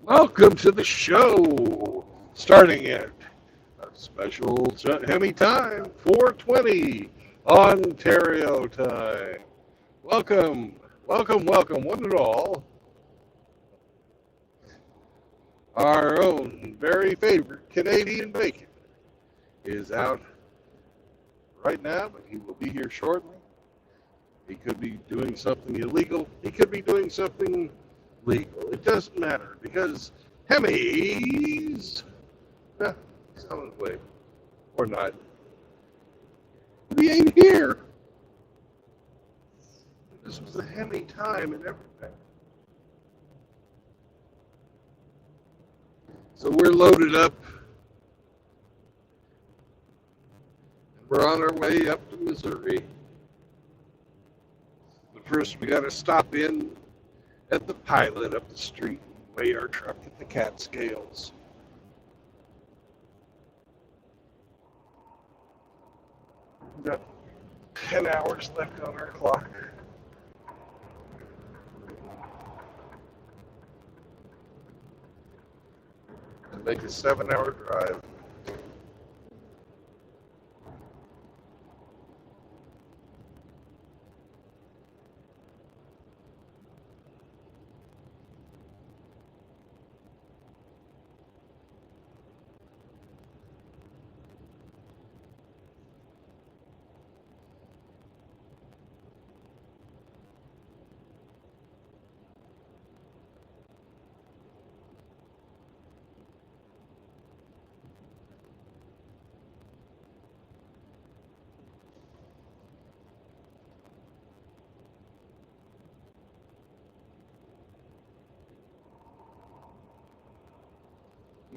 Welcome to the show. Starting at a special Hemi time, 4:20 Ontario time. Welcome, welcome, one and all. Our own very favorite Canadian bacon is out right now, but he will be here shortly. He could be doing something illegal. He could be doing something legal. It doesn't matter because Hemi's he's on his way. Or not. He ain't here. This was the Hemi time and everything. So we're loaded up. And we're on our way up to Missouri. But first we gotta stop in at the Pilot up the street and weigh our truck at the Catskills. We've got 10 hours left on our clock. To make a 7-hour drive.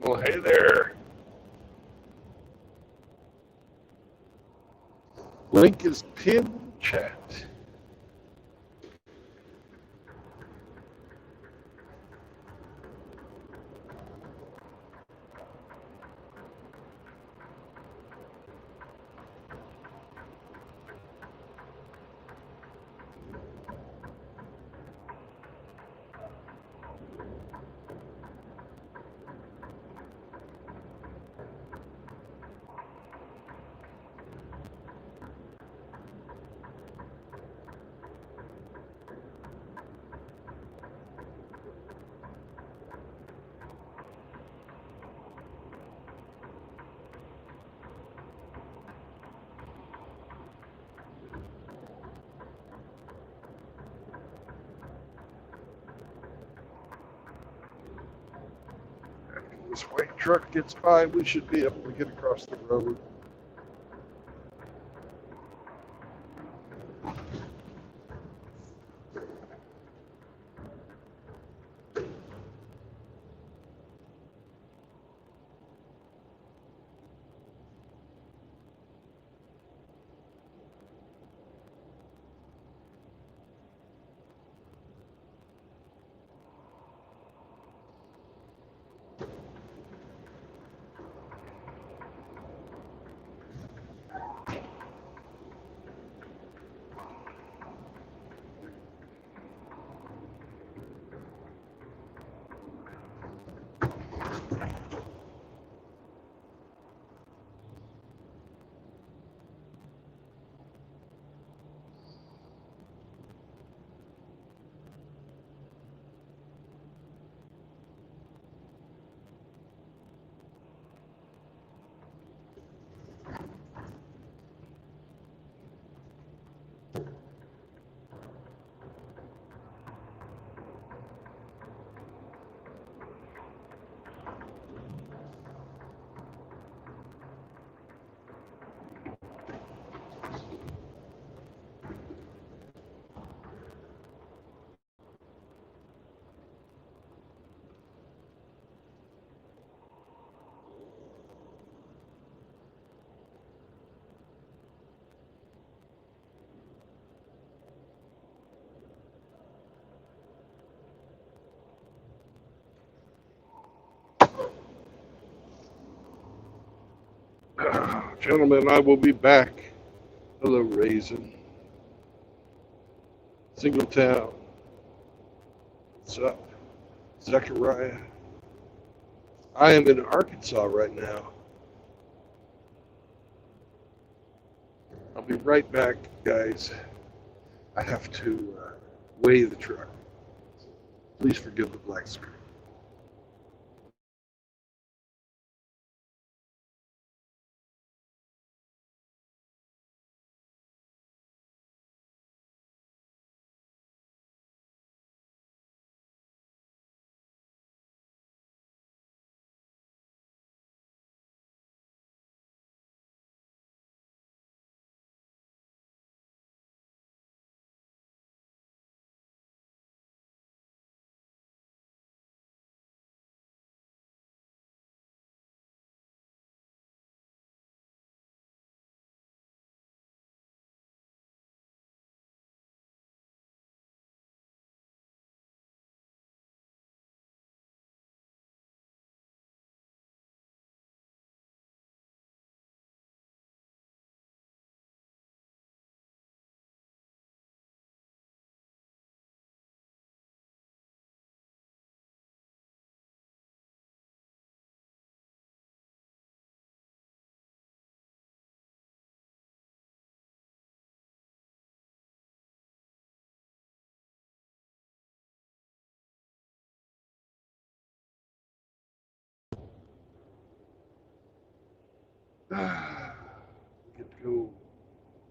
Well, hey there. Link is pinned in the chat. This white truck gets by, we should be able to get across the road. Gentlemen, I will be back. Hello, Raisin. Singletown. What's up? Zechariah. I am in Arkansas right now. I'll be right back, guys. I have to weigh the truck. Please forgive the black screen. Get to go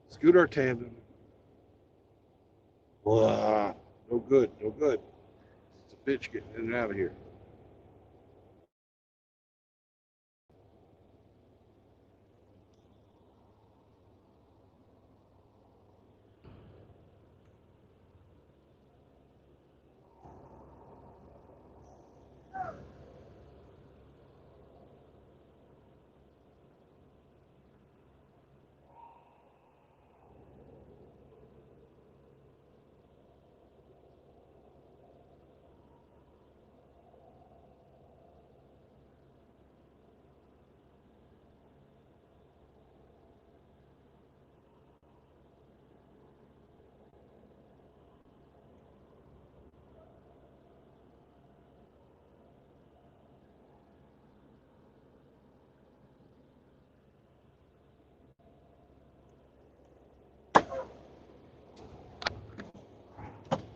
scoot our tandem. Blah. No good, no good. It's a bitch getting in and out of here.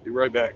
Be right back.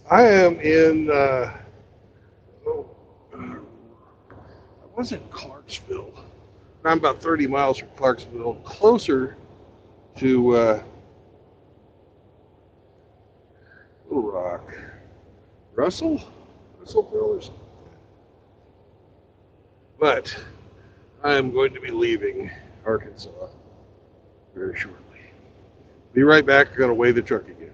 I am in, I was in Clarksville. I'm about 30 miles from Clarksville, closer to Little Rock. Russellville or something. But I am going to be leaving Arkansas very shortly. Be right back. I'm going to weigh the truck again.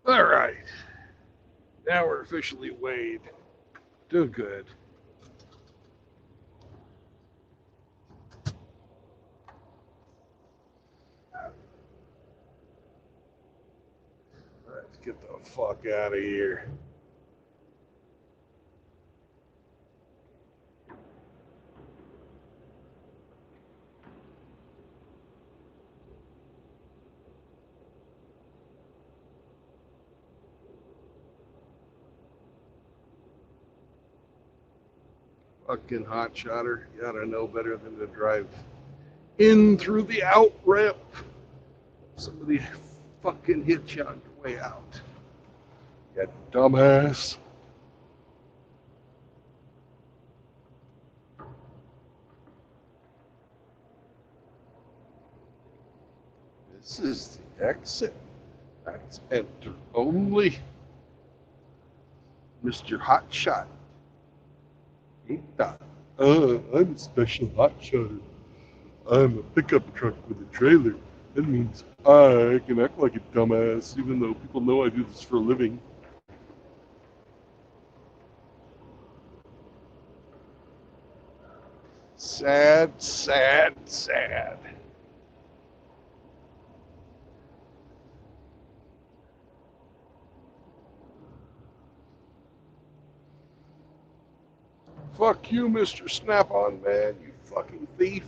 All right. Now we're officially weighed. Doing good. Let's get the fuck out of here. Fucking hot shotter. You ought to know better than to drive in through the out ramp. Somebody fucking hit you on your way out. You dumbass. This is the exit. That's enter only. Mr. Hotshot. Ain't that? I'm a special hotshotter. I'm a pickup truck with a trailer. That means I can act like a dumbass, even though people know I do this for a living. Sad, sad, sad. Fuck you, Mr. Snap-on Man, you fucking thief.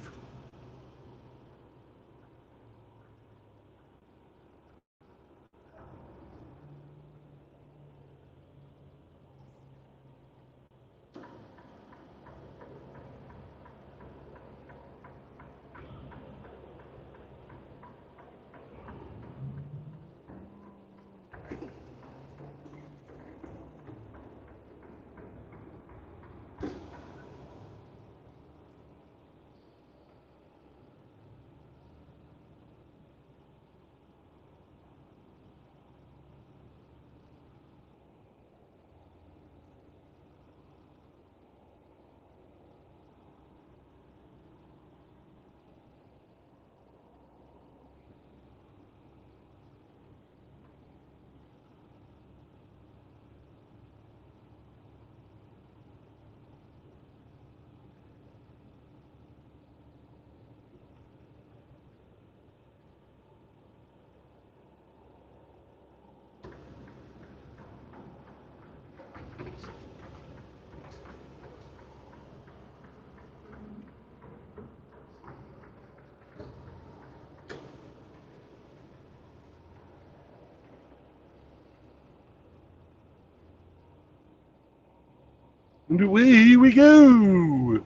And away we go.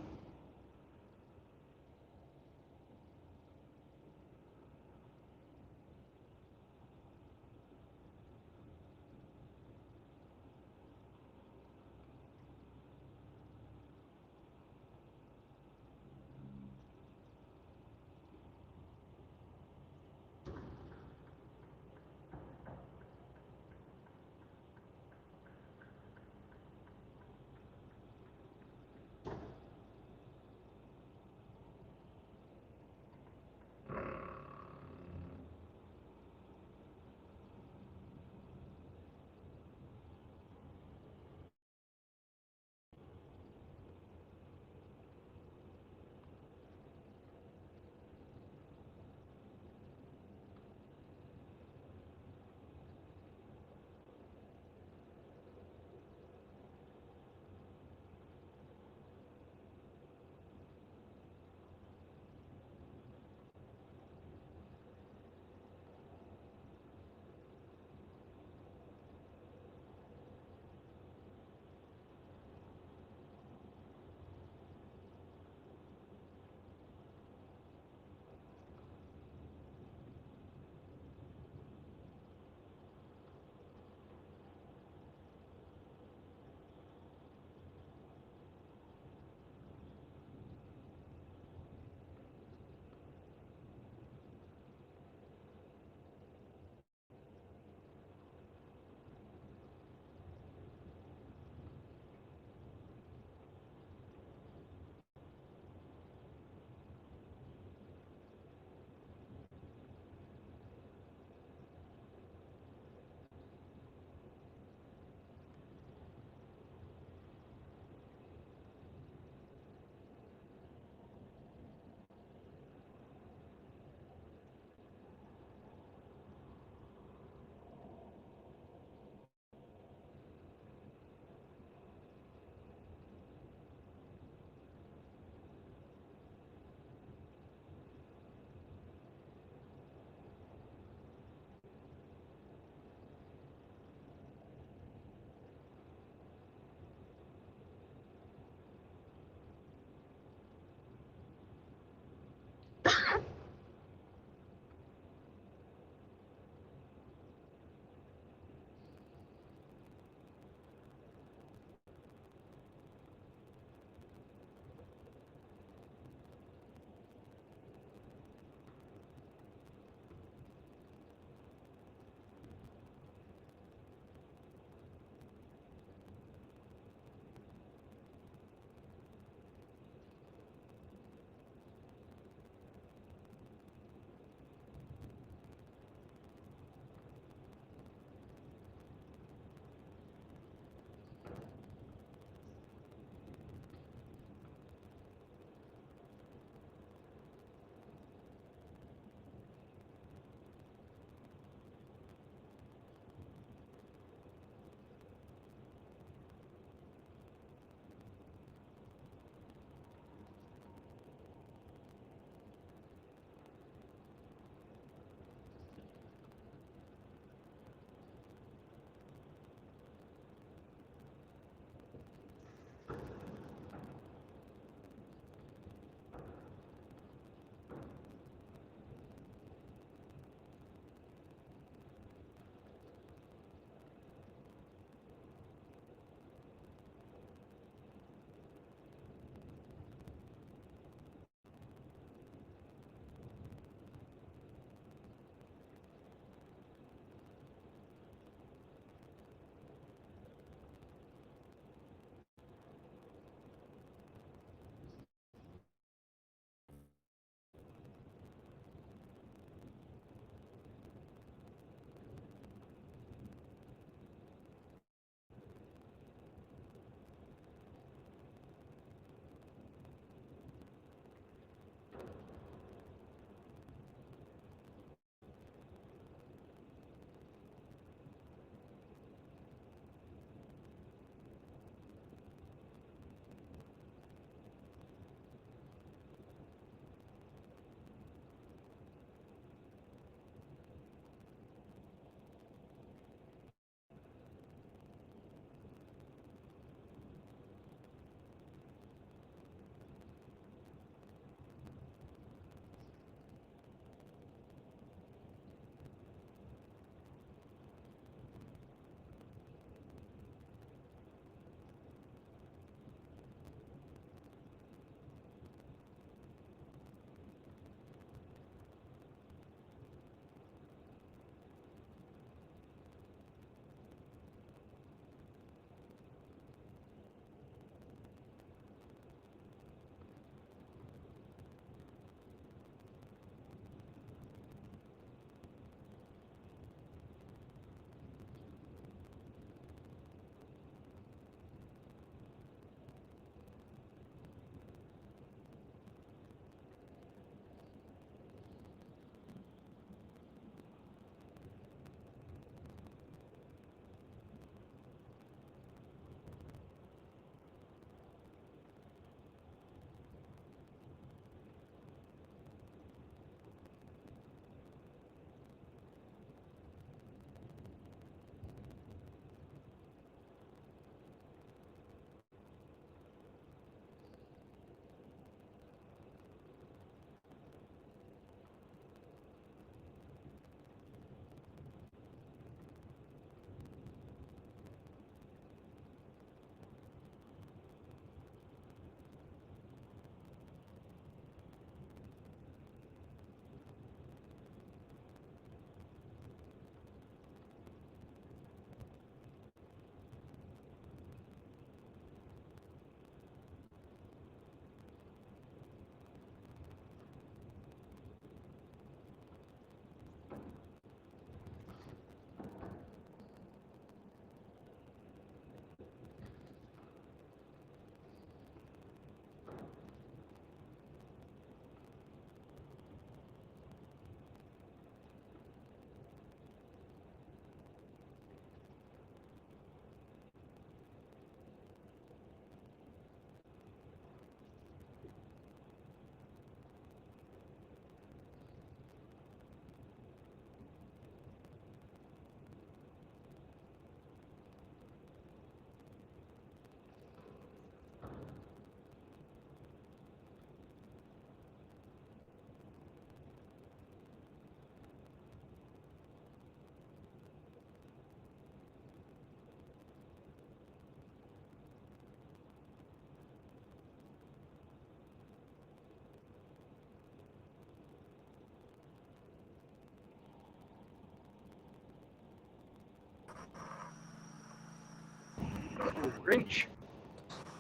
Grinch.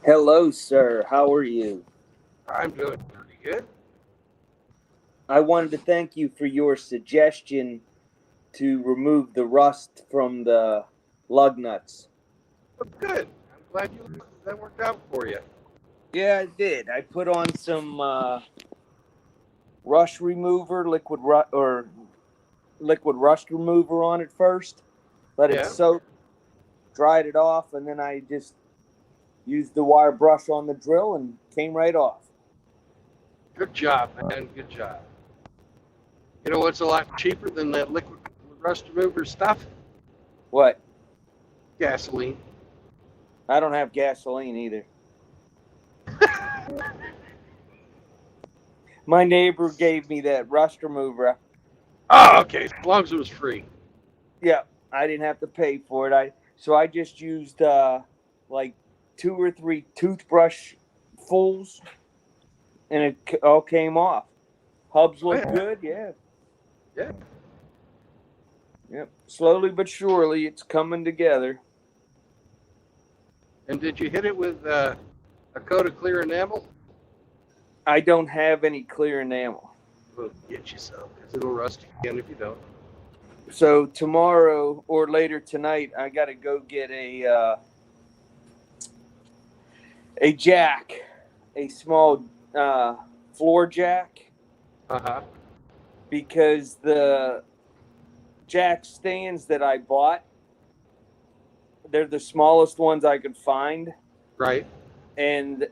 Hello, sir. How are you? I'm doing pretty good. I wanted to thank you for your suggestion to remove the rust from the lug nuts. Oh, good. I'm glad that worked out for you. Yeah, I did. I put on some rust remover, liquid rust remover on it first. Let it Yeah. soak, dried it off, and then I just used the wire brush on the drill and came right off. Good job, man. Good job. You know what's a lot cheaper than that liquid rust remover stuff? What? Gasoline. I don't have gasoline either. My neighbor gave me that rust remover. Oh, okay. As long as it was free. Yeah, I didn't have to pay for it. I just used like 2 or 3 toothbrush fulls, and it all came off. Hubs Oh, look yeah. good. Yeah. Yeah. Yep. Slowly but surely, it's coming together. And did you hit it with a coat of clear enamel? I don't have any clear enamel. Well, get yourself, because it'll rust again if you don't. So tomorrow or later tonight, I got to go get a jack, a small floor jack, Uh-huh. because the jack stands that I bought, they're the smallest ones I could find, Right. and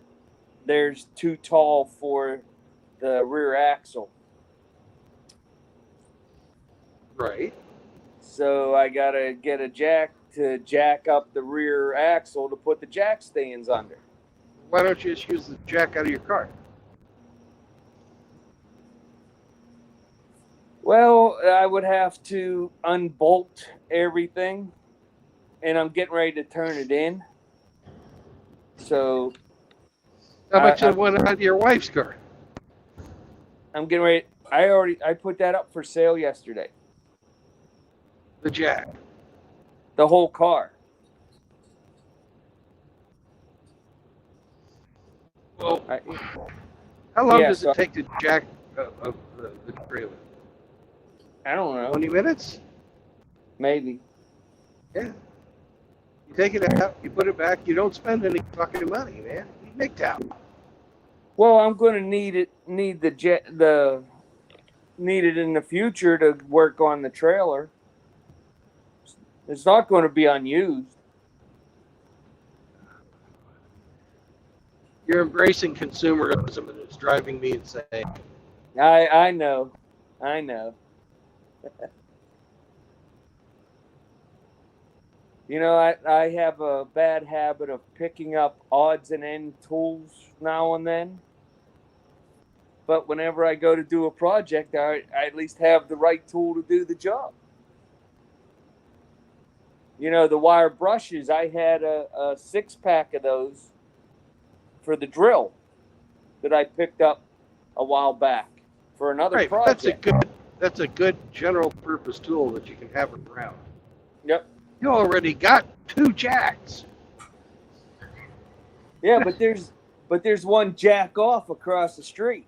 there's too tall for the rear axle. Right. So I gotta get a jack to jack up the rear axle to put the jack stands under. Why don't you just use the jack out of your car? Well, I would have to unbolt everything, and I'm getting ready to turn it in. So How much of one out of your wife's car? I'm getting ready. I put that up for sale yesterday. The jack. The whole car. Well, how long yeah, does so it take to jack the trailer? I don't know. 20 minutes? Maybe. Yeah. You take it out, you put it back, you don't spend any fucking money, man. You MGTOW. Well, I'm going to need it in the future to work on the trailer. It's not going to be unused. You're embracing consumerism, and it's driving me insane. I know. I know. You know, I have a bad habit of picking up odds and end tools now and then. But whenever I go to do a project, I at least have the right tool to do the job. You know, the wire brushes, I had a 6-pack of those for the drill that I picked up a while back for another Right, project. that's a good general purpose tool that you can have around. Yep. You already got 2 jacks. Yeah, but there's one jack off across the street.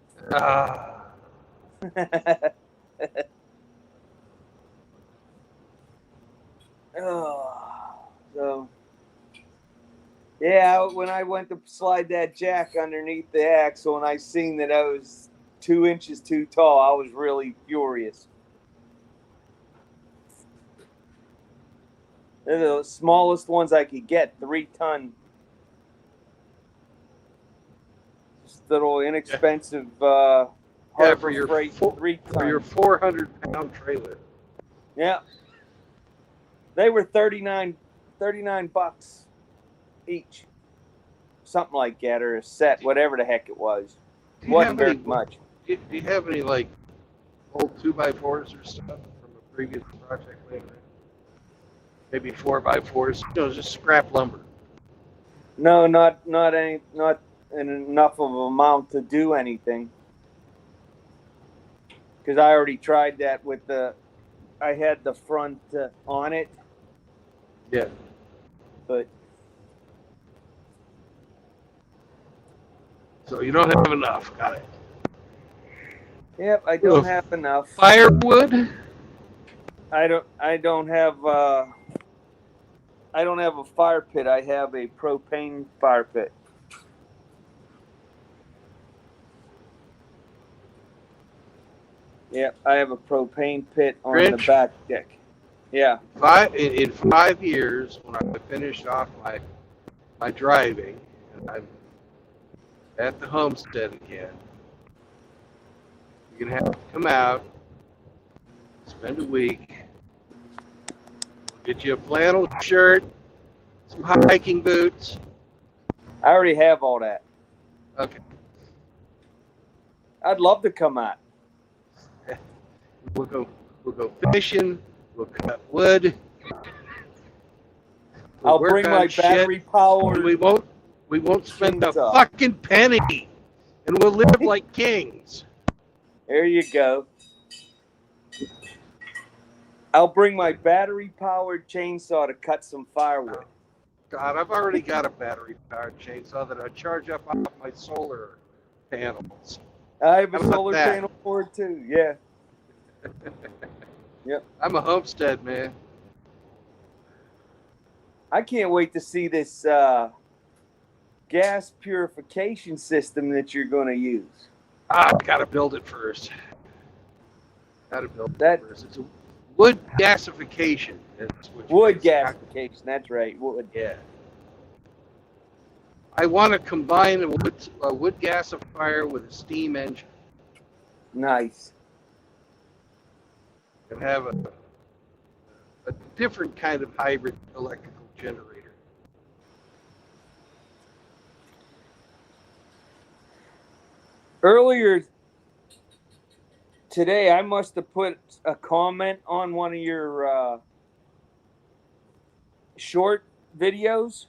So yeah, when I went to slide that jack underneath the axle and I seen that I was 2 inches too tall, I was really furious. They're the smallest ones I could get, 3-ton. Just little inexpensive Harbor Freight 3-ton. For your 400-pound trailer. Yeah. They were $39 each. Something like that, or a set, whatever the heck it was. Wasn't very much. Do you have any, like, old 2x4s or stuff from a previous project later? Maybe 4x4s, just scrap lumber. No, not enough of an amount to do anything. Because I already tried that with I had the front on it. Yeah. But So you don't have enough. Got it. Yep, I don't have enough. Firewood? I don't have a fire pit. I have a propane fire pit. Yep, I have a propane pit on the back deck. Yeah. In 5 years, when I finished off my driving, and I'm at the homestead again, you're gonna have to come out, spend a week, get you a flannel shirt, some hiking boots. I already have all that. Okay. I'd love to come out. We'll go fishing. We'll cut wood. I'll bring my battery powered. We won't spend a fucking penny, and we'll live like kings. There you go. I'll bring my battery powered chainsaw to cut some firewood. God, I've already got a battery powered chainsaw that I charge up off my solar panels. I have a solar panel for it too. Yeah. Yep. I'm a homestead man. I can't wait to see this gas purification system that you're going to use. Gotta build it first. Gotta build it first. It's a wood gasification. Wood gasification. That's right. Wood. Yeah. I want to combine a wood gasifier with a steam engine. Nice. And have a different kind of hybrid electrical generator. Earlier today, I must have put a comment on one of your short videos.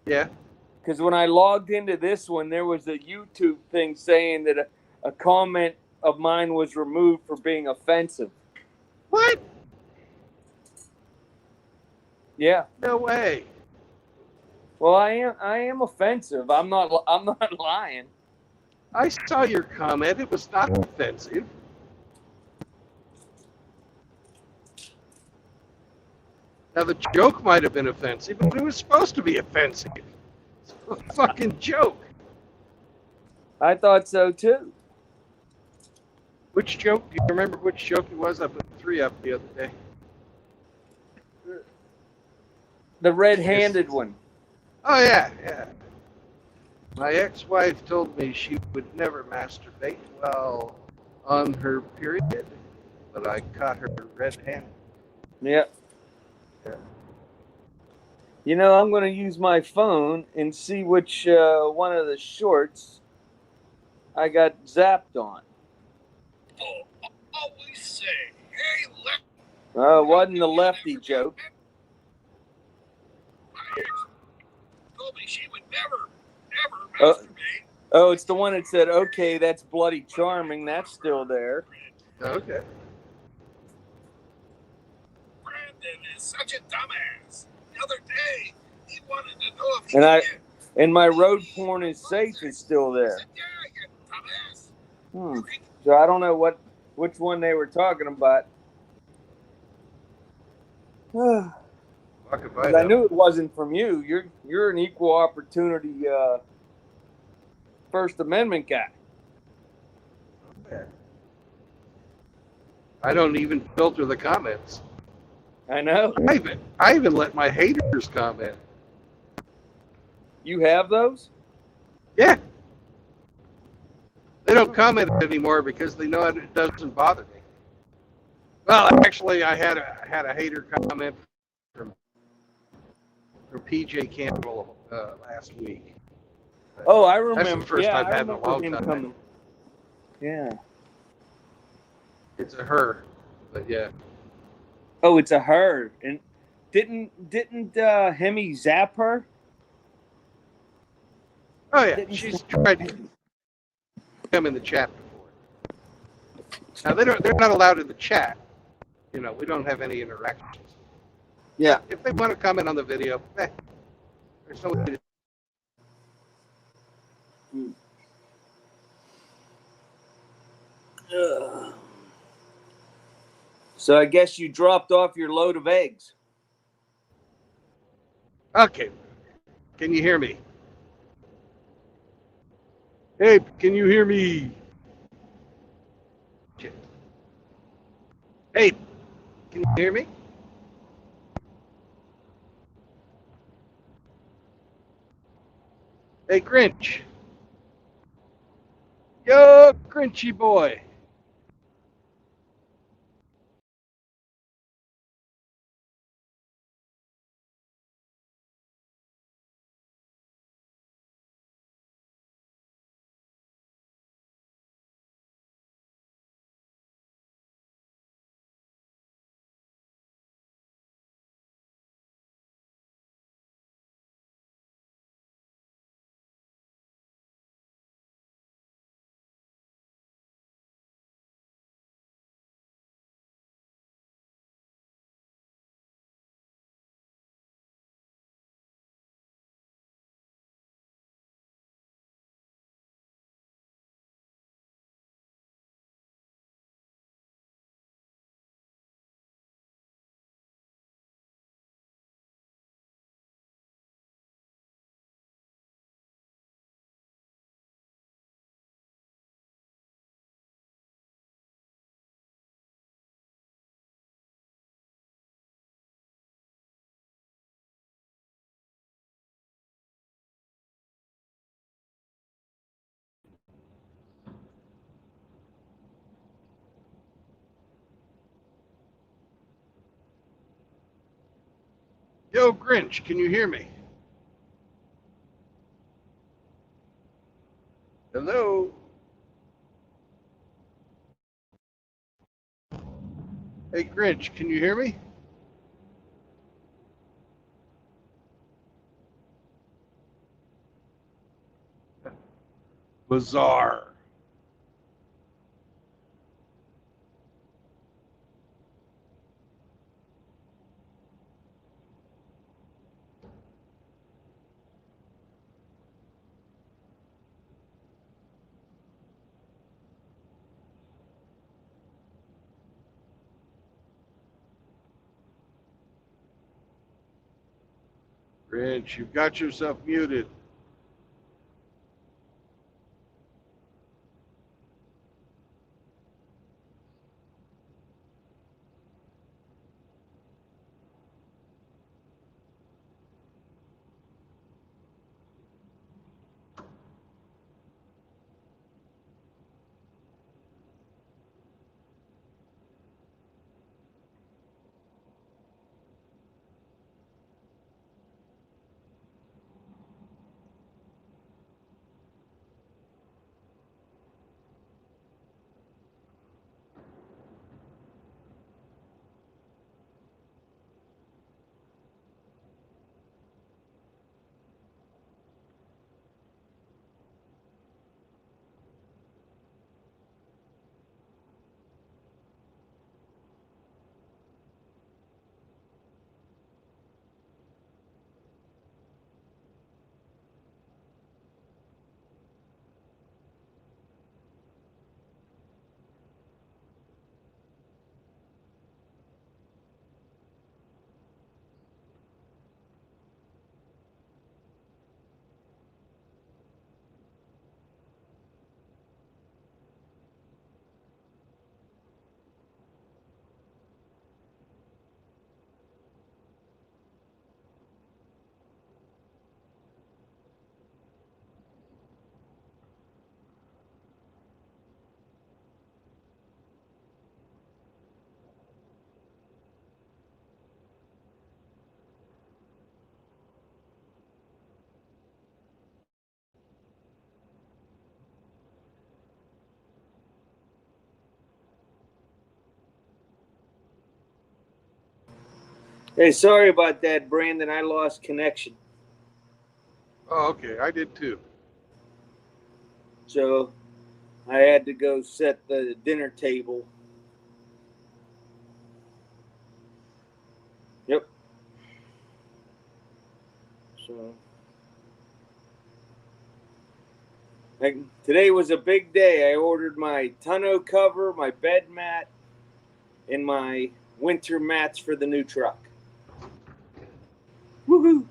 Yeah. Because when I logged into this one, there was a YouTube thing saying that a comment of mine was removed for being offensive. What? Yeah. No way. Well, I am offensive. I'm not lying. I saw your comment. It was not offensive. Now the joke might have been offensive, but it was supposed to be offensive. It's a fucking joke. I thought so too. Which joke? Do you remember which joke it was? I put 3 up the other day. The red-handed one. Oh, yeah, yeah. My ex-wife told me she would never masturbate while on her period, but I caught her red-handed. Yep. Yeah. You know, I'm going to use my phone and see which one of the shorts I got zapped on. Always say, hey, left. It wasn't the lefty joke. Told me she would never masturbate. Oh, it's the one that said, okay, that's bloody charming. That's still there. Okay. Brandon is such a dumbass. The other day, he wanted to know if he and my road porn is safe is still there. said, yeah, you dumbass. So I don't know which one they were talking about. I knew it wasn't from you. You're an equal opportunity First Amendment guy. Okay. I don't even filter the comments. I know. I even let my haters comment. You have those? Yeah. They don't comment anymore because they know it doesn't bother me. Well, actually, I had a hater comment from PJ Campbell last week. Oh, I remember. That's the first I've had in a long time. Yeah. It's a her, but yeah. Oh, it's a her. And didn't Hemi zap her? Oh yeah, she's tried to come in the chat before. Now they're not allowed in the chat. You know, we don't have any interactions. Yeah. If they want to comment on the video, there's no way to. So I guess you dropped off your load of eggs. Okay. Can you hear me? Hey, can you hear me? Hey, can you hear me? Hey, Grinch. Yo, Grinchy boy. Yo, Grinch, can you hear me? Hello? Hey, Grinch, can you hear me? Bizarre. Grinch, you've got yourself muted. Hey, sorry about that, Brandon. I lost connection. Oh, okay, I did too. So I had to go set the dinner table. Yep. So today was a big day. I ordered my tonneau cover, my bed mat, in my winter mats for the new truck. Woohoo!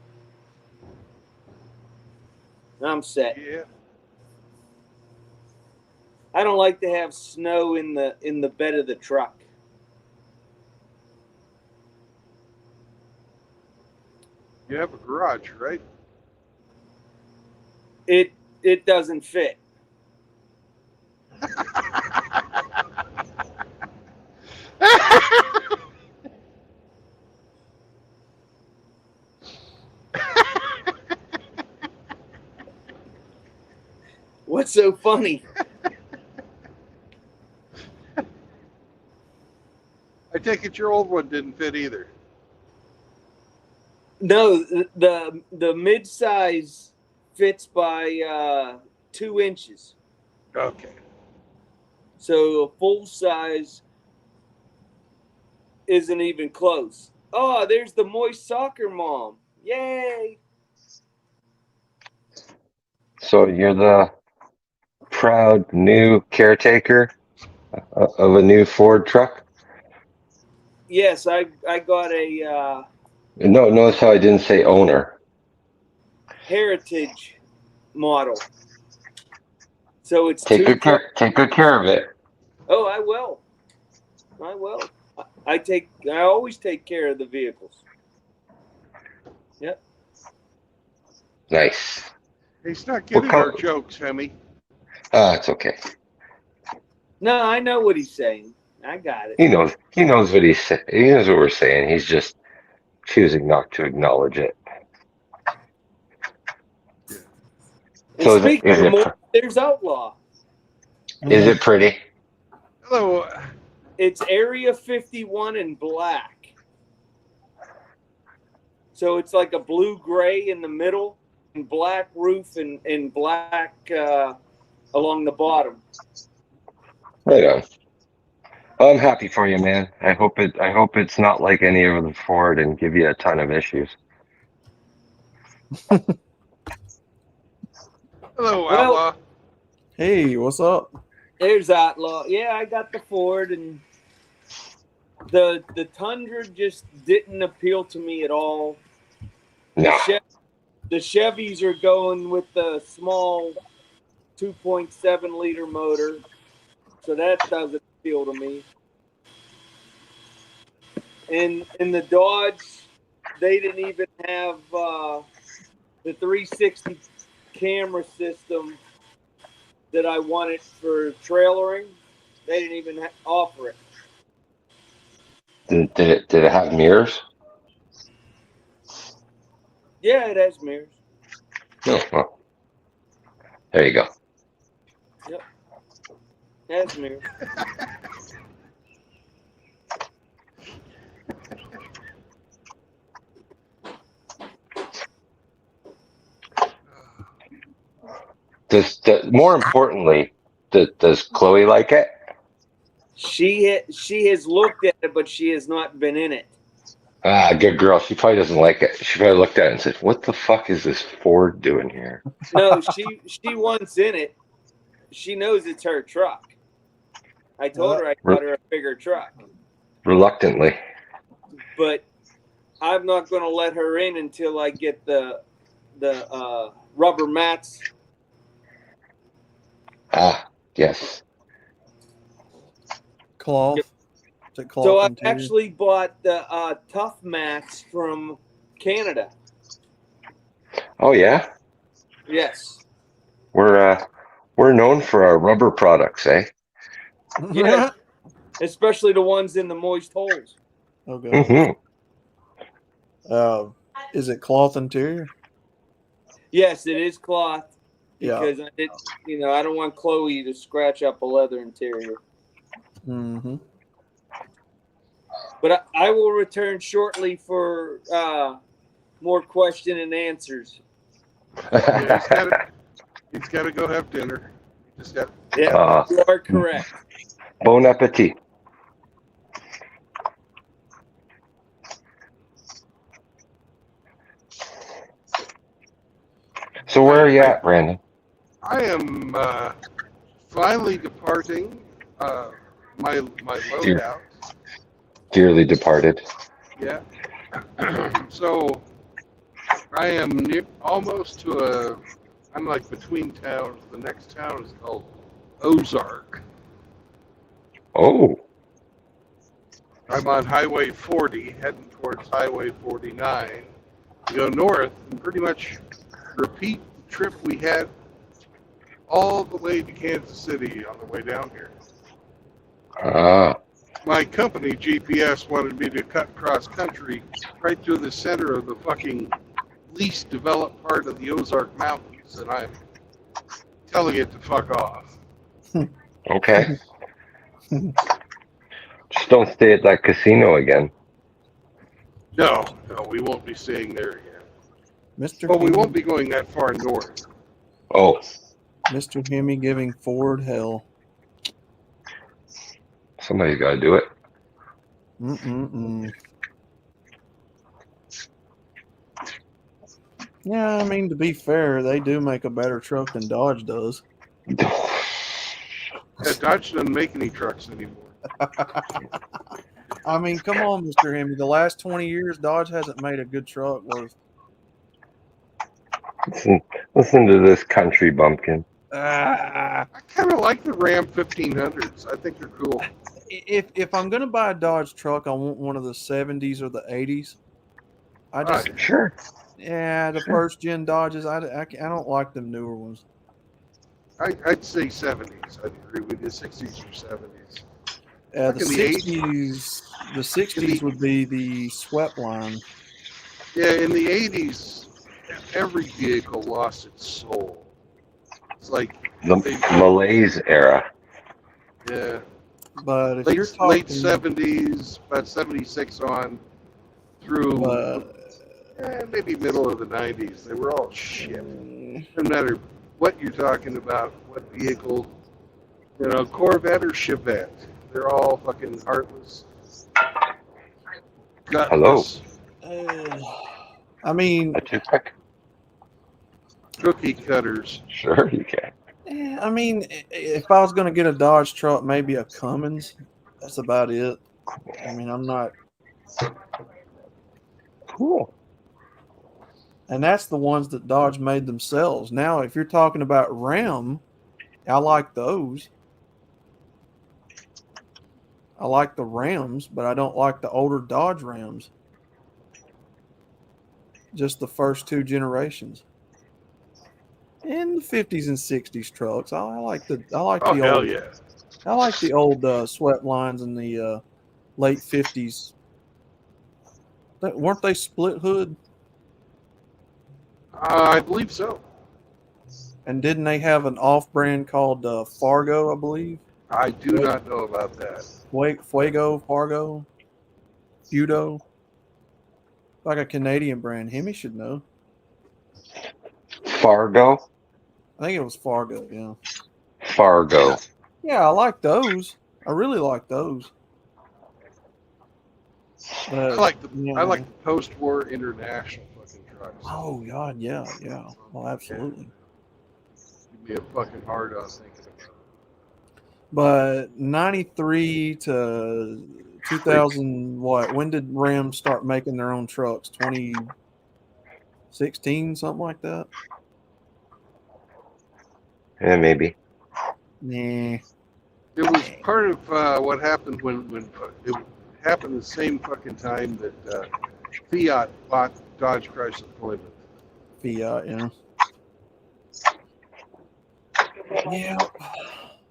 I'm set. Yeah. I don't like to have snow in the bed of the truck. You have a garage, right? It doesn't fit. What's so funny? I take it your old one didn't fit either. No, the mid-size fits by 2 inches. Okay. So a full size isn't even close. Oh, there's the moist soccer mom. Yay! So you're the proud new caretaker of a new Ford truck? Yes, I got a No, notice how I didn't say owner. Heritage model. So it's Take two good care. Take good care of it. Oh, I will. I will. I always take care of the vehicles. Yep. Nice. He's not getting our jokes, Hemi. It's okay. No, I know what he's saying. I got it. He knows. He knows what he's saying. He knows what we're saying. He's just choosing not to acknowledge it. And So speaking of more, there's Outlaw. Is it pretty? Hello. It's Area 51 in black. So it's like a blue-gray in the middle and black roof and black along the bottom. Right on. I'm happy for you, man. I hope it's not like any of the Ford and give you a ton of issues. Hello, Outlaw. Hey, what's up? There's Outlaw. Yeah, I got the Ford, and the Tundra just didn't appeal to me at all. No. The Chevys are going with the small 2.7 liter motor, so that doesn't appeal to me. And in the Dodge, they didn't even have the 360 camera system that I wanted for trailering. They didn't even offer it. Did it have mirrors? Yeah, it has mirrors. No. Well, there you go. Yep. It has mirrors. More importantly, does Chloe like it? She has looked at it, but she has not been in it. Ah, good girl. She probably doesn't like it. She probably looked at it and said, "What the fuck is this Ford doing here?" No, she wants in it. She knows it's her truck. I told her I got her a bigger truck. Reluctantly. But I'm not going to let her in until I get the rubber mats. Ah, yes. Cloth. Yep. Is it cloth So I interior? actually bought the Tough mats from Canada. Oh yeah. Yes. We're known for our rubber products, eh? Yeah. Especially the ones in the moist holes. Okay. Mm-hmm. Is it cloth interior? Yes, it is cloth. Yeah. Because I don't want Chloe to scratch up a leather interior. Mm-hmm. But I will return shortly for more question and answers. Yeah, he's got to go have dinner. Just got. Yeah, you are correct. Bon appetit. So where are you at, Brandon? I am finally departing my loadout dearly departed. Yeah. So I am almost to a. I'm like between towns. The next town is called Ozark. Oh, I'm on Highway 40, heading towards Highway 49. You go north and pretty much repeat the trip we had all the way to Kansas City on the way down here. ah, My company, GPS, wanted me to cut cross country right through the center of the fucking least developed part of the Ozark Mountains, and I'm telling it to fuck off. okay. Just don't stay at that casino again. No, we won't be staying there again. Mr. Well, we Hemi, won't be going that far north. Oh, Mr. Hemi giving Ford hell. somebody's got to do it. Mm-mm-mm. Yeah, I mean, to be fair, they do make a better truck than Dodge does. Yeah, Dodge doesn't make any trucks anymore. I mean, come on, Mr. Hemi. The last 20 years, Dodge hasn't made a good truck worth. Listen to this country bumpkin. I kind of like the Ram 1500s. I think they're cool. If I'm gonna buy a Dodge truck, I want one of the 70s or the 80s. I just Right. Sure. yeah, the first gen Dodges. I don't like them newer ones. I'd say 70s. I'd agree with you. 60s or 70s. The Back in the 60s, the 60s would be the swept line. Yeah, in the 80s, every vehicle lost its soul. It's like The Malaise era. yeah, But if you're talking late 70s, about 76 on through maybe middle of the 90s, they were all shit. No matter what you're talking about, what vehicle, Corvette or Chevette, they're all fucking heartless. Gutless, I mean, A toothpick? cookie cutters. Sure, you can. I mean, if I was gonna get a Dodge truck, maybe a Cummins. That's about it. I mean, I'm not. Cool. And that's the ones that Dodge made themselves. Now, if you're talking about Ram, I like those. I like the Rams, but I don't like the older Dodge Rams. Just the first two generations. In the 50s and 60s trucks, I like the Oh, the hell old yeah. I like the old swept lines in the late 50s. Weren't they split hood? I believe so. And didn't they have an off-brand called Fargo, I believe? I do not know about that. Fuego, Fargo, Fudo. Like a Canadian brand. Hemi should know. Fargo? I think it was Fargo, yeah. Fargo. Yeah, I like those. I really like those. But, I like the yeah. post-war international fucking trucks. Oh God, yeah. Well, absolutely. Give me a fucking hard on thinking about it. But 93 to 2000, what? When did Ram start making their own trucks? 2016, something like that. Yeah, maybe. Nah. It was part of what happened when it happened the same fucking time that Fiat bought Dodge Chrysler Plymouth. Fiat, yeah. Yeah.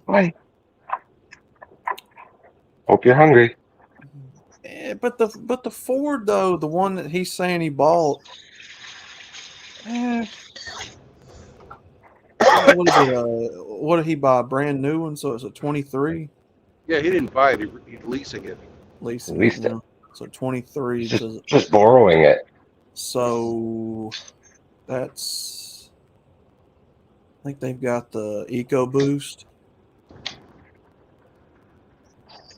Bye. Hope you're hungry. But the Ford though, the one that he's saying he bought, what is it? What did he buy? A brand new one, so it's a 23. Yeah, he didn't buy it; he's leasing it. Leasing Leased it. Yeah. So 23. Just borrowing it. So that's. I think they've got the EcoBoost.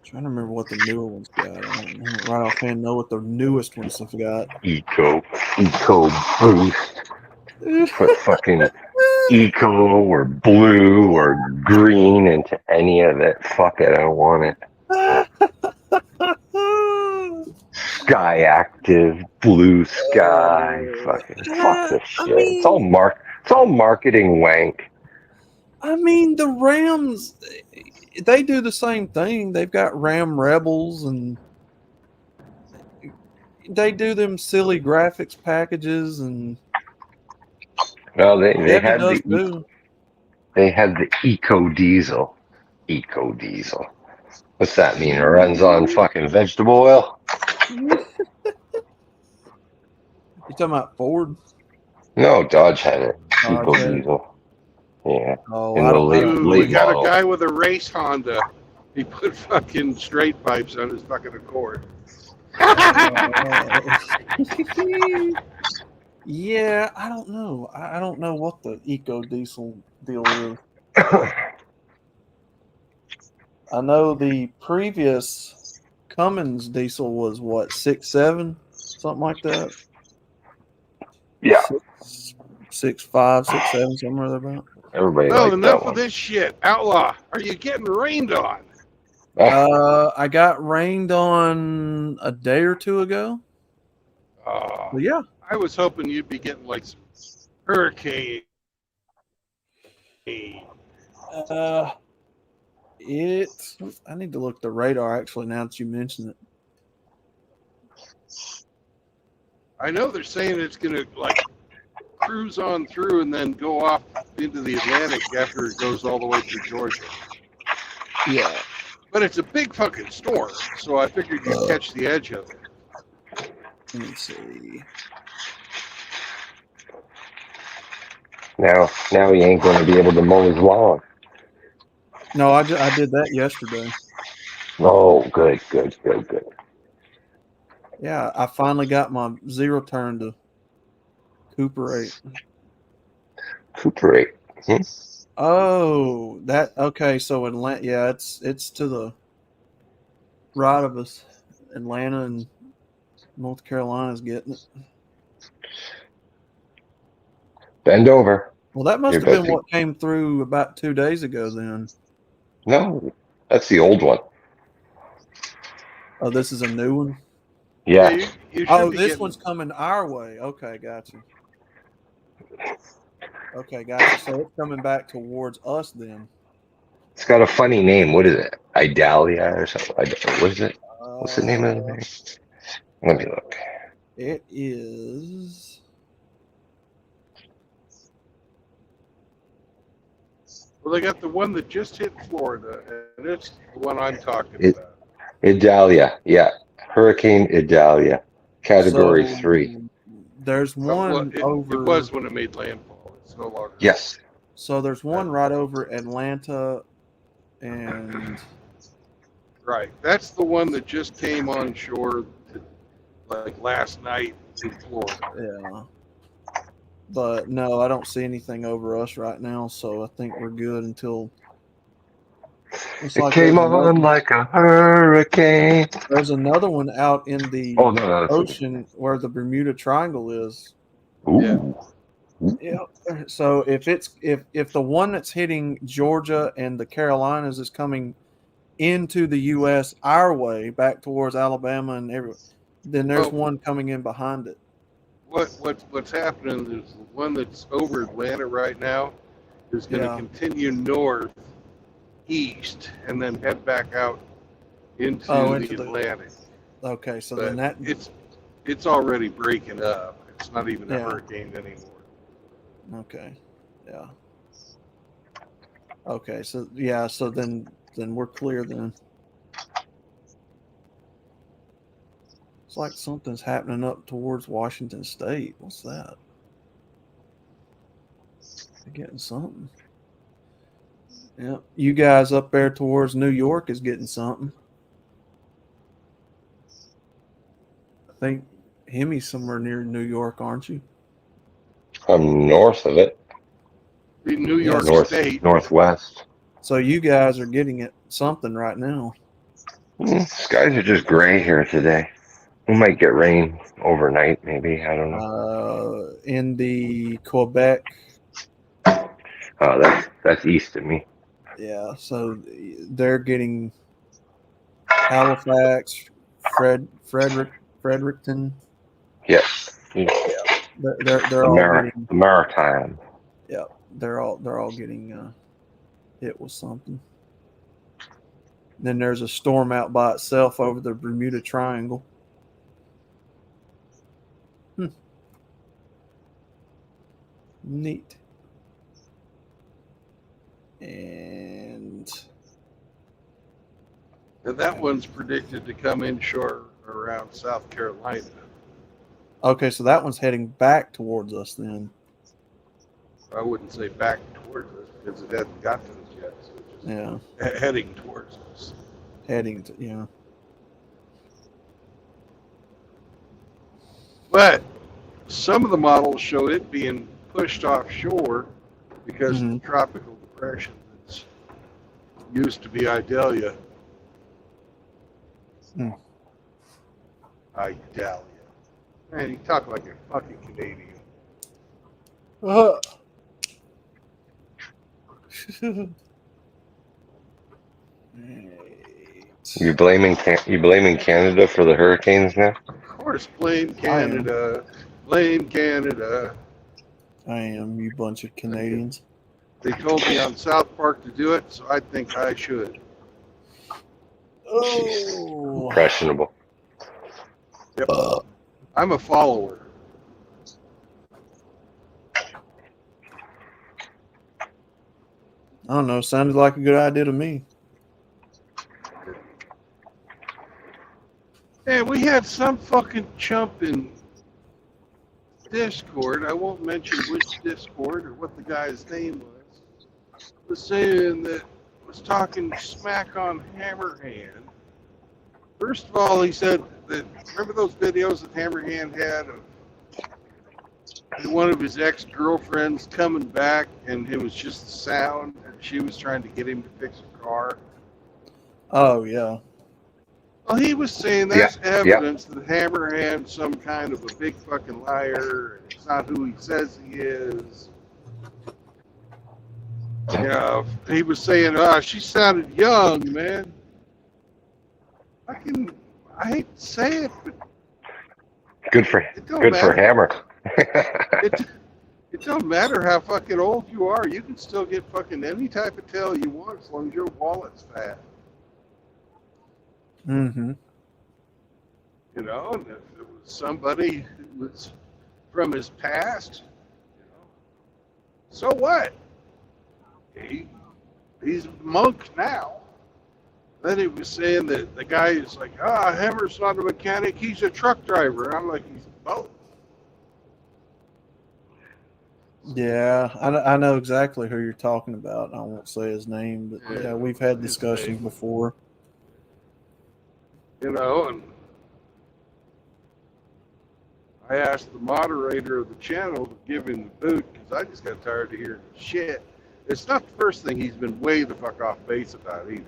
Trying to remember what the newer ones got. I don't right offhand know what the newest ones have got. Eco Boost. Put fucking eco or blue or green into any of it. Fuck it, I don't want it. Sky Active, Blue Sky, fucking fuck this I shit. mean, It's all marketing wank. I mean, the Rams, they do the same thing. They've got Ram Rebels, and they do them silly graphics packages, and Well, Chevy does too. they had the Eco Diesel. Eco Diesel. What's that mean? It runs on fucking vegetable oil? You talking about Ford? No, Dodge had it. Dodge Eco had it? Diesel. Yeah. Oh, In I the don't late know. We late got a model. guy with a race Honda. He put fucking straight pipes on his fucking Accord. Yeah, I don't know. I don't know what the eco diesel deal is. I know the previous Cummins diesel was what, 6.7, something like that. Yeah. 6.5, 6.7, somewhere thereabout. Everybody Well, liked that enough one. of this shit. Outlaw, are you getting rained on? I got rained on a day or two ago. But yeah, I was hoping you'd be getting like some hurricane. I need to look the radar actually now that you mention it. I know they're saying it's going to like cruise on through and then go off into the Atlantic after it goes all the way through Georgia. Yeah. But it's a big fucking storm, so I figured you'd catch the edge of it. Let me see. Now he ain't going to be able to mow his lawn. No, I did that yesterday. Oh, good. Yeah, I finally got my zero turn to recuperate. Recuperate. Hmm? Oh, okay. So Atlanta, yeah, it's to the right of us. Atlanta and North Carolina's getting it. Bend over. Well, that must You're have been about to- what came through about 2 days ago. Then. No, that's the old one. Oh, this is a new one. Yeah. you should Oh, be this getting, one's coming our way. Okay, gotcha. Okay, gotcha. So it's coming back towards us then. It's got a funny name. What is it? Idalia or something? What is it? What's the name of the thing? Let me look. It is. well, they got the one that just hit Florida, and it's the one I'm talking It- about. Idalia. Yeah. Hurricane Idalia. Category 3. There's one over. It was when it made landfall. It's no longer. Yes. So there's one right over Atlanta, and Right. That's the one that just came on shore like last night in Florida. yeah. But no, I don't see anything over us right now, so I think we're good until. It's It like came on like a hurricane. there's another one out in the Oh, no, that's ocean where the Bermuda Triangle is. Ooh. Yeah. So if the one that's hitting Georgia and the Carolinas is coming into the U.S. our way back towards Alabama and everywhere, then there's Well, one coming in behind it. What's happening is the one that's over Atlanta right now is going to Yeah. continue north east and then head back out into Into the the- Atlantic. Okay, so But then that it's already breaking up. It's not even a Yeah. hurricane anymore. okay, yeah. Okay, so yeah, so then we're clear then. It's like something's happening up towards Washington State. What's that? They're getting something. Yeah, you guys up there towards New York is getting something. I think Hemi's somewhere near New York, aren't you? I'm north of it. The New York State. Northwest. So you guys are getting it something right now. Skies are just gray here today. We might get rain overnight, maybe. I don't know. In the Quebec. That's east of me. Yeah, so they're getting Halifax, Fredericksburg, Fredericton. Yes. They're all getting Maritime. yeah. They're all getting hit with something. Then there's a storm out by itself over the Bermuda Triangle. Neat. And that one's predicted to come inshore around South Carolina. okay, so that one's heading back towards us then. I wouldn't say back towards us because it hasn't got to us yet. So it's just heading towards us. Heading to, yeah. But some of the models show it being pushed offshore because of the tropical depression that's used to be Idalia. Idalia. Man, you talk like a fucking Canadian. You blaming Canada for the hurricanes now? Of course, blame Canada. Blame Canada. I am, you bunch of Canadians. They told me on South Park to do it, so I think I should. Oh, questionable. Yep. I'm a follower. I don't know. Sounded like a good idea to me. Hey, we had some fucking chump in Discord. I won't mention which Discord or what the guy's name was saying that was talking smack on Hammerhand. First of all, he said that, remember those videos that Hammerhand had of one of his ex-girlfriends coming back and it was just sound and she was trying to get him to fix a car? Oh, yeah. Well, he was saying that's evidence that Hammerhand's some kind of a big fucking liar and it's not who he says he is. You know, he was saying, she sounded young, man. I hate to say it, but good for Hammer. It don't matter how fucking old you are. You can still get fucking any type of tail you want as long as your wallet's fat. Mm-hmm. You know, and if it was somebody who was from his past, you know, so what? He's a monk now. Then he was saying that the guy is like, Hammer's not a mechanic, he's a truck driver. I'm like, he's both. Yeah, I know exactly who you're talking about. I won't say his name, but yeah, we've had discussions before. You know, and I asked the moderator of the channel to give him the boot because I just got tired of hearing shit. It's not the first thing he's been way the fuck off base about either.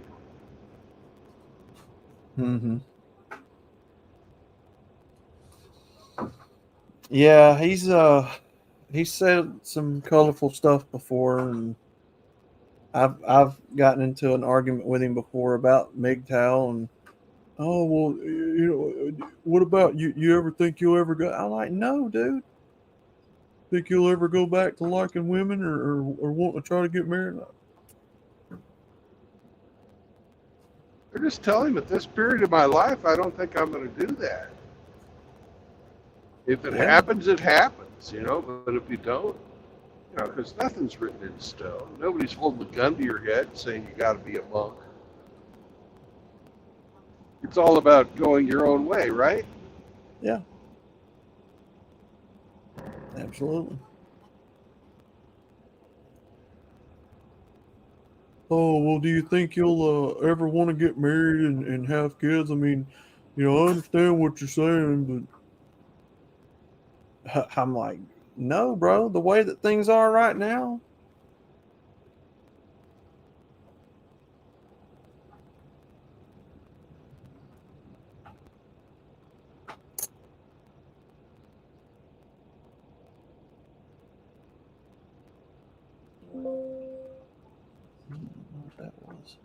Mm-hmm. Yeah, he's said some colorful stuff before, and I've gotten into an argument with him before about MGTOW and what about you? You ever think you'll ever go? I'm like, no, dude. Think you'll ever go back to liking women or want to try to get married? They're just telling him at this period of my life, I don't think I'm going to do that. If it happens, it happens, you know. But if you don't, you know, because nothing's written in stone. Nobody's holding a gun to your head saying you got to be a monk. It's all about going your own way, right? Yeah. Absolutely. Oh, well, do you think you'll ever want to get married and have kids? I mean, you know, I understand what you're saying, but I'm like, no, bro, the way that things are right now. What that was.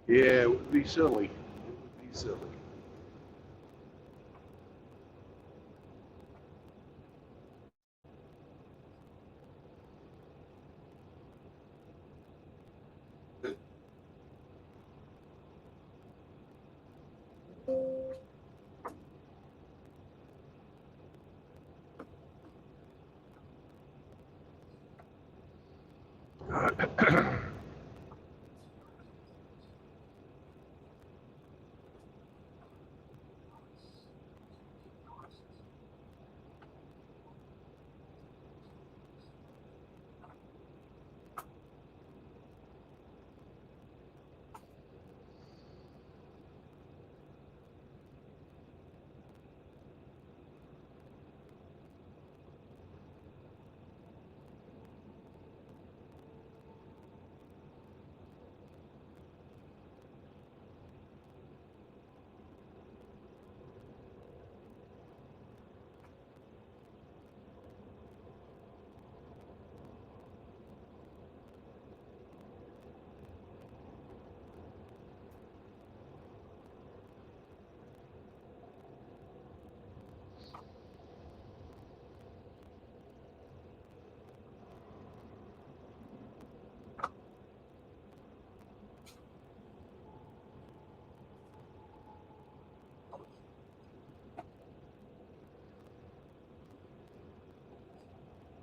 Yeah, it would be silly. It would be silly.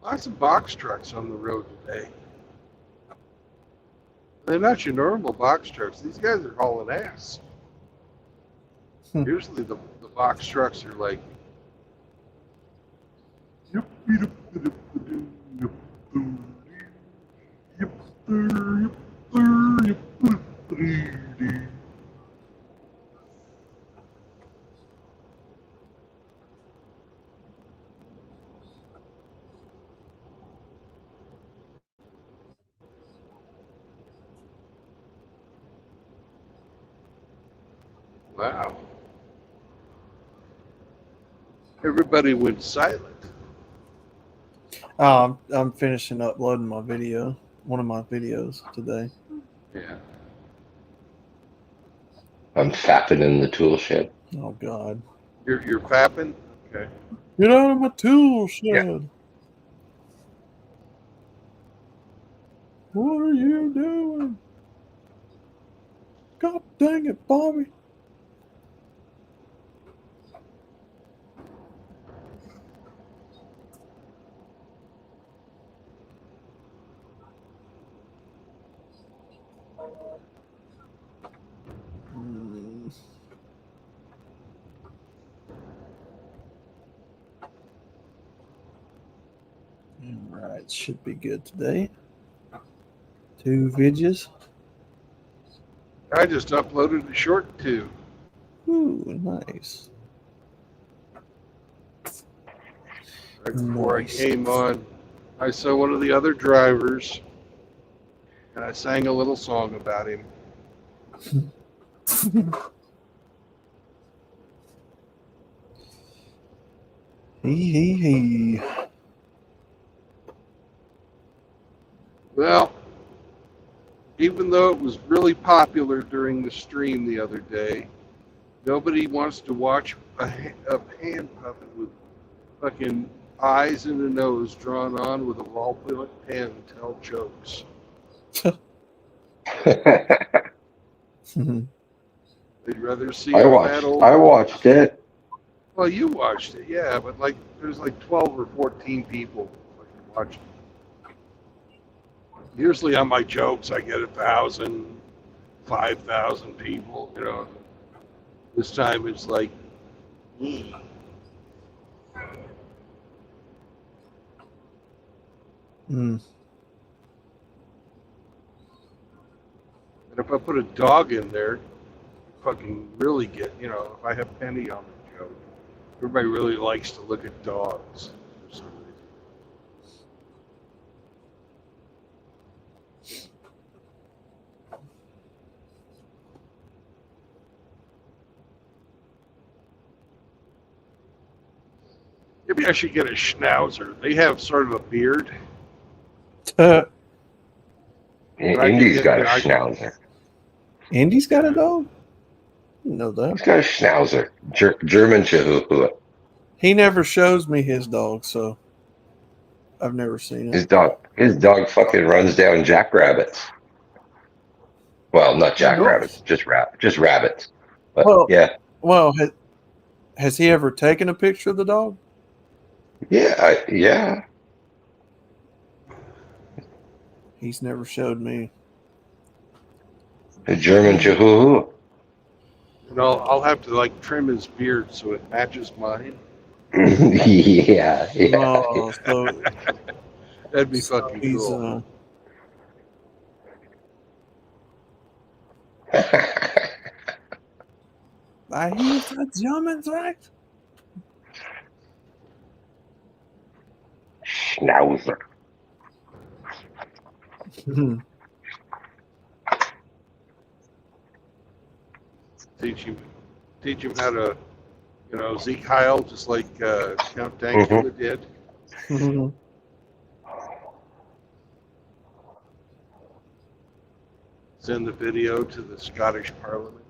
Lots of box trucks on the road today. They're not your normal box trucks. These guys are hauling ass. Usually the box trucks are like, wow. Everybody went silent. I'm finishing uploading my video, one of my videos today. Yeah. I'm fapping in the tool shed. Oh God! You're fapping? Okay. Get out of my tool shed! Yeah. What are you doing? God dang it, Bobby! All right, should be good today. 2 videos. I just uploaded a short too. Ooh, nice. Right before Nice. I came on, I saw one of the other drivers, and I sang a little song about him. He. Well, even though it was really popular during the stream the other day, nobody wants to watch a hand puppet with fucking eyes and a nose drawn on with a ballpoint pen tell jokes. They'd rather see a fat old. I watched it. Well, you watched it, yeah, but like there's like 12 or 14 people fucking watching. Usually on my jokes, I get 1,000, 5,000 people. You know, this time it's like. And if I put a dog in there, fucking really get, you know, if I have Penny on the joke, everybody really likes to look at dogs for some reason. Maybe I should get a schnauzer. They have sort of a beard. Indy's got a schnauzer. Andy's got a dog? Didn't know He's that. got a schnauzer, German Chihuahua. He never shows me his dog, so I've never seen it. His dog fucking runs down jackrabbits. Well, not jackrabbits, just rabbits. But Well, yeah, well, has he ever taken a picture of the dog? yeah. He's never showed me. A German Chihuahua. And I'll have to like trim his beard so it matches mine. Yeah. Oh, That'd be so fucking he's cool. He's a German, right? Schnauzer. Teach him how to, Zeke Heil, just like Count Dankula did. Send the video to the Scottish Parliament.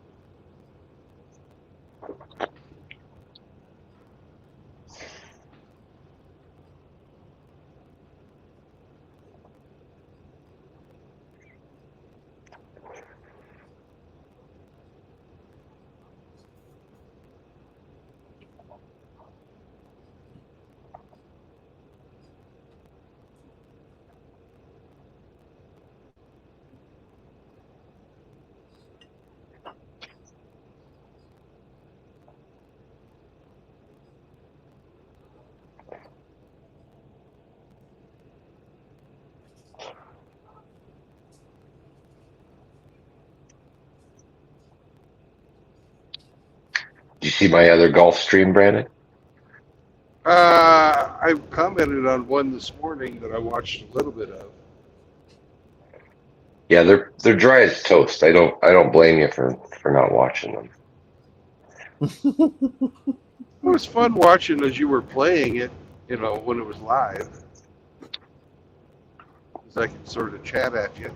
Did you see my other golf stream, Brandon? I commented on one this morning that I watched a little bit of. Yeah, they're dry as toast. I don't blame you for not watching them. It was fun watching as you were playing it, when it was live. Because I could sort of chat at you.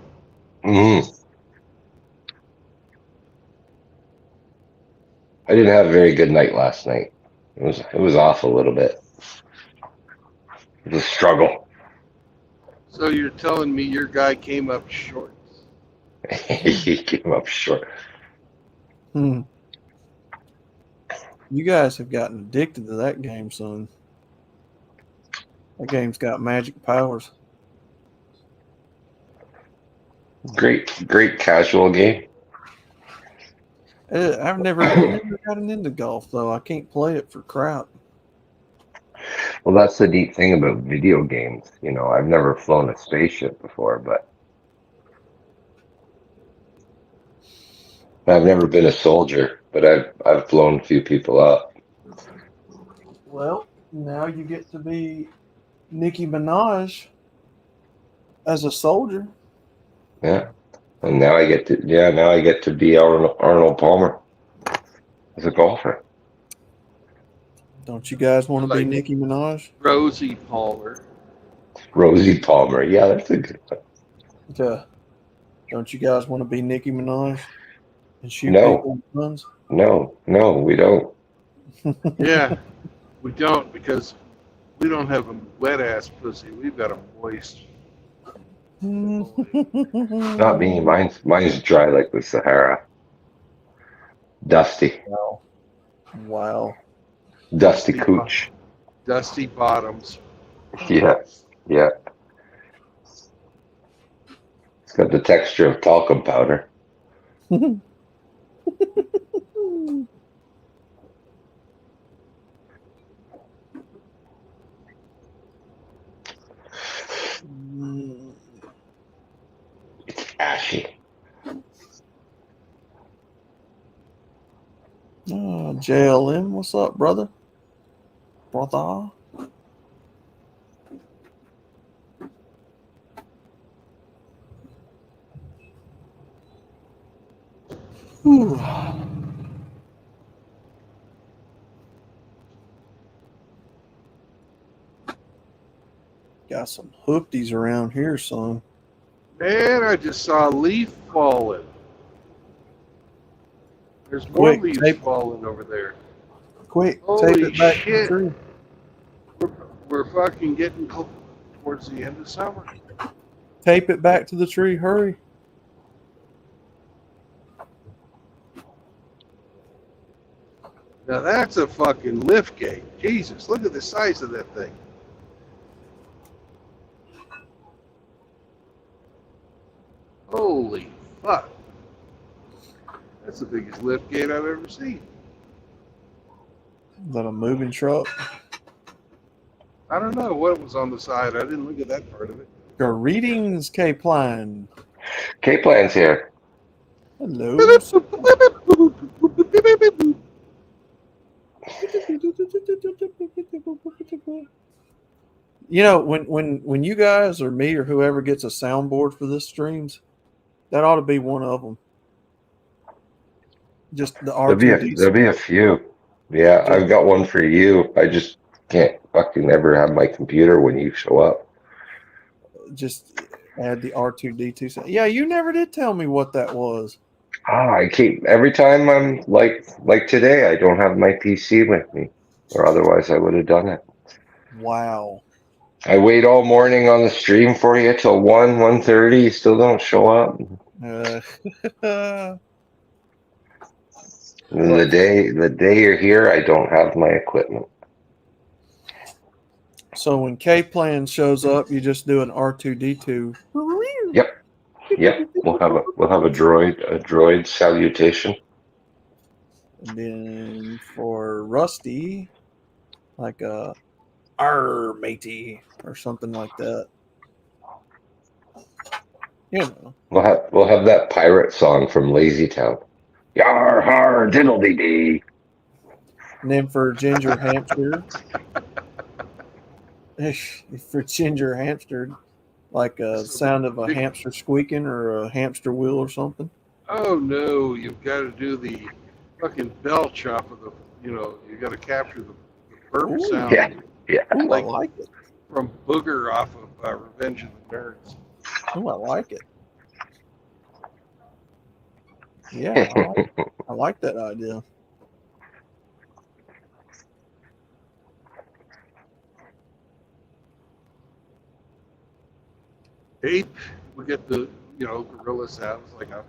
I didn't have a very good night last night. It was off a little bit. It was a struggle. So you're telling me your guy came up short? He came up short. You guys have gotten addicted to that game, son. That game's got magic powers. Great casual game. I've never gotten into golf though. I can't play it for crap. Well, that's the neat thing about video games. I've never flown a spaceship before, but I've never been a soldier, but I've blown a few people up. Well, now you get to be Nicki Minaj as a soldier. Yeah. And now I get to be Arnold Palmer as a golfer. Don't you guys want to be Nicki Minaj? Rosie Palmer. Rosie Palmer. Yeah, that's a good one. Yeah. Don't you guys want to be Nicki Minaj and shoot No. people with guns? No, we don't. Yeah, we don't, because we don't have a wet ass pussy. We've got a moist. Not me. Mine's dry like the Sahara. Dusty. Wow. Dusty cooch. Dusty bottoms. Yeah. It's got the texture of talcum powder. It's ashy. JLM, what's up, brother? Brother? Whew. Got some hoopties around here, son. Man, I just saw a leaf falling. There's more Quick, leaves tape. falling over there. Quick, tape Holy it back to the shit. tree. We're fucking getting towards the end of summer. Tape it back to the tree. Hurry. Now that's a fucking lift gate. Jesus, look at the size of that thing. Holy fuck. That's the biggest lift gate I've ever seen. Is that a moving truck? I don't know what was on the side. I didn't look at that part of it. Greetings, K-Pline. K-Plan's here. Hello. You know, when you guys or me or whoever gets a soundboard for this streams, that ought to be one of them. Just the R2D. There'll be a few. Yeah, I've got one for you. I just can't fucking ever have my computer when you show up. Just add the R2D2 sound. Yeah, you never did tell me what that was. I keep every time I'm like today, I don't have my PC with me, or otherwise I would have done it. Wow. I wait all morning on the stream for you till 1:30. You still don't show up. And the day you're here, I don't have my equipment. So when K-Plan shows up, you just do an R2D2. Yep. We'll have a droid salutation. And then for Rusty, like a "Arr, matey" or something like that. You know. We'll have that pirate song from Lazy Town. Yar har diddle dee. And then for Ginger Hamster, like a sound of a hamster squeaking or a hamster wheel or something. Oh no, you've got to do the fucking belch off of the, you got to capture the burp sound. Yeah. Ooh, I like it. From Booger off of Revenge of the Nerds. Oh, I like it. Yeah, I like that idea. Ape, we get the, gorilla sounds like a.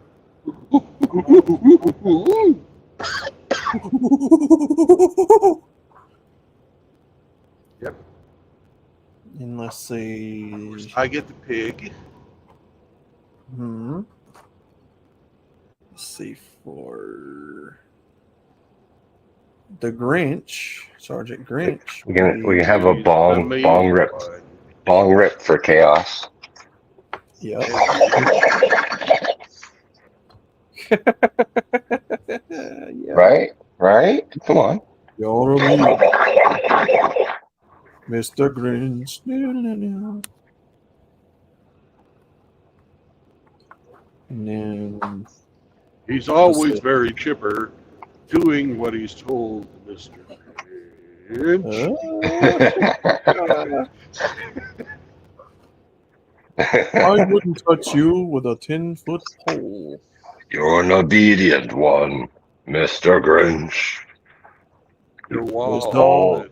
Yep. And let's see. I get the pig. Let's see for the Grinch, Sergeant Grinch. We have a bong rip for chaos. Yep. Yeah. Right? Come on. You're Mr. Grinch. And then he's always very chipper, doing what he's told, Mr. Grinch. I wouldn't touch you with a 10-foot pole. You're an obedient one, Mr. Grinch. Your wall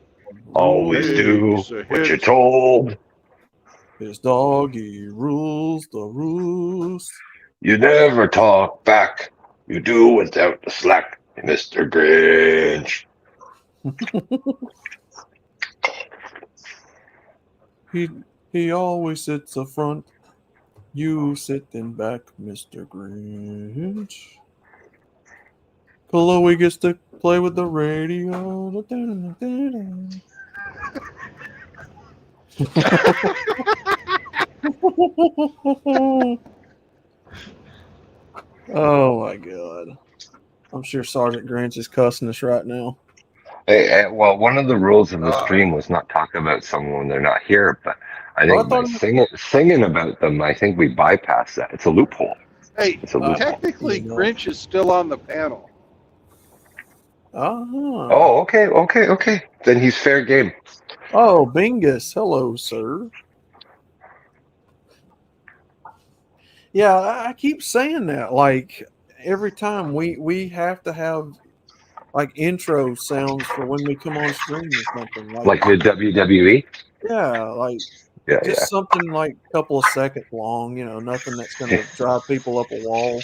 always do what you're told. His doggy rules the roost. You never talk back. You do without the slack, Mr. Grinch. He always sits up front. You sit in back, Mr. Grinch. Chloe gets to play with the radio. Oh my god. I'm sure Sergeant Grinch is cussing us right now. Hey, well, one of the rules of the stream was not talk about someone when they're not here, but I think by singing about them, I think we bypass that. It's a loophole. Hey, technically, Grinch is still on the panel. Oh, okay. Then he's fair game. Oh, Bingus. Hello, sir. Yeah, I keep saying that. Like, every time we have to have like intro sounds for when we come on stream or something. Like the WWE. Yeah, like Yeah, just something like a couple of seconds long, nothing that's going to drive people up a wall.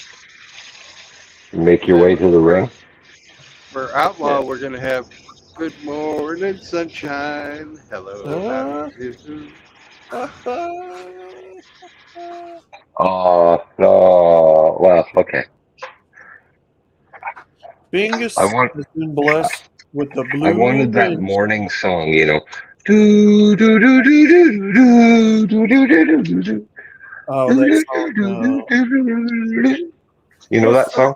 Make your way to the ring. For Outlaw, Yeah. we're going to have Good Morning Sunshine. Hello, how do you do? Oh no. Well, okay. Bingus I want. has been blessed with the I blue wanted that binge. morning song. Do do do do do do do do do do do. Oh, that song. You know that song?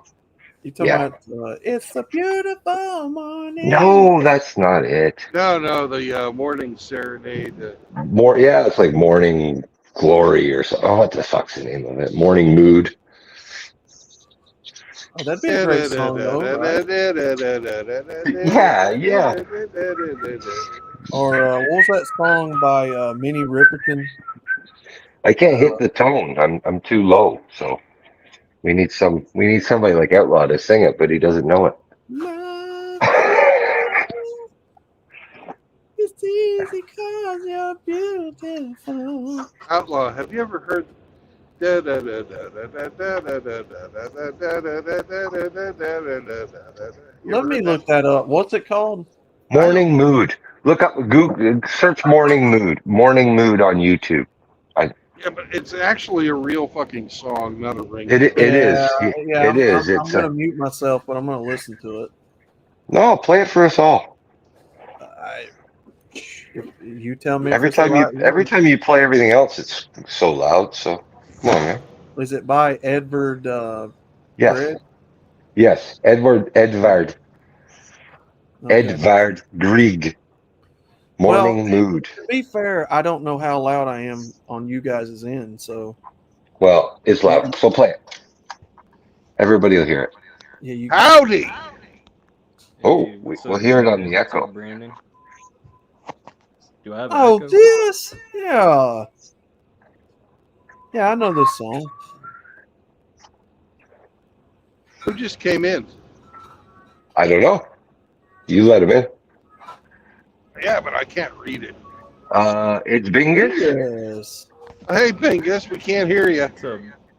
You talking Yeah. about? It's a beautiful morning. No, that's not it. No, the Morning Serenade. More, yeah, it's like Morning Glory or something. Oh, what the fuck's the name of it? Morning Mood. Oh, that'd be a great song, though, right? Yeah, yeah. Or what was that song by Minnie Riperton? I can't hit the tone. I'm too low. So we need somebody like Outlaw to sing it, but he doesn't know it. It's easy 'cause you're beautiful. Outlaw, have you ever heard? Let me look that up. What's it called? Morning Mood. Look up Google, search Morning Mood. Morning Mood on YouTube. Yeah, but it's actually a real fucking song, not a ring. It is. Yeah. It is. I'm going to mute myself, but I'm going to listen to it. No, play it for us all. You tell me. Every time you play everything else, it's so loud. So come on, man. Is it by Edvard? Yes. Grieg? Yes. Edvard Okay. Edvard Grieg. Morning Mood. To be fair, I don't know how loud I am on you guys' end, so. Well, it's loud, so play it. Everybody will hear it. Yeah, Howdy! Oh, we'll hear it on the echo. Brandon. Do I have an echo? This? Yeah. Yeah, I know this song. Who just came in? I don't know. You let him in. Yeah, but I can't read it. It's Bingus. Yes. Hey, Bingus, we can't hear you.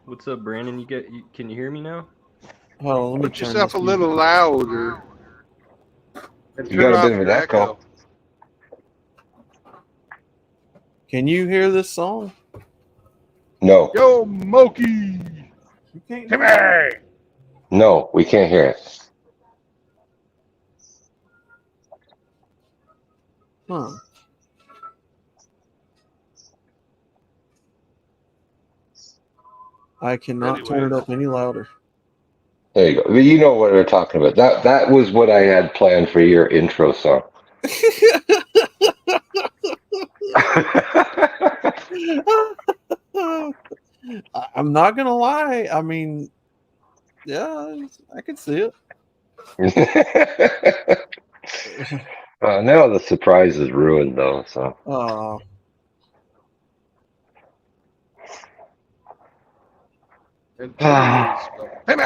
What's up, Brandon? Can you hear me now? Hold on, let me Put yourself a little music. louder. And You got a bit of an echo. Can you hear this song? No. Yo, Moki! You can't. Come here! No, we can't hear it. Huh. I cannot turn it up any louder. There you go. You know what we're talking about. That was what I had planned for your intro song. I'm not gonna lie. I mean, yeah, I can see it. Now the surprise is ruined, though. So. Timmy!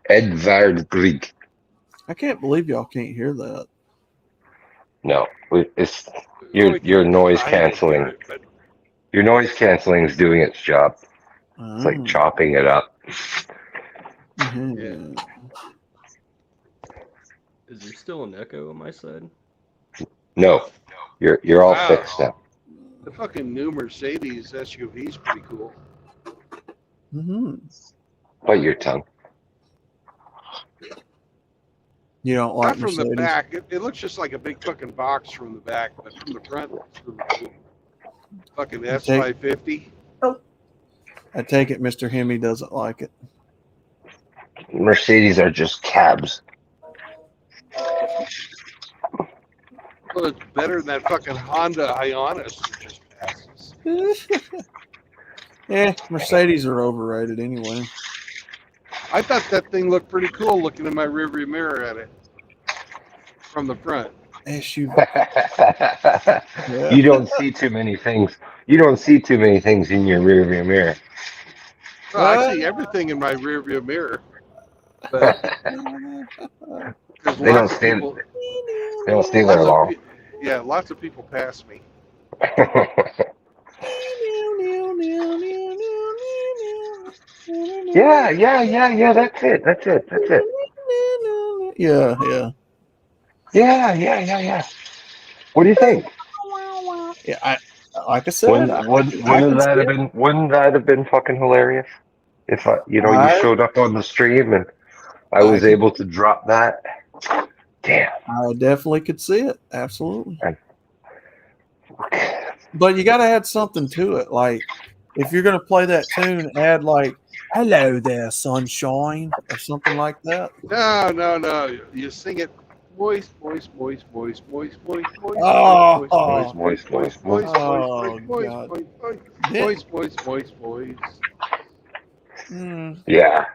Edvard Grieg. I can't believe y'all can't hear that. No, it's your noise canceling. Your noise canceling is doing its job. It's like chopping it up. Mm-hmm. Yeah. Is there still an echo on my side? No, you're all fixed now. The fucking new Mercedes SUV is pretty cool. Mm-hmm. Bite your tongue. You don't like Not from Mercedes? the back. It looks just like a big fucking box from the back, but from the front, it's really cool. Fucking S550. I take it Mr. Hemi doesn't like it. Mercedes are just cabs. Well, it's better than that fucking Honda Ionis that just passes. Yeah, Mercedes are overrated anyway. I thought that thing looked pretty cool looking in my rearview mirror at it from the front. SUV. You don't see too many things. You don't see too many things in your rearview mirror. Well, I see everything in my rearview mirror, but because They don't lots of stay. people, They don't stay there long. lots of people pass me. Yeah. That's it. Yeah. Yeah. What do you think? Yeah, like I said, I can see it. Wouldn't that have been fucking hilarious? If you I showed up on the stream and I I was could, able to drop that. Damn. I definitely could see it. Absolutely. And- But you got to add something to it. Like if you're going to play that tune, add like "Hello there, sunshine" or something like that. No. You sing it moist. Oh, God. Mm, Yeah.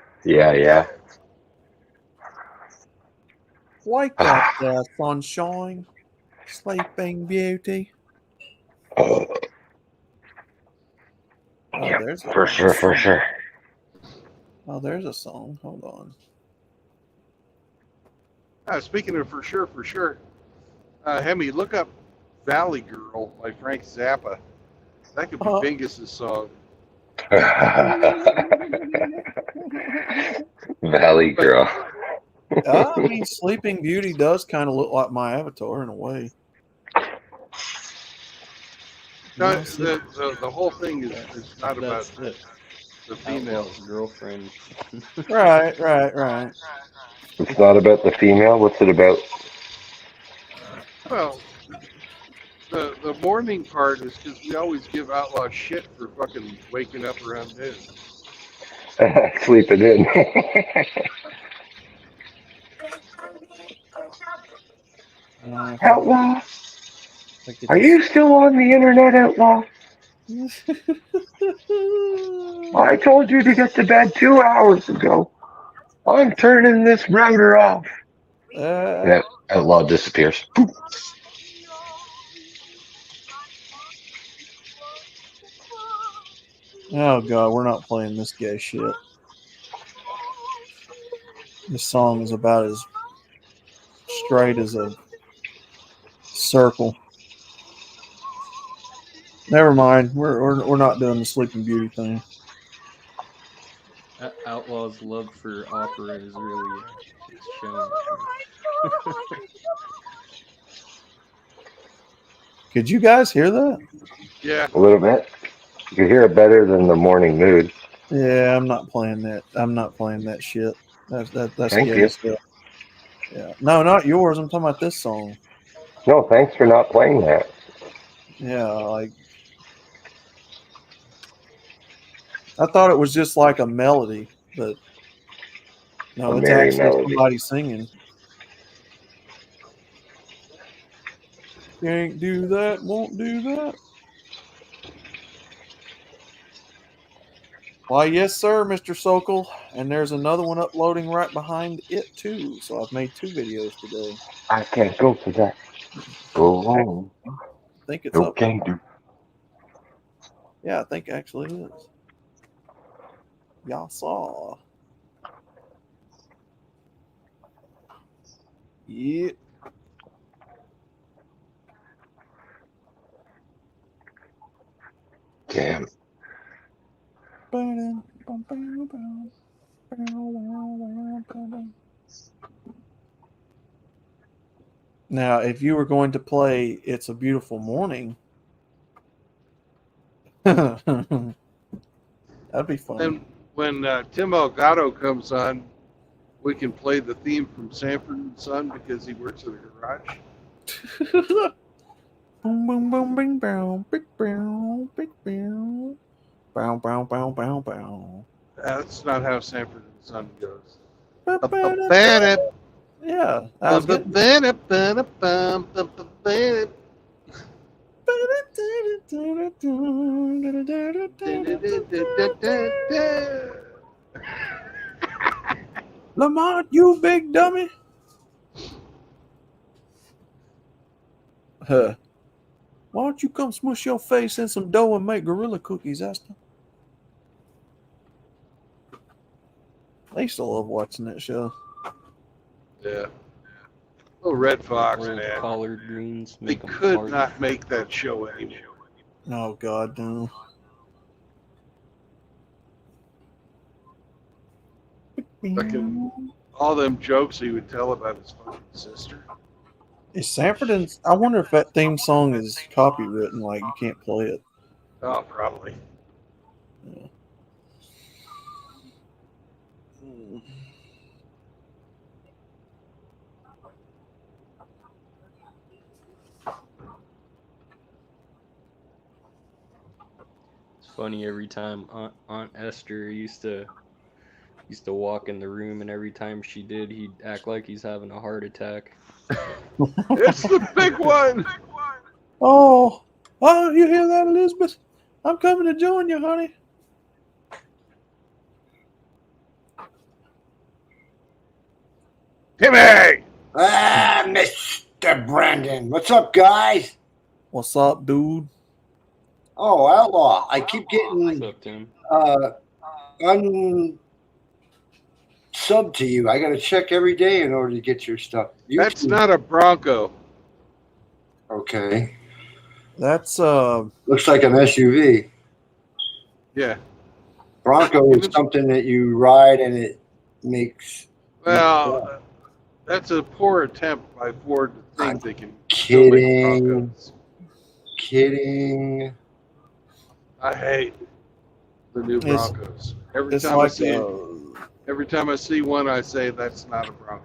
wake up there, sunshine, sleeping beauty. Oh, Yeah, there's a for sure. Oh, there's a song. Hold on. Speaking of for sure, Hemi, look up "Valley Girl" by Frank Zappa. That could be Bingus's song. Valley Girl. I mean, Sleeping Beauty does kind of look like my avatar in a way. No, the whole thing is not about the female girlfriend. Right. It's not about the female. What's it about? Well, the morning part is because we always give Outlaw shit for fucking waking up around noon. Sleeping in. Outlaw? Are you still on the internet, Outlaw? I told you to get to bed 2 hours ago. I'm turning this router off. Yeah, Outlaw disappears. Oh God, we're not playing this gay shit. This song is about as straight as a circle. Never mind. We're not doing the Sleeping Beauty thing. Outlaw's love for opera is really shown. Could you guys hear that? Yeah, a little bit. You can hear it better than the morning mood. Yeah, I'm not playing that. I'm not playing that shit. That's Thank gay you. stuff. Yeah, no, not yours. I'm talking about this song. No, thanks for not playing that. Yeah, like I thought it was just like a melody, but no, A it's merry actually melody. somebody singing. Can't do that, won't do that. Why, yes, sir, Mr. Sokol. And there's another one uploading right behind it, too. So I've made 2 videos today. I can't go for that. Go home. I think it's No up. can do. Yeah, I think actually it is. Y'all saw. Yeah. Damn. Now, if you were going to play It's a Beautiful Morning, that'd be fun. and when Tim Elgato comes on, we can play the theme from Sanford and Son because he works at a garage. Boom, boom, boom, bing, bow, big, bow, big, bow. Bow, bow, bow, bow, bow. That's not how Sanford and Son goes. Yeah, I was getting Lamont, you big dummy. Huh. Why don't you come smush your face in some dough and make gorilla cookies, Esther? I used to love watching that show. Yeah. Little Red Fox, Old man. collard greens They make them could hard. not make that show anymore. Oh God, no. Fucking all them jokes he would tell about his fucking sister. Is Sanford and I wonder if that theme song is copywritten, like you can't play it. Oh, probably. Yeah. It's funny every time Aunt Esther used to walk in the room, and every time she did, he'd act like he's having a heart attack. It's the big one. Oh, you hear that, Elizabeth? I'm coming to join you, honey. Timmy! Ah, Mr. Brandon. What's up, guys? What's up, dude? Oh, Outlaw. I keep What's getting up, Tim? unsub to you. I got to check every day in order to get your stuff. That's not a Bronco. Okay. That's Looks like an SUV. Yeah. Bronco is something that you ride and it makes. Well, that's a poor attempt by Ford to think they can still make Kidding. Broncos. Kidding. I hate the new It's- Broncos. Every it's time like I see one, I say that's not a Bronco.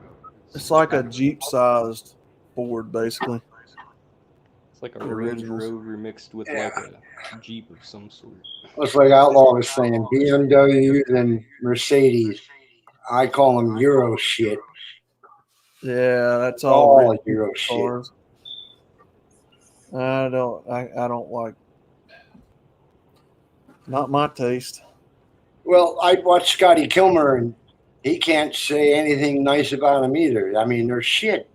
it's like a Jeep-sized Ford, basically. It's like a The Range originals. Rover mixed with like a Jeep of some sort. Looks like Outlaw was saying BMW and Mercedes. I call them Euro shit. Yeah, that's All all rich Euro shit. cars. I don't like. Not my taste. Well, I watched Scotty Kilmer, and he can't say anything nice about them either. I mean, they're shit.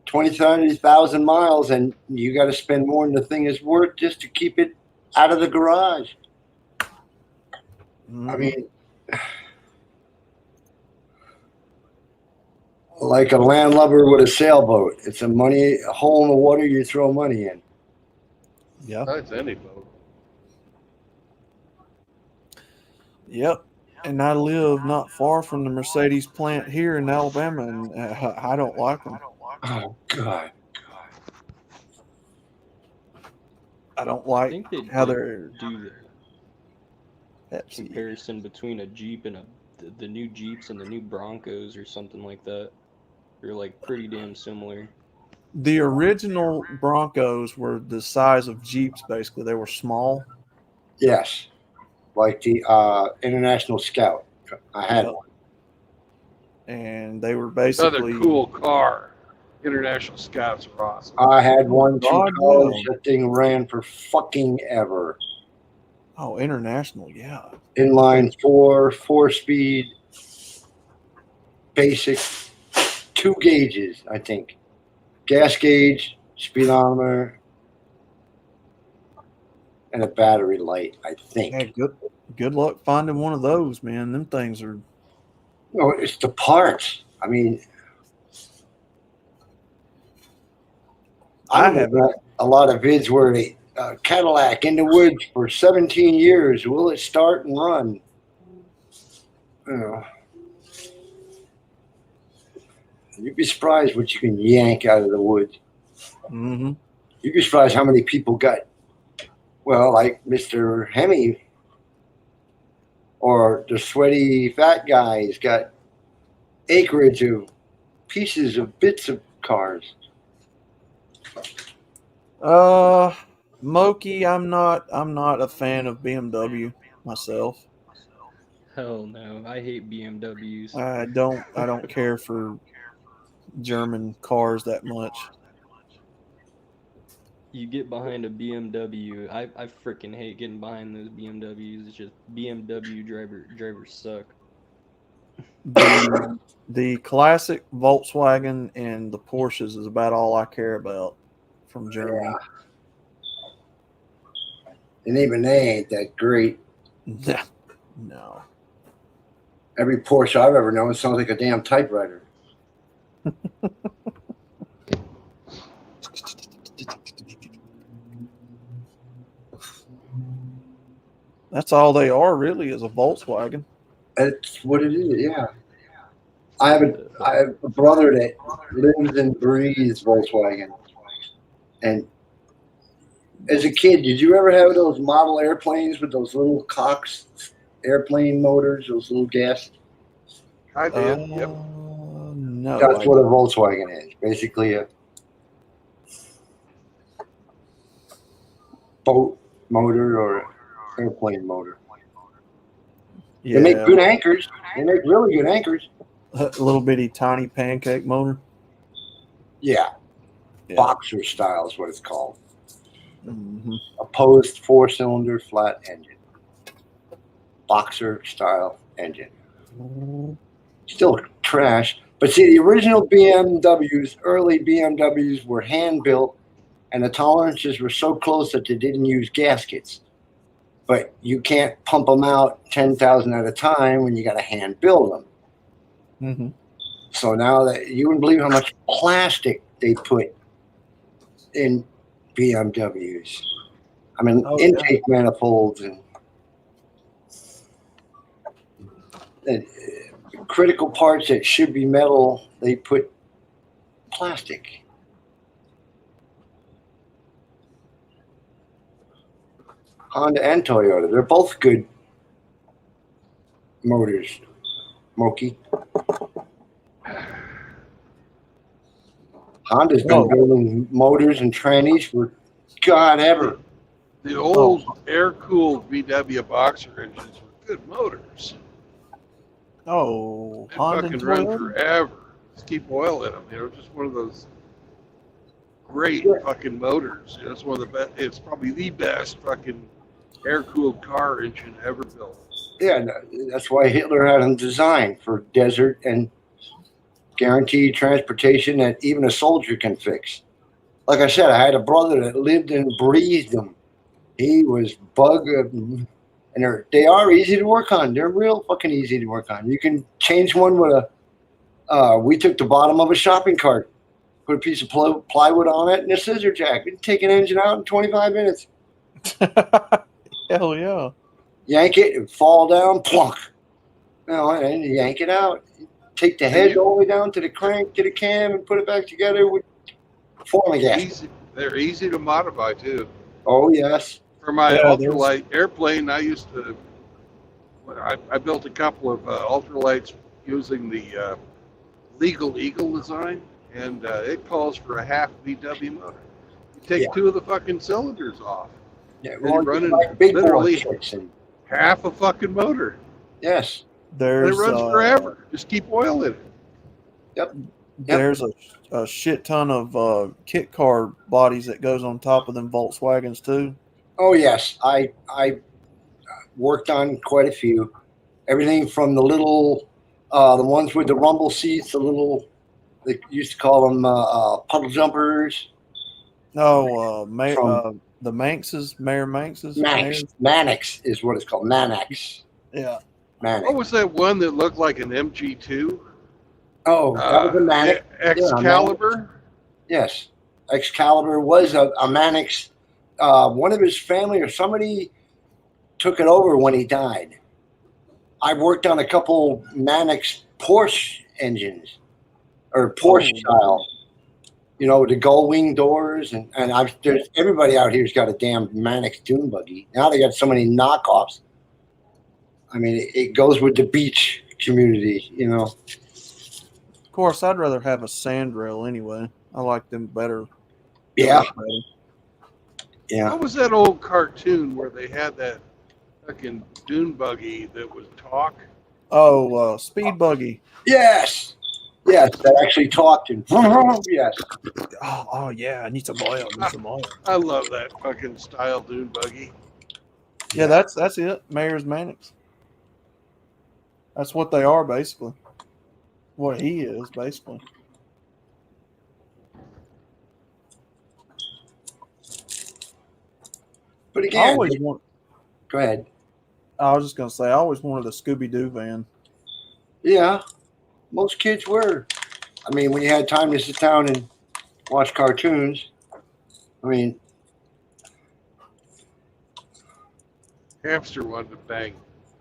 20,000 miles, and you got to spend more than the thing is worth just to keep it out of the garage. I mean, like a landlubber with a sailboat. It's a hole in the water you throw money in. Yeah. That's any boat. Yep. And I live not far from the Mercedes plant here in Alabama, and I don't like them. Oh, God. I don't I like think they how they're do the comparison between a Jeep and the new Jeeps and the new Broncos or something like that. They're like pretty damn similar. The original Broncos were the size of Jeeps, basically. They were small. Yes. Like the International Scout. I had Yep. one. And they were Another basically cool car. International Scouts are awesome. I had one through God, college. yeah. That thing ran for fucking ever. Oh, international, yeah. Inline 4-speed, basic, 2 gauges, I think. Gas gauge, speedometer, and a battery light, I think. Hey, good luck finding one of those, man. Them things are No, it's the parts. I mean, I have a lot of vids where they Cadillac in the woods for 17 years. Will it start and run? You know, you'd be surprised what you can yank out of the woods. mm-hmm. You'd be surprised how many people got, well, like Mr. Hemi or the sweaty fat guys got acreage of pieces of bits of cars. Moki, I'm not a fan of BMW myself. Hell no, I hate BMWs. I don't care for German cars that much. You get behind a BMW, I freaking hate getting behind those BMWs. It's just BMW drivers suck. The classic Volkswagen and the Porsches is about all I care about. from Germany. And even they ain't that great. No. Every Porsche I've ever known sounds like a damn typewriter. That's all they are, really, is a Volkswagen. That's what it is, yeah. I have a brother that lives and breathes Volkswagen. And as a kid, did you ever have those model airplanes with those little Cox airplane motors, those little gas? I did. Yep. No. That's what a Volkswagen is. Basically a boat motor or airplane motor. Yeah. They make good anchors. They make really good anchors. A little bitty tiny pancake motor. Yeah. Yeah. Boxer style is what it's called. Mm-hmm. Opposed 4-cylinder flat engine. Boxer style engine. Still trash. But see, the original BMWs, early BMWs were hand built, and the tolerances were so close that they didn't use gaskets. But you can't pump them out 10,000 at a time when you got to hand build them. Mm-hmm. So now that you wouldn't believe how much plastic they put in BMWs. I mean, intake manifolds and critical parts that should be metal, they put plastic. Honda and Toyota, they're both good motors. Moki. Honda's been building motors and trannies for God ever. The old air-cooled VW Boxer engines were good motors. Oh, They Honda fucking and run Toyota? forever. Just keep oil in them. You know, just one of those great fucking motors. You know, it's one of the best. It's probably the best fucking air-cooled car engine ever built. Yeah, that's why Hitler had them designed for desert and guaranteed transportation that even a soldier can fix. Like I said, I had a brother that lived and breathed them. He was and they are easy to work on. They're real fucking easy to work on. You can change one with we took the bottom of a shopping cart, put a piece of plywood on it and a scissor jack. We can take an engine out in 25 minutes. Hell yeah. Yank it and fall down, plunk. And you yank it out. Take the head all the way down to the crank, to the cam, and put it back together with forming gas. They're easy to modify too. Oh yes. For my ultralight airplane, I used to. I built a couple of ultralights using the Legal Eagle design, and it calls for a half VW motor. You take two of the fucking cylinders off. Yeah, and you're running literally half a fucking motor. Yes. And it runs forever. Just keep oil in it. Yep. There's a shit ton of kit car bodies that goes on top of them Volkswagens too. Oh yes, I worked on quite a few. Everything from the little, the ones with the rumble seats, they used to call them puddle jumpers. Oh, the Manxes, Mayor Manxes. Mannix is what it's called. Mannix. Yeah. Mannix. What was that one that looked like an MG2? Oh, that was a Mannix. Excalibur? Yes. Excalibur was a Mannix. One of his family or somebody took it over when he died. I worked on a couple Mannix Porsche engines or Porsche style. You know, the gull wing doors, and there's everybody out here's got a damn Mannix dune buggy. Now they got so many knockoffs. I mean, it goes with the beach community, you know. Of course, I'd rather have a sandrail anyway. I like them better. Yeah. Yeah. What was that old cartoon where they had that fucking dune buggy that was talk? Oh, Speed Buggy. Yes. Yes, that actually talked and yes. Oh yeah, I need some oil. I love that fucking style dune buggy. Yeah, that's it. Mayor's Mannix. That's what they are basically. What he is basically. But I again, always want. go ahead. I was just gonna say I always wanted a Scooby Doo van. Yeah, most kids were. I mean, when you had time to sit down and watch cartoons, I mean, Hamster wanted to bang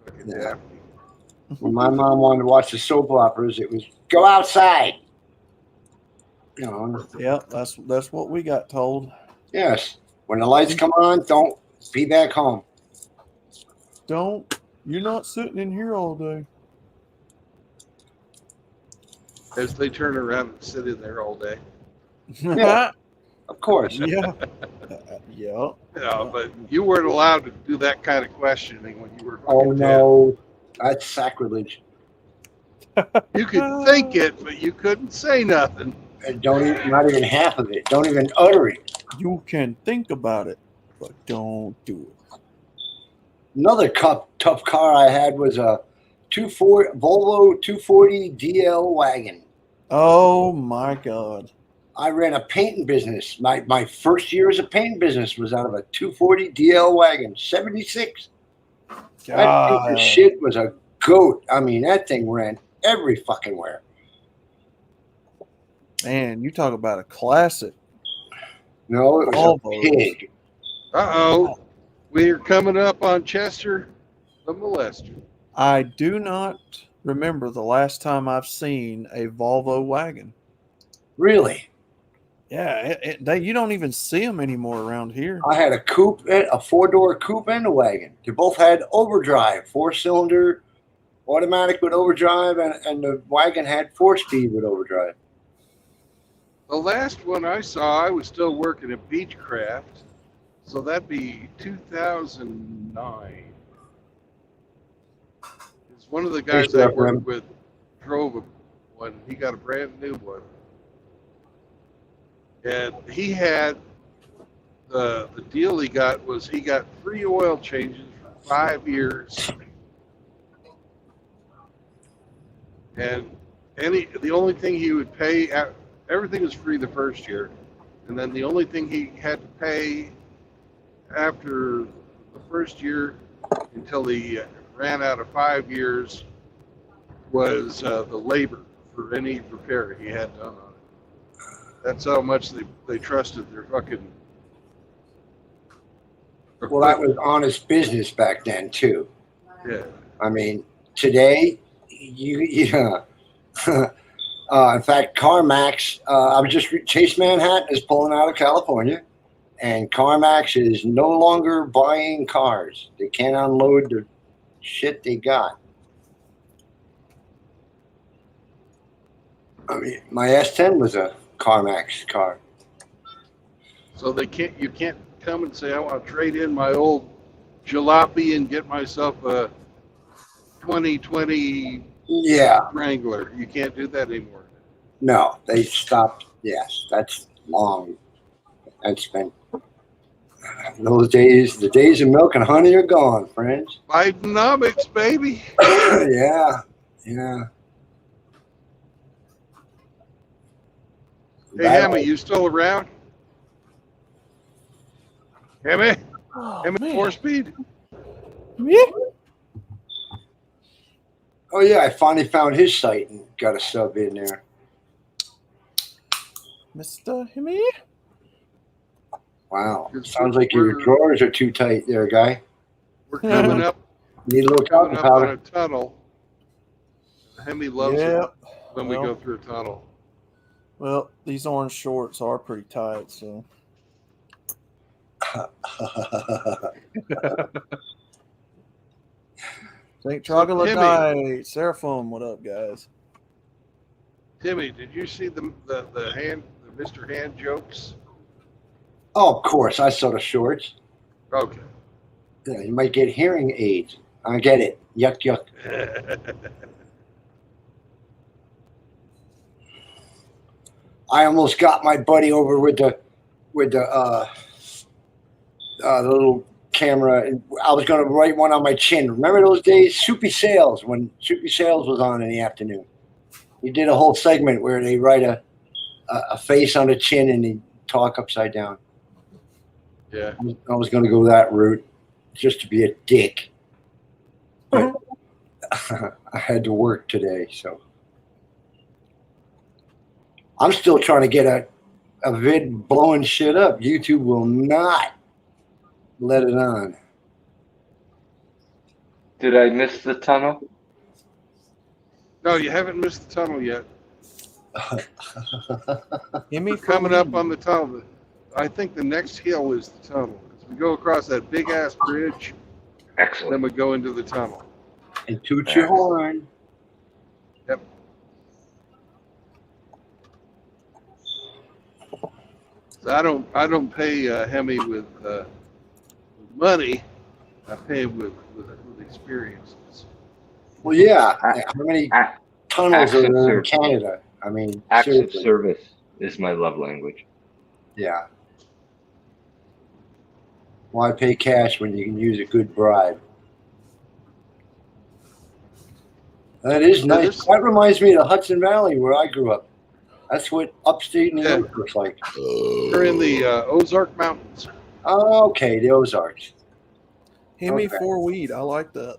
fucking Yeah. Daphne. when my mom wanted to watch the soap operas, it was go outside. You know, Yeah, that's what we got told. yes. When the lights come on, don't be back home. You're not sitting in here all day. As they turn around and sit in there all day. Yeah. Of course. Yeah. Yeah. Yeah, but you weren't allowed to do that kind of questioning when you were fucking Oh 10. no, that's sacrilege. You could think it, but you couldn't say nothing. And not even half of it. Don't even utter it. You can think about it, but don't do it. Another tough car I had was a Volvo 240 DL wagon. Oh my God. I ran a painting business. My first year as a painting business was out of a 240 DL wagon, 76. That piece of shit was a goat. I mean, that thing ran every fucking where. Man, you talk about a classic. No, it was Volvos. a pig. Uh-oh. We're coming up on Chester the Molester. I do not remember the last time I've seen a Volvo wagon. Really? Yeah, you don't even see them anymore around here. I had a coupe, a 4-door coupe and a wagon. They both had overdrive, 4-cylinder, automatic with overdrive, and the wagon had 4-speed with overdrive. The last one I saw, I was still working at Beechcraft, so that'd be 2009. It's one of the guys I worked with drove one. He got a brand new one. And he had the deal he got was he got free oil changes for 5 years, and the only thing he would pay, everything was free the first year, and then the only thing he had to pay after the first year until he ran out of 5 years was the labor for any repair he had done on it. That's how much they trusted their fucking. Well, that was honest business back then too. Yeah. I mean, today, yeah. In fact, CarMax. I was just Chase Manhattan is pulling out of California, and CarMax is no longer buying cars. They can't unload the shit they got. I mean, my S10 was a CarMax car. So you can't come and say, I want to trade in my old jalopy and get myself a 2020 Wrangler. You can't do that anymore. No, they stopped. Yes, that's long. That's been those days. The days of milk and honey are gone, friends. Bidenomics, baby. Yeah. Hey, Hemi, you still around? Hemi? Hemi, 4-speed? Yeah. Oh, yeah, I finally found his site and got a sub in there. Mr. Hemi? Wow. Sounds like your drawers are too tight there, guy. We're coming up. Need a little talcum on powder. a tunnel. Hemi loves it when we go through a tunnel. Well, these orange shorts are pretty tight, so. St. Troglodyte, Seraphim, what up, guys? Timmy, did you see the Mr. Hand jokes? Oh, of course. I saw the shorts. Okay. Yeah, you might get hearing aids. I get it. Yuck, yuck. I almost got my buddy over with the little camera, and I was going to write one on my chin. Remember those days, Soupy Sales, when Soupy Sales was on in the afternoon? He did a whole segment where they write a face on the chin and they talk upside down. Yeah. I was going to go that route just to be a dick. But I had to work today, so. I'm still trying to get a vid blowing shit up. YouTube will not let it on. Did I miss the tunnel? No, you haven't missed the tunnel yet. Hemi We're for coming up weed. on the tunnel. I think the next hill is the tunnel. We go across that big ass bridge, then Excellent. we go into the tunnel. And toot your horn. Yep. So I don't pay Hemi with money. I pay him with experiences. Well, yeah. A- How many a- tunnels are Acts of there in service. Canada? I mean, Acts of seriously. service is my love language. Yeah. Why pay cash when you can use a good bribe? That is Now nice. this- That reminds me of the Hudson Valley where I grew up. That's what upstate New Yeah. York looks like. We're in the Ozark Mountains. Oh, okay, the Ozarks. Hemi Okay. for weed. I like that.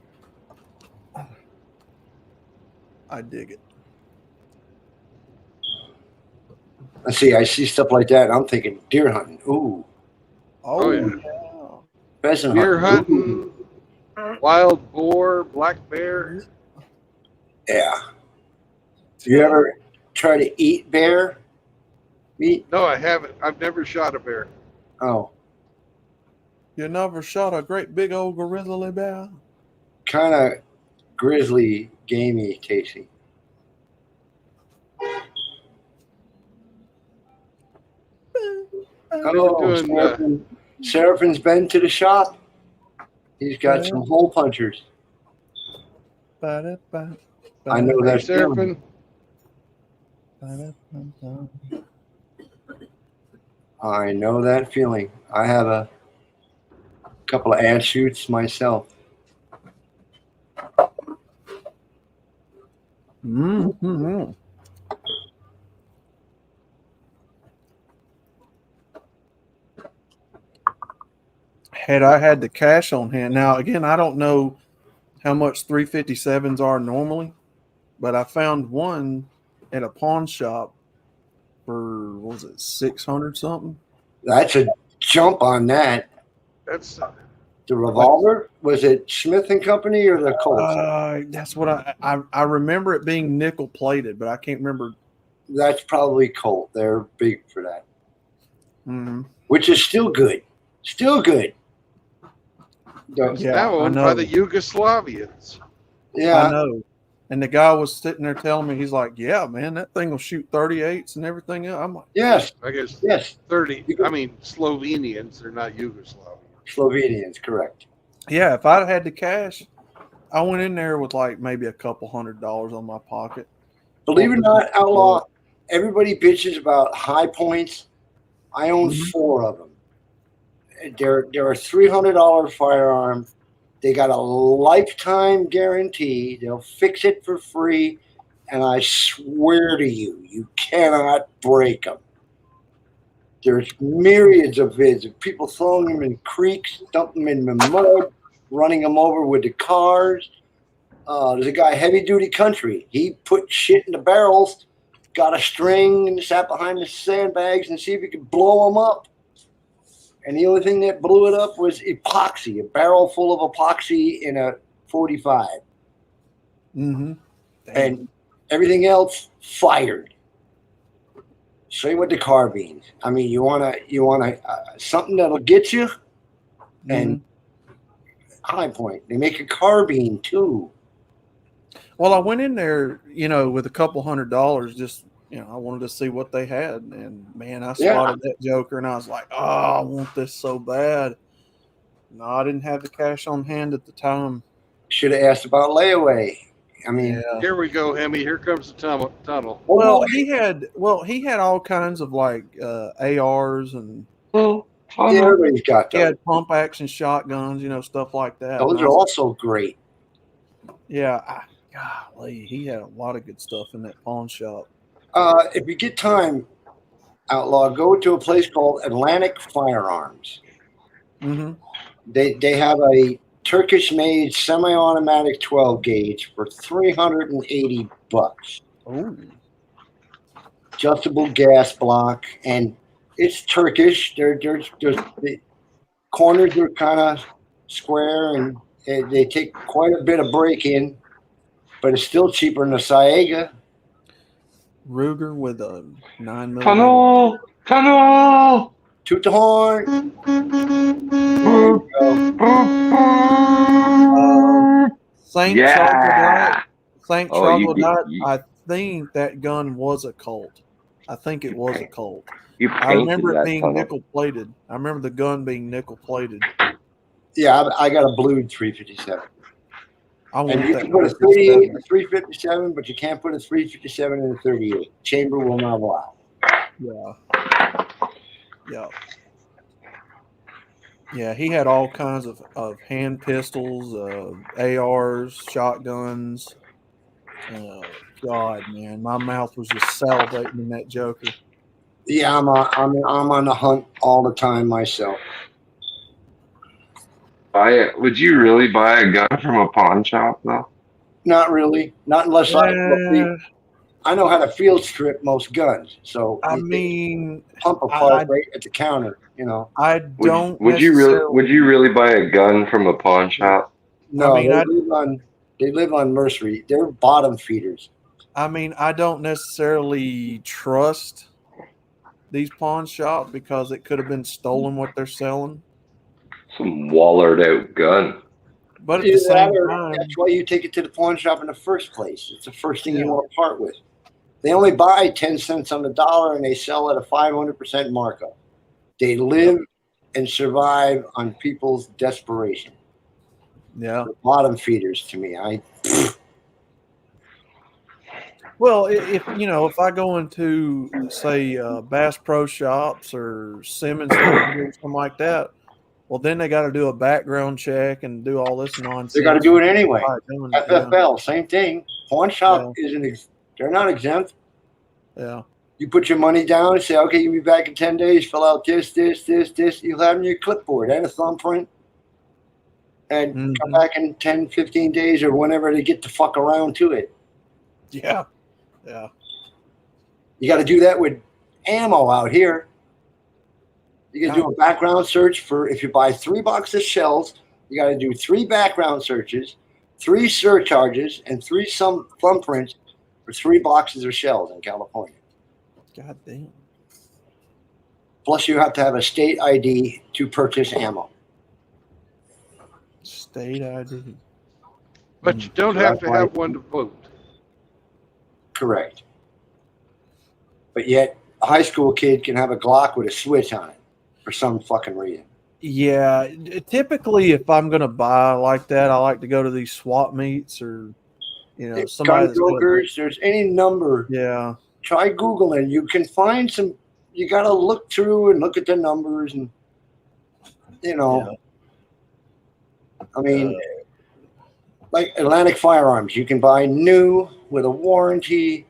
I dig it. Let's see, I see stuff like that, and I'm thinking deer hunting. Ooh, Oh, yeah. yeah. pheasant Deer hunting. hunting, wild boar, black bear. Yeah. You ever try to eat bear meat? No, I haven't. I've never shot a bear. Oh, You never shot a great big old grizzly bear? kind of grizzly, gamey, tasty. Oh, doing, Seraphin's been to the shop. He's got some hole punchers. I know Hey, that feeling. Seraphin. I know that feeling. I have a couple of ant shoots myself. Mm-hmm. Had I had the cash on hand, now again, I don't know how much 357s are normally, but I found one at a pawn shop for what was it, 600 something? That's a jump on that. That's The revolver, was it Smith and Company or the Colt? That's what I remember it being nickel plated, but I can't remember. That's probably Colt. They're big for that, which is still good. Still good. it's now owned by the Yugoslavians. Yeah, I know. And the guy was sitting there telling me, he's like, "Yeah, man, that thing will shoot 38s and everything else." I'm like, yes, I guess yes. 30. I mean, Slovenians. They're not Yugoslavians. Slovenians, correct. yeah, if I'd had the cash, I went in there with like maybe a couple $100 on my pocket. Believe it or not, Outlaw, everybody bitches about high points. I own 4 of them. They're a $300 firearm. They got a lifetime guarantee. They'll fix it for free. And I swear to you, you cannot break them. There's myriads of vids of people throwing them in creeks, dumping them in the mud, running them over with the cars. There's a guy, Heavy Duty Country. He put shit in the barrels, got a string, and sat behind the sandbags and see if he could blow them up. And the only thing that blew it up was epoxy, a barrel full of epoxy in a 45. Mm-hmm. And everything else fired. Same with the carbines. I mean, you want something that'll get you, and high point. They make a carbine too. Well, I went in there, with a couple $100, just I wanted to see what they had, and man, I spotted that joker, and I was like, "Oh, I want this so bad." No, I didn't have the cash on hand at the time. Should have asked about layaway. I mean, Here we go, Hemi. Here comes the tunnel. Well, he had all kinds of like ARs and everybody's got he those. had pump action shotguns, stuff like that. Those are also great. Yeah, golly, he had a lot of good stuff in that pawn shop. If you get time, Outlaw, go to a place called Atlantic Firearms. Mm-hmm. They have a Turkish-made semi-automatic 12 gauge for $380. Oh, Adjustable gas block, and it's Turkish. The corners are kind of square, and they take quite a bit of break in, but it's still cheaper than a Saiga. Ruger with a 9mm. Tunnel! Tunnel! Toot the horn. There you Boop, go. boop, boop. Saint Yeah! Saint Oh, Troglodyte. I think that gun was a Colt. I think it was a Colt. you I painted remember it that being tunnel. nickel plated. I remember the gun being nickel plated. Yeah, I got a blued 357. I And want you that. can put a 38 in a 357, but you can't put a 357 in a 38. Chamber will not allow. Yeah. Yeah. Yeah, he had all kinds of hand pistols, ARs, shotguns. God, man, my mouth was just salivating in that Joker. Yeah, I'm on the hunt all the time myself. Would you really buy a gun from a pawn shop though? Not really. Not unless I know how to field strip most guns. So I you mean, pump apart right at the counter, I don't Would you necessarily. really buy a gun from a pawn shop? No, I mean, they live on mercery. They're bottom feeders. I don't necessarily trust these pawn shops because it could have been stolen what they're selling. Some wallered out gun. But at the same That's time, why you take it to the pawn shop in the first place. It's the first thing Yeah. you want to part with. They only buy 10 cents on the dollar and they sell at a 500% markup. They live and survive on people's desperation. yeah. They're bottom feeders to me. Well, if I go into say Bass Pro Shops or Simmons or something like that, well, then they got to do a background check and do all this nonsense. They got to do it anyway. Yeah. FFL, same thing. Pawn shop they're not exempt. Yeah. You put your money down and say, okay, you'll be back in 10 days, fill out this. You'll have in your clipboard and a thumbprint. And come back in 10, 15 days or whenever they get the fuck around to it. Yeah. Yeah. You got to do that with ammo out here. You got to do a background search for if you buy 3 boxes of shells, you got to do 3 background searches, 3 surcharges, and 3 thumbprints for 3 boxes of shells in California. God damn. Plus, you have to have a state ID to purchase ammo. State ID. But you don't have to have one to vote. Correct. But yet, a high school kid can have a Glock with a switch on it for some fucking reason. Yeah. Typically, if I'm going to buy like that, I like to go to these swap meets or, somebody Gun brokers, there's any number. Yeah. Try Googling. You can find some. You got to look through and look at the numbers, and I mean, like Atlantic Firearms, you can buy new with a warranty,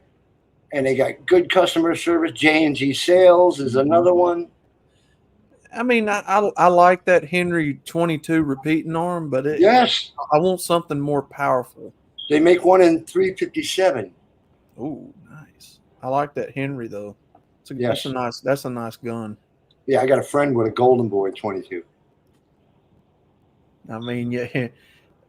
and they got good customer service. J&G Sales is another one. I mean, I like that Henry 22 repeating arm, but yes, I want something more powerful. They make one in 357. Oh, nice. I like that Henry though. Yes. That's a nice gun. Yeah, I got a friend with a Golden Boy 22. I mean, yeah,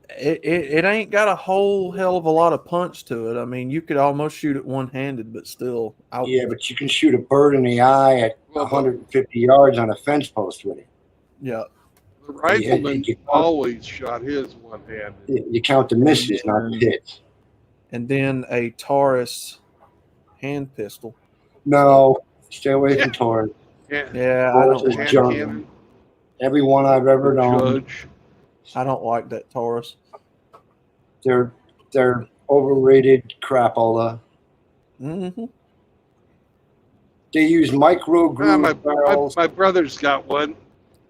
it ain't got a whole hell of a lot of punch to it. I mean, you could almost shoot it one-handed, but still. Yeah, but you can shoot a bird in the eye at 150 yards on a fence post with it. Yeah. The rifleman always shot his one-handed. You count the misses, not the hits. And then a Taurus hand pistol. No, stay away from Taurus. Yeah, Taurus is junk. Every one I've ever owned. I don't like that Taurus. They're overrated crapola. Mm-hmm. They use micro groove barrels. My brother's got one.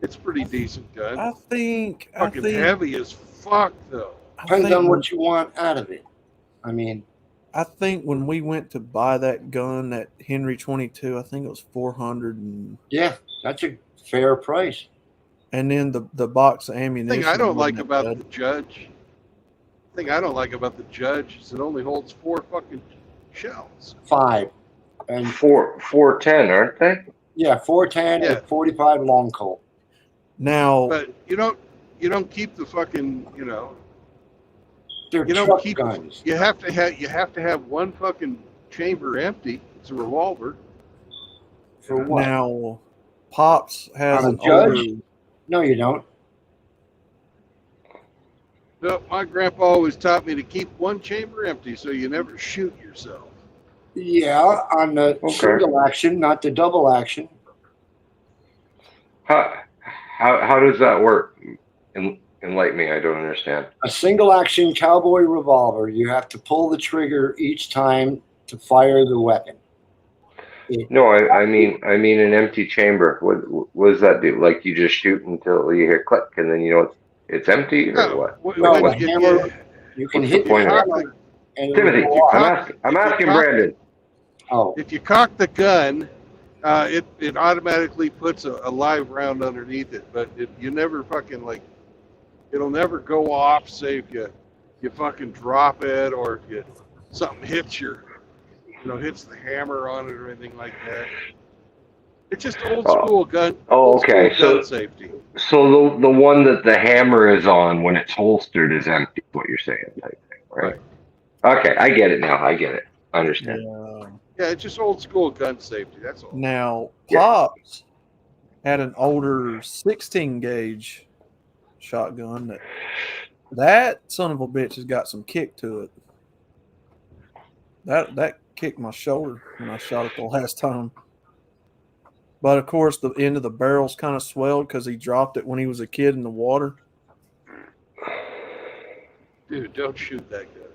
It's a pretty decent gun. I think heavy as fuck though. Depends on what you want out of it. I mean, I think when we went to buy that gun, that Henry 22, I think it was $400. Yeah, that's a fair price. And then the box of ammunition. Thing I don't like wasn't about bad. the Judge. Thing I don't like about the Judge is it only holds 4 fucking shells. 5. And 410, aren't they? yeah, 410 Yeah. and 45 long Colt. Now, But you don't keep the fucking, They're you don't truck keep guns. you have to have one fucking chamber empty. It's a revolver. For what? now, Pops has On a an Judge? older. No, you don't. No, my grandpa always taught me to keep one chamber empty so you never shoot yourself. Yeah, on the Okay. single action, not the double action. How does that work? Enlighten me. I don't understand. A single action cowboy revolver, you have to pull the trigger each time to fire the weapon. No, I mean an empty chamber. What does that do? Like you just shoot until you hear click, and then you know it's empty, or what? No, When a hammer, you can What's hit the point the of that? hammer and Timothy, it'll go off. I'm asking Brandon. Oh, if you cock the gun, it automatically puts a live round underneath it, but you never fucking it'll never go off. Say if you fucking drop it or if something hits hits the hammer on it or anything like that. It's just old school gun. Oh, old okay. school gun safety. So the one that the hammer is on when it's holstered is empty. What you're saying, type thing, right? Okay, I get it now. I get it. I understand. Yeah, it's just old school gun safety. That's all. Now, Yeah. Pops had an older 16 gauge shotgun that son of a bitch has got some kick to it. That kicked my shoulder when I shot it the last time. But of course, the end of the barrel's kind of swelled because he dropped it when he was a kid in the water. Dude, don't shoot that gun.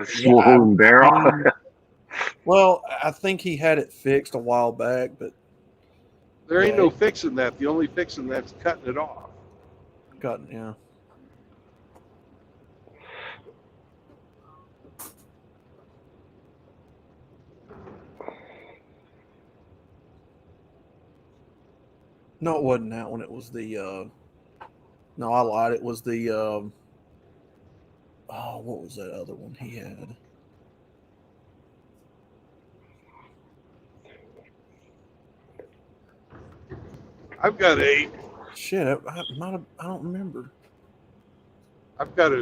Swollen barrel. Well, I think he had it fixed a while back, but There ain't no fixing that. The only fixing that's cutting it off. yeah. No, it wasn't that one. It was the no, I lied. It was the what was that other one he had? I've got a. Shit, I don't remember. I've got.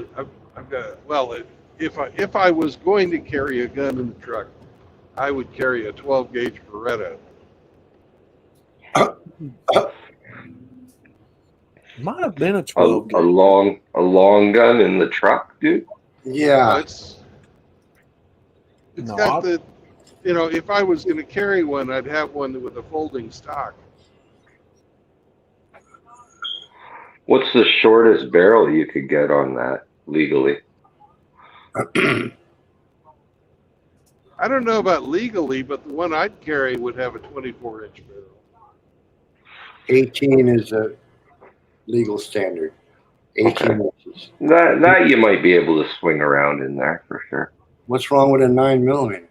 Well, if I was going to carry a gun in the truck, I would carry a 12 gauge Beretta. Might have been a 12 a long gun in the truck, dude. yeah. It's got the. If I was going to carry one, I'd have one with a folding stock. What's the shortest barrel you could get on that legally? I don't know about legally, but the one I'd carry would have a 24-inch barrel. 18 is a legal standard. 18 inches. That you might be able to swing around in there for sure. What's wrong with a 9mm?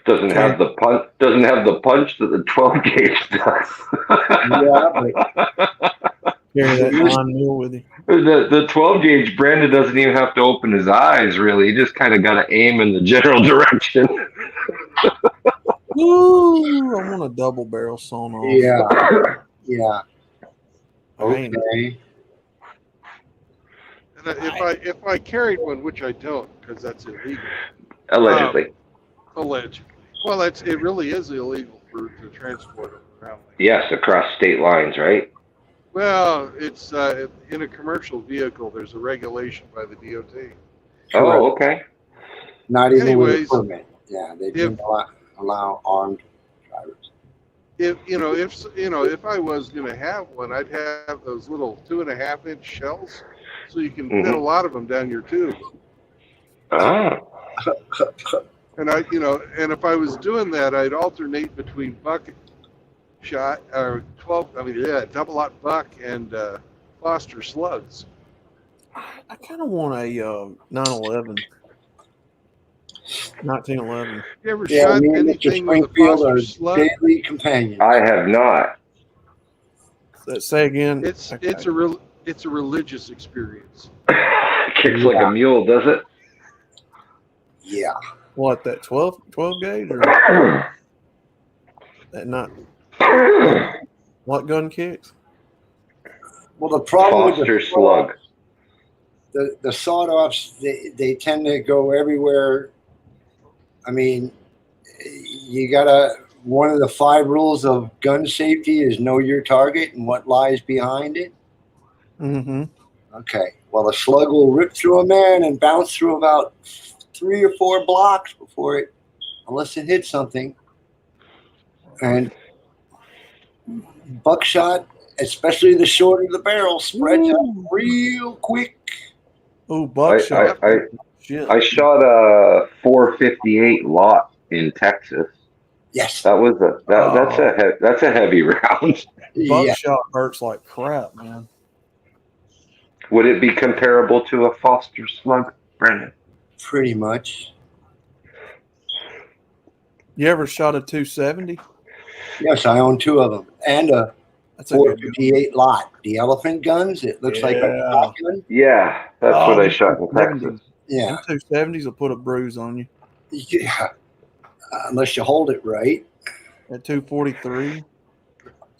Doesn't have the punch. Doesn't have the punch that the 12 gauge does. Yeah, but Carry that 9mm with you. The 12 gauge, Brandon doesn't even have to open his eyes. Really, he just kind of got to aim in the general direction. Ooh, I want a double barrel sawn off. yeah. Okay. And if I carried one, which I don't, because that's illegal. Allegedly. Allegedly. Well, it really is illegal to transport them around. Yes, across state lines, right? Well, it's in a commercial vehicle. There's a regulation by the DOT. Oh, okay. Not even with a Anyways, permit. Yeah, they do not allow armed drivers. If I was going to have one, I'd have those little 2.5-inch shells, so you can fit a lot of them down your tube. Ah. And and if I was doing that, I'd alternate between bucket shot or double aught buck and Foster slugs. I kind of want a 911. 1911. You ever Yeah, shot me and Mr. anything with a Springfield Foster are slug? daily companions. I have not. Say again. It's Okay. it's a religious experience. Kicks like a mule, does it? Yeah. What, that 12 gauge or that not? What gun kicks? Well, the problem with Foster the slug. the sawed-offs, they tend to go everywhere. I mean, you gotta. One of the 5 rules of gun safety is know your target and what lies behind it. Mm-hmm. Okay. Well, the slug will rip through a man and bounce through about 3 or 4 blocks before it, unless it hits something. And buckshot, especially the shorter the barrel, spreads out real quick. Oh, buckshot. Shit. I shot a 458 lot in Texas. Yes. That was that's a heavy round. Yeah. Buckshot hurts like crap, man. Would it be comparable to a Foster slug, Brandon? Pretty much. You ever shot a 270? Yes, I own 2 of them and a That's a good 458 lot. The elephant guns. It looks like a shotgun. Yeah, that's what I shot in 270s. Texas. Yeah. Them 270s will put a bruise on you. Yeah. Unless you hold it right. At 243.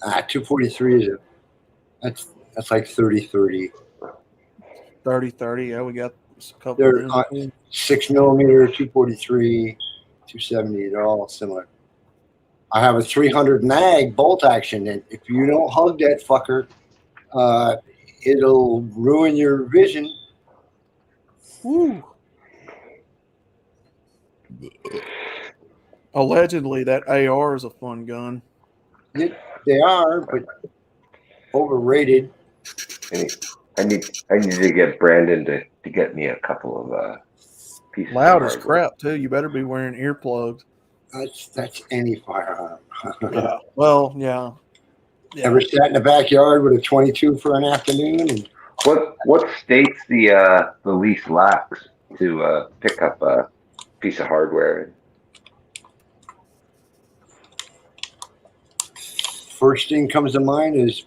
243 is that's like 30-30. 30-30. Yeah, we got a couple They're of them. 6mm, 243, 270. They're all similar. I have a 300 mag bolt action, and if you don't hug that fucker, it'll ruin your vision. Woo. Allegedly, that AR is a fun gun. They are, but overrated. I need to get Brandon to get me a couple of pieces. Loud of as hardware. crap too. You better be wearing earplugs. That's any firearm. Yeah. Well, yeah. Ever sat in the backyard with a 22 for an afternoon? And What state's the least lax to pick up a piece of hardware? first thing comes to mind is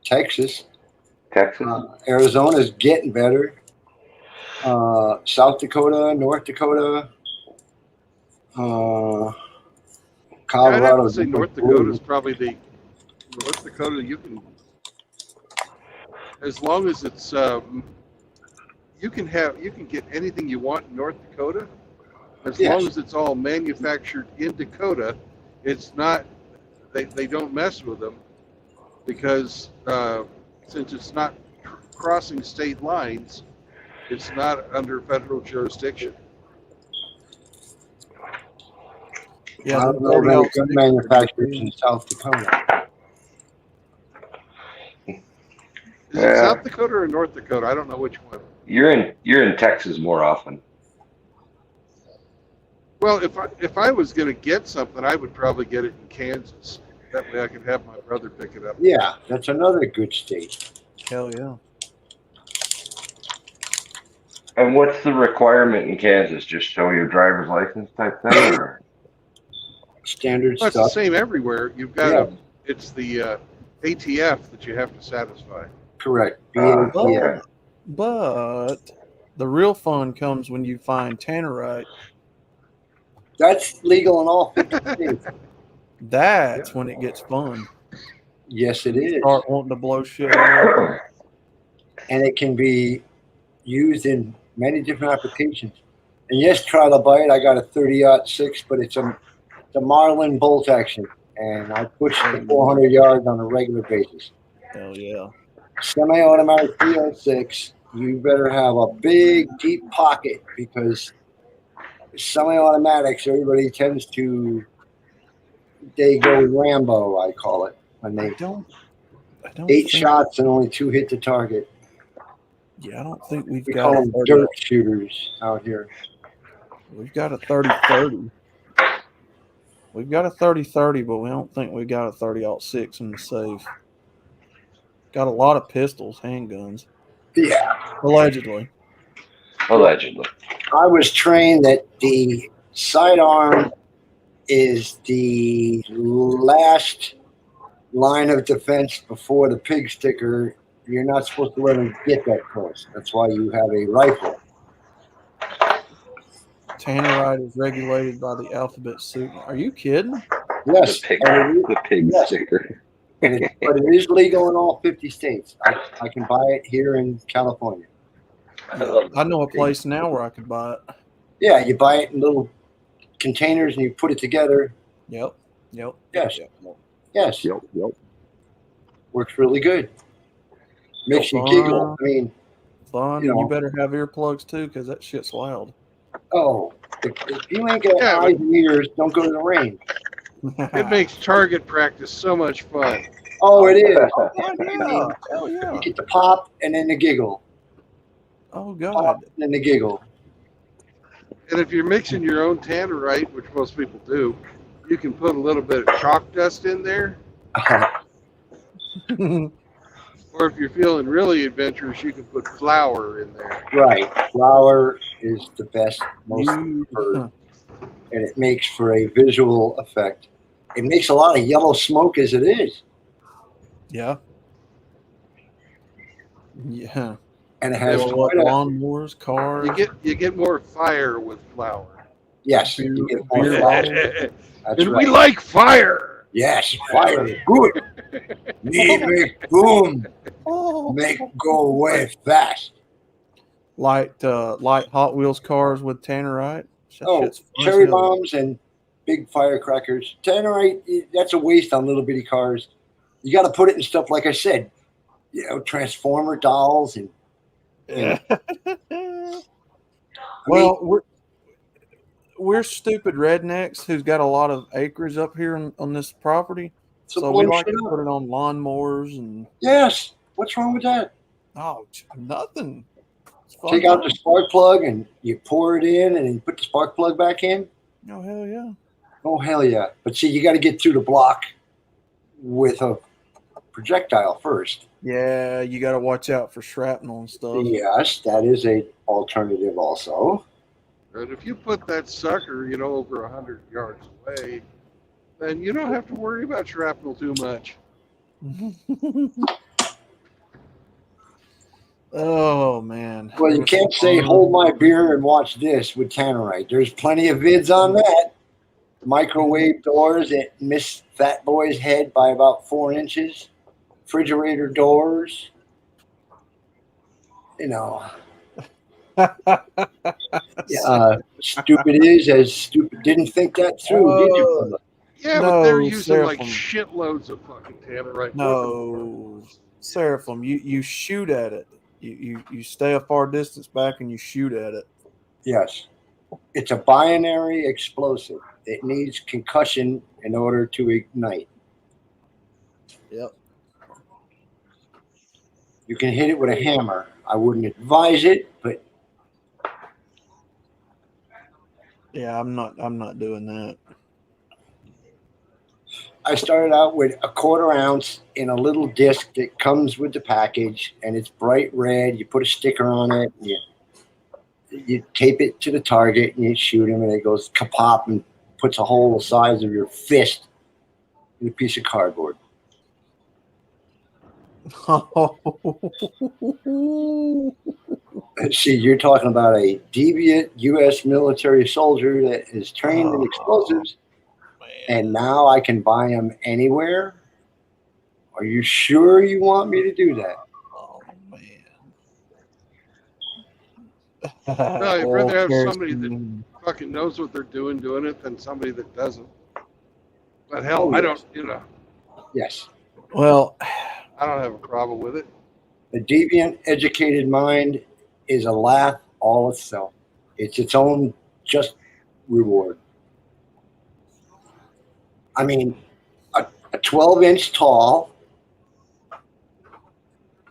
Texas. Texas. Arizona's getting better. South Dakota, North Dakota, I'd Colorado. have to say North Dakota is probably the North Dakota. You can, as long as it's you can get anything you want in North Dakota, as long as it's all manufactured in Dakota. It's not they don't mess with them because since it's not crossing state lines, it's not under federal jurisdiction. I don't know of any gun manufacturers in South Dakota. Is it South Dakota or North Dakota? I don't know which one. You're in Texas more often. Well, if I was going to get something, I would probably get it in Kansas. That way I could have my brother pick it up. Yeah, that's another good state. Hell yeah. And what's the requirement in Kansas? Just show your driver's license type thing, or? Standard Well, it's stuff. the same everywhere. You've got it's the ATF that you have to satisfy. Correct. Okay. But the real fun comes when you find tannerite. That's legal in all 50 states. That's when it gets fun. Yes, it is. Start wanting to blow shit up. And it can be used in many different applications. And yes, trilobite, I got a 30-06, but it's a Marlin bolt action, and I push the 400 yards on a regular basis. Hell yeah. Semi-automatic 306, you better have a big, deep pocket because semi-automatics, everybody tends to, they go Rambo, I call it. When they I don't 8 shots and only 2 hit the target. Yeah, I don't think we've We got call a them 30. dirt shooters out here. We've got a 30-30. We've got a 30-30, but we don't think we got a 30-06 in the safe. Got a lot of pistols, handguns. Yeah. Allegedly. Allegedly. I was trained that the sidearm is the last line of defense before the pig sticker. You're not supposed to let them get that close. That's why you have a rifle. Tannerite is regulated by the alphabet soup. Are you kidding? Yes, The pig yes. sticker. but it is legal in all 50 states. I can buy it here in California. I know a place now where I could buy it. Yeah, you buy it in little containers and you put it together. Yep. Yes. Yep. Yes, Yep. works really good. Makes you giggle. I mean, Fun. You know. You better have earplugs too, because that shit's loud. oh, if you ain't got eyes and ears, don't go to the range. It makes target practice so much fun. Oh, it is. Oh, yeah. Hell yeah. You get the pop and then the giggle. Oh, God. Pop and then the giggle. And if you're mixing your own tannerite, which most people do, you can put a little bit of chalk dust in there. Or if you're feeling really adventurous, you can put flour in there. Right. Flour is the best, most preferred. And it makes for a visual effect. It makes a lot of yellow smoke as it is. Yeah. Yeah. And it has lawnmowers, cars. You get more fire with flour. Yes, you get more flour. That's And right. we like fire. Yes, fire is good. Make boom. Make go away fast. Light Hot Wheels cars with tannerite. Cherry bombs and big firecrackers. Tannerite, that's a waste on little bitty cars. You got to put it in stuff like I said, Transformer dolls and. Well, we're stupid rednecks who's got a lot of acreage up here on this property, so we like to put it on lawnmowers and. Yes, what's wrong with that? Oh, nothing. Take out the spark plug and you pour it in and you put the spark plug back in. Oh, hell yeah. Oh, hell yeah. But see, you got to get through the block with a projectile first. Yeah, you got to watch out for shrapnel and stuff. Yes, that is an alternative also. But if you put that sucker, over 100 yards away, then you don't have to worry about shrapnel too much. Oh, man. Well, you can't say hold my beer and watch this with tannerite. There's plenty of vids on that. Microwave doors that miss Fat Boy's head by about 4 inches. Refrigerator doors. Stupid is as stupid. Didn't think that through, did you? Yeah, but they're using shitloads of fucking tannerite. No, Seraphim, you shoot at it. You stay a far distance back and you shoot at it. Yes. It's a binary explosive. It needs concussion in order to ignite. Yep. You can hit it with a hammer. I wouldn't advise it, but yeah, I'm not doing that. I started out with a 1/4 ounce in a little disc that comes with the package, and it's bright red. You put a sticker on it, you tape it to the target, and you shoot him, and it goes kapop and puts a hole the size of your fist in a piece of cardboard. See, you're talking about a deviant U.S. military soldier that is trained in explosives, and now I can buy them anywhere? Are you sure you want me to do that? Oh, man. No, I'd rather have somebody that fucking knows what they're doing it than somebody that doesn't. But hell, I don't, Yes. Well, I don't have a problem with it. The deviant, educated mind is a laugh all itself. It's its own just reward. I mean, a 12-inch tall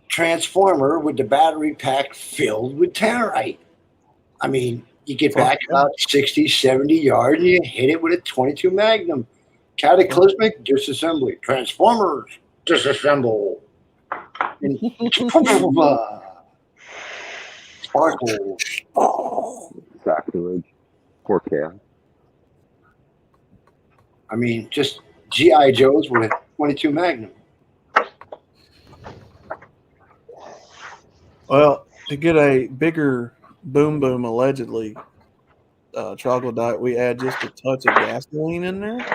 transformer with the battery pack filled with tannerite. I mean, you get back about 60, 70 yards and you hit it with a 22 Magnum. Cataclysmic disassembly. Transformers disassemble. And sparkle. Oh. Exactly. Poor Cam. I mean, just GI Joes with a 22 Magnum. Well, to get a bigger boom boom, allegedly, troglodyte, we add just a touch of gasoline in there.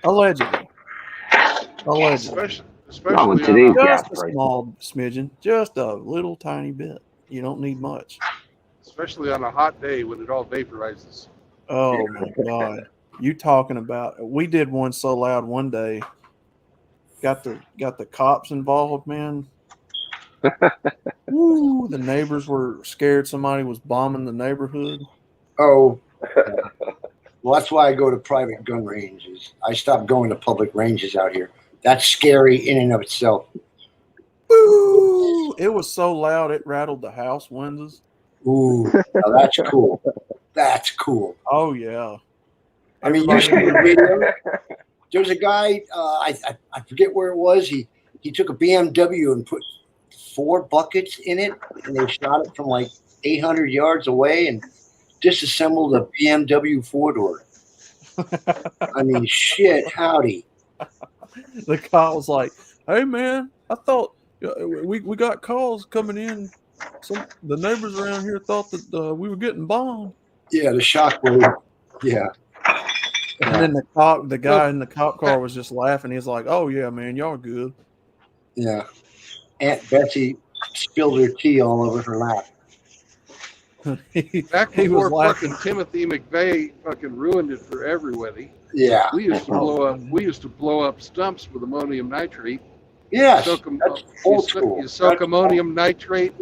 Allegedly. Especially Not with on today's a, gas Just a prices. small smidgen, just a little tiny bit. You don't need much. especially on a hot day when it all vaporizes. Oh my God. You talking about, we did one so loud one day. Got the cops involved, man. Woo, the neighbors were scared somebody was bombing the neighborhood. Oh, well, that's why I go to private gun ranges. I stopped going to public ranges out here. That's scary in and of itself. Woo! It was so loud it rattled the house windows. Ooh, now that's cool. That's cool. Oh yeah. I mean, you see the video. There's a guy. I forget where it was. He took a BMW and put 4 buckets in it, and they shot it from like 800 yards away and disassembled a BMW 4-door. I mean, shit, howdy. The cop was like, "Hey man, I thought we got calls coming in. The neighbors around here thought that we were getting bombed." Yeah, the shockwave. Yeah. And then the guy in the cop car was just laughing. He's like, "Oh yeah, man, y'all good." Yeah. Aunt Bessie spilled her tea all over her lap. Back He was before laughing. fucking Timothy McVeigh fucking ruined it for everybody, Yeah. we used to blow up stumps with ammonium nitrate. Yes. Soak That's old school. You soak That's ammonium nitrate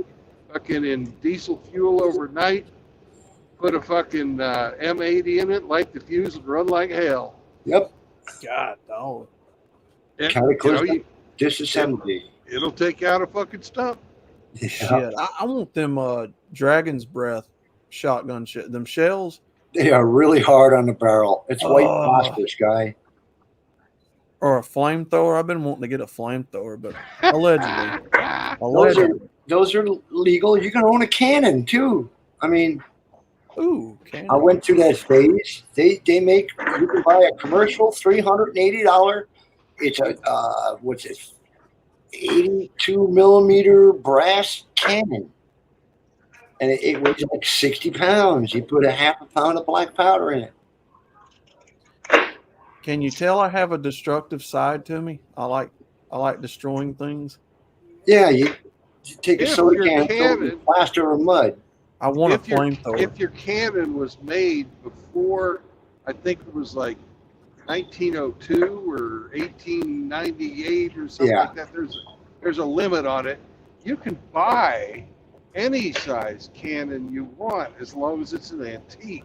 fucking in diesel fuel overnight. Put a fucking M80 in it, light the fuse, and run like hell. Yep. God, dog. Cataclysmic disassembly. It'll take out a fucking stump. Yeah. Shit, I want them dragon's breath shotgun shit. Them shells. They are really hard on the barrel. It's white Oh. phosphorus, guy. Or a flamethrower. I've been wanting to get a flamethrower, but allegedly. Those are legal. You can own a cannon too. I mean, Ooh, cannon. I went through that phase. They make, you can buy a commercial $380. It's a what's it? 82 millimeter brass cannon, and it weighs like 60 pounds. You put a half a pound of black powder in it. Can you tell I have a destructive side to me? I like destroying things. Yeah, you take a If soda your can filled with cannon- plaster or mud. I want a If your flamethrower. cannon was made before, I think it was like 1902 or 1898 or something Yeah. like that, there's a limit on it. You can buy any size cannon you want as long as it's an antique.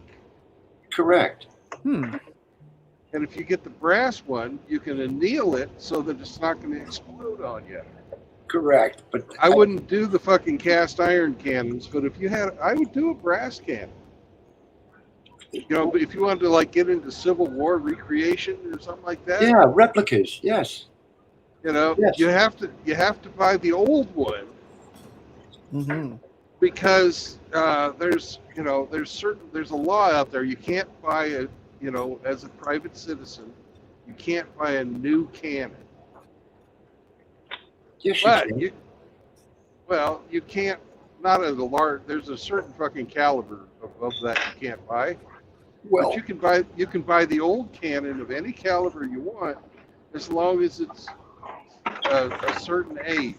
Correct. Hmm. And if you get the brass one, you can anneal it so that it's not going to explode on you. Correct. But I wouldn't do the fucking cast iron cannons, but if you had, I would do a brass cannon. You know, if you wanted to like get into Civil War recreation or something like that, yeah, replicas. Yes. you know, Yes. you have to buy the old one Mm-hmm. because there's a law out there. You can't buy a, you know, as a private citizen, you can't buy a new cannon. Yes, But you you can't, not at a large, there's a certain fucking caliber of that you can't buy. well, But you can buy the old cannon of any caliber you want as long as it's a certain age.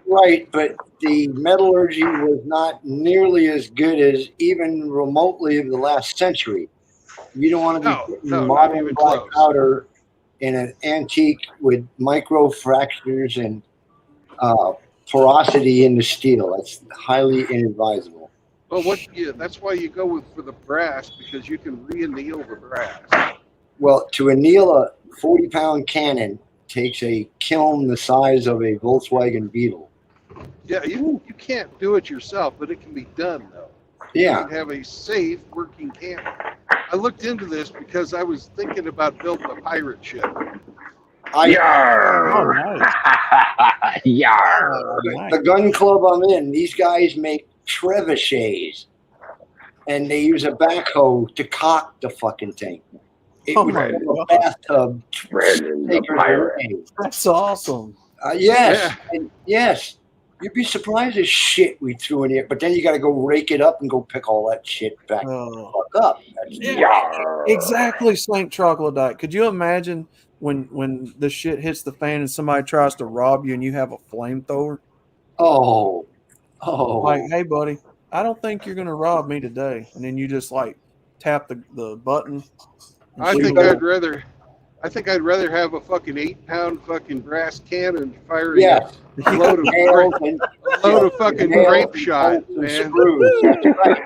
right. But the metallurgy was not nearly as good as even remotely of the last century. You don't want to be putting not modern even black close. powder in an antique with micro fractures and porosity in the steel. That's highly inadvisable. Well, that's why you go for the brass, because you can re-anneal the brass. Well, to anneal a 40-pound cannon takes a kiln the size of a Volkswagen Beetle. Yeah, you can't do it yourself, but it can be done though. Yeah. You can have a safe working cannon. I looked into this because I was thinking about building a pirate ship. Yarr! Oh, nice. Yarr! Oh, nice. The gun club I'm in, these guys make trebuchets, and they use a backhoe to cock the fucking thing. It Oh would my fill a God. bathtub. Brandon the acres pirate. away. That's awesome. Yes, Yeah. and yes. You'd be surprised at shit we threw in here, but then you got to go rake it up and go pick all that shit back Oh. fuck up. That's Yeah, exactly, Saint Troglodyte. Could you imagine when the shit hits the fan and somebody tries to rob you and you have a flamethrower? oh, Like, hey, buddy, I don't think you're gonna rob me today, and then you just like tap the button. And I shoot think away. I'd rather have a fucking 8-pound fucking brass cannon firing yeah. a load of Nails and fucking nails grape and shot, bolts and man. screws. That's right.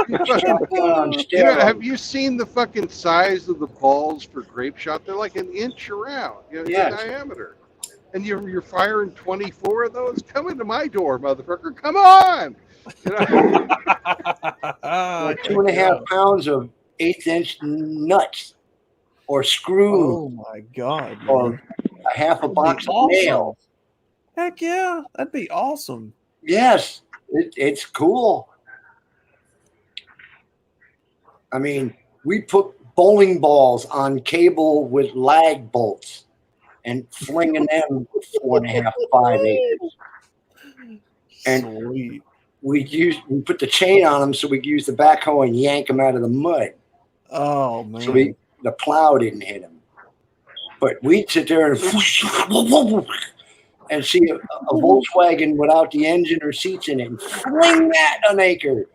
You fucking- Shotgun on You know, steroids. have you seen the fucking size of the balls for grape shot? They're like an inch around, in Yes. diameter. And you're firing 24 of those? Come into my door, motherfucker. Come on. You know? Like 2.5 pounds of 1/8-inch nuts or screws Oh my God, or man. a half a That'd be box of awesome. nails. Heck yeah, that'd be awesome. Yes, it's cool. I mean, we put bowling balls on cable with lag bolts and flinging them 4.5, 5 acres. And Sweet. we put the chain on them so we could use the backhoe and yank them out of the mud. Oh man. So the plow didn't hit them. But we'd sit there and see a Volkswagen without the engine or seats in it and fling that an acre.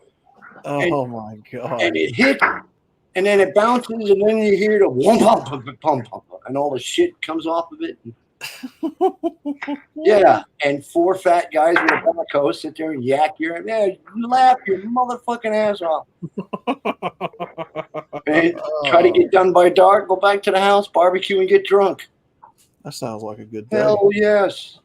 Oh my God. And it hit, and then it bounces, and then you hear the whump, pump, pump, pump, and all the shit comes off of it. Yeah, and 4 fat guys with a backhoe sit there and yak laugh your motherfucking ass off. And try to get done by dark, go back to the house, barbecue, and get drunk. That sounds like a good day. Hell yes.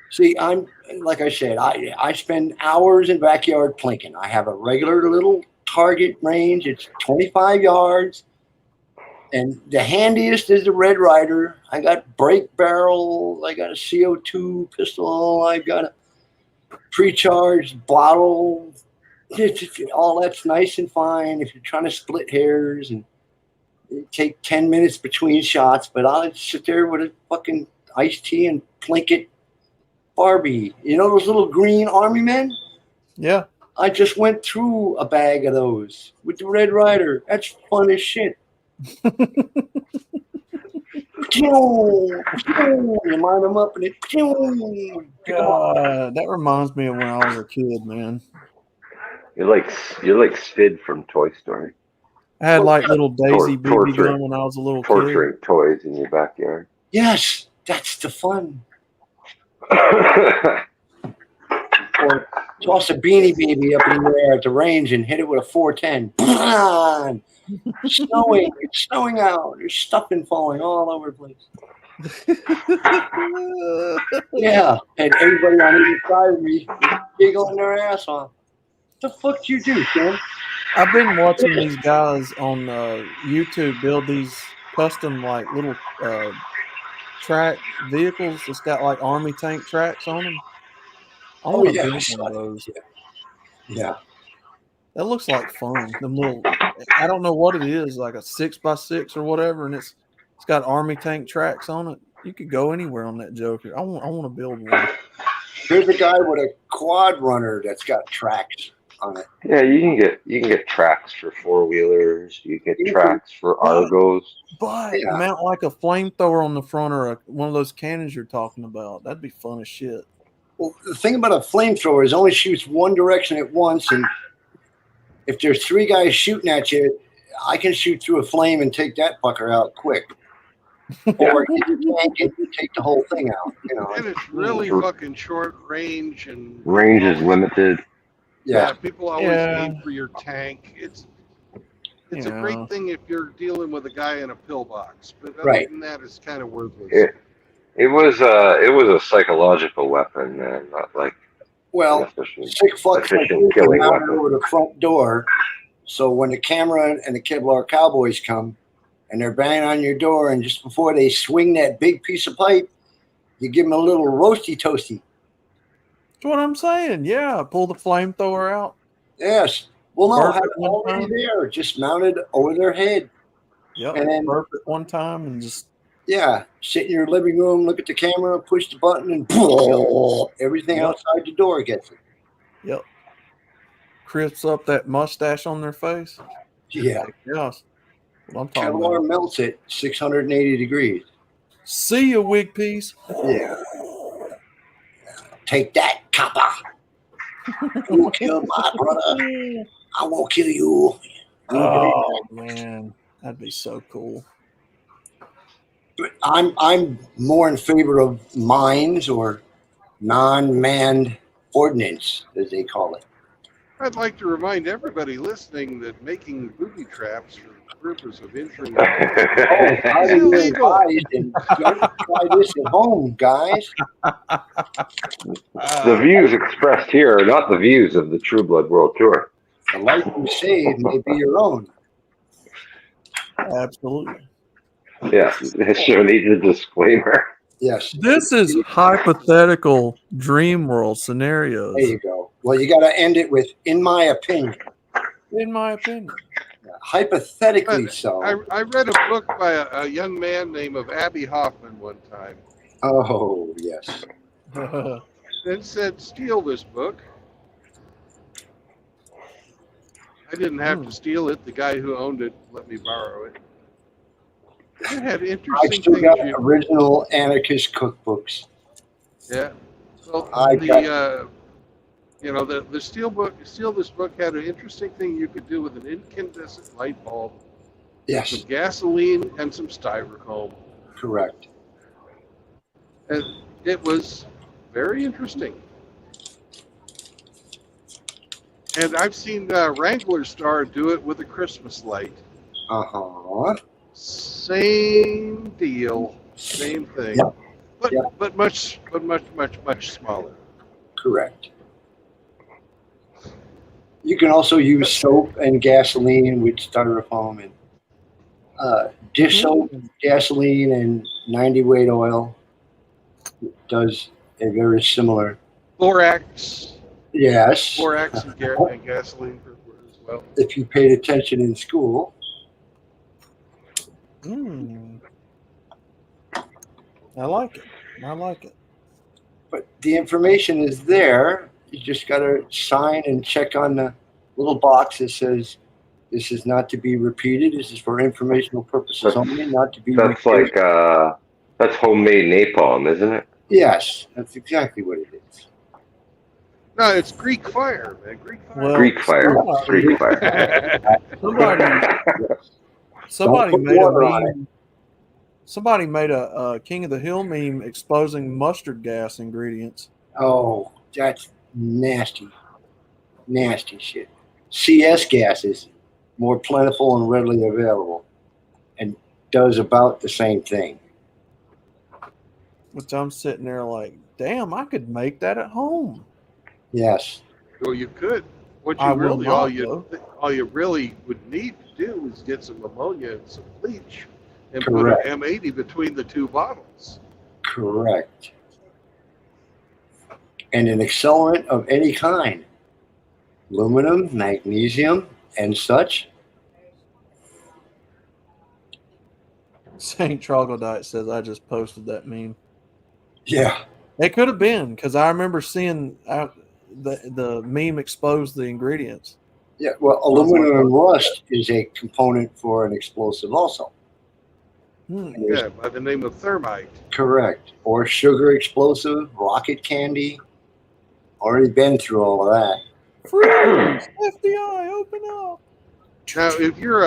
See, I'm like I said, I spend hours in backyard plinking. I have a regular little target range. It's 25 yards. And the handiest is the Red Ryder. I got brake barrel. I got a CO2 pistol. I got a pre-charged bottle. All that's nice and fine if you're trying to split hairs and take 10 minutes between shots. But I'll sit there with a fucking iced tea and plink it. Barbie. You know those little green army men? Yeah. I just went through a bag of those with the Red Ryder. That's fun as shit. You line them up and it. That reminds me of when I was a kid, man. You're like Sid from Toy Story. I had like little Daisy BB torturing- gun when I was a little kid. Torturing toys in your backyard. Yes, that's the fun. Or toss a Beanie Baby up in the air at the range and hit it with a 410. Snowing. It's snowing out. There's stuffing falling all over the place. Yeah, and everybody on either side of me giggling their ass off. What the fuck do you do, Ken? I've been watching these guys on YouTube build these custom like little track vehicles that's got like army tank tracks on them. I want to build one of those. Yeah. That looks like fun. Them little, I don't know what it is, like a 6x6 or whatever, and it's got army tank tracks on it. You could go anywhere on that joker. I want to build one. There's a guy with a quad runner that's got tracks on it. Yeah, you can get tracks for 4-wheelers. You get tracks for Argos. But mount like a flamethrower on the front or one of those cannons you're talking about. That'd be fun as shit. Well, the thing about a flamethrower is it only shoots one direction at once, and if there's 3 guys shooting at you, I can shoot through a flame and take that fucker out quick. Or you can take the whole thing out. You know. And it's really fucking short range and range is limited. Yeah, people always aim for your tank. It's a great thing if you're dealing with a guy in a pillbox, but other than that, it's kind of worthless. It was a psychological weapon, man, not like sick fucks like you killing come out weapon. over the front door. So when the camera and the Kevlar cowboys come and they're banging on your door, and just before they swing that big piece of pipe, you give them a little roasty toasty. That's what I'm saying. Yeah, pull the flamethrower out. Yes. Well, no, Burp have it it one already time. there, just mounted over their head. Yep. And then, Burp it one time and just yeah, sit in your living room, look at the camera, push the button, and everything Yep. outside the door gets it. yep. Crisps up that mustache on their face. Yeah. Yes. What I'm talking Kevlar about. melts at 680 degrees. See you, wig piece. Yeah. Take that, copper. You killed my brother. I won't kill you. Oh man, that'd be so cool. I'm more in favor of mines or non-manned ordnance, as they call it. I'd like to remind everybody listening that making booby traps for the purpose of injuring Highly is illegal. advised, and don't try this at home, guys. The views expressed here are not the views of the True Blood World Tour. The life you save may be your own. Absolutely. Yeah, this show needs a disclaimer. Yes. This is hypothetical dream world scenarios. There you go. Well, you got to end it with, in my opinion. In my opinion. Hypothetically But so. I read a book by a young man named of Abby Hoffman one time. Oh, yes. And said, steal this book. I didn't have to steal it. The guy who owned it let me borrow it. It had I interesting still things. got original anarchist cookbooks. Yeah. Well, I the steal this book had an interesting thing you could do with an incandescent light bulb, Yes, some gasoline, and some styrofoam. correct. And it was very interesting. And I've seen Wrangler Star do it with a Christmas light. Uh-huh. Same deal, same thing, Yep. but Yep. but much smaller. Correct. You can also use soap and gasoline with styrofoam and dish soap, gasoline, and 90 weight oil. It does a very similar. Borax, Yes. borax and gasoline as well. If you paid attention in school. I like it. I like it. But the information is there. You just got to sign and check on the little box that says this is not to be repeated. This is for informational purposes only, not to be That's repeated. like that's homemade napalm, isn't it? Yes, that's exactly what it is. No, it's Greek fire, man. Greek fire. Well, Greek fire. Greek fire. Somebody Don't put made a water on meme. Somebody made a King of the Hill meme exposing mustard gas ingredients. Oh, that's nasty. Nasty shit. CS gas is more plentiful and readily available and does about the same thing. Which I'm sitting there like, damn, I could make that at home. Yes. Well, you could. What I you will really, not, all you really would need to do is get some ammonia and some bleach, and Correct. put an M80 between the two bottles. Correct. And an accelerant of any kind. Aluminum, magnesium, and such. St. Troglodyte says I just posted that meme. Yeah. It could have been because I remember seeing the meme expose the ingredients. Yeah. Well, aluminum and rust is a component for an explosive also. Yeah, by the name of thermite. Correct. Or sugar explosive, rocket candy. Already been through all of that. Freeze! FBI, open up! Now, if you're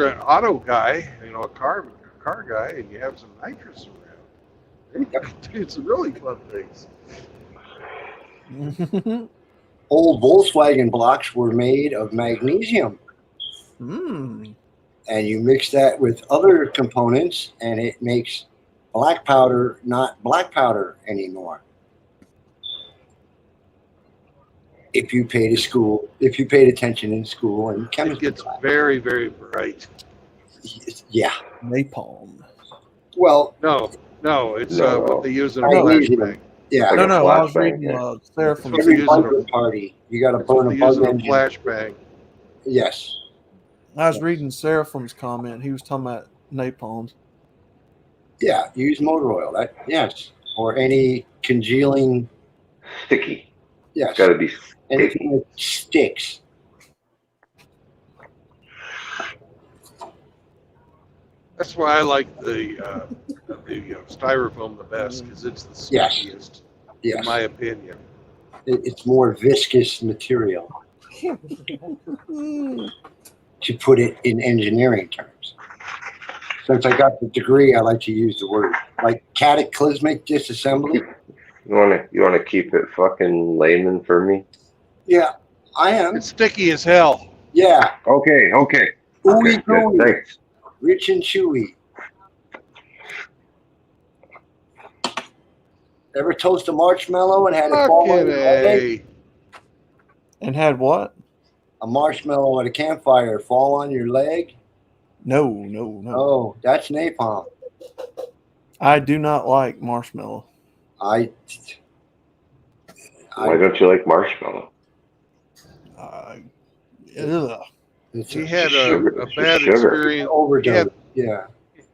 an auto guy, a car guy, and you have some nitrous around, then you can do some really fun things. Old Volkswagen blocks were made of magnesium. And you mix that with other components, and it makes black powder not black powder anymore. If you paid attention in school and chemistry. It gets very, very bright. Yeah. Napalm. Well, No, it's No. what they use in a Magnesium. flashbang. Yeah. Like a No, I was flashbang, reading yeah. Seraphim's. Every using bug party, you got to That's what burn a they bug use in a engine. flashbang. Yes. I was reading Seraphim's comment. He was talking about napalms. Yeah. Use motor oil. That yes, or any congealing. Sticky. Yes. It's got to be Anything sticky. that sticks. That's why I like the styrofoam the best, because it's the Yes. stickiest, Yes. in my opinion. It's more viscous material. To put it in engineering terms. Since I got the degree, I like to use the word like cataclysmic disassembly. You wanna keep it fucking layman for me? Yeah, I am. It's sticky as hell. Yeah, Okay. ooey Okay, good. gooey, Thanks. rich and chewy. Ever toast a marshmallow and had it fall on Fucking your leg? A. And had what? A marshmallow at a campfire fall on your leg? No. Oh, that's napalm. I do not like marshmallow. I Why don't you like marshmallow? Ugh. it's He a had Sugar. a It's bad just sugar. experience. overdose. Yeah.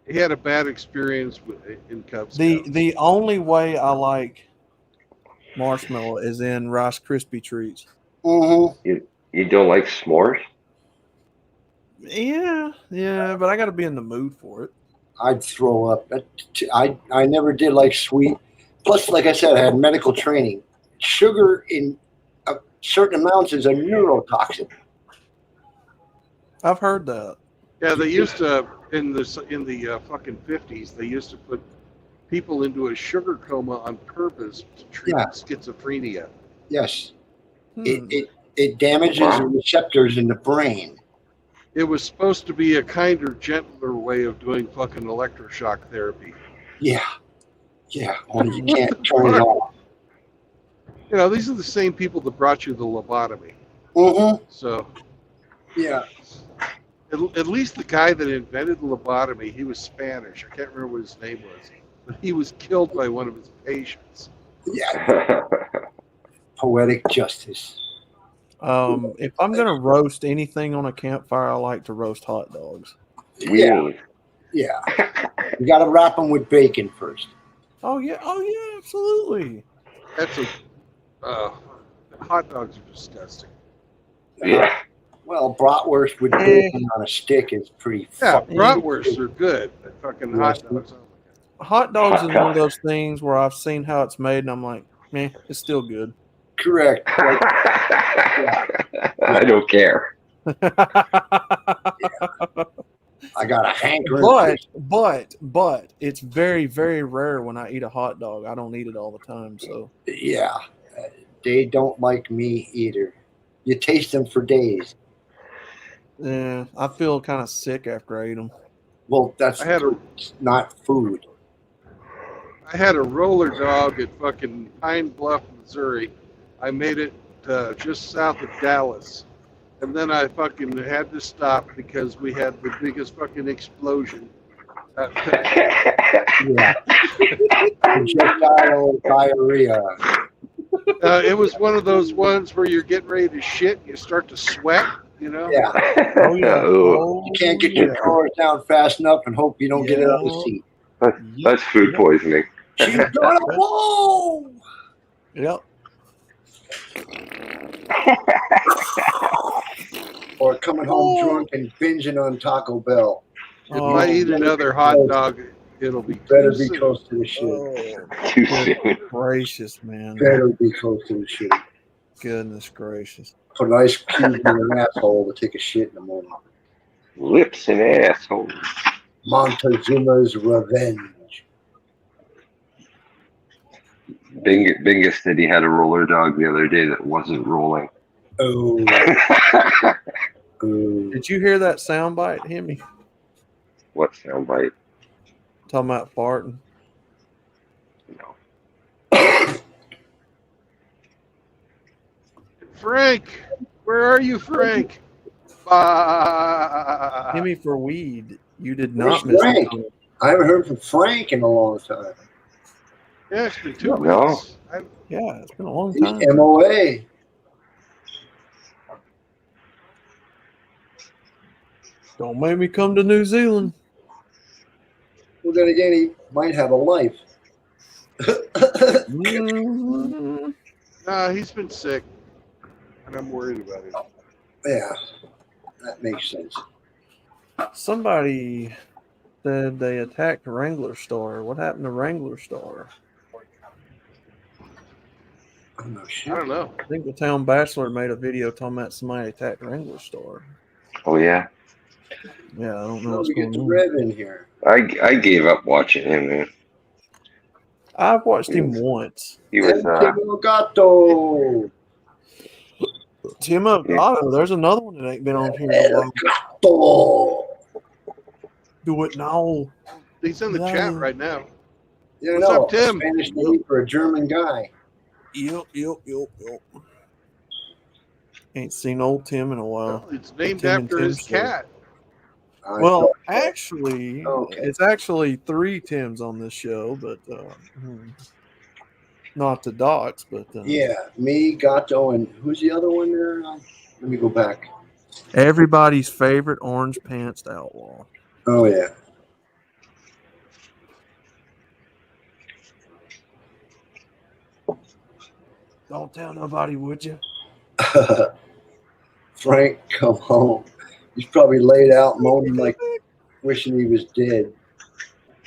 He had a bad experience in Cub Scouts. The only way I like marshmallow is in Rice Krispie treats. Mm-hmm. You don't like s'mores? Yeah, but I got to be in the mood for it. I'd throw up. I never did like sweet. Plus, like I said, I had medical training. Sugar in certain amounts is a neurotoxin. I've heard that. Yeah, they used to in the fucking 50s. They used to put people into a sugar coma on purpose to treat Yeah. schizophrenia. Yes, Hmm. it damages the receptors in the brain. It was supposed to be a kinder, gentler way of doing fucking electroshock therapy. Yeah, only you can't turn it off. You know, these are the same people that brought you the lobotomy. Mm-hmm. So, Yeah. at least the guy that invented the lobotomy, he was Spanish. I can't remember what his name was, but he was killed by one of his patients. Yeah. Poetic justice. If I'm gonna roast anything on a campfire, I like to roast hot dogs. Yeah. You got to wrap them with bacon first. Oh yeah, absolutely. That's hot dogs are disgusting. Yeah. Well, bratwurst with bacon on a stick is pretty. Yeah, fucking bratwursts are good, but fucking hot dogs. Oh my God. Hot dogs Hot is one of dog. those things where I've seen how it's made, and I'm like, it's still good. Correct. I don't care. I got a hankering. But it's very, very rare when I eat a hot dog. I don't eat it all the time, so Yeah, they don't like me either. You taste them for days. yeah, I feel kind of sick after I eat them. Well, that's I had not food. I had a roller dog at fucking Pine Bluff, Missouri. I made it just south of Dallas. And then I fucking had to stop because we had the biggest fucking explosion. Yeah. Projectile diarrhea. It was one of those ones where you're getting ready to shit, you start to sweat, you know? Yeah. Oh yeah, You can't get your drawers down fast enough and hope you don't get it on the seat. That's food poisoning. She's gonna blow. Yep. Or coming home drunk and binging on Taco Bell. If I eat another hot dog, it'll be Better too be soon. close to the shit. Too soon. Gracious, man. Better be close to the shit. Goodness gracious. Put an ice cube in your asshole to take a shit in the morning. Lips and asshole. Montezuma's revenge. Bingus said he had a roller dog the other day that wasn't rolling. Oh. Did you hear that soundbite, Hemi? What soundbite? Talking about farting. No. Frank, where are you, Frank? Hemi for weed. You did Where's not miss Frank? it. I haven't heard from Frank in a long time. Yeah, it's been 2 No. weeks. Yeah, it's been a long He's time. MOA. Don't make me come to New Zealand. Well, then again, he might have a life. Mhm. Nah, he's been sick, and I'm worried about it. Yeah, that makes sense. Somebody said they attacked Wrangler Star. What happened to Wrangler Star? I'm not I sure. don't know. I think the Town Bachelor made a video talking about somebody attacked Wrangler Star. Oh yeah, Yeah, I don't know No, what's we get going the on. Rev in here. I gave up watching him, man. I've watched him once. He was El Gato. Tim Elgato, there's another one that ain't been on here in a El while. Gato. Do it now. He's in the Yeah. chat right now. You What's know, up, Tim? Spanish name for a German guy. Yep. Ain't seen old Tim in a while. Well, it's named Tim and after Tim his show. cat. I Well, thought- actually, Okay. it's actually 3 Tims on this show, but not to dots, but yeah, me, Gato, and who's the other one there? Let me go back. everybody's favorite orange pantsed outlaw. Oh, yeah. Don't tell nobody, would you? Frank, come home. He's probably laid out moaning like wishing he was dead.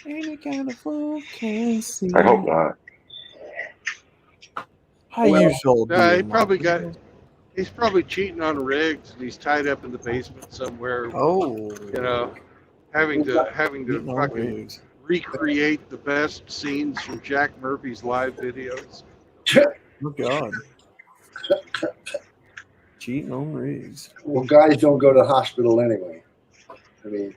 Any kind of fool can see. I hope not. How you so Nah, he doing, probably Michael? he's probably cheating on Riggs, and he's tied up in the basement somewhere. Oh, You know, having to Eating on fucking Riggs. recreate the best scenes from Jack Murphy's live videos. Oh God. Cheating on Riggs. Well, guys don't go to the hospital anyway. I mean,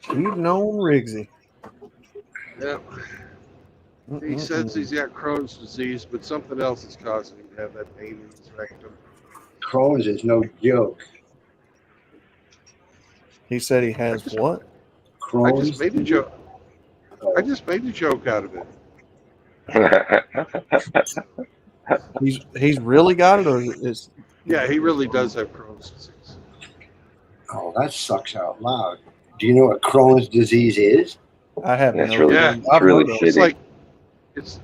Cheating on Riggsy. Yeah. He says he's got Crohn's disease, but something else is causing him to have that pain in his rectum. Crohn's is no joke. He said he has what? I Crohn's. just made a joke. I just made a joke out of it. He's really got it, or is Yeah, he really does have Crohn's disease. Oh, that sucks out loud. Do you know what Crohn's disease is? I have That's no really, Yeah. clue. it's I've really heard of it. It's shitty. like it's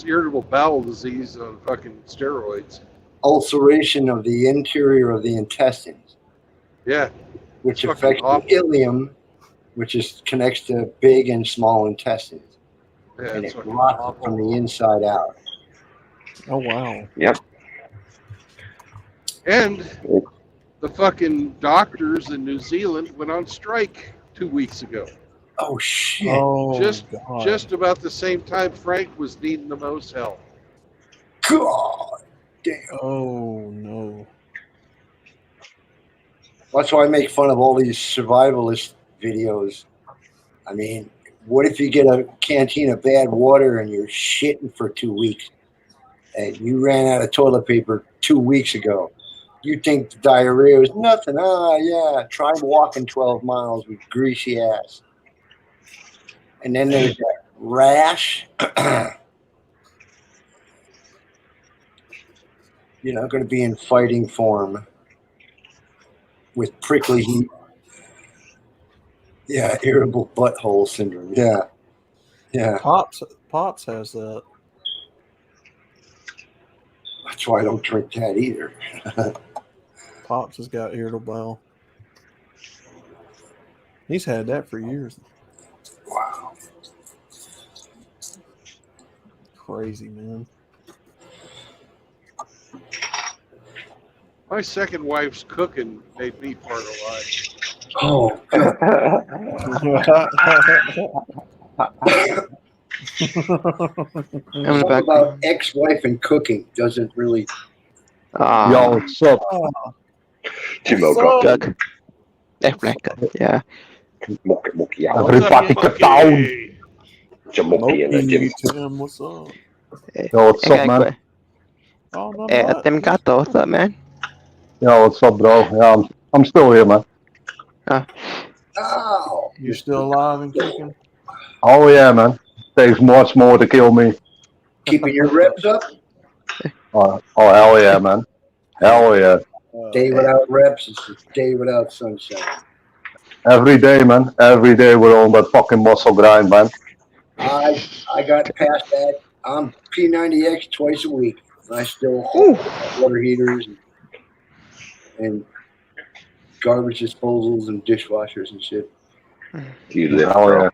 irritable bowel disease on fucking steroids. Ulceration of the interior of the intestines, Yeah, which Fucking affects awful. the ileum, which connects to big and small intestines, yeah, and it's it fucking rots awful. from the inside out. Oh wow. Yep. And the fucking doctors in New Zealand went on strike 2 weeks ago. Oh shit! Oh Just- God. Just about the same time Frank was needing the most help. God damn! Oh no. That's why I make fun of all these survivalist videos. I mean, what if you get a canteen of bad water and you're shitting for 2 weeks, and you ran out of toilet paper 2 weeks ago? You think the diarrhea was nothing? Ah, yeah. Try walking 12 miles with greasy ass. And then there's that rash. You're not going to be in fighting form with prickly heat. Yeah, irritable butthole syndrome. Yeah. Yeah. Pops has that. That's why I don't drink that either. Pops has got irritable bowel. He's had that for years. Wow. Crazy, man. My second wife's cooking made me part alive. Oh, something about ex-wife and cooking doesn't really. Yo, what's up? Timo So- got Doug. Yeah. Moki out. Everybody get down. Jamoki in the gym. Tim, what's up? Yo, what's up, man? Oh, not Hey, much. Tim Gato, what's up, man? Yo, what's up, bro? Yeah, I'm still here, man. Ow! You still alive and kicking? Oh yeah, man. Takes much more to kill me. Keeping your reps up. Oh hell yeah, man. Hell yeah. Day without reps is a day without sunshine. Every day, man. Every day we're on that fucking muscle grind, man. I got past that. I'm P90X twice a week. I still haul water heaters and garbage disposals and dishwashers and shit. Do you lift, Hell bro? yeah.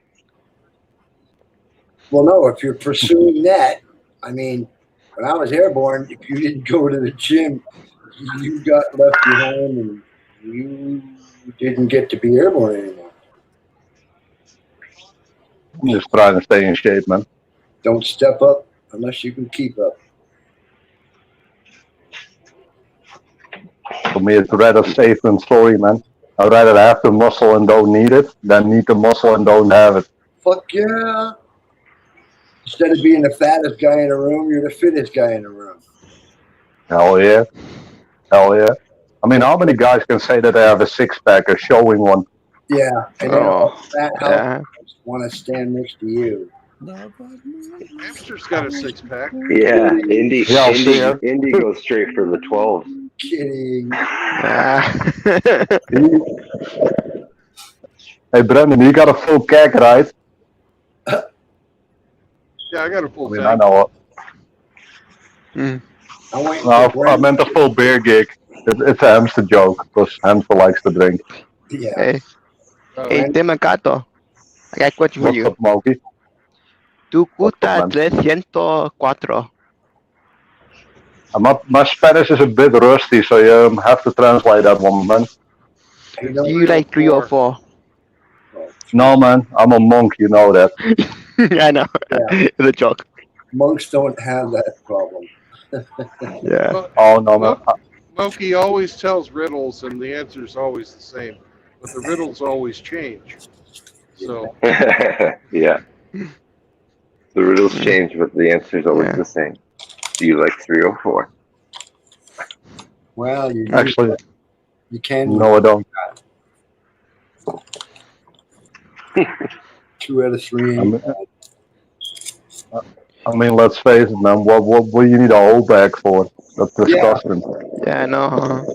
Well, no, if you're pursuing that, I mean, when I was airborne, if you didn't go to the gym, you got left behind and you didn't get to be airborne anymore. I'm just trying to stay in shape, man. Don't step up unless you can keep up. For me, it's rather safe than sorry, man. I'd rather have the muscle and don't need it than need the muscle and don't have it. Fuck yeah. Instead of being the fattest guy in the room, you're the fittest guy in the room. Hell yeah. Hell yeah. I mean, how many guys can say that they have a six-pack or showing one? Yeah. And then all fat yeah. housewives want to stand next to you. Hamster's got a six pack. Yeah, Indy Yeah, Indy goes straight for the 12. Kidding. Hey, Brendan, you got a full keg, right? Yeah, I got a full I mean, tank. I know Mm. I meant a full beer gig. It's a hamster joke, because hamster likes to drink. Yeah. Hey, Oh, hey, Demagato. I got a question for What's you. up, Moki? Tu What's gusta up, man? 304. My Spanish is a bit rusty, so you have to translate that one, man. Do you like 304? No, man, I'm a monk, you know that. I know. Yeah. It's a joke. Monks don't have that problem. Yeah. Well, Oh, no, man. Moki always tells riddles, and the answer's always the same. But the riddles always change. So, Yeah. The riddles change, but the answer's always the same. Do you like 304? Well, Actually, you can. no, I don't. 2 out of 3 ain't bad. I mean, let's face it, man. What do you need a whole bag for? That's disgusting. Yeah, I know.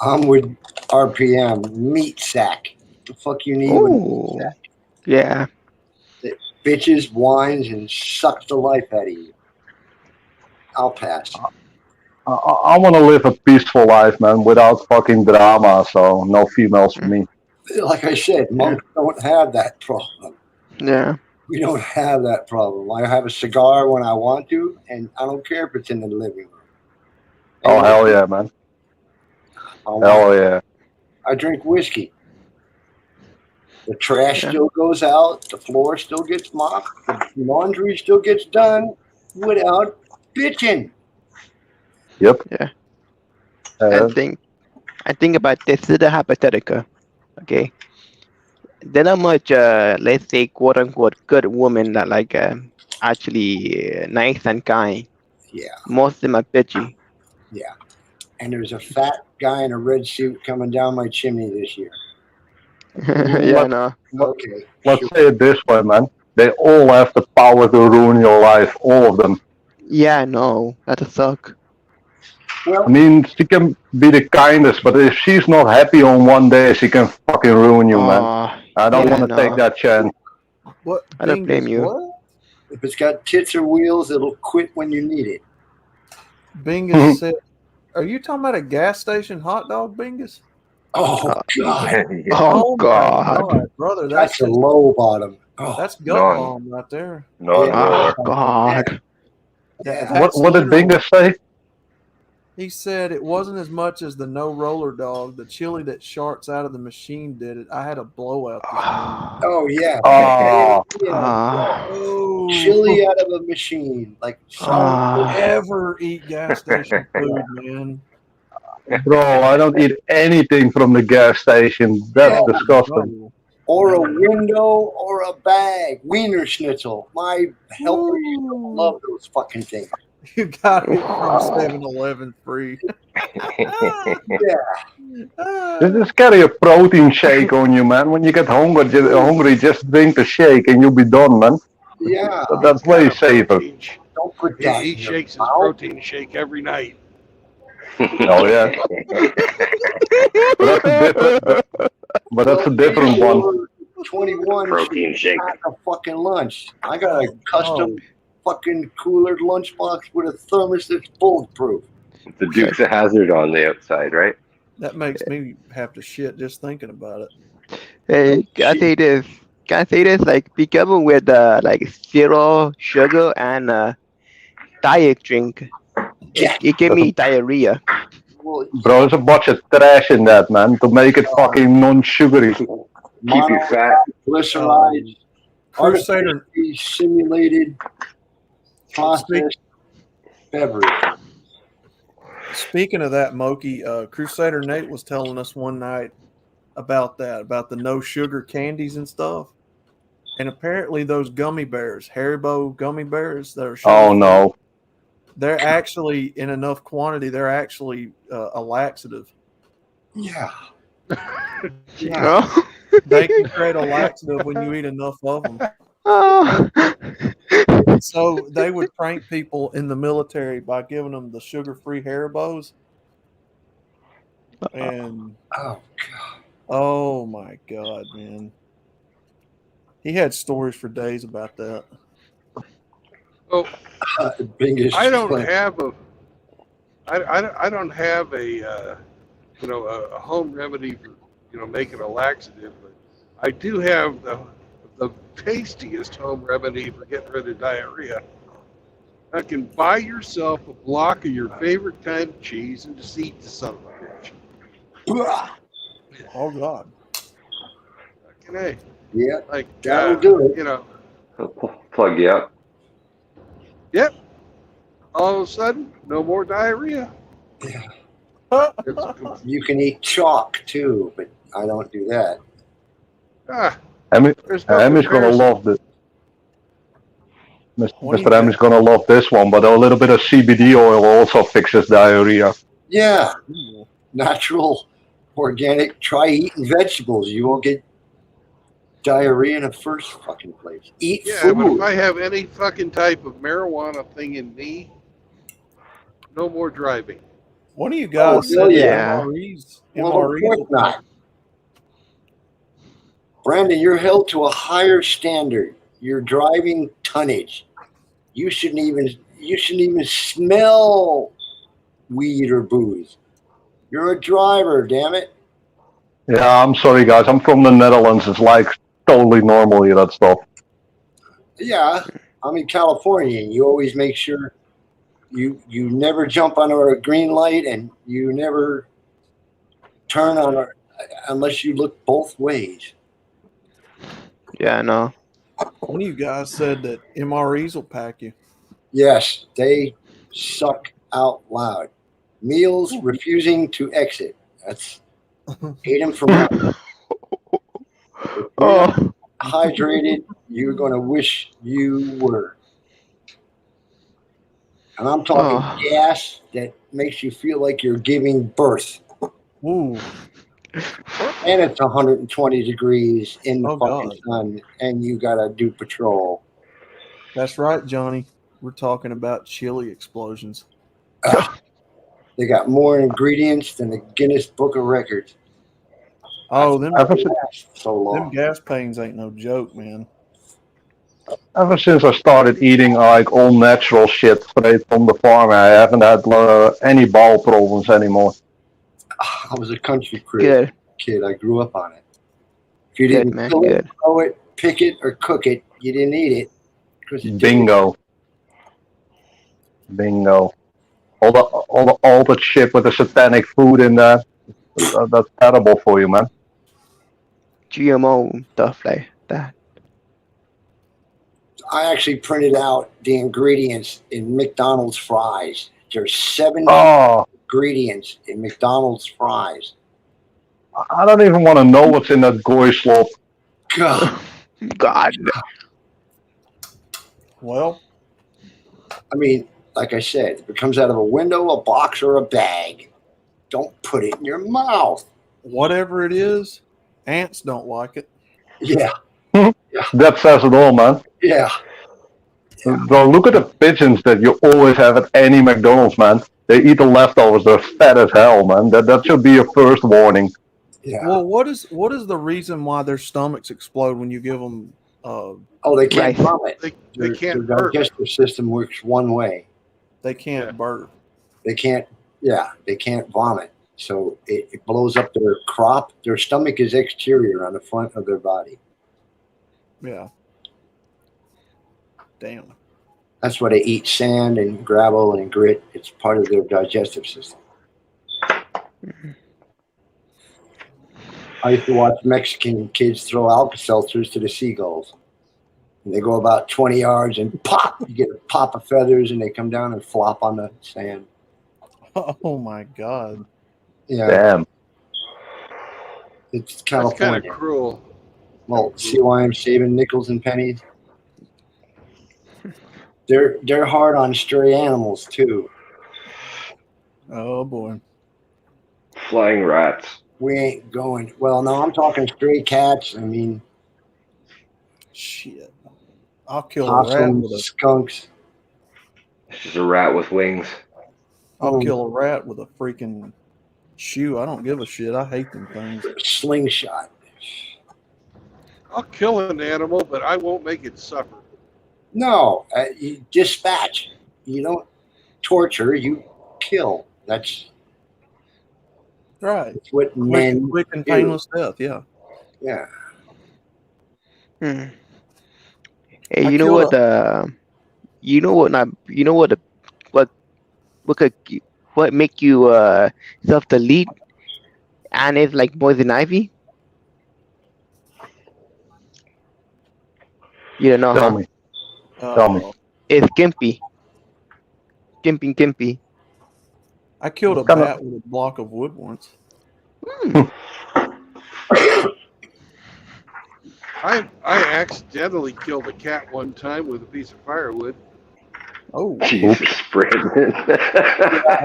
I'm with RPM. Meat sack. The fuck you need with a meat sack? Yeah. It bitches, whines, and sucks the life out of you. I'll pass. I want to live a peaceful life, man, without fucking drama, so no females for me. Like I said, monks don't have that problem. Yeah. We don't have that problem. I have a cigar when I want to, and I don't care if it's in the living room. Oh, hell yeah, man. Hell yeah. I drink whiskey. The trash still goes out. The floor still gets mopped. The laundry still gets done without bitching. Yep. Yeah. I think about this. This is a hypothetical. Okay. Then how much, let's say, quote unquote, good women that like actually nice and kind. Yeah. Most of them are bitchy. Yeah. And there's a fat guy in a red suit coming down my chimney this year. Yeah, no. Okay. Let's say it this way, man. They all have the power to ruin your life, all of them. Yeah, no. That'll suck. Well, I mean, she can be the kindest, but if she's not happy on one day, she can fucking ruin you, man. I don't want to take that chance. What? I don't blame you. What? if it's got tits or wheels, it'll quit when you need it. Bingus said, "Are you talking about a gas station hot dog, Bingus?" Oh God! Oh my God, brother, That's a just, low bottom. Oh, that's gut bomb right there. Oh God. Yeah, What did Bingus say? He said it wasn't as much as the no roller dog. The chili that sharts out of the machine did it. I had a blowout this morning. Oh yeah. Oh. Chili out of a machine, like Ever eat gas station food, man? Bro, I don't eat anything from the gas station. That's disgusting. Or a window or a bag. Wiener schnitzel. My helpers love those fucking things. You got it from 7-Eleven free. Just carry a protein shake on you, man. When you get hungry, just drink the shake and you'll be done, man. Yeah. That's way safer. Don't put that He in your shakes his mouth. protein shake every night. Oh yeah. But that's a different one. 21 Protein should shake. pack a fucking lunch. I got a custom fucking cooler lunchbox with a thermos that's bulletproof. The Dukes of Hazzard on the outside, right? That makes me have to shit just thinking about it. Hey, can I say this? Like, be careful with like zero sugar and diet drink. It gave me diarrhea. Well, Bro, there's a bunch of trash in that, man, to make it fucking non-sugary. Keep you fat. glycerides, Crusader, artificially simulated processed beverage. speaking of that, Moki, Crusader Nate was telling us one night about that, about the no sugar candies and stuff. And apparently those gummy bears, Haribo gummy bears that are sugar Oh no. they're actually in enough quantity, they're actually a laxative. Yeah. Oh. They can create a laxative when you eat enough of them. Oh. So they would prank people in the military by giving them the sugar-free Haribos. And oh my God, man. He had stories for days about that. Oh, Biggest I don't one. have a, I don't have a, a home remedy for, making a laxative, but I do have the tastiest home remedy for getting rid of diarrhea. I can buy yourself a block of your favorite kind of cheese and just eat the son of a bitch. Oh God. Fucking A. Yeah. Like, That'll do it. Plug you up. Yep. All of a sudden, no more diarrhea. Yeah. You can eat chalk too, but I don't do that. Emmy's gonna love this. Mr. Emmy's gonna love this one, but a little bit of CBD oil also fixes diarrhea. Yeah. Natural, organic. Try eating vegetables. You won't get diarrhea in the first fucking place. Eat Yeah, but if food. I have any fucking type of marijuana thing in me, no more driving. One of you guys said MREs. Well, of course not. Brandon, you're held to a higher standard. You're driving tonnage. You shouldn't even smell weed or booze. You're a driver, damn it. Yeah, I'm sorry guys, I'm from the Netherlands. It's like totally normal here, that stuff. Yeah, I'm in California, and you always make sure you never jump on a green light, and you never turn on unless you look both ways. Yeah, I know. One of you guys said that MREs will pack you. Yes, they suck out loud. Meals refusing to exit. That's hate them from out. Oh. Hydrated, you're going to wish you were. And I'm talking gas that makes you feel like you're giving birth. Ooh. And it's 120 degrees in the fucking sun, and you got to do patrol. That's right, Johnny. We're talking about chili explosions. They got more ingredients than the Guinness Book of Records. Oh, them gas pains ain't no joke, man. Ever since I started eating like all natural shit straight from the farm, I haven't had any bowel problems anymore. I was a country kid. I grew up on it. If you didn't kill it, throw it, pick it, or cook it, you didn't eat it. Bingo. All the altered shit with the satanic food in there. That's terrible for you, man. GMO stuff like that. I actually printed out the ingredients in McDonald's fries. There's 7 ingredients in McDonald's fries. I don't even want to know what's in that goy slop. God. Well, I mean, like I said, if it comes out of a window, a box, or a bag, don't put it in your mouth. Whatever it is, ants don't like it. Yeah, That says it all, man. yeah. Bro, look at the pigeons that you always have at any McDonald's, man. They eat the leftovers. They're fat as hell, man. That should be your first warning. Yeah. Well, what is the reason why their stomachs explode when you give them? Oh, they can't Right. vomit. They can't Their burp. digestive system works one way. They can't Yeah. burp. They can't. Yeah, they can't vomit. So it blows up their crop. Their stomach is exterior on the front of their body. Yeah. Damn. That's why they eat sand and gravel and grit. It's part of their digestive system. I used to watch Mexican kids throw Alka-Seltzers to the seagulls. And they go about 20 yards and pop. You get a pop of feathers and they come down and flop on the sand. Oh my God. Yeah, Damn. it's That's kind California. of cruel. Well, see why I'm saving nickels and pennies? They're hard on stray animals too. Oh boy. Flying rats. We ain't going. Well, no, I'm talking stray cats. I mean, Shit. I'll kill a rat possums, with a. skunks. It's just a rat with wings. I'll kill a rat with a freaking shoe. I don't give a shit. I hate them things. Slingshot. I'll kill an animal, but I won't make it suffer. No, you dispatch. You don't torture. You kill. That's Right. what men Quick and do. painless death. Yeah. Yeah. Hmm. I Hey, you know killed what? You know what? Not you know what? What could what make you self-delete? And it's like poison ivy. You don't know, Tell huh? me. Tell me. It's Gimpy. Gimpy. I killed a What kind of- bat with a block of wood once. I accidentally killed a cat one time with a piece of firewood. Oh. Jesus, Brandon.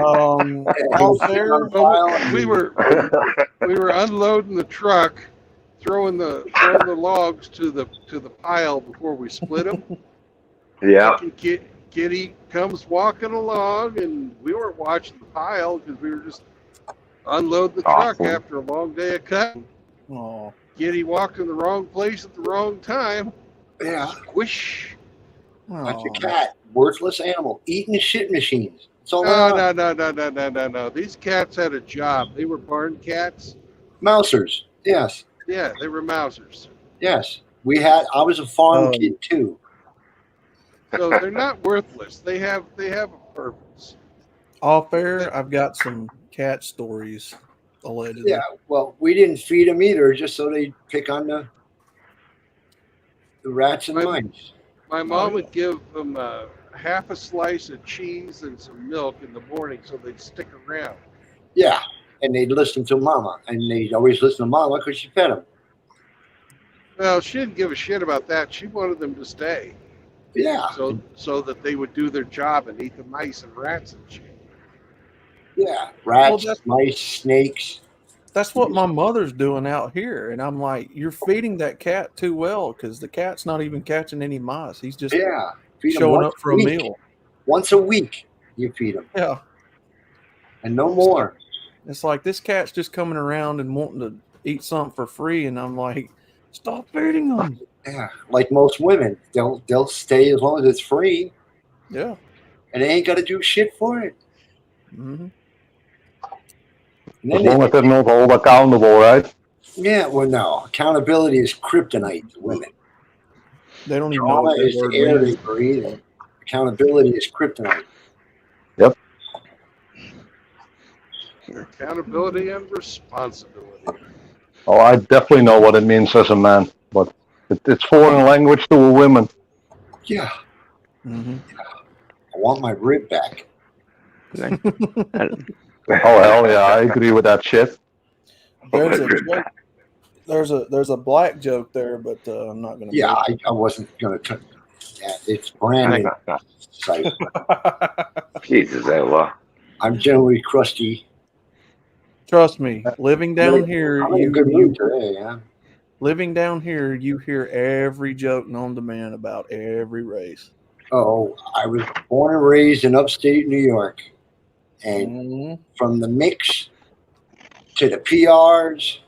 All fair. We were unloading the truck, throwing the logs to the pile before we split them. Yeah. Kitty comes walking along, and we weren't watching the pile because we were just unloading the truck Awesome. after a long day of cutting. Oh. Kitty walked in the wrong place at the wrong time. Yeah. Squish. That's a Oh. cat. Worthless animal. Eating shit machines. That's all they are. No. These cats had a job. They were barn cats. Mousers. Yes. Yeah, they were mousers. Yes. I was a farm kid too. So they're not worthless. They have a purpose. All fair. I've got some cat stories, allegedly. Yeah. Well, we didn't feed them either, just so they pick on the rats and mice. My mom would give them half a slice of cheese and some milk in the morning so they'd stick around. Yeah. And they'd listen to Mama, and they'd always listen to Mama because she fed them. Well, she didn't give a shit about that. She wanted them to stay. Yeah. So that they would do their job and eat the mice and rats and shit. Yeah. Rats, Well, mice, snakes. That's what my mother's doing out here. And I'm like, you're feeding that cat too well because the cat's not even catching any mice. He's just Yeah. Feed 'em showing once up for a week. meal. Once a week, you feed them, Yeah. and no more. It's like this cat's just coming around and wanting to eat something for free. And I'm like, stop feeding them. Yeah. Like most women, they'll stay as long as it's free, Yeah. and they ain't got to do shit for it. Mm-hmm. And As then long as they're not hold accountable, right? yeah. Well, no. Accountability is kryptonite to women. They don't even know Trauma what that is the word air means. they breathe, and accountability is kryptonite. Accountability and responsibility. Oh, I definitely know what it means as a man, but it's foreign language to a woman. Yeah. Mm-hmm. I want my rib back. Like, Oh hell yeah, I agree with that shit. There's a joke. There's a black joke there, but I'm not gonna. Yeah, make it. I wasn't gonna. Yeah, it's Brandon. Site. Jesus, Allah. I'm generally crusty. Trust me, living down here, I'm in a good mood today, yeah. Living down here, you hear every joke known to man about every race. Oh, I was born and raised in upstate New York. And from the mix to the PRs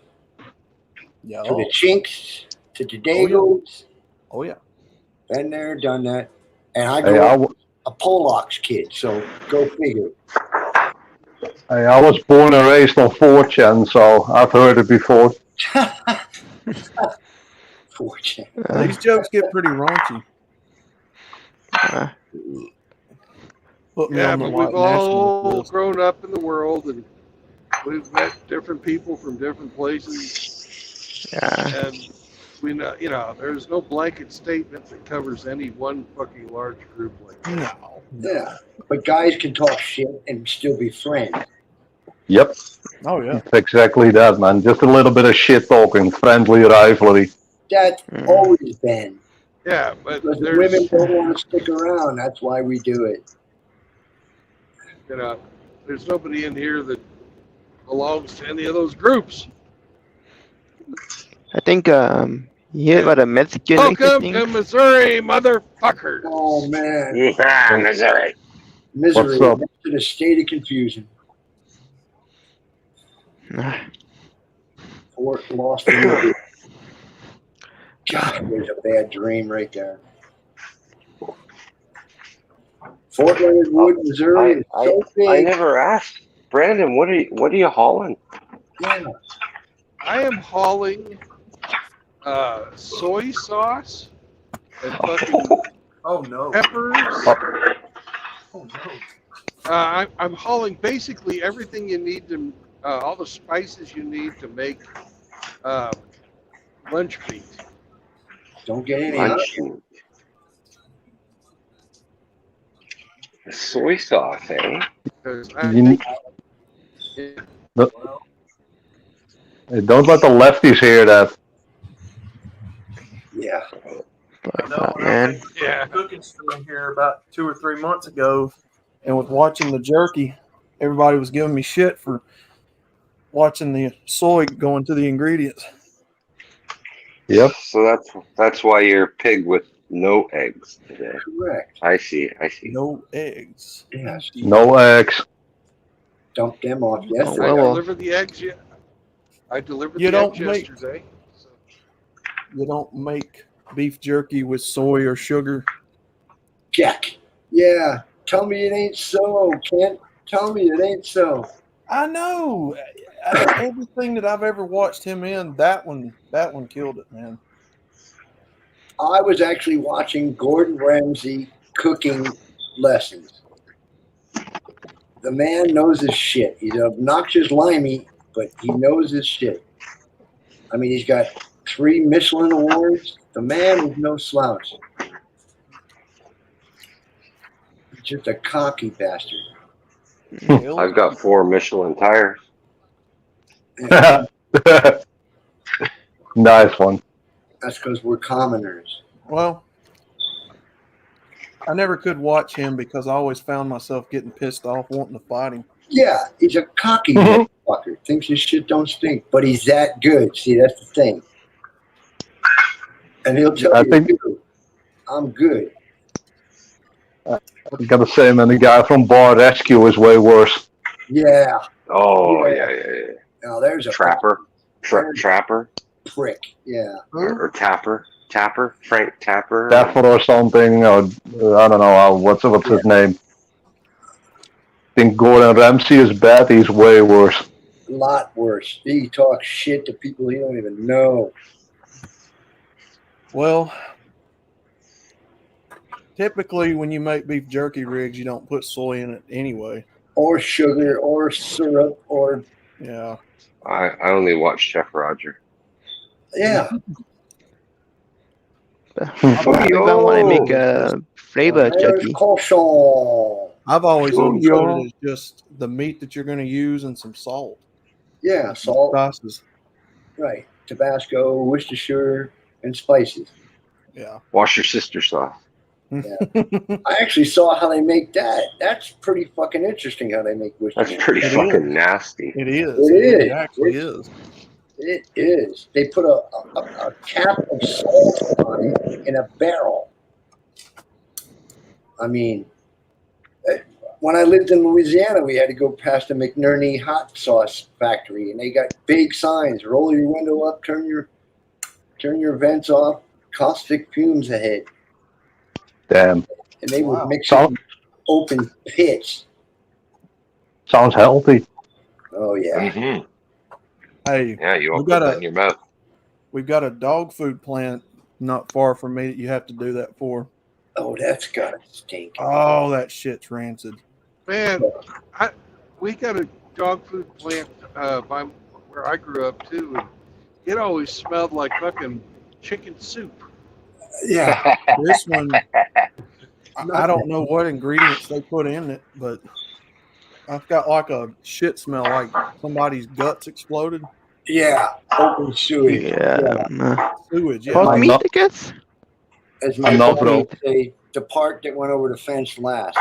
to the Chinks to the Dagos. Oh, yeah. Been there, done that. And I grew up a Polacks kid, so go figure. Hey, I was born and raised on 4chan, so I've heard it before. 4chan. These jokes get pretty raunchy. Put me Yeah, on the but white we've all nationalist list. grown up in the world, and we've met different people from different places. Yeah. And we know, there's no blanket statement that covers any one fucking large group like that. No. Yeah, but guys can talk shit and still be friends. Yep. Oh, yeah. It's exactly that, man. Just a little bit of shit talking, friendly rivalry. That's always been. Yeah, but Because women don't want to stick around. That's why we do it. There's nobody in here that belongs to any of those groups. I think you hear about a Mexican Welcome thing? to Missouri, motherfuckers. Oh, man. Yeah, Missouri. Misery. What's up? Next to the state of confusion. Fort lost in the God, there's a bad dream right there. Fort Leonard Wood, Missouri is so big. I never asked. Brandon, what are you hauling? Yeah. I am hauling soy sauce and fucking Oh, no. peppers. Oh, no. I'm hauling basically everything you need to, all the spices you need to make lunch meat. Don't get any Lunch meat. Soy sauce, eh? Because I You think, Hey, don't let the lefties hear that. Yeah. Man. yeah. Cooking stream here about 2 or 3 months ago, and was watching the jerky. Everybody was giving me shit for watching the soy going to the ingredients. Yep. So that's why you're a pig with no eggs today. Correct. I see. No eggs. Yes. No eggs. Dump them off Oh, yesterday. I well. delivered the eggs. I delivered You the don't eggs make- yesterday. So. You don't make beef jerky with soy or sugar. Jack. Yeah. Tell me it ain't so, Kent. Tell me it ain't so. I know. Out of everything that I've ever watched him in, that one killed it, man. I was actually watching Gordon Ramsay cooking lessons. The man knows his shit. He's obnoxious limey, but he knows his shit. I mean, he's got 3 Michelin awards. The man is no slouch. He's just a cocky bastard. I've got 4 Michelin tires. Nice one. That's because we're commoners. Well, I never could watch him because I always found myself getting pissed off wanting to fight him. Yeah, he's a cocky motherfucker. Thinks his shit don't stink, but he's that good. See, that's the thing. And he'll tell you, too, I'm good. I gotta say, man, the guy from Bar Rescue is way worse. Yeah. Oh yeah. Now there's a Trapper, Trapper, prick. Yeah. or Tapper, Frank Tapper. Stafford or something, or I don't know what's his name. I think Gordon Ramsay is bad. He's way worse. A lot worse. He talks shit to people he don't even know. Well, typically when you make beef jerky rigs, you don't put soy in it anyway. Or sugar, or syrup, or yeah. I only watch Chef Roger. Yeah. If I want to make a flavor jerky. I've always understood it as just the meat that you're going to use and some salt. Yeah, salt. Sauces. Right. Tabasco, Worcestershire, and spices. Yeah. Wash your sister sauce. I actually saw how they make that. That's pretty fucking interesting how they make Worcestershire. That's pretty It fucking is. nasty. It is. It It is. actually is. It is. They put a cap of salt on it in a barrel. I mean, when I lived in Louisiana, we had to go past a McNerney hot sauce factory, and they got big signs: roll your window up, turn your vents off, caustic fumes ahead. Damn. And they would Wow. mix it in open pits. Sounds healthy. Oh yeah. Mm-hmm. Hey, Yeah, you we won't got put that in your mouth. we've got a dog food plant not far from me that you have to do that for. Oh, that's gotta stink. Oh, that shit's rancid. Man, we got a dog food plant by where I grew up too, and it always smelled like fucking chicken soup. Yeah. This one, I don't know what ingredients they put in it, but I've got like a shit smell, like somebody's guts exploded. Yeah. Open sewage. Yeah. Sewage, yeah. Horse I'm meat, not- I guess. As my I'm not, buddy bro. would say, the part that went over the fence last.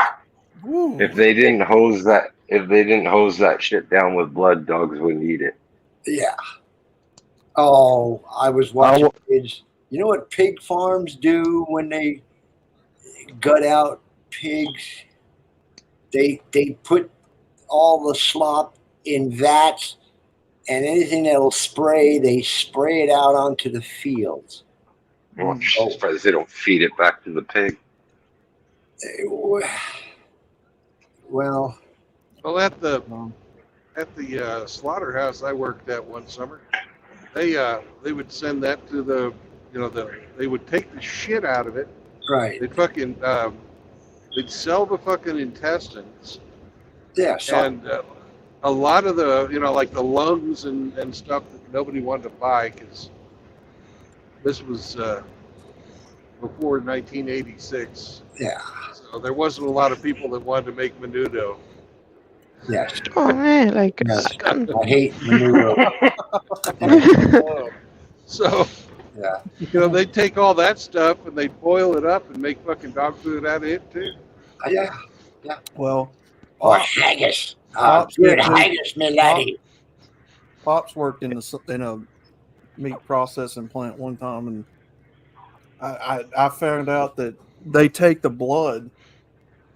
Woo. If they didn't hose that shit down with blood, dogs wouldn't eat it. Yeah. Oh, I was watching kids. You know what pig farms do when they gut out pigs? They put all the slop in vats, and anything that'll spray, they spray it out onto the fields. Well, I'm just surprised they don't feed it back to the pig. Well, at the slaughterhouse I worked at one summer, they would send that to they would take the shit out of it. right. They'd sell the fucking intestines. Yeah. And a lot of the, like the lungs and stuff that nobody wanted to buy because this was before 1986. Yeah. So there wasn't a lot of people that wanted to make menudo. Yes. Oh man, like Yes. I hate menudo. So, Yeah. they take all that stuff and they boil it up and make fucking dog food out of it too. Yeah. Well, Or haggis. Pops Good did too. haggis, me laddie. Pops worked in a meat processing plant one time, and I found out that they take the blood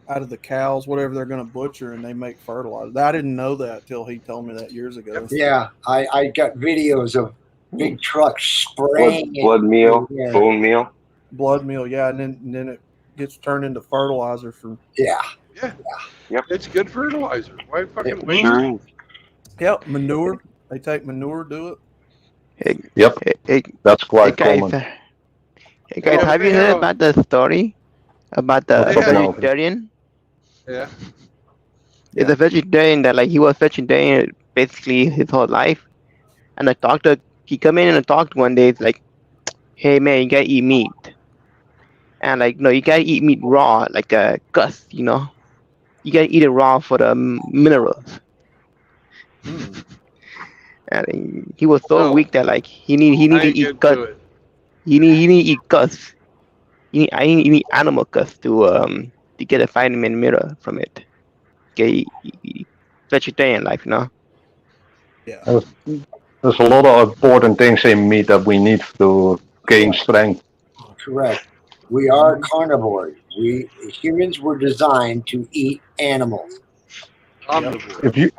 out of the cows, whatever they're going to butcher, and they make fertilizer. I didn't know that till he told me that years ago. Yeah, I got videos of big trucks spraying blood meal, bone meal. Blood meal, yeah, and then it gets turned into fertilizer for. Yeah. Yep. It's good fertilizer. Why fucking waste Sure it? is. Yep, manure. They take manure, do it. Yep. That's quite common. Hey guys, have you heard about the story about the They have- vegetarian? Yeah. It's a vegetarian that he was vegetarian basically his whole life, and the doctor he come in and talked one day. It's like, hey man, you gotta eat meat, and no, you gotta eat meat raw, like a Gus, you gotta eat it raw for the minerals. And he was so weak that he need I to ain't eat get gut. to it. He need to eat guts. You need animal guts to get a vitamin mineral from it. Get vegetarian life, Yeah. There's a lot of important things in meat that we need to gain strength. Correct. We are carnivores. Humans were designed to eat animals. Omnivore. If you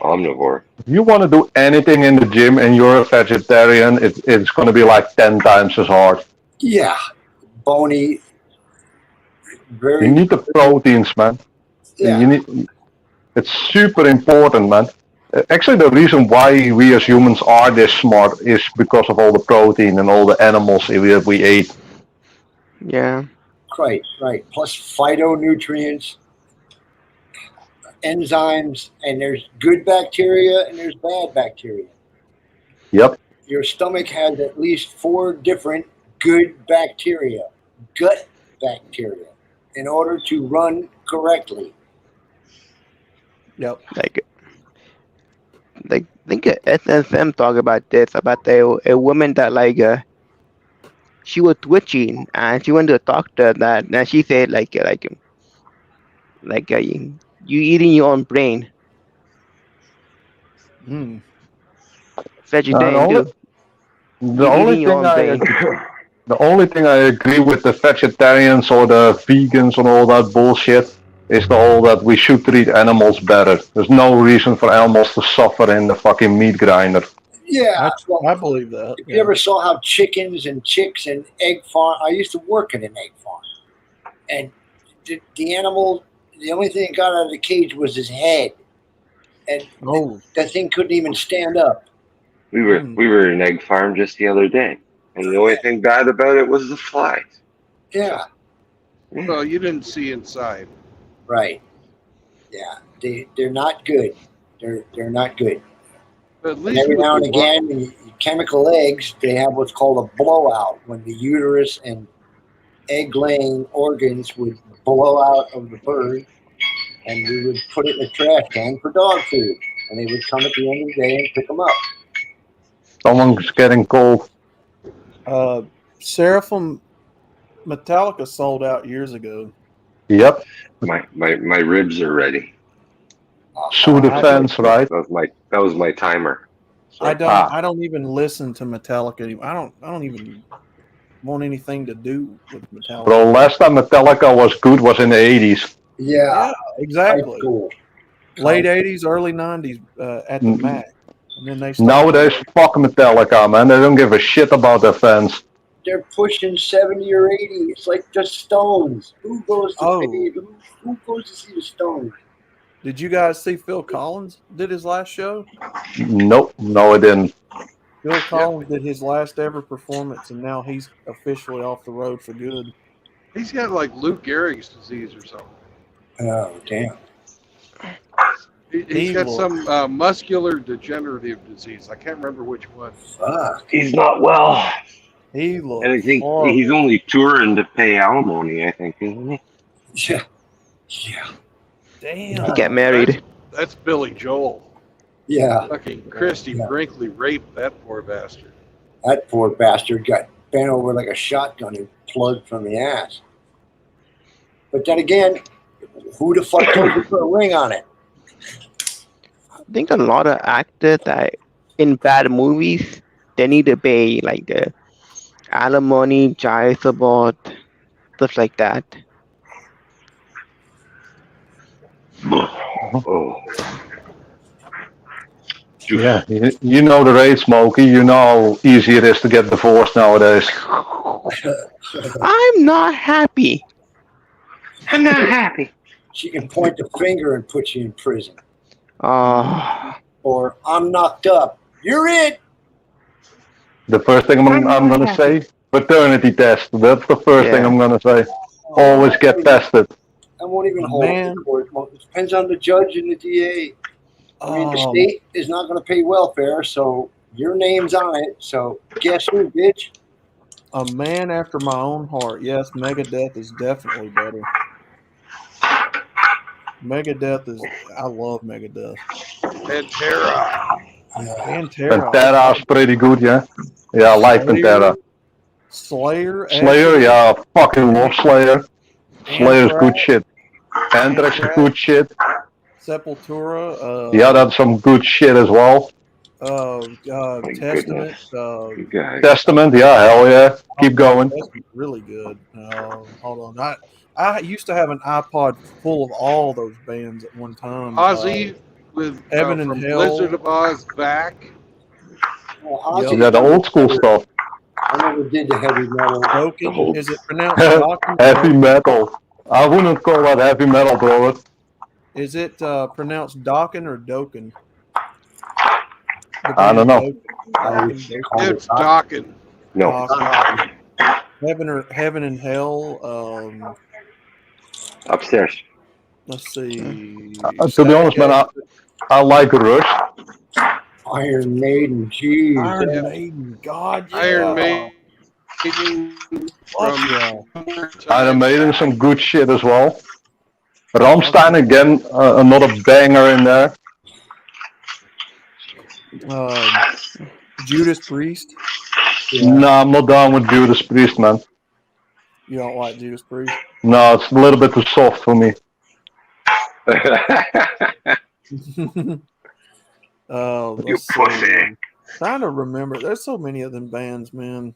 Omnivore. If you want to do anything in the gym and you're a vegetarian, it's going to be like 10 times as hard. Yeah. Bony. Very. You need the proteins, man. Yeah. It's super important, man. Actually, the reason why we as humans are this smart is because of all the protein and all the animals we ate. Yeah. Right. Plus phytonutrients, enzymes, and there's good bacteria and there's bad bacteria. Yep. Your stomach has at least 4 different good bacteria, gut bacteria, in order to run correctly. Yep. I think SSM talk about this, about a woman that she was twitching, and she went to the doctor. And she said you eating your own brain. Mm. No, Vegetarian too. the You only eating your thing own brain. the only thing I agree with the vegetarians or the vegans and all that bullshit is the whole that we should treat animals better. There's no reason for animals to suffer in the fucking meat grinder. Yeah. Well, I believe that. if you ever saw how chickens and chicks and egg farm, I used to work at an egg farm, and the animal, the only thing that got out of the cage was his head, and Oh, that thing couldn't even stand up. We were in an egg farm just the other day, and the only thing bad about it was the flies. Yeah. Well, you didn't see inside. Right. Yeah. They're not good. They're not good. But at And least every with now the and again, in chemical eggs, they have what's called a blowout when the uterus and egg-laying organs would blow out of the bird, and we would put it in a trash can for dog food, and they would come at the end of the day and pick them up. Someone's getting cold. Seraphim Metallica sold out years ago. Yep. My ribs are ready. Sue the fence, right? That was my timer. So, I don't even listen to Metallica anymore. I don't even want anything to do with Metallica. The last time Metallica was good was in the 80s. Yeah, exactly. Cool. Late 80s, early 90s at the Mac. And then they Nowadays, fuck Metallica, man. They don't give a shit about their fans. They're pushing 70 or 80. It's like the Stones. Who goes to who goes to see the Stones? Did you guys see Phil Collins did his last show? Nope, no, I didn't. Phil Collins did his last ever performance, and now he's officially off the road for good. He's got like Lou Gehrig's disease or something. Oh, damn. He's got some muscular degenerative disease. I can't remember which one. He's not well. He looks And I think horrible. he's only touring to pay alimony, I think, isn't he? Yeah. Yeah. Damn. He got married. That's Billy Joel. Yeah. Fucking Christy Brinkley raped that poor bastard. That poor bastard got bent over like a shotgun and plugged from the ass. But then again, who the fuck told you to put a ring on it? I think a lot of actors that in bad movies, they need to pay like the alimony, child support, stuff like that. Oh. Yeah, you know the rate, Smokey. You know how easy it is to get divorced nowadays. I'm not happy. I'm not happy. She can point the finger and put you in prison. Or I'm knocked up. You're it. The first thing I'm going to say, paternity test. That's the first thing I'm going to say. Always get tested. I won't even hold it in court. It depends on the judge and the DA. I mean, the state is not going to pay welfare, so your name's on it. So guess who, bitch? A man after my own heart. Yes, Megadeth is definitely better. Megadeth is. I love Megadeth. Pantera. Pantera's pretty good, yeah. Yeah, I like Pantera. Slayer. Yeah, I fucking love Slayer. Slayer's good shit. Anthrax is good shit. Sepultura. Yeah, that's some good shit as well. Testament. Testament, yeah, hell yeah. Keep going. That's really good. Hold on. I used to have an iPod full of all those bands at one time. Ozzy with Heaven from and Hell. Blizzard of Oz back. Yeah, the old school stuff. I never did the heavy metal. Dokken, is it pronounced Dokken? Heavy metal. I wouldn't call that heavy metal, brother. Is it pronounced Dokken or Dokken? I don't know. It's Dokken. No. Heaven and Hell. Upstairs. Let's see. To be honest, man, I like Rush. Iron Maiden, geez. Iron Maiden, God, yeah. Iron Maiden. Iron Maiden, some good shit as well. Rammstein again, another banger in there. Judas Priest. Yeah. No, I'm not down with Judas Priest, man. You don't like Judas Priest? No, it's a little bit too soft for me. Let's see. Trying to remember. There's so many of them bands, man.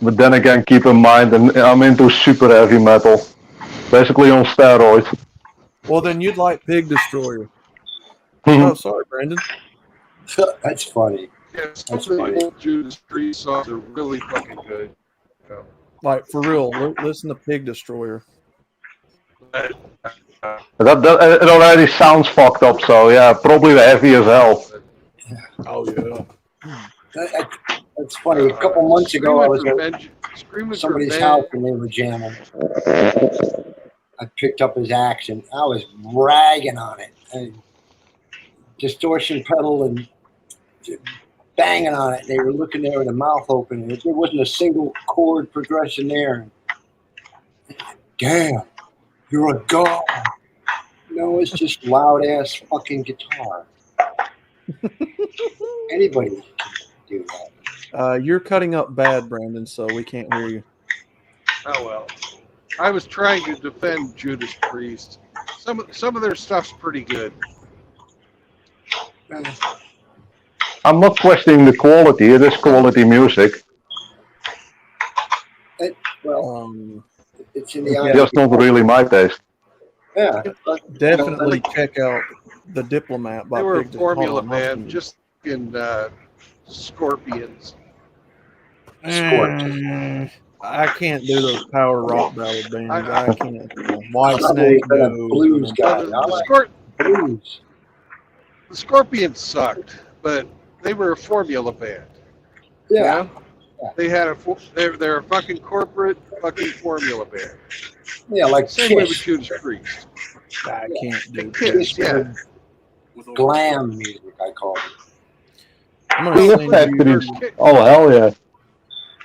But then again, keep in mind, I'm into super heavy metal, basically on steroids. Well, then you'd like Pig Destroyer. Oh, sorry, Brandon. That's funny. Yeah, some of the old Judas Priest songs are really fucking good. Like, for real, listen to Pig Destroyer. It already sounds fucked up, so yeah, probably heavy as hell. Oh, yeah. That's funny. A couple months ago, I was at somebody's house and they were jamming. I picked up his axe and I was ragging on it. And distortion pedal and banging on it. They were looking there with their mouth open. And there wasn't a single chord progression there. Damn, you're a god. No, it's just loud ass fucking guitar. Anybody can do that. You're cutting up bad, Brandon, so we can't hear you. Oh well. I was trying to defend Judas Priest. Some of their stuff's pretty good. I'm not questioning the quality. It is quality music. It's in the It's just not really my taste. Yeah. Definitely check out The Diplomat by They were a Pig formula Destroyer. band, just in Scorpions. I can't do those power rock ballad bands. I can't. White I'm Snake a goes. blues guy. I like blues. The Scorpions sucked, but they were a formula band. Yeah. They had they're a fucking corporate fucking formula band. Yeah, like Same way with Kiss. Judas Priest. I can't do Kiss, yeah. Glam music, I call it. I'm gonna send you. Oh hell yeah!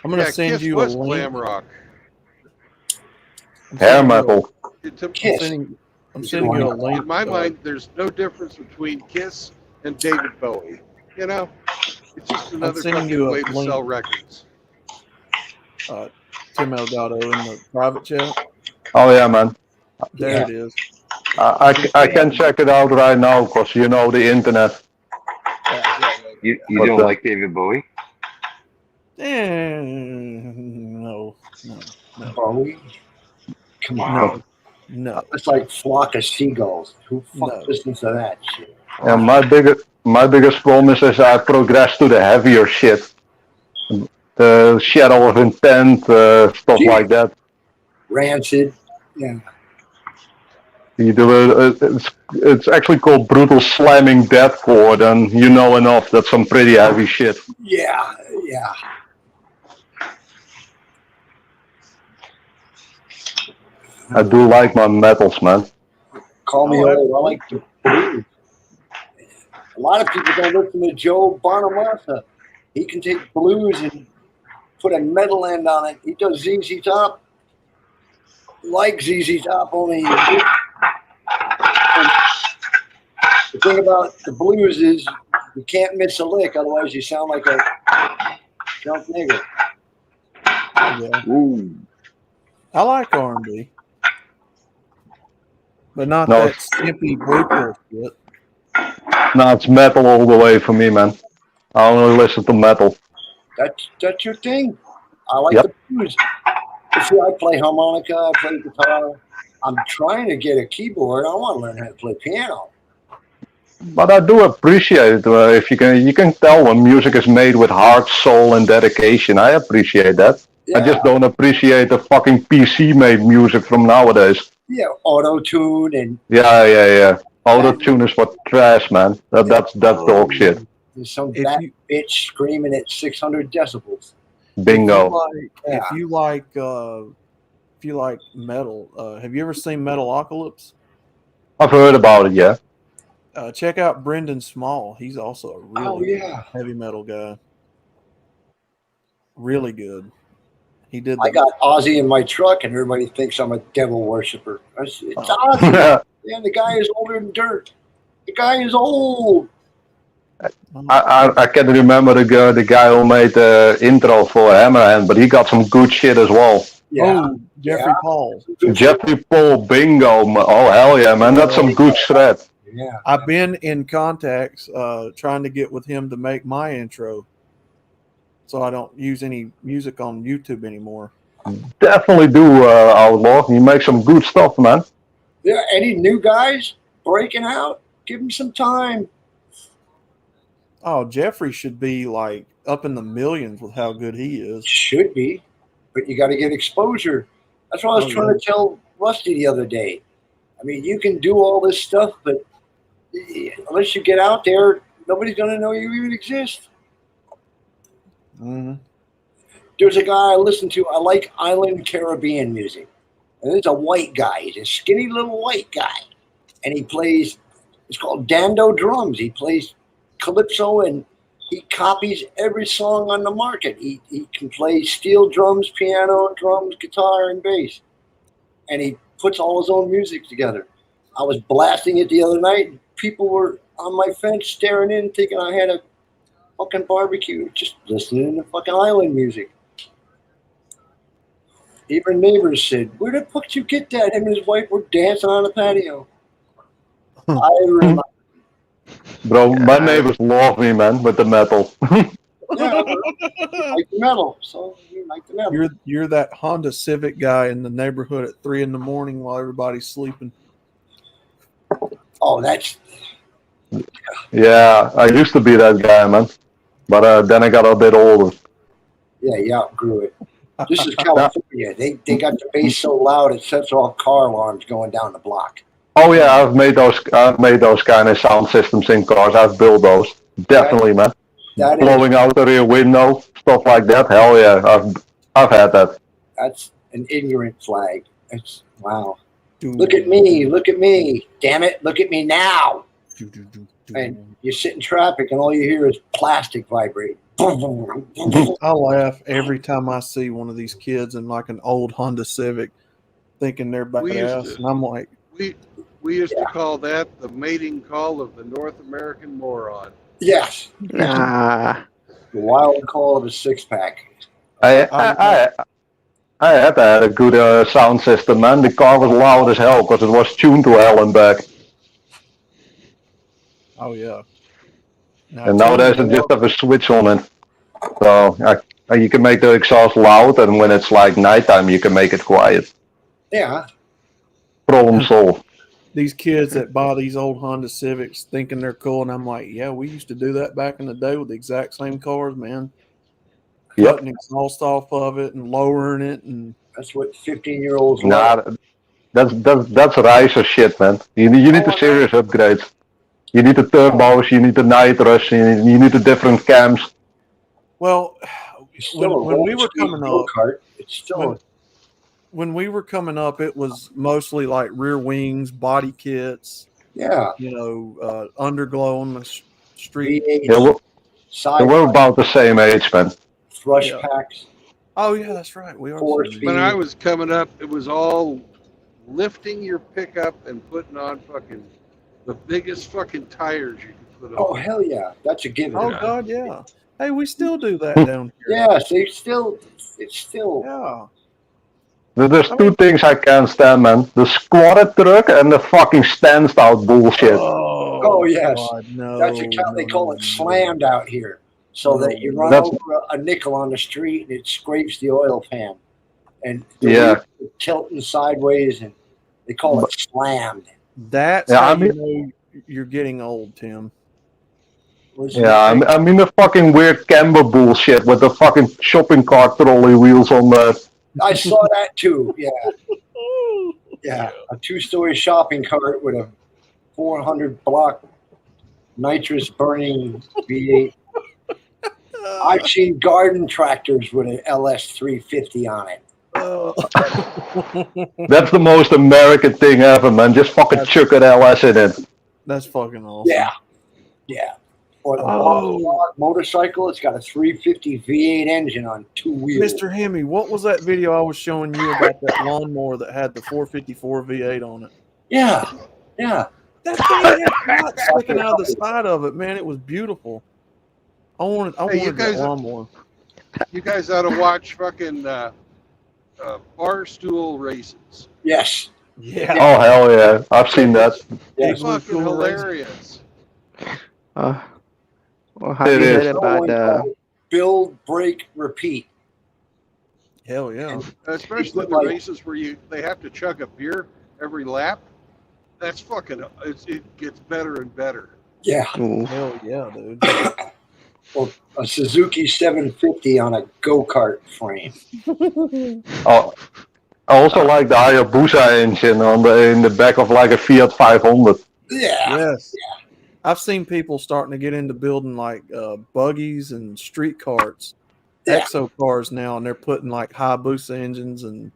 I'm gonna Yeah, send Kiss you a was link. glam rock. Hair metal. I'm sending you a link. In my mind, there's no difference between Kiss and David Bowie. You know, it's just another sending fucking you a way to link. sell records. Tim Elgato in the private chat. Oh yeah, man. There it is. I can check it out right now because you know the internet. You don't like David Bowie? No. Bowie? Come on. No. It's like Flock of Seagulls. Who fuck listens to that shit? And my biggest problem is as I progress to the heavier shit. The Shadow of Intent, stuff like that. Rancid. Yeah. You do it's actually called brutal slamming deathcore, and you know enough. That's some pretty heavy shit. Yeah. I do like my metals, man. Call me old. I like the blues. A lot of people don't listen to Joe Bonamassa. He can take blues and put a metal end on it. He does ZZ Top. Like ZZ Top, only the thing about the blues is you can't miss a lick, otherwise you sound like a drunk nigger. Yeah. Ooh. I like R&B, but not that skimpy blooper shit. No, it's metal all the way for me, man. I only listen to metal. That's your thing. I like the blues. See, I play harmonica, I play guitar. I'm trying to get a keyboard. I want to learn how to play piano. But I do appreciate it. If you can tell when music is made with heart, soul, and dedication. I appreciate that. Yeah. I just don't appreciate the fucking PC-made music from nowadays. Yeah, auto-tune and... Yeah. Auto-tune is what trash, man. That's dog shit. There's some fat bitch screaming at 600 decibels. Bingo. If you like metal, have you ever seen Metalocalypse? I've heard about it, yeah. Check out Brendan Small. He's also a really good heavy metal guy. Really good. He did. I got Ozzy in my truck, and everybody thinks I'm a devil worshiper. It's Ozzy. Yeah, the guy is older than dirt. The guy is old. I can't remember the guy who made the intro for Hammerhand, but he got some good shit as well. Yeah. Oh, Jeffrey Paul. Jeffrey Paul Bingo. Oh hell yeah, man, that's some good shred. Yeah. I've been in contacts trying to get with him to make my intro, so I don't use any music on YouTube anymore. Definitely do, Outlaw. You make some good stuff, man. Yeah. Any new guys breaking out? Give them some time. Oh, Jeffrey should be like up in the millions with how good he is. Should be, but you got to get exposure. That's what I was trying to tell Rusty the other day. I mean, you can do all this stuff, but unless you get out there, nobody's going to know you even exist. Mm-hmm. There's a guy I listen to. I like Island Caribbean music. And there's a white guy. He's a skinny little white guy. And he plays, it's called Dando drums. He plays calypso and he copies every song on the market. He can play steel drums, piano, drums, guitar, and bass. And he puts all his own music together. I was blasting it the other night. People were on my fence staring in, thinking I had a fucking barbecue, just listening to fucking island music. Even neighbors said, "Where the fuck did you get that?" Him and his wife were dancing on the patio. I remember. Bro, my neighbors love me, man, with the metal. Yeah, you like the metal, so you like the metal. You're that Honda Civic guy in the neighborhood at 3 a.m. while everybody's sleeping. Oh, that's Yeah, I used to be that guy, man. But then I got a bit older. yeah, you outgrew it. This is California. They got the bass so loud it sets off car alarms going down the block. Oh yeah, I've made those kind of sound systems in cars. I've built those. Definitely, man. That Blowing out the rear window, stuff like that. Hell yeah, I've had that. That's an ignorant flag. It's wow. Look at me, damn it, look at me now. And you sit in traffic and all you hear is plastic vibrate. I laugh every time I see one of these kids in like an old Honda Civic thinking they're badass. And I'm like, we used to call that the mating call of the North American moron. Yes. Nah. The wild call of a six-pack. I had to have a good sound system, man. The car was loud as hell because it was tuned to hell and back. oh yeah. And nowadays I just have a switch on it. So you can make the exhaust loud, and when it's like nighttime, you can make it quiet. Yeah. Problem solved. These kids that buy these old Honda Civics thinking they're cool, and I'm like, yeah, we used to do that back in the day with the exact same cars, man. Yep. Cutting exhaust off of it and lowering it, and that's what 15-year-olds love. That's riser shit, man. You need the serious upgrades. You need the turbos, you need the nitrous, you need the different cams. Well, when we were coming up, it's still when we were coming up, it was mostly like rear wings, body kits. Yeah. You know, underglow on the street. Yeah, we're about the same age, man. Thrush packs. Oh yeah, that's right. We are. When I was coming up, it was all lifting your pickup and putting on fucking the biggest fucking tires you could put on. Oh hell yeah, that's a given. Oh god, yeah. Hey, we still do that down here. Yeah, so it's still. Yeah. There's two things I can't stand, man. The squatted truck and the fucking stands out bullshit. Oh yes. God, no, that's they call it slammed out here. So that you run over a nickel on the street and it scrapes the oil pan. And tilting sideways, and they call it slammed. That's how you know you're getting old, Tim. Yeah, I mean the fucking weird camber bullshit with the fucking shopping cart trolley wheels on the... I saw that too, yeah. Yeah, a 2-story shopping cart with a 400 block nitrous burning V8. I've seen garden tractors with an LS 350 on it. That's the most American thing ever, man. Just fucking chuck an LS in it. That's fucking awesome. Yeah. Or the motorcycle, it's got a 350 V8 engine on 2 wheels. Mr. Hemi, what was that video I was showing you about that lawnmower that had the 454 V8 on it? Yeah. That thing had nuts sticking out of the side of it, man. It was beautiful. I wanted that lawnmower. You guys ought to watch fucking bar stool races. Yes. Yeah. Oh hell yeah! I've seen that. It's Yes. fucking hilarious. Well, It have you is. heard about Build, break, repeat. Hell yeah. Especially the races where they have to chug a beer every lap. That's fucking. It gets better and better. Yeah. Ooh. Hell yeah, dude. Or a Suzuki 750 on a go-kart frame. Oh, I also like the Hayabusa engine in the back of like a Fiat 500. Yeah. Yes. I've seen people starting to get into building like buggies and street carts, exo cars now, and they're putting like Hayabusa engines and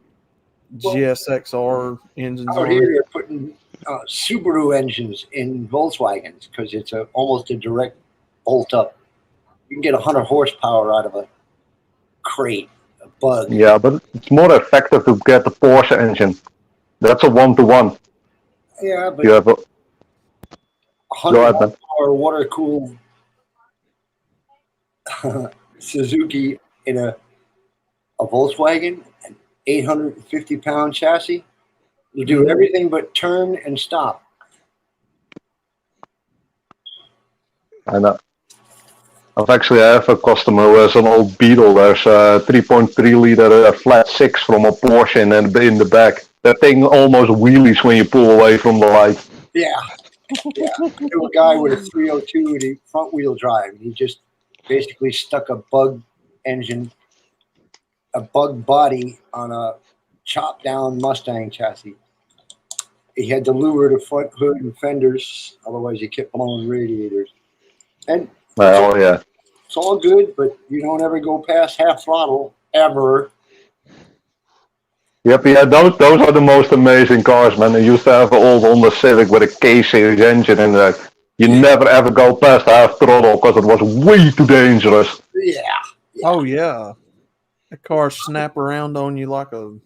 GSXR engines Out on here, it. they're putting Subaru engines in Volkswagens because it's almost a direct bolt up. You can get 100 horsepower out of a crate, a bug. Yeah, but it's more effective to get the Porsche engine. That's a 1-to-1. Yeah, but You have a 100 horsepower water cooled Suzuki in a Volkswagen, an 850-pound chassis. You do everything but turn and stop. And I have a customer who has an old Beetle. There's a 3.3 liter flat six from a Porsche in the back. That thing almost wheelies when you pull away from the light. Yeah. Yeah. I knew a guy with a 302 and front wheel drive. He just basically stuck a bug engine, a bug body on a chopped down Mustang chassis. He had to lower the front hood and fenders, otherwise he kept blowing radiators. And Oh yeah. it's all good, but you don't ever go past half throttle ever. Yep, yeah, those are the most amazing cars, man. I used to have an old Honda Civic with a K-series engine in there. You never ever go past half throttle because it was way too dangerous. Yeah. Oh yeah. The car snap around on you like a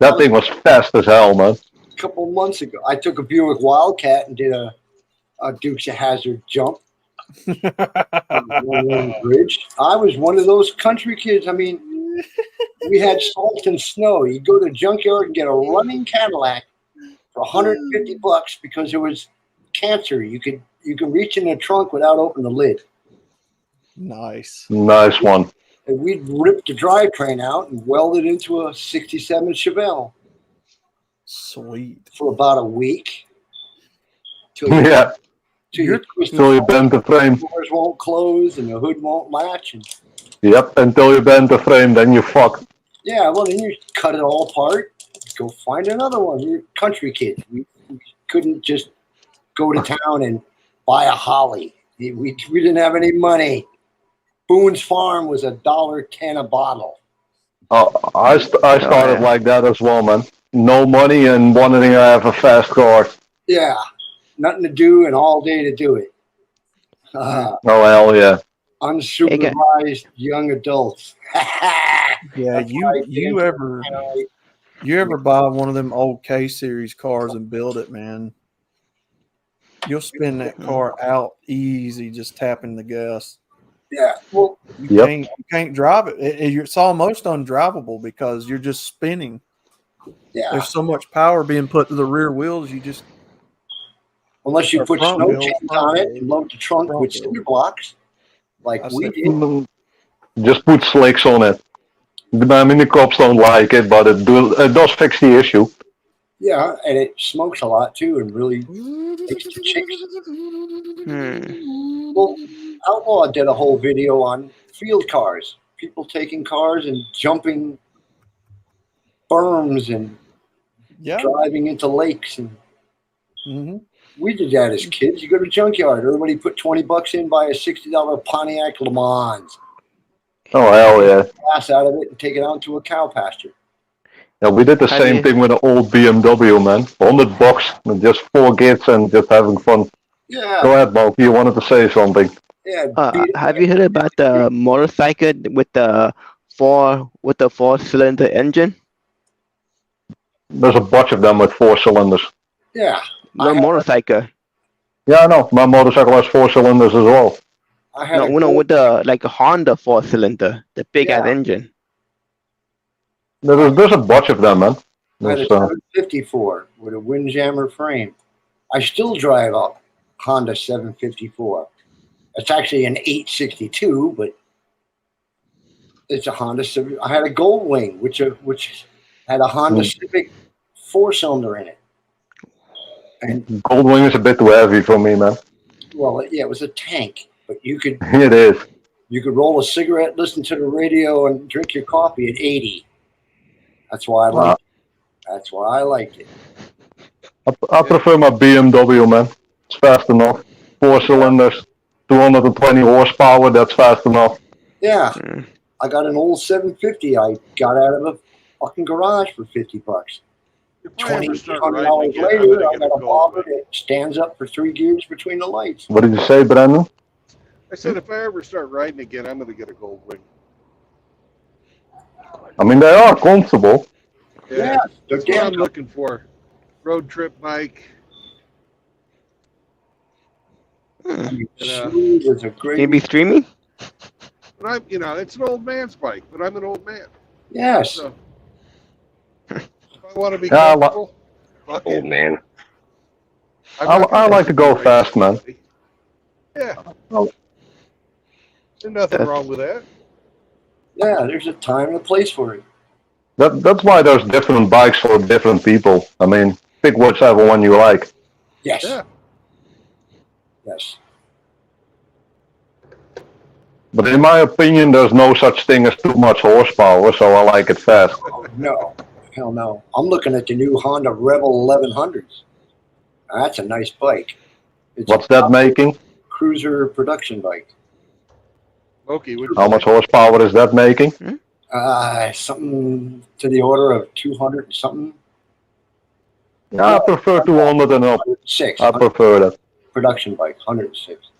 That thing was fast as hell, man. A couple months ago, I took a Buick Wildcat and did a Dukes of Hazzard jump on the bridge. I was one of those country kids. I mean, we had salt and snow. You go to the junkyard and get a running Cadillac for $150 because it was cancer. You could reach in the trunk without opening the lid. Nice. Nice one. And we'd rip the drivetrain out and weld it into a 67 Chevelle. Sweet. For about a week. Yeah. Until you bend the frame. The doors won't close and the hood won't latch. Yep, until you bend the frame, then you fuck. Yeah, well, then you cut it all apart. Go find another one. You're country kids. We couldn't just go to town and buy a Holly. We didn't have any money. Boone's Farm was $1.10 a bottle. I started like that as well, man. No money and wanting to have a fast car. Yeah, nothing to do and all day to do it. Oh hell yeah! Unsupervised young adults. Yeah, you ever buy one of them old K series cars and build it, man? You'll spin that car out easy just tapping the gas. Yeah, well, you can't drive it. It's almost undrivable because you're just spinning. Yeah, there's so much power being put to the rear wheels. You just unless you put snow chains on it and load the trunk with cinder blocks, like we did. Just put slicks on it. I mean, the cops don't like it, but it does fix the issue. Yeah, and it smokes a lot too, and really takes the chicks. Well, Outlaw did a whole video on field cars, people taking cars and jumping berms and driving into lakes, and we did that as kids. You go to junkyard, everybody put $20 in, buy a $60 Pontiac Le Mans. Oh hell yeah! Glass out of it and take it out to a cow pasture. Yeah, we did the same thing with an old BMW, man. $100 with just 4 kids and just having fun. Yeah. Go ahead, Mo. You wanted to say something. Yeah. Have you heard about the motorcycle with the 4-cylinder engine? There's a bunch of them with 4 cylinders. Yeah. Your motorcycle. Yeah, I know. My motorcycle has 4 cylinders as well. I had No, with the like a Honda 4-cylinder, the big ass engine. There's a bunch of them, man. I had a There's, 754 with a Windjammer frame. I still drive a Honda 754. It's actually an 862, but it's a Honda Civic. I had a Gold Wing, which had a Honda Civic 4-cylinder in it. And Goldwing is a bit too heavy for me, man. well, yeah, it was a tank, but you could It is. you could roll a cigarette, listen to the radio, and drink your coffee at 80. That's why I liked it. That's why I liked it. I prefer my BMW, man. It's fast enough. 4 cylinders, 220 horsepower. That's fast enough. Yeah, I got an old 750. I got out of a fucking garage for $50. $2,200 later, I got a bobber that stands up for 3 gears between the lights. What did you say, Brandon? I said if I ever start riding again, I'm going to get a Gold Wing. I mean, they are comfortable. Yeah, they're that's what I'm looking for. Road trip bike. It's a great. Maybe streaming. But I'm, it's an old man's bike, but I'm an old man. Yes. So, if I want to be comfortable, Old man. I like to go fast, man. Yeah. There's nothing wrong with that. Yeah, there's a time and a place for it. That's why there's different bikes for different people. I mean, pick whichever one you like. Yes. Yeah. Yes. But in my opinion, there's no such thing as too much horsepower, so I like it fast. Oh, no. Hell no. I'm looking at the new Honda Rebel 1100s. That's a nice bike. It's What's that making? Cruiser production bike. Okay. How much horsepower is that making? Something to the order of 200 something. Yeah, I prefer 200 and up. 106. I prefer that. Production bike, 106.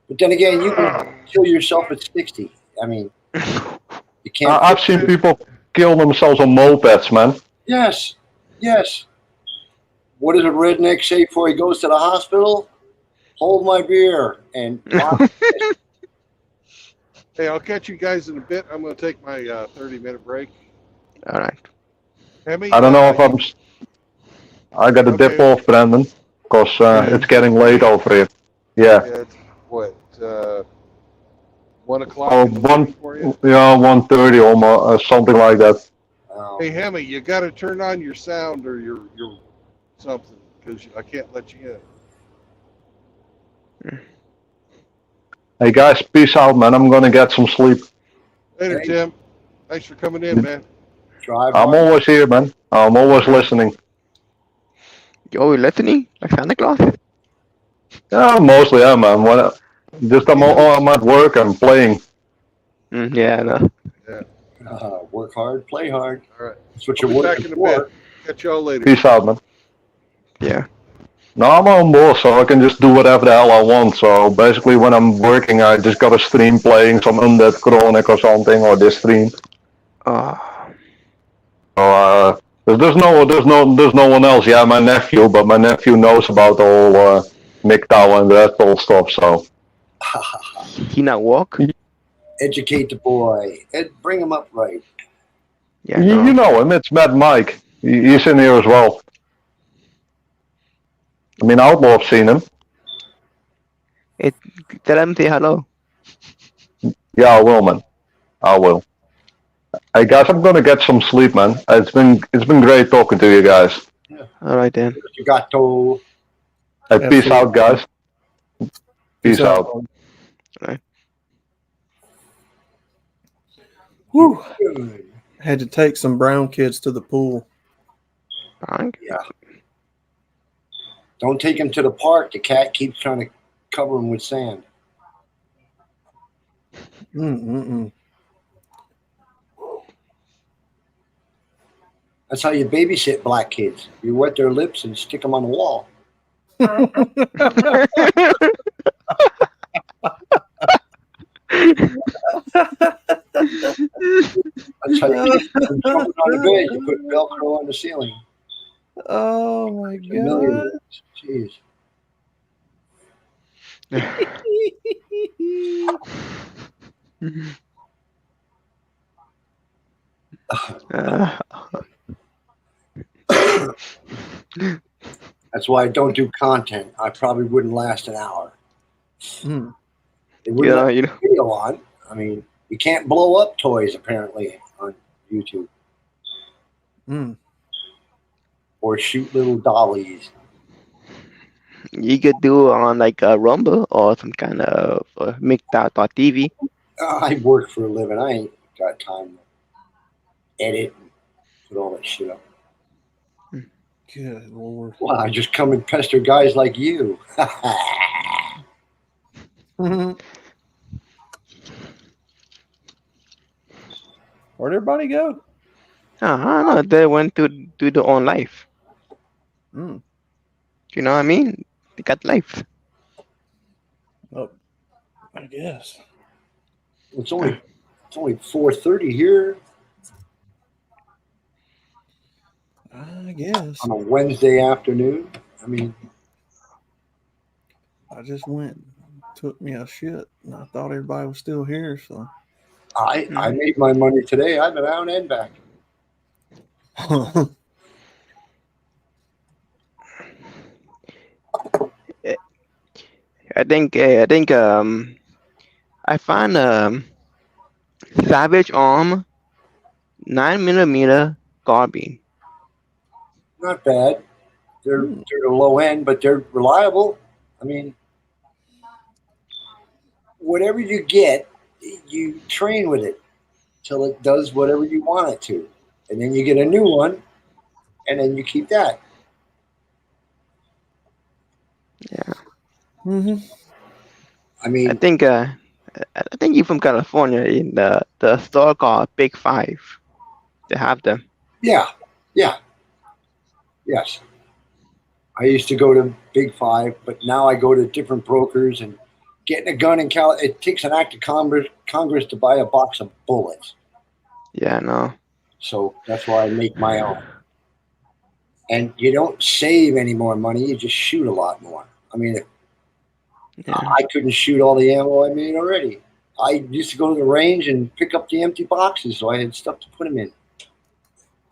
But then again, you can kill yourself at 60. I mean, you can't. I've seen people kill themselves on mopeds, man. Yes. Yes. What does a redneck say before he goes to the hospital? Hold my beer. And hey, I'll catch you guys in a bit. I'm going to take my 30-minute break. All right. Hemi, I don't know if I got to dip off, Brandon, because it's getting late over here. Yeah. It's what? 1 o'clock. Oh, 1:30 almost, something like that. Hey, Hemi, you got to turn on your sound or your something because I can't let you in. Hey guys, peace out, man. I'm gonna get some sleep. Later, Tim. Thanks for coming in, man. I'm always here, man. I'm always listening. You're listening? Like Santa Claus? Yeah, mostly, yeah, man. I'm at work. I'm playing. Yeah, I know. Yeah. Work hard, play hard. All right. That's what I'll you're be back working in a for. bit. Catch y'all later. Peace out, man. Yeah. No, I'm on board, so I can just do whatever the hell I want. So basically, when I'm working, I just got a stream playing some Undead Chronic or something, or this stream. So there's no one else. Yeah, my nephew, but my nephew knows about all MGTOW and that whole stuff. So he not walk. Educate the boy. Bring him up right. Yeah, you know him. It's Mad Mike. He's in here as well. I mean, Outlaw've seen him. Tell him say hello. Yeah, I will, man. I will. Hey guys, I'm gonna get some sleep, man. It's been great talking to you guys. Yeah. All right then. You got to. Hey, peace out, guys. Peace out. All right. Whew. Had to take some brown kids to the pool. Yeah. Don't take him to the park. The cat keeps trying to cover him with sand. That's how you babysit black kids. You wet their lips and stick them on the wall. That's how you keep them on the bed. You put Velcro on the ceiling. Oh my God. Jeez. That's why I don't do content. I probably wouldn't last an hour. Mm. They wouldn't Yeah, let you know. video on. I mean, you can't blow up toys apparently on YouTube Mm. or shoot little dollies. You could do on like a Rumble or some kind of MGTOW.TV. I work for a living. I ain't got time to edit and put all that shit up. Good Lord. Well, I just come and pester guys like you. Where'd everybody go? I don't know. They went to do their own life. Mm. You know what I mean? They got life. Oh, I guess. It's only 4:30 here I guess. on a Wednesday afternoon. I mean, I just went, took me a shit, and I thought everybody was still here. So. I made my money today. I've been out and back. I think I found Savage Arm 9mm carbine. Not bad. They're Hmm. the low end, but they're reliable. I mean, whatever you get, you train with it till it does whatever you want it to, and then you get a new one, and then you keep that. Yeah. Mm-hmm. I mean, I think you're from California in the store called Big Five. They have them. yeah, yes. I used to go to Big Five, but now I go to different brokers and getting a gun in Cal. It takes an act of Congress to buy a box of bullets. Yeah, no. So that's why I make my own. And you don't save any more money; you just shoot a lot more. I mean, Yeah. I couldn't shoot all the ammo I made already. I used to go to the range and pick up the empty boxes, so I had stuff to put them in.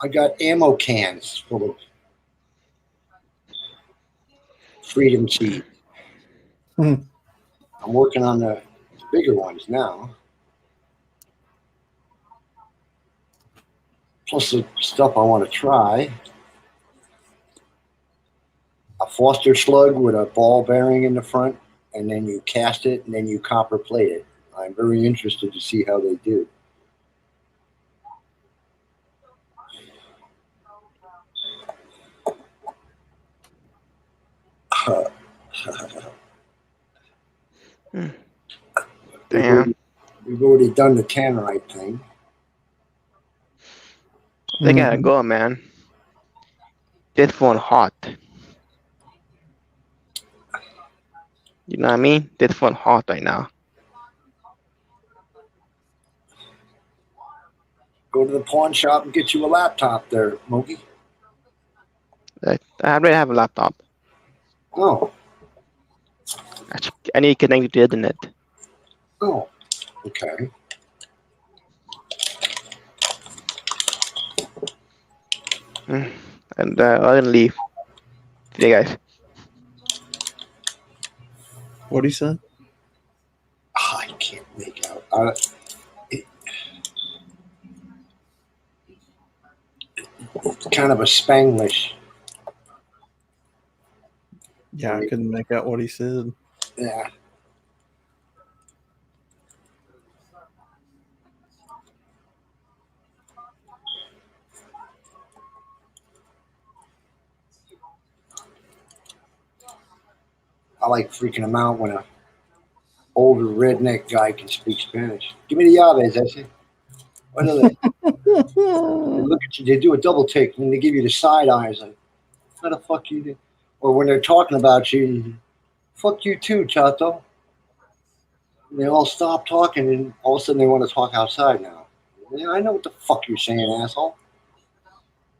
I got ammo cans full of Freedom seeds. Hmm. I'm working on the bigger ones now. Plus the stuff I want to try. A Foster slug with a ball bearing in the front, and then you cast it, and then you copper plate it. I'm very interested to see how they do. Damn. We've already done the tannerite thing. They gotta Mhm. go, man. This one hot. You know what I mean? This one hot right now. Go to the pawn shop and get you a laptop there, Mogi. I already have a laptop. Oh, I need to connect it to the internet. oh, okay. And I'm gonna leave. See you guys. What'd he say? I can't make out. It's kind of a Spanglish. Yeah, I couldn't make out what he said. Yeah. I like freaking him out when a older redneck guy can speak Spanish. Give me the llaves, I say. What are they? They look at you, they do a double take, and they give you the side eyes. Like, how the fuck you do? Or when they're talking about you, fuck you too, Chato. And they all stop talking, and all of a sudden they want to talk outside now. Yeah, I know what the fuck you're saying, asshole.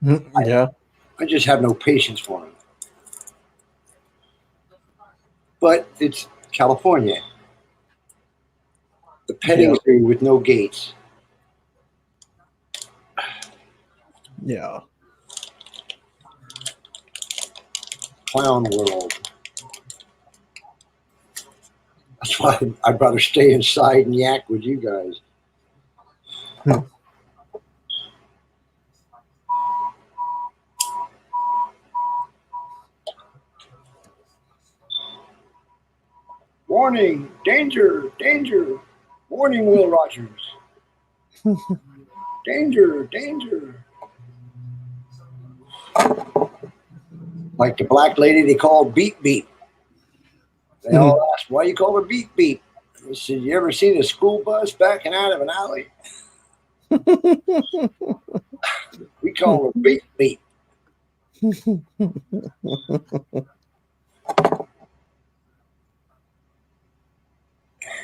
Yeah. I just have no patience for him. but it's California. The petting zoo with no gates. Yeah. Clown world. That's why I'd rather stay inside and yak with you guys. Warning, danger, danger. Warning, Will Rogers. Danger, danger. Like the black lady they called Beep Beep. They all asked, why you call her Beep Beep? He said, you ever seen a school bus backing out of an alley? We call her Beep Beep.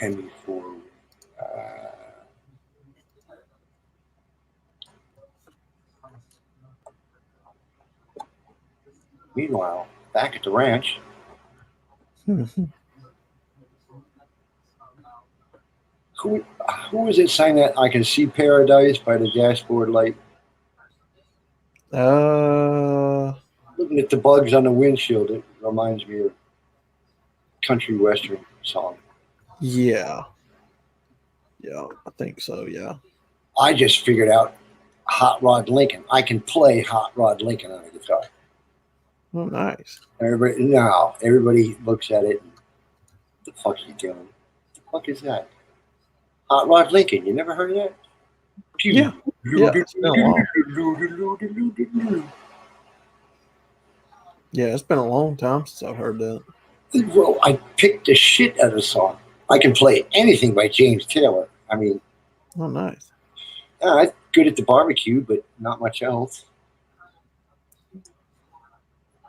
And before meanwhile, back at the ranch, who is it saying that I can see paradise by the dashboard light? Looking at the bugs on the windshield, it reminds me of country western song. Yeah. Yeah, I think so, yeah. I just figured out Hot Rod Lincoln. I can play Hot Rod Lincoln on a guitar. Oh, nice. Everybody looks at it. And, what the fuck are you doing? What the fuck is that? Hot Rod Lincoln. You never heard of that? Yeah. Yeah, it's been a while. Yeah, it's been a long time since I've heard that. Well, I picked the shit out of the song. I can play anything by James Taylor. I mean, oh, nice. Good at the barbecue, but not much else.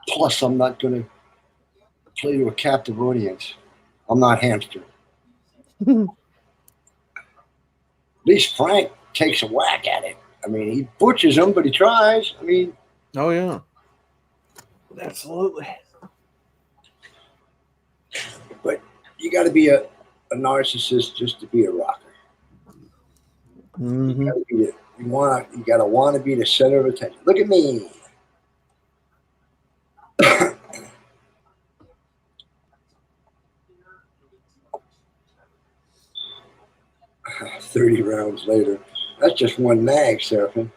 Plus, I'm not going to play to a captive audience. I'm not Hamster. At least Frank takes a whack at it. I mean, he butchers them, but he tries. I mean, oh yeah, absolutely. But you got to be a narcissist just to be a rocker. Mm-hmm. You got to want to be the center of attention. Look at me. $30 rounds later. That's just one mag, Seraphin.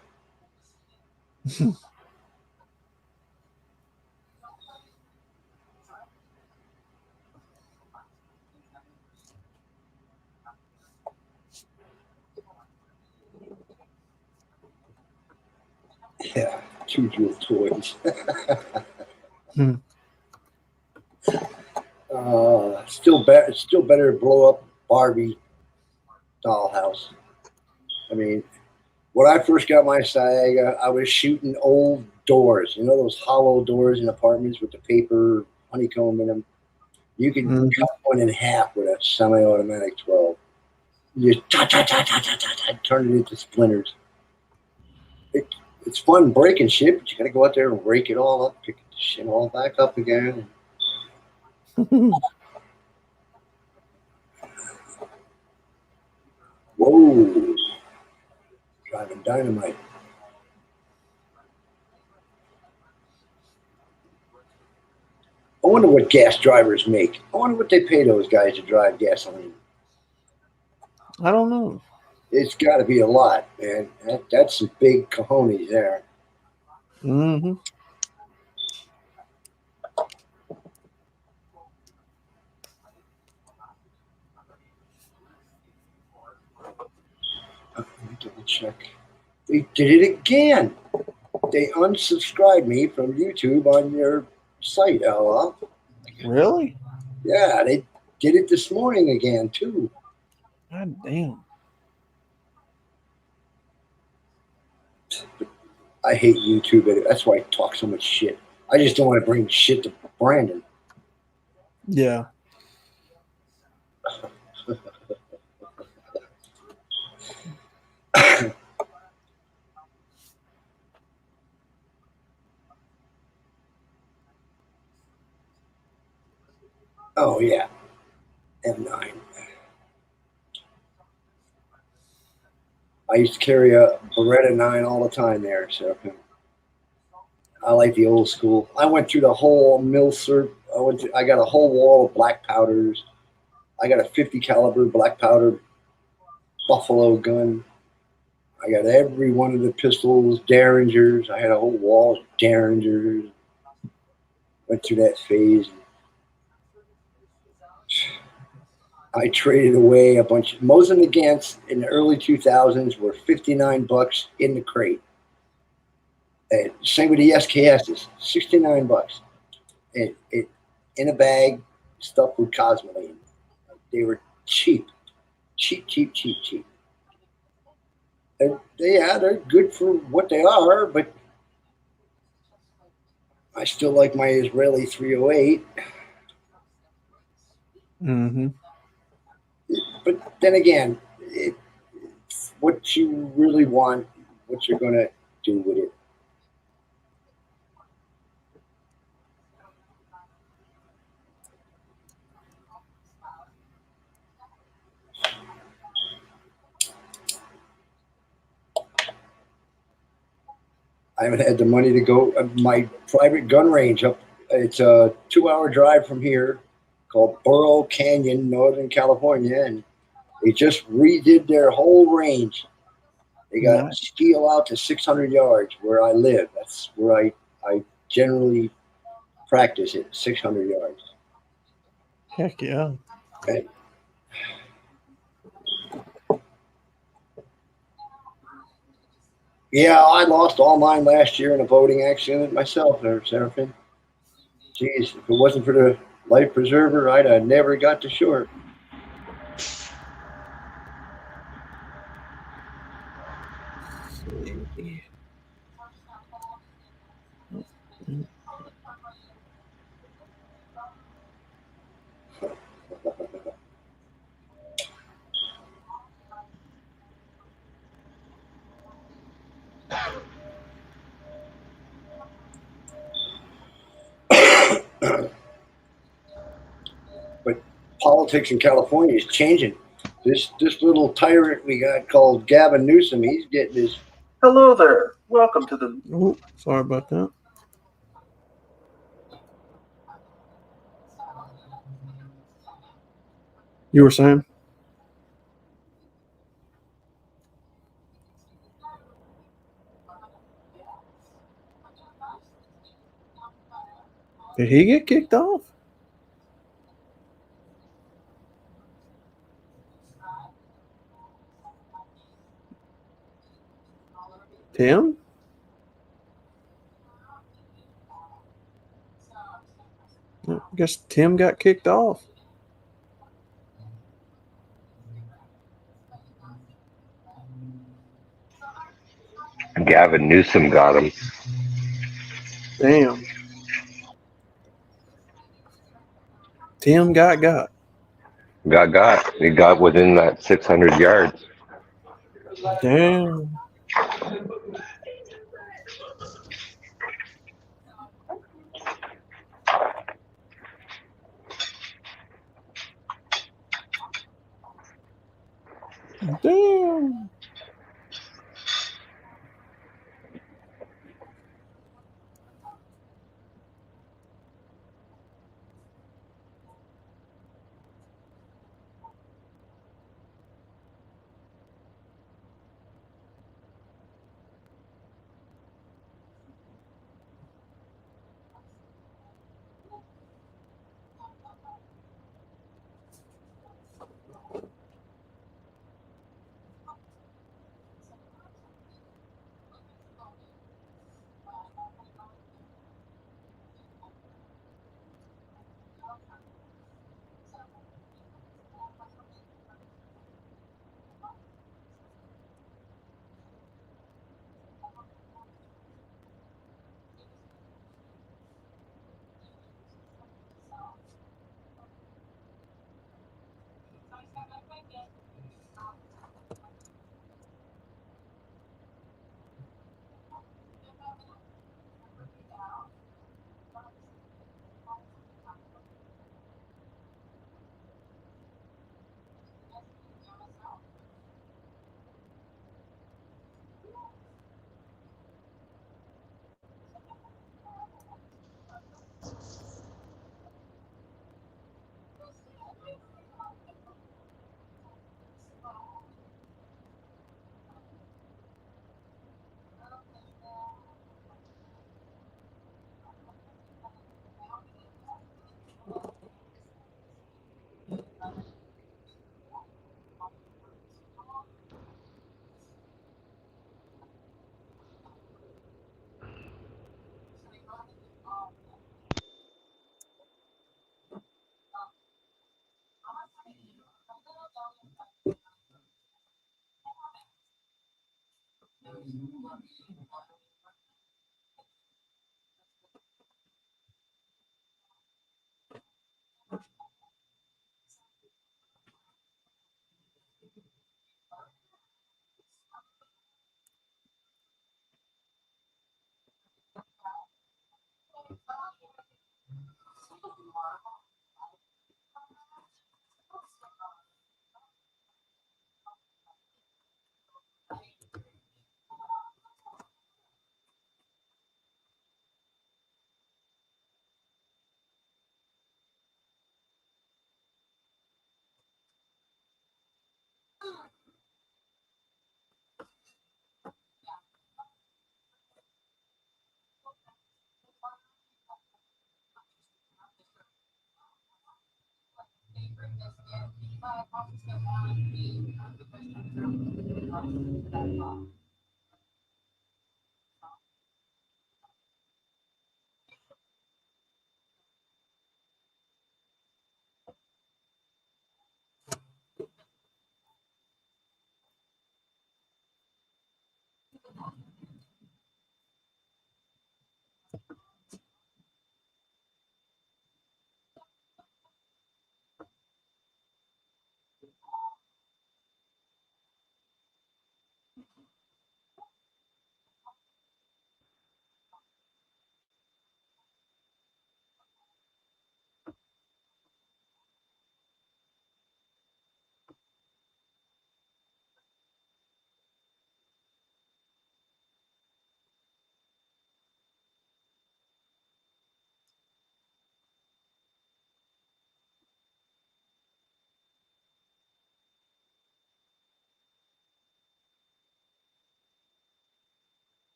Yeah, 2 jewel toys. Still better to blow up Barbie dollhouse. I mean, when I first got my Sciaga, I was shooting old doors. You know those hollow doors in apartments with the paper honeycomb in them? You can cut one in half with a semi-automatic 12. You just turn it into splinters. It's fun breaking shit, but you got to go out there and rake it all up, pick the shit all back up again. Whoa. Driving dynamite. I wonder what gas drivers make. I wonder what they pay those guys to drive gasoline. I don't know. It's got to be a lot, man. That's some big cojones there. Mm-hmm. Let me double check. They did it again. They unsubscribed me from YouTube on your site, Ella. Really? Yeah, they did it this morning again, too. God damn. I hate YouTube. That's why I talk so much shit. I just don't want to bring shit to Brandon. Yeah. Oh yeah, M9. I used to carry a Beretta 9 all the time there, so I like the old school. I went through the whole milsurp. I got a whole wall of black powders. I got a 50 caliber black powder buffalo gun. I got every one of the pistols, Derringers. I had a whole wall of Derringers. Went through that phase. I traded away a bunch. Mosin and Gantz in the early 2000s were $59 in the crate. And same with the SKSs, $69. It in a bag, stuffed with cosmoline. They were cheap, cheap, cheap, cheap, cheap. And yeah, they're good for what they are, but I still like my Israeli 308. Mm-hmm. But then again, what you really want, what you're gonna do with it. I haven't had the money to go. My private gun range up. It's a 2-hour drive from here, called Burro Canyon, Northern California, and they just redid their whole range. They got Nice. steel out to 600 yards where I live. That's where I generally practice it, 600 yards. Heck yeah. Okay. Yeah, I lost all mine last year in a boating accident myself there, Seraphin. Jeez, if it wasn't for the life preserver, I'd have never got to shore. But politics in California is changing. This little tyrant we got called Gavin Newsom, he's getting his. Hello there. Welcome to the. Oh, sorry about that. You were saying? Did he get kicked off? Tim? I guess Tim got kicked off. Gavin Newsom got him. Damn. Tim got. Got. He got within that 600 yards. Damn. Damn.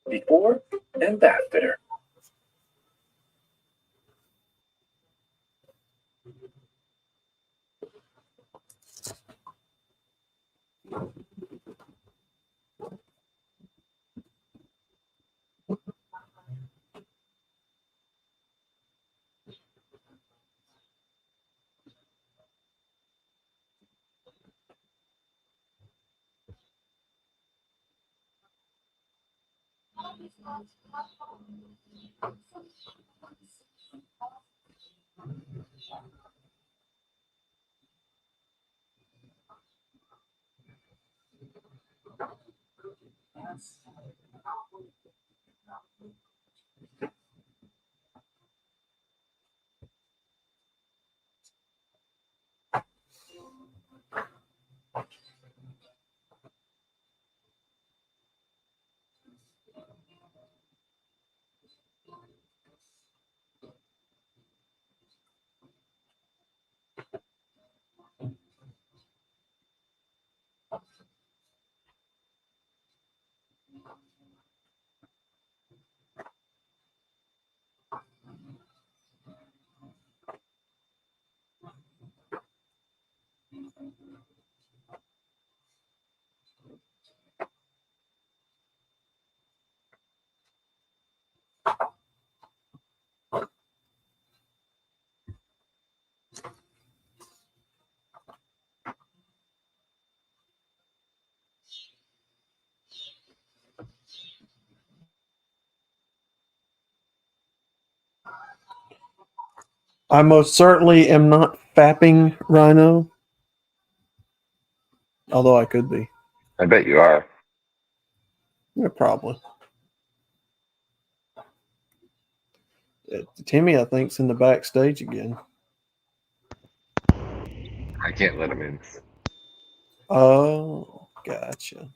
Before and after. I most certainly am not fapping Rhino, although I could be. I bet you are. Yeah, probably. Timmy, I think, is in the backstage again. I can't let him in. Oh, gotcha.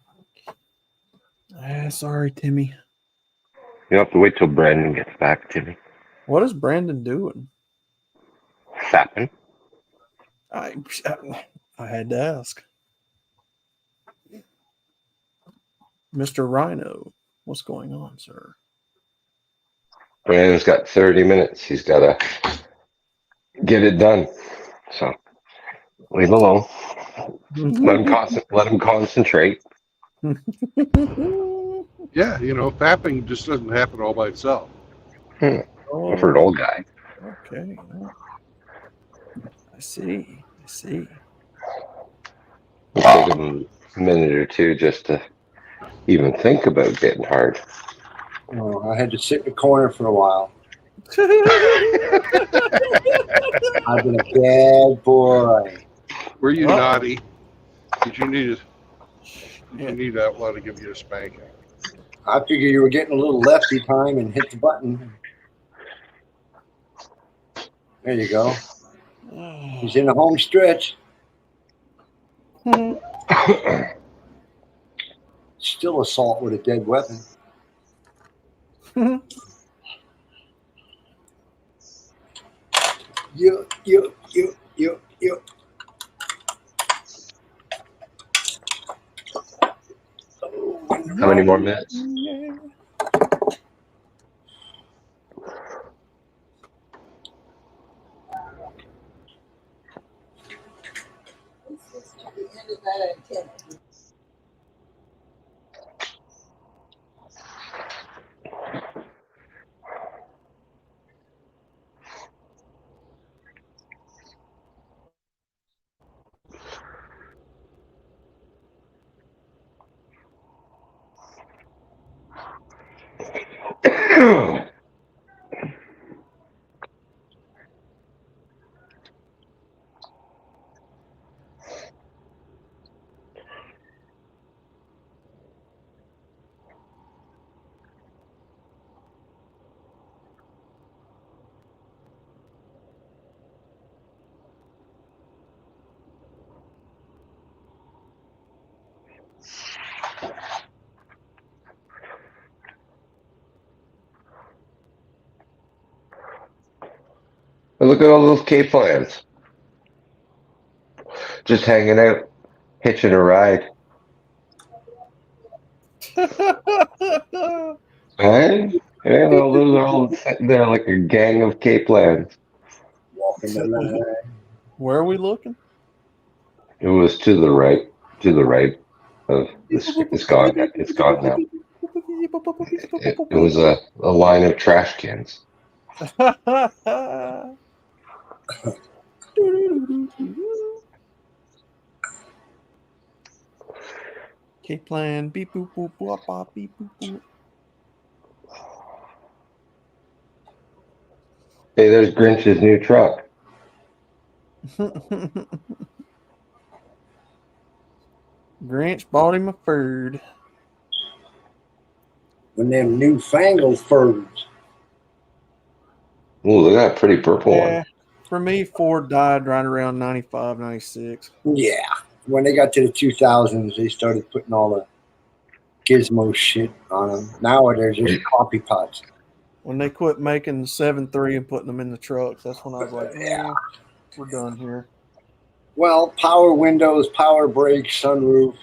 Sorry, Timmy. You have to wait till Brandon gets back, Timmy. What is Brandon doing? Sapping. I had to ask. Mr. Rhino, what's going on, sir? Brandon's got 30 minutes. He's got to get it done. So leave him alone. Let him concentrate. Yeah, fapping just doesn't happen all by itself. For an old guy. Okay. I see. It'll take him a minute or two just to even think about getting hard. Oh, I had to sit in the corner for a while. I've been a bad boy. Were you naughty? Did you need Outlaw to give you a spanking? I figured you were getting a little lefty time and hit the button. There you go. He's in the home stretch. Still assault with a dead weapon. You. How many more minutes? Look at all those K plans. Just hanging out, hitching a ride. Right? Yeah, well, those are all sitting there like a gang of K plans. Walking the line. Where are we looking? It was to the right of this. It's gone. It's gone now. It was a line of trash cans. K plan. Beep boop boop boop bop beep boop boop. Hey, there's Grinch's new truck. Grinch bought him a Ford. When them newfangled furs. Ooh, look at that pretty purple one. For me, Ford died right around 95, 96. Yeah. When they got to the 2000s, they started putting all the gizmo shit on them. Now they're just coffee pots. When they quit making the 7.3 and putting them in the trucks, that's when I was like, yeah, we're done here. Well, power windows, power brakes, sunroof,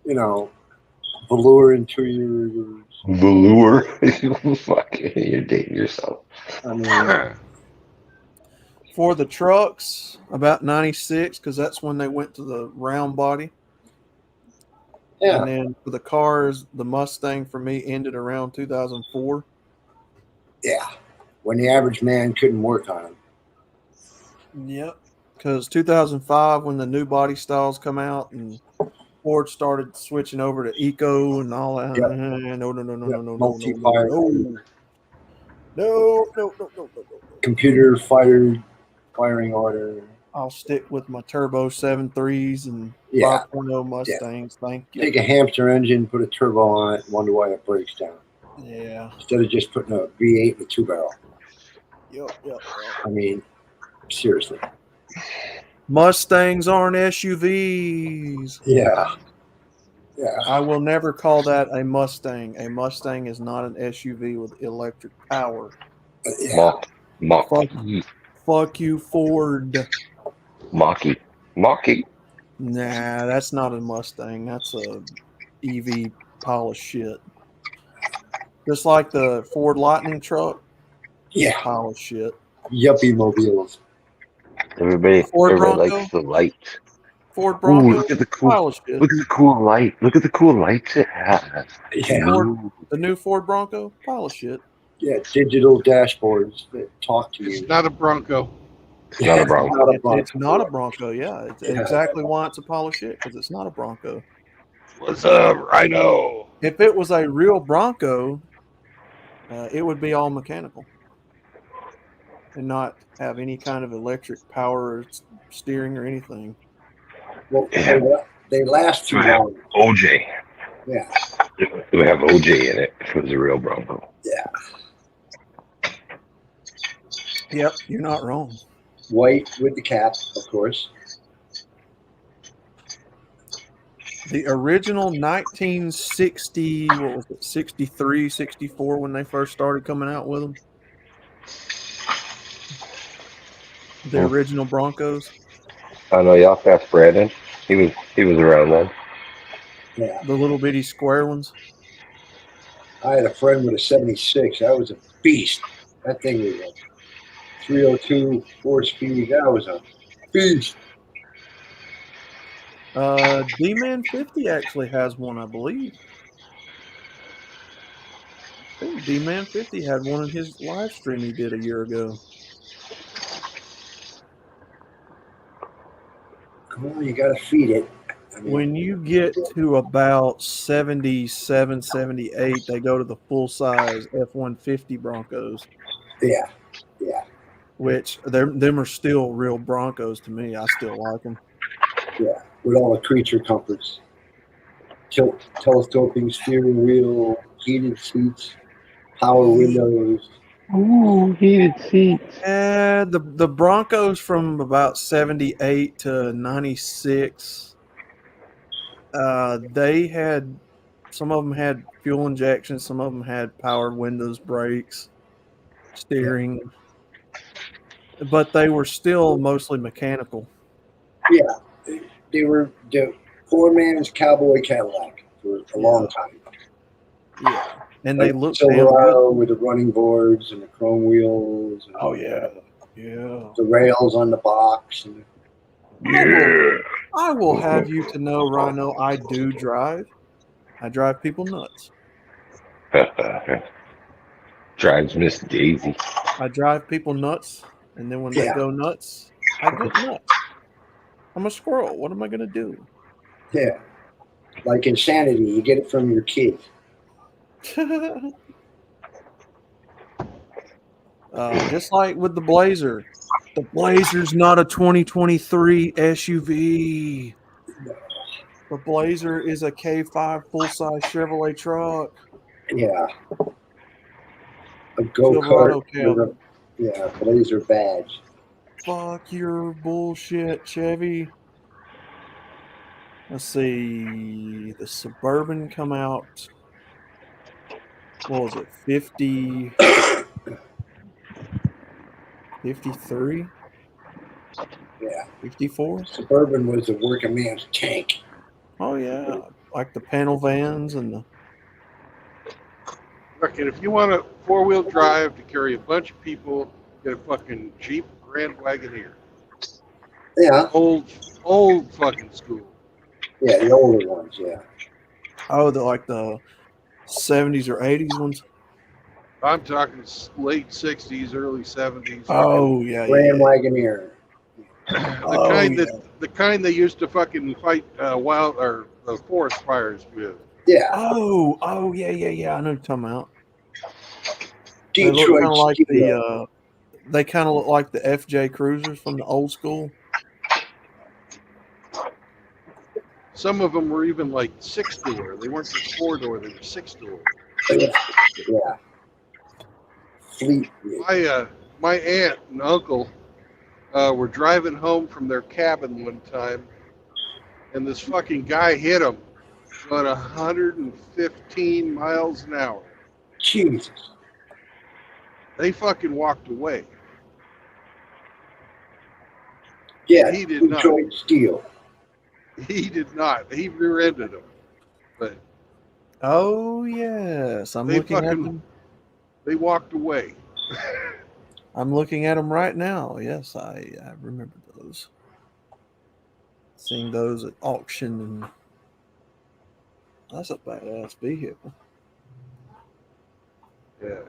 velour interiors. Velour? Fucking, you're dating yourself. I mean, for the trucks, about 96, because that's when they went to the round body. Yeah. And then for the cars, the Mustang for me ended around 2004. Yeah. When the average man couldn't work on them. Yep. Because 2005, when the new body styles come out and Ford started switching over to Eco and all that. Yep. No. Computer firing order. I'll stick with my turbo 7.3s and 5.0 Mustangs. Yeah. Thank you. Take a hamster engine, put a turbo on it, and wonder why it breaks down. Yeah. Instead of just putting a V8 with 2-barrel. Yep. I mean, seriously. Mustangs aren't SUVs. Yeah. I will never call that a Mustang. A Mustang is not an SUV with electric power. Yeah. Fuck you, Ford. Mach-E. Nah, that's not a Mustang. That's a EV pile of shit. Just like the Ford Lightning truck. Yeah, Pile of shit. yuppie mobiles. Everybody, Ford everybody Bronco. likes the light. Ford Ooh, Bronco. look at the cool, Pile of shit. look at the cool light. Look at the cool lights it has. Yeah, Ooh. The new Ford Bronco. Pile of shit. yeah, digital dashboards that talk to It's you. not a Bronco. It's not a It's Bronco. not a It's Bronco. not a Bronco. Yeah, it's Yeah. exactly why it's a pile of shit, because it's not a Bronco. What's up, Rhino? If it was a real Bronco, it would be all mechanical and not have any kind of electric power or steering or anything. Well, Yeah. they last It too would have long. OJ. Yeah, It would have OJ in it if it was a real Bronco. yeah. Yep, you're not wrong. White with the cap, of course. The original 1960, what was it, 63, 64, when they first started coming out with them? The original Broncos? I know y'all ask Brandon. He was around then. Yeah. The little bitty square ones? I had a friend with a 76. That was a beast. That thing was a 302 4-speed. That was a beast. D-Man 50 actually has one, I believe. I think D-Man 50 had one in his live stream he did a year ago. Well, you got to feed it. I mean, When you get to about 77, 78, they go to the full-size F-150 Broncos, yeah, yeah, which them are still real Broncos to me. I still like them. yeah. With all the creature comforts, telescoping steering wheel, heated seats, power windows. Ooh, heated seats. The Broncos from about 78 to 96, they had, some of them had fuel injection, some of them had power windows, brakes, steering, but they were still mostly mechanical. Yeah, they were the poor man's cowboy Cadillac for a long time. Yeah, and Like they looked damn Silverado good. with the running boards and the chrome wheels. And Oh yeah, yeah. the rails on the box. And I will have you to know, Rhino, I do drive. I drive people nuts. Drives Miss Daisy. I drive people nuts, and then when they yeah, go nuts, I get nuts. I'm a squirrel. What am I gonna do? yeah. Like insanity, you get it from your kids. Just like with the Blazer. The Blazer's not a 2023 SUV. The Blazer is a K5 full-size Chevrolet truck. Yeah, a go Silverado kart with cab. a Blazer badge. Fuck your bullshit, Chevy. Let's see. The Suburban come out. What was it? 50, 53, Yeah, 54? Suburban was the working man's tank. Oh yeah, like the panel vans and the. Fucking, if you want a four-wheel drive to carry a bunch of people, get a fucking Jeep Grand Wagoneer. Yeah, Old fucking school. yeah, the older ones. Yeah, Oh, the 70s or 80s ones. I'm talking late '60s, early '70s. Oh yeah, Grand yeah. Wagoneer. Oh yeah. The kind they used to fucking fight wild or forest fires with. Yeah, Oh yeah, yeah, yeah. I know what you're talking about. They look Detroit kind of like Steel. they kind of look like the FJ Cruisers from the old school. Some of them were even like 6-door. They weren't just 4-door. They were 6-door. Yeah, Fleet. My aunt and uncle were driving home from their cabin one time, and this fucking guy hit them going 115 miles an hour. Jesus. They fucking walked away. Yeah, He did not. Detroit Steel. He did not. He rear-ended him. But Oh yes, I'm They looking at fucking them. they walked away. I'm looking at them right now. Yes, I remember those. Seeing those at auction, and that's a badass vehicle. Yeah.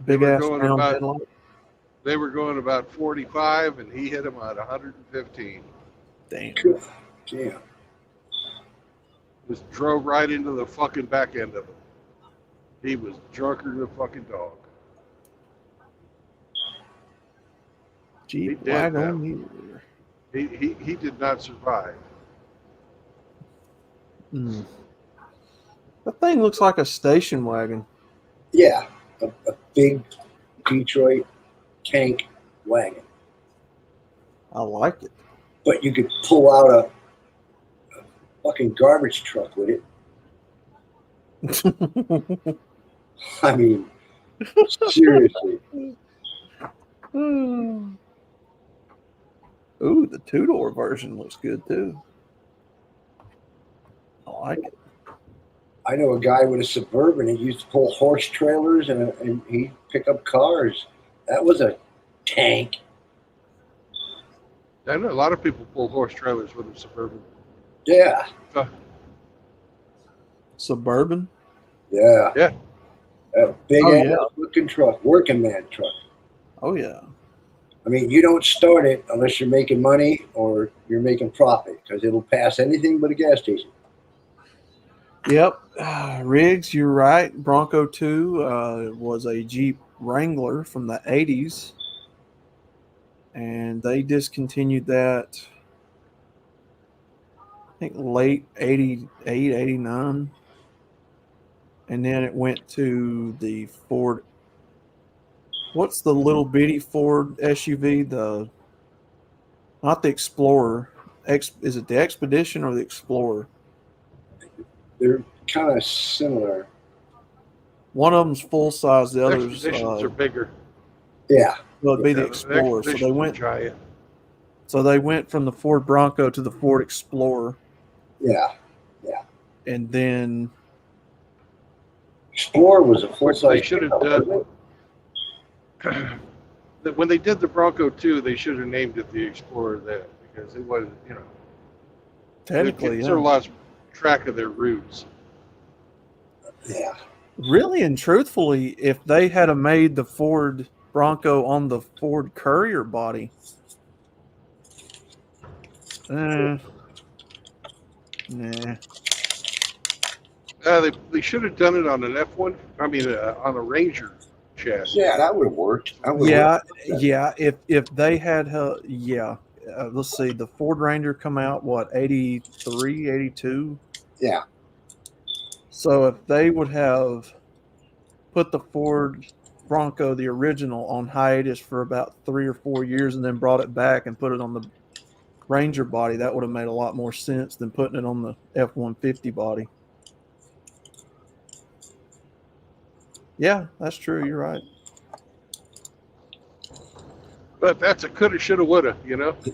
They Big were ass going round about headlight. they were going about 45, and he hit them at 115. Damn. Damn. Just drove right into the fucking back end of it. He was drunker than a fucking dog. Jeep He dead now. Wagoneer. He did not survive. Mm. That thing looks like a station wagon. Yeah, a big Detroit tank wagon. I like it. But you could pull out a fucking garbage truck with it. I mean, seriously. Ooh, the two-door version looks good too. I like it. I know a guy with a Suburban. He used to pull horse trailers and he'd pick up cars. That was a tank. I know a lot of people pull horse trailers with a Suburban. Yeah. Suburban? Yeah. Yeah. A big Oh, ass yeah. looking truck, working man truck. Oh yeah. I mean, you don't start it unless you're making money or you're making profit because it'll pass anything but a gas station. Yep. Riggs, you're right. Bronco 2 was a Jeep Wrangler from the 80s. And they discontinued that, I think, late 88, 89. And then it went to the Ford. What's the little bitty Ford SUV? Not the Explorer. Is it the Expedition or the Explorer? They're kind of similar. One of them's full size. The other's Expeditions are bigger. Yeah. Well, it'd be the Yeah, Explorer. So Expeditions are giant. they went from the Ford Bronco to the Ford Explorer, Yeah. Yeah. and then Explorer was a full Which they size. should have done. When they did the Bronco 2, they should have named it the Explorer then, because it was, technically, they sort of lost track of their roots. Yeah. really and truthfully, if they had have made the Ford Bronco on the Ford Courier body, nah. They should have done it on an F1. I mean, on a Ranger chassis. Yeah, that would have worked. Yeah. If they had, let's see, the Ford Ranger come out what 83, 82. Yeah. So if they would have put the Ford Bronco, the original, on hiatus for about 3 or 4 years and then brought it back and put it on the Ranger body, that would have made a lot more sense than putting it on the F-150 body. Yeah, that's true. You're right. But that's a coulda, shoulda, woulda,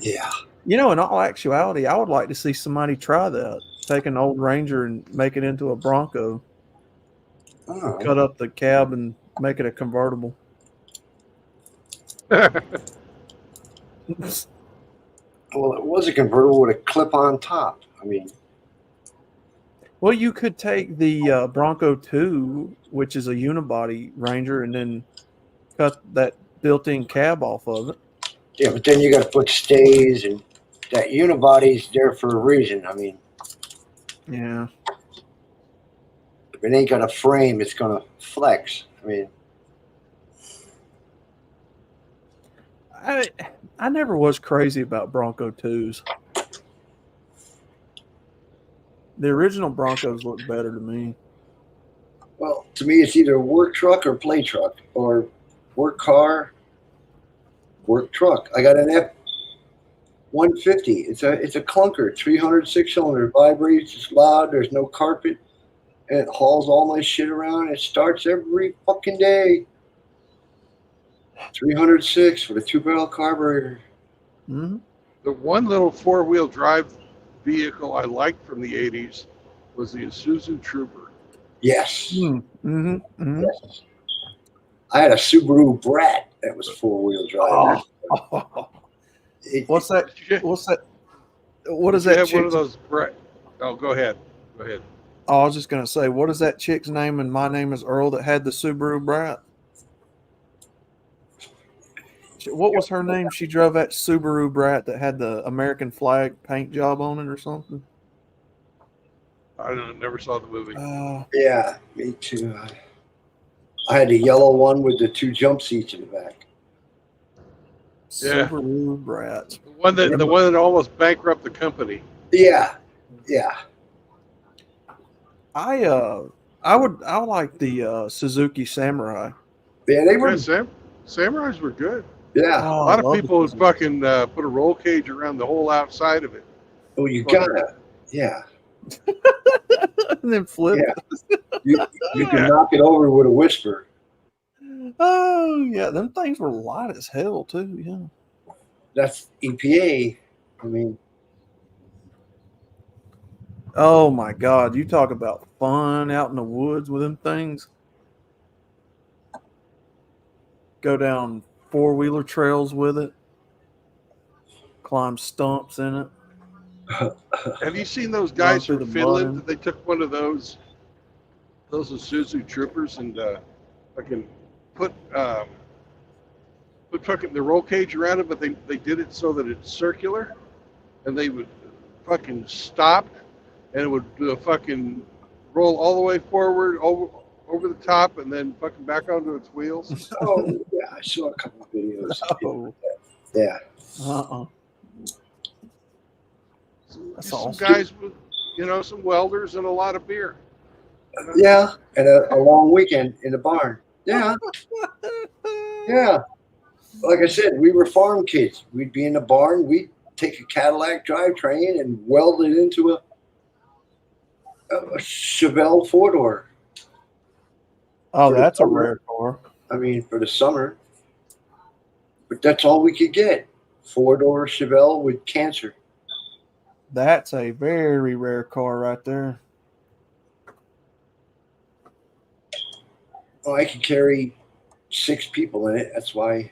Yeah. In all actuality, I would like to see somebody try that. Take an old Ranger and make it into a Bronco. Oh. Cut up the cab and make it a convertible. Well, it was a convertible with a clip-on top. I mean, well, you could take the Bronco 2, which is a unibody Ranger, and then cut that built-in cab off of it. yeah, but then you got to put stays, and that unibody's there for a reason. I mean, yeah. If it ain't got a frame, it's gonna flex. I mean, I never was crazy about Bronco 2s. The original Broncos look better to me. well, to me, it's either work truck or play truck, or work car, work truck. I got an F-150. It's a clunker, 300 6-cylinder, vibrates, it's loud. There's no carpet, and it hauls all my shit around. It starts every fucking day. 306 with a 2-barrel carburetor. Mm-hmm. The one little four-wheel drive vehicle I liked from the 80s was the Isuzu Trooper. Yes. Mm-hmm. Mm-hmm. Yes. I had a Subaru Brat that was four-wheel drive. Oh. It- What's that? Did you, What's that? What did is you that have one chick? of those? Oh, go ahead. Go ahead. Oh, I was just gonna say, what is that chick's name? And my name is Earl. That had the Subaru Brat. What was her name? She drove that Subaru Brat that had the American flag paint job on it or something. Never saw the movie. Yeah, me too. I had a yellow one with the two jump seats in the back. Yeah. Subaru Brat. The one that almost bankrupted the company. Yeah, yeah. I like the Suzuki Samurai. Yeah, they were. Yeah, Samurais were good. Yeah. Oh, A lot I of love people the would fucking put a roll cage around the whole outside of it. Oh, you gotta. Yeah. and then flip. Yeah. You can knock it over with a whisper. Oh yeah, them things were light as hell too. Yeah. That's EPA. I mean, oh my God, you talk about fun out in the woods with them things. Go down four-wheeler trails with it. Climb stumps in it. Have you seen those guys through from the Finland? mud. They took one of those Isuzu Troopers and fucking put fucking the roll cage around it, but they did it so that it's circular, and they would fucking stop, and it would fucking roll all the way forward over the top, and then fucking back onto its wheels. oh yeah, I saw a couple of videos. Oh. Yeah. That's Some awesome. guys with, some welders and a lot of beer. Yeah, and a long weekend in the barn. Yeah. Yeah. Like I said, we were farm kids. We'd be in the barn. We'd take a Cadillac drivetrain and weld it into a Chevelle four-door. Oh, that's a rare car. I mean, for the summer. But that's all we could get. Four-door Chevelle with cancer. That's a very rare car right there. Oh, I could carry 6 people in it. That's why.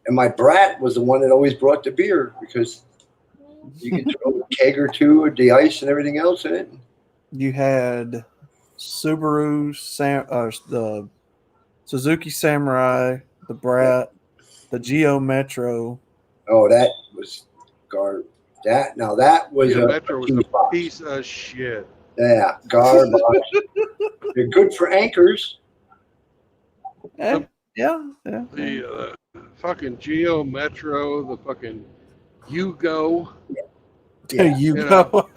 And my Brat was the one that always brought the beer because you could throw a keg or two of the ice and everything else in it. You had Subaru, the Suzuki Samurai, the Brat, the Geo Metro. Oh, that was garbage. That was Yeah, a Metro was a piece of shit. Yeah, garbage. They're good for anchors. Yeah. The fucking Geo Metro, the fucking Yugo. Yeah. You go.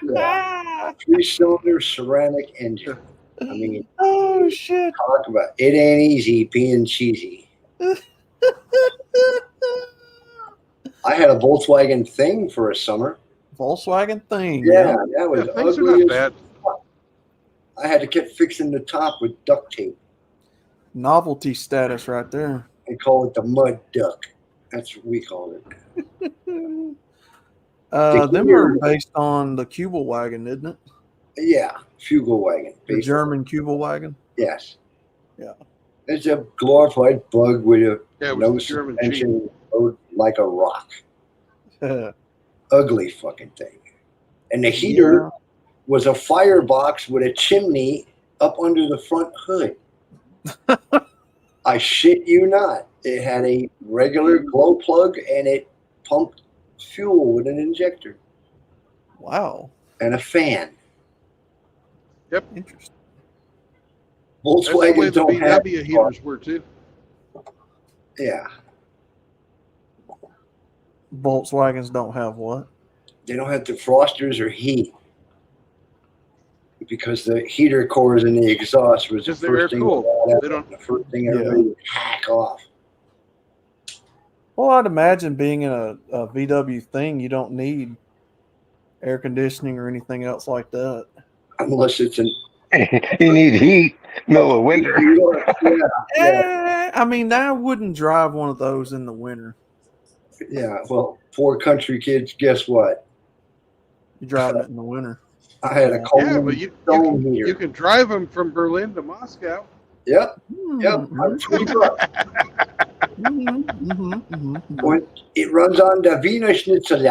Yeah. 3-cylinder ceramic engine. I mean, oh shit! Talk about it ain't easy being cheesy. I had a Volkswagen Thing for a summer. Volkswagen Thing. Yeah, that was things are ugly not as bad. fuck. I had to keep fixing the top with duct tape. Novelty status right there. They call it the mud duck. That's what we call it. Them are based on the Kubel wagon, isn't it? Yeah, Fugel wagon. The German Kubel wagon. Yes. Yeah. It's a glorified bug with a it was no the German suspension, like a rock. Ugly fucking thing. And the heater was a firebox with a chimney up under the front hood. I shit you not. It had a regular glow plug and it pumped fuel with an injector. Wow. And a fan. Yep. Interesting. Volkswagen That's the way don't have the heaters were too. Yeah. Volkswagens don't have what? They don't have defrosters or heat. Because the heater cores in the exhaust was Just the they're first thing. cool. They don't. The first thing everybody would hack off. Well, I'd imagine being in a VW Thing, you don't need air conditioning or anything else like that. Unless it's an. You need heat, middle of winter. Yeah. I mean, I wouldn't drive one of those in the winter. Yeah, well, poor country kids, guess what? You're driving it in the winter. I had a Yeah. Yeah, but Coleman dome heater. you can drive them from Berlin to Moscow. Yep, Mm-hmm. I'm $3. Mm-hmm. Mm-hmm. When it runs on the Wiener Schnitzel.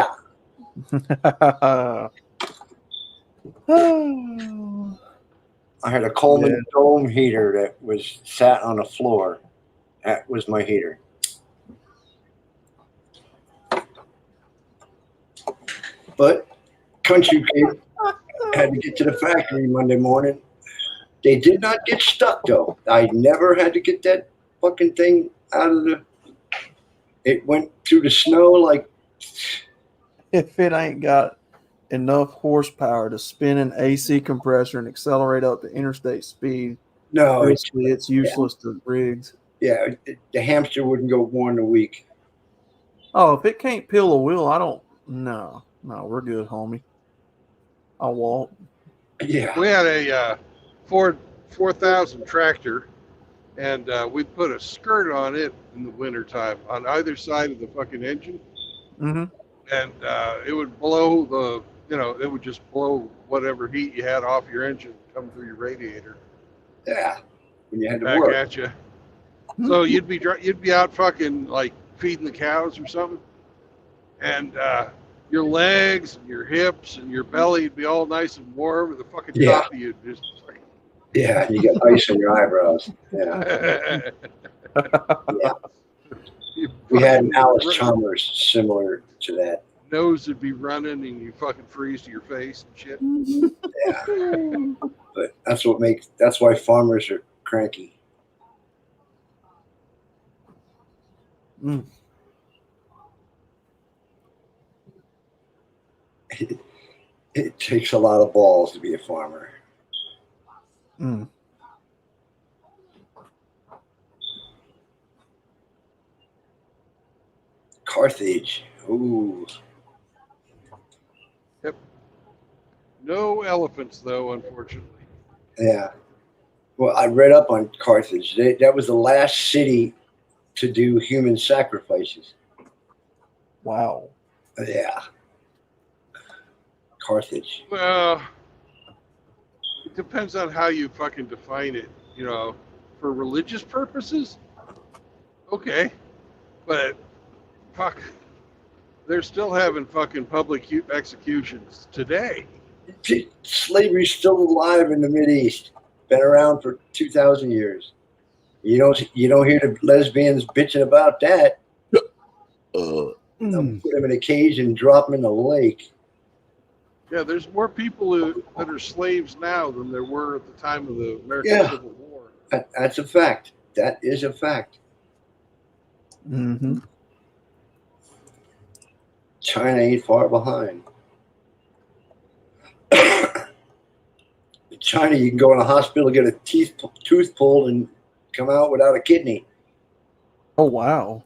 Oh. I had a Coleman Yeah. dome heater that was sat on the floor. That was my heater. But country kid had to get to the factory Monday morning. They did not get stuck though. I never had to get that fucking thing out of the. It went through the snow like. If it ain't got enough horsepower to spin an AC compressor and accelerate up to interstate speed, No, basically it's useless to rigs. Yeah, the hamster wouldn't go more than a week. Oh, if it can't peel a wheel, I don't. No, we're good, homie. I'll walk. Yeah. We had a Ford 4000 tractor, and we put a skirt on it in the wintertime on either side of the fucking engine. Mm-hmm. And it would blow it would just blow whatever heat you had off your engine come through your radiator. Yeah, when you had to back work. at you. So you'd be out fucking like feeding the cows or something, and your legs and your hips and your belly would be all nice and warm, and the fucking top of you just. Yeah, you got ice on your eyebrows. Yeah. Yeah. We had an Alice Chalmers similar to that. Nose would be running and you fucking freeze to your face and shit. Yeah. But that's why farmers are cranky. Mm. It takes a lot of balls to be a farmer. Mm. Carthage. Ooh. Yep. No elephants, though, unfortunately. Yeah. Well, I read up on Carthage. That was the last city to do human sacrifices. Wow. Yeah. Carthage. Well, it depends on how you fucking define it. For religious purposes, okay. But, fuck, they're still having fucking public executions today. Slavery's still alive in the Mideast. Been around for 2,000 years. You don't hear the lesbians bitching about that. They'll put them in a cage and drop them in the lake. Yeah, there's more people that are slaves now than there were at the time of the American Civil War. That's a fact. That is a fact. Mm-hmm. China ain't far behind. In China, you can go in a hospital, get a tooth pulled, and come out without a kidney. Oh, wow.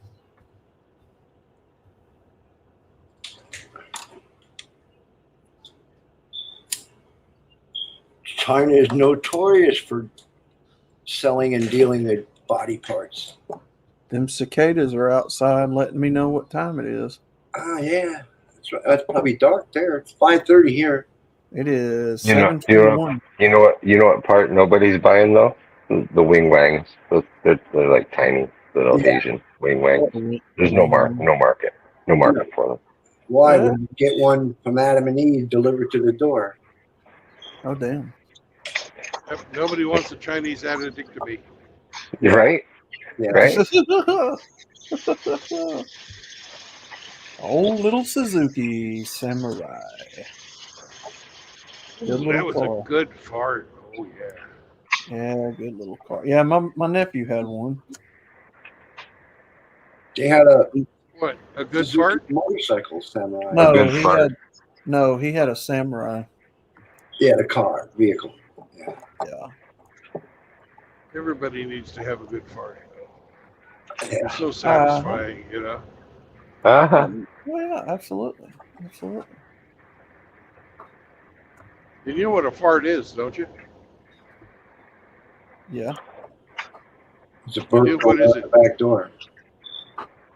China is notorious for selling and dealing with body parts. Them cicadas are outside letting me know what time it is. Ah, yeah. That's probably dark there. It's 5:30 here. It is You know 7:21. what part nobody's buying though? The wing wangs. They're like tiny little Asian wing wangs. There's no market for them. Why? When you get one from Adam and Eve delivered to the door. Oh, damn. Nobody wants a Chinese addictomy. You're right. Yeah. Right. Old little Suzuki Samurai. Good That little was car. a good fart. Oh, yeah. Yeah, good little car. Yeah, my nephew had one. They had a good fart? Motorcycle Samurai. No, he had a Samurai. Yeah, the car, vehicle. Yeah. Everybody needs to have a good fart. Yeah. It's so satisfying, Uh-huh. Yeah, absolutely. You know what a fart is, don't you? Yeah. It's a bird What is out it? the back door.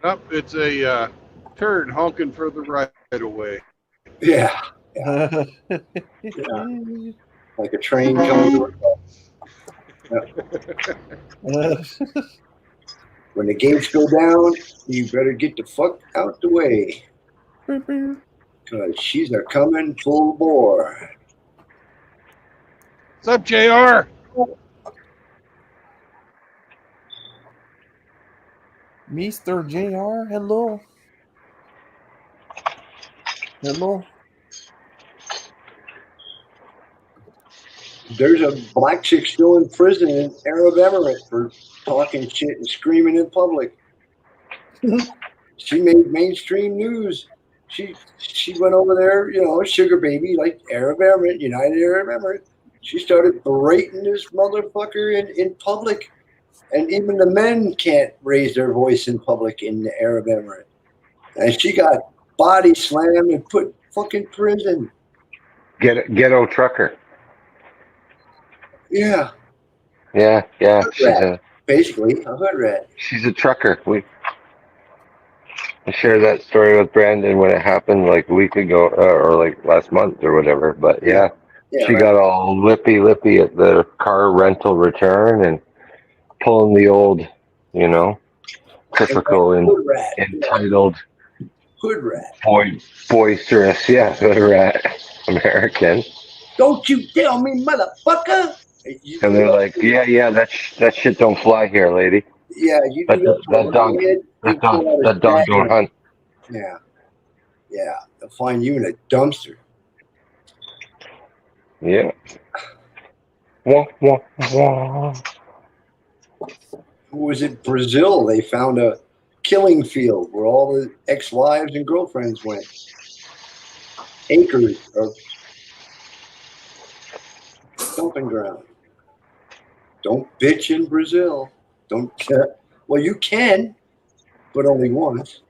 Nope, it's a turd honking for the right away. Yeah. Uh, Yeah. Like a train coming to When the gates go down, you better get the fuck out the way. Because she's a coming full bore. What's up, JR? Mr. JR, hello. Hello. There's a black chick still in prison in Arab Emirate for talking shit and screaming in public. She made mainstream news. She went over there, you know, sugar baby, like Arab Emirate, United Arab Emirates. She started berating this motherfucker in public. And even the men can't raise their voice in public in the Arab Emirate. And she got body slammed and put fucking prison. Ghetto trucker. Yeah. Yeah. Basically, a hood rat. She's a trucker. I shared that story with Brandon when it happened like a week ago or like last month or whatever. But yeah, she got all lippy at the car rental return and pulling the old, you know, typical and entitled hood rat. Boisterous, yeah, hood rat American. Don't you tell me, motherfucker. And they're like, yeah, that shit don't fly here, lady. Yeah, you do that dog don't hunt. Yeah, they'll find you in a dumpster. Yeah. Wah, wah, wah. Who was it? Brazil. They found a killing field where all the ex-wives and girlfriends went. Acres of dumping ground. Don't bitch in Brazil. Don't. Well, you can, but only once.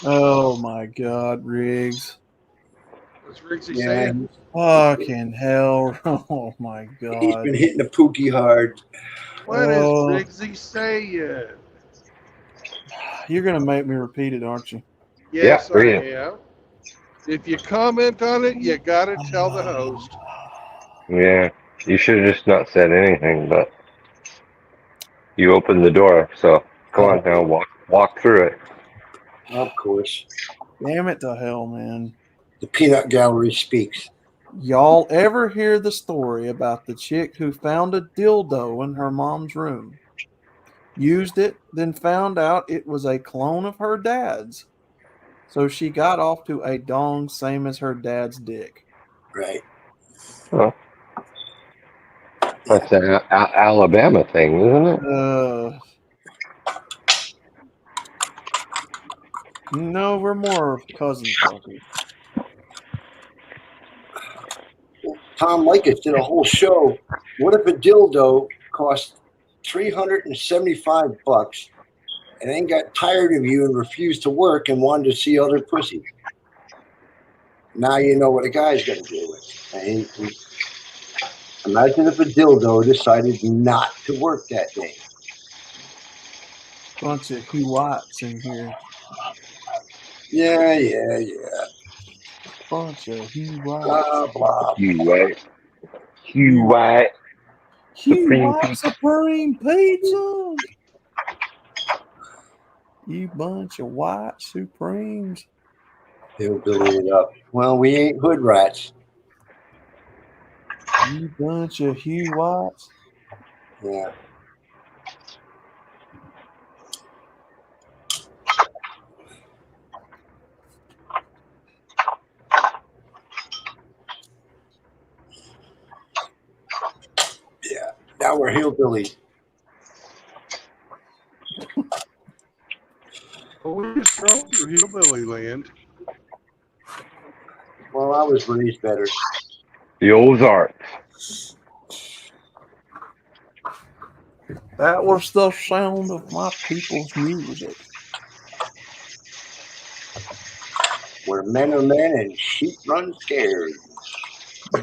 Oh my God, Riggs. What's Riggsy saying? Fucking hell. Oh my God. He's been hitting the pookie hard. What is Riggsy saying? You're going to make me repeat it, aren't you? Yes, I am. If you comment on it, you got to tell the host. Yeah, you should have just not said anything, but you opened the door, so come on now, walk through it. Of course. Damn it to hell, man. The peanut gallery speaks. Y'all ever hear the story about the chick who found a dildo in her mom's room? Used it, then found out it was a clone of her dad's. So she got off to a dong same as her dad's dick. Right. Oh. That's an Alabama thing, isn't it? No, we're more cousins. Tom Likas did a whole show. What if a dildo cost $375 and then got tired of you and refused to work and wanted to see other pussy? Now you know what a guy's got to deal with. Imagine if a dildo decided not to work that day. Bunch of Whites in here. Yeah. Bunch of Whites. Blah, blah. White. Supreme Pizza. You bunch of white Supremes. Hillbilly it up. Well, we ain't hood rats. You bunch of Whites. Yeah. Yeah. Now we're hillbilly. Well, we just drove through hillbilly land. Well, I was raised better. The Ozarks. That was the sound of my people's music. Where men are men and sheep run scared.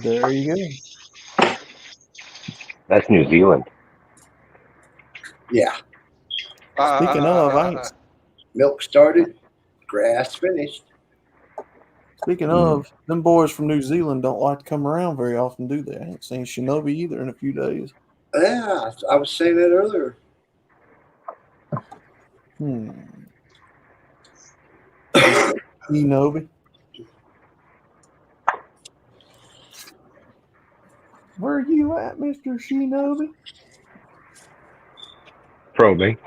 There you go. That's New Zealand. Yeah. Speaking of, I ain't, Milk started, grass finished. speaking of, them boys from New Zealand don't like to come around very often, do they? I ain't seen Shinobi either in a few days. Yeah, I was saying that earlier. Shinobi. Where are you at, Mr. Shinobi? Probing.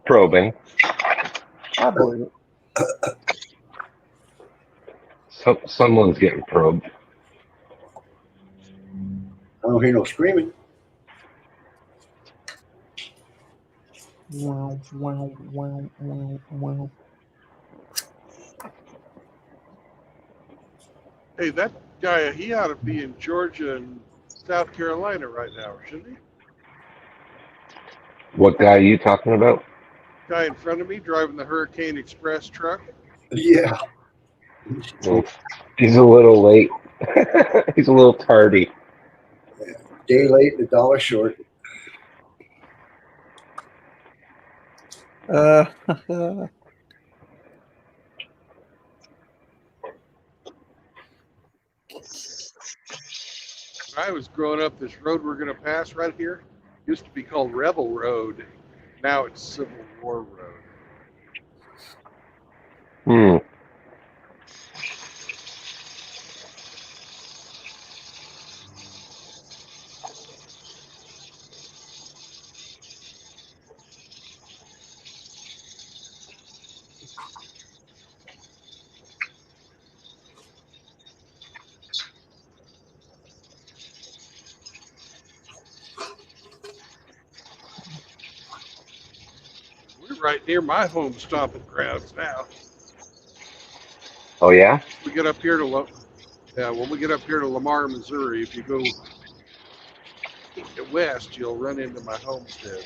Probing. I believe it. Someone's getting probed. I don't hear no screaming. Wow, wow, wow, wow, wow. Hey, that guy, he ought to be in Georgia and South Carolina right now, shouldn't he? What guy are you talking about? Guy in front of me driving the Hurricane Express truck. Yeah. Well, he's a little late. He's a little tardy. Day late, $1 short. When I was growing up, this road we're going to pass right here used to be called Rebel Road. Now it's Civil War Road. We're right near my home stomping grounds now. Oh yeah? We get up here to when we get up here to Lamar, Missouri, if you go west, you'll run into my homestead.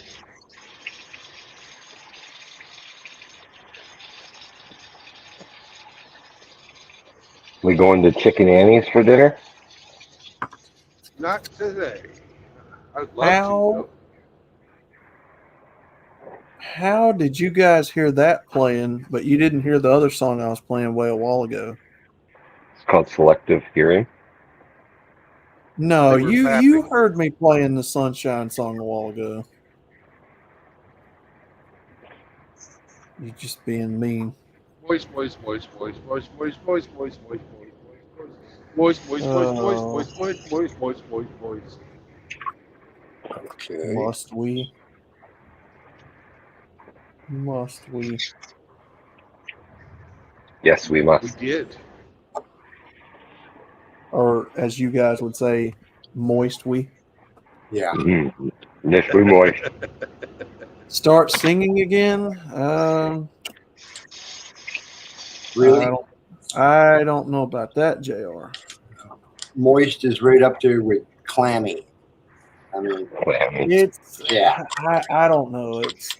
We going to Chicken Annie's for dinner? Not today. I'd love to, though. How did you guys hear that playing, but you didn't hear the other song I was playing way a while ago? It's called selective hearing. No, you heard me playing the Sunshine song a while ago. You're just being mean. Voice, voice, voice, voice, voice, voice, voice, voice, voice, voice, voice, voice, voice, voice, voice, voice, voice, voice, voice. Okay. Must we? Must we? Yes, we must. We did. Or as you guys would say, moist we? Yeah. Yes, we moist. Start singing again? Really? I don't know about that, JR. Moist is right up there with clammy. I mean, it's yeah. I don't know. It's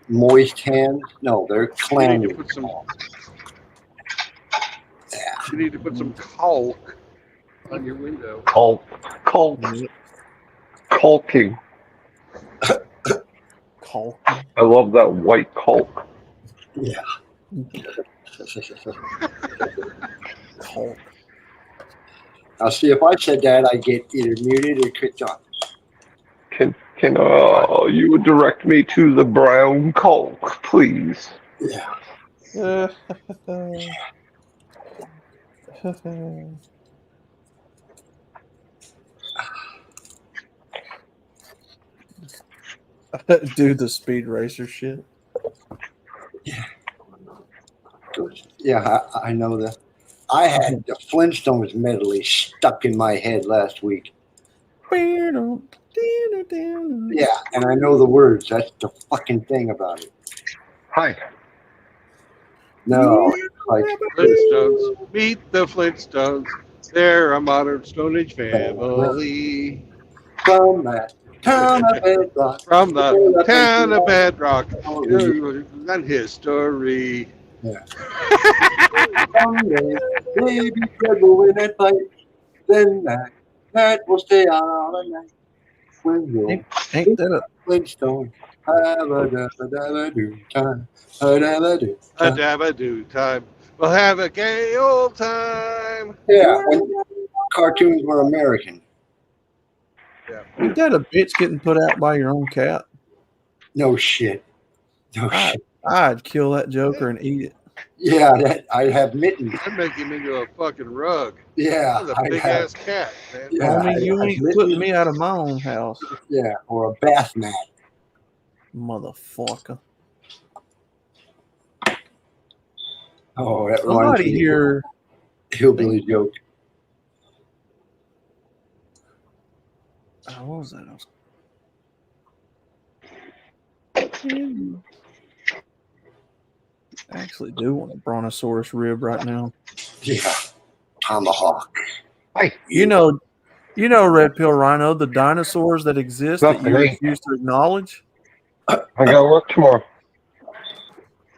moist hands. No, they're You clammy. need to put some. You need to put some caulk on your window. Caulking. Caulking. I love that white caulk. Yeah. Caulk. Now, see, if I said that, I'd get either muted or kicked off. Can you would direct me to the brown caulk, please? Yeah. Do the speed racer shit. Yeah, I know that. I had the Flintstones medley stuck in my head last week. Yeah, and I know the words. That's the fucking thing about it. Hi. No, like Flintstones. Meet the Flintstones. They're a modern Stone Age family. From that town of Bedrock. From the town of Bedrock. And history. Yeah. Someday, baby Fred will win that fight. Then that will stay on all the night. Flintstone. Ain't that a Flintstone. Have-a-dabba-dabba-do time. Ha-dabba-do A time. dabba-do time. We'll have a gay old time. Yeah, when cartoons were American. ain't that a bitch getting put out by your own cat? No shit. No shit. I'd kill that joker and eat it. Yeah, that I'd have mittens. I'd make him into a fucking rug. Yeah, That's a I'd big have. ass cat, man. Yeah, Homie, I'd you have ain't mittens. putting me out of my own house, Yeah, or a bath mat. motherfucker. Oh, that reminds Somebody me here. of a hillbilly joke. What was that? I actually do want a brontosaurus rib right now. Yeah, tomahawk. You know, red pill rhino, the dinosaurs that exist that you Nothing. refuse to acknowledge. I gotta work tomorrow.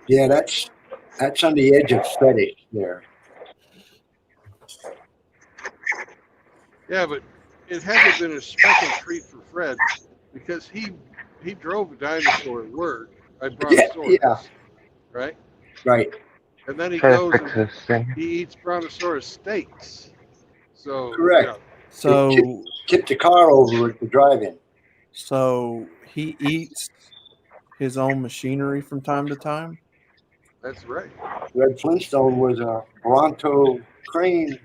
Yeah, that's on the edge of fetish there. Yeah, but it had to have been a special treat for Fred because he drove a dinosaur at work. A brontosaurus, Yeah. right? Right. And then he Trying to goes fix and this thing. he eats brontosaurus steaks. So Correct. yeah, So, Tipped the car over at the drive-in. so he eats his own machinery from time to time. that's right. Red Flintstone was a Bronto crane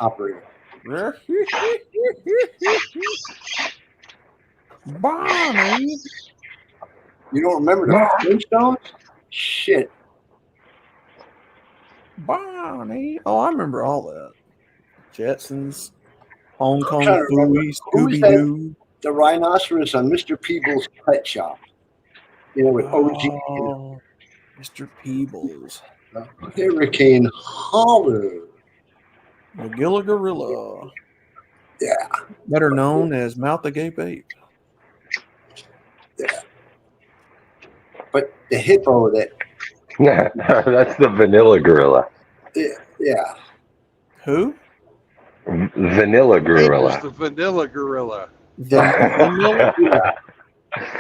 operator. Bonnie. You don't remember the Flintstones? Shit. Bonnie. Oh, I remember all that. Jetsons, Hong I'm Kong trying to remember. Phooey, Who's Scooby that? Doo. The rhinoceros on Mr. Peebles' Pet Shop. You know, with OG. Oh, Mr. Peebles. Hurricane Holler. Magilla Gorilla. Yeah. Better known as Mouth Agape Ape. Yeah. But the hippo that. That's the vanilla gorilla. Yeah. Who? Vanilla Ape is gorilla. the vanilla gorilla. Vanilla? Yeah.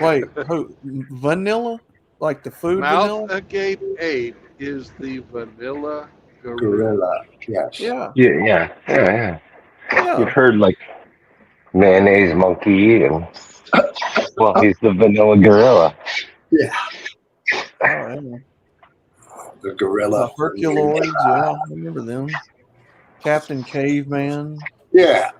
Wait, who? Vanilla? Like the food Mouth vanilla? agape ape is the vanilla gorilla. Gorilla. Yes. Yeah. Yeah. You've Yeah. heard like mayonnaise monkey and well, he's the vanilla gorilla. Yeah. Oh, yeah. The The gorilla. Herculoids, yeah. I remember them. Captain Caveman. Yeah.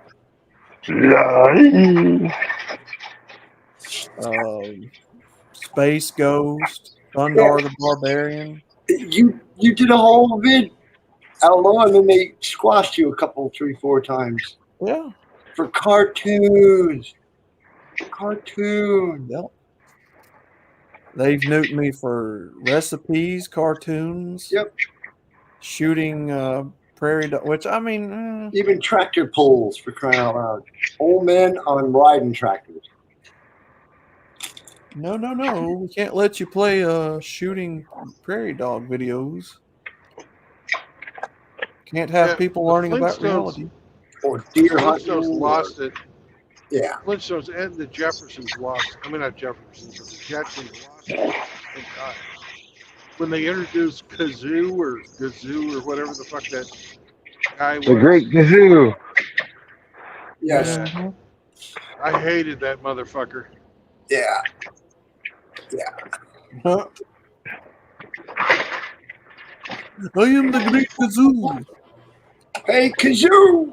Space Ghost. Thundar the Barbarian. You did a whole vid outlaw, and then they squashed you a couple, 3, 4 times Yeah. for cartoons. Cartoons. Yep. They've nuked me for recipes, cartoons. Yep. Shooting prairie dog, which I mean, Even tractor pulls, for crying out loud. Old men on riding tractors. no. We can't let you play shooting prairie dog videos. Can't have people the learning about Flintstones- reality. Or deer hunting. Flintstones lost it. Yeah. Flintstones and the Jeffersons lost. I mean, not Jeffersons, but the Jetsons lost it. Thank God. When they introduced Kazoo or whatever the fuck that guy was. The Great Gazoo. Yes. Mm-hmm. I hated that motherfucker. Yeah. Huh? I am the Great Kazoo. Hey, Kazoo!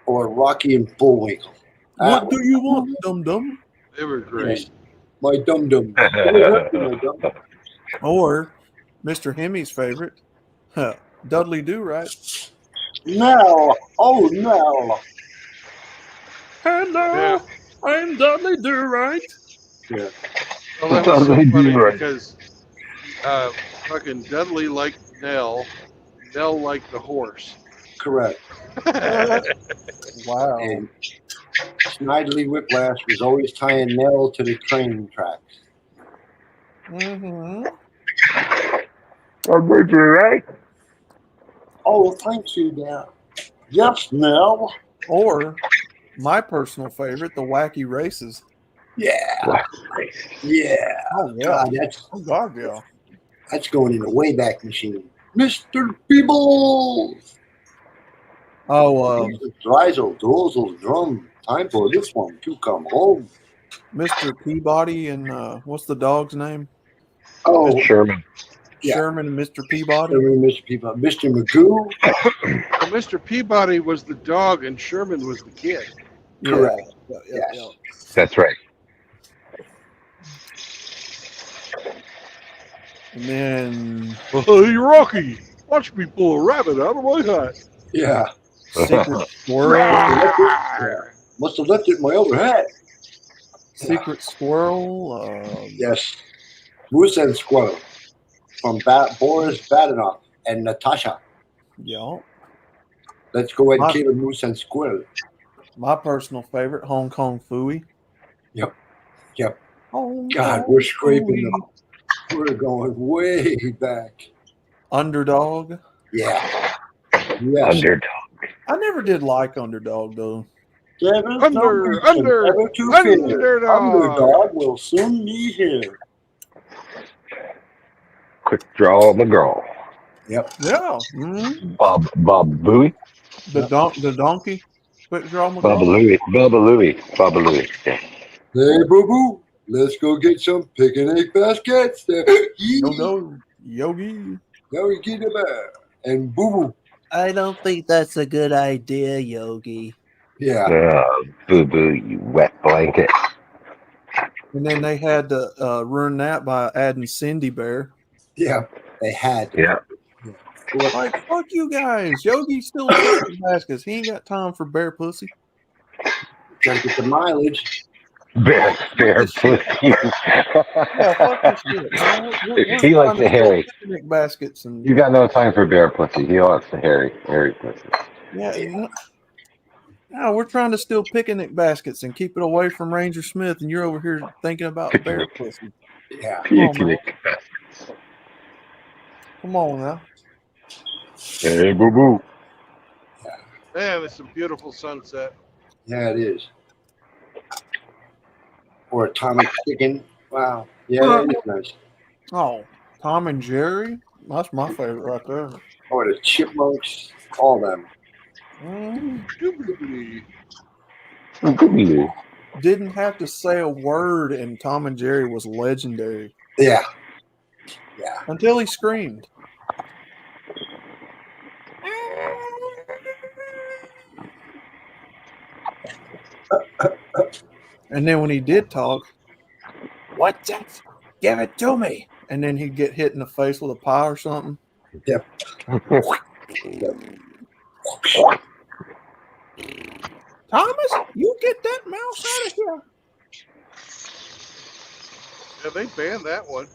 Or Rocky and Bullwinkle. What do you want, dum dum? They were great. My dum-dum. Or Mr. Hemi's favorite, Dudley Do Right. No. Oh, no. Hello, Yeah. I'm Dudley Do Right. Yeah. Well, that was so Dudley funny Do Right. because fucking Dudley liked Nell. Nell liked the horse. Correct. Wow. And Snidely Whiplash was always tying Nell to the train tracks. Mm-hmm. Oh, did you right? Oh, thank you, Dad. Yes, Nell. Or My personal favorite, the Wacky Races. Yeah. Yeah. Oh yeah. God, Yeah. that's going in the Wayback Machine. Mr. Peebles. Oh, Drizzle, Drozzle, Drum. Time for this one to come home. Mr. Peabody and what's the dog's name? Oh, Sherman. Yeah. Sherman and Mr. Peabody. Mr. Peabody. Mr. Magoo. Well, Mr. Peabody was the dog and Sherman was the kid. Correct. Yeah, Yes. That's right. And then Hey, Rocky, watch me pull a rabbit out of my hat. Yeah. Secret Squirrel. Must have left it in my other hat. Secret Squirrel. Yes. Moose and Squirrel from Boris Badenoff and Natasha. Yeah. Let's go ahead and kill a Moose and Squirrel. My personal favorite, Hong Kong Phooey. Yep. Hong God, Kong we're scraping Phooey. We're going way back. Underdog. Yeah. Yes. Underdog. I never did like Underdog though. Underdog. Underdog will soon be here. Quick Draw McGraw. Yep. Yeah. Mm-hmm. Bob Bowie. The donkey. Quick Draw McGraw. Baba Louie. Yeah. Hey, boo boo. Let's go get some pick and egg baskets. Yogi. Yogi get the bear. And boo boo. I don't think that's a good idea, Yogi. Yeah. Boo Boo, you wet blanket. And then they had to ruin that by adding Cindy Bear. Yeah, they had. Yeah. Like, fuck you guys. Yogi's still chasing baskets. He ain't got time for bear pussy. Gotta get the mileage. Bear pussy. Yeah, fuck this shit. He likes the hairy. Picnic baskets and You got no time for bear pussy. He wants the hairy pussy. yeah. No, we're trying to steal picnic baskets and keep it away from Ranger Smith, and you're over here thinking about bear pussy. Yeah. Picnic. Come on now. Hey, boo boo. Man, it's a beautiful sunset. Yeah, it is. Or Atomic Chicken. Wow. Yeah, that is nice. Oh, Tom and Jerry? That's my favorite right there. Or the Chipmunks. All them. Didn't have to say a word, and Tom and Jerry was legendary. Yeah. Until he screamed. And then when he did talk, what's that? Give it to me. And then he'd get hit in the face with a pie or something. Yep. Thomas, you get that mouse out of here. Yeah, they banned that one.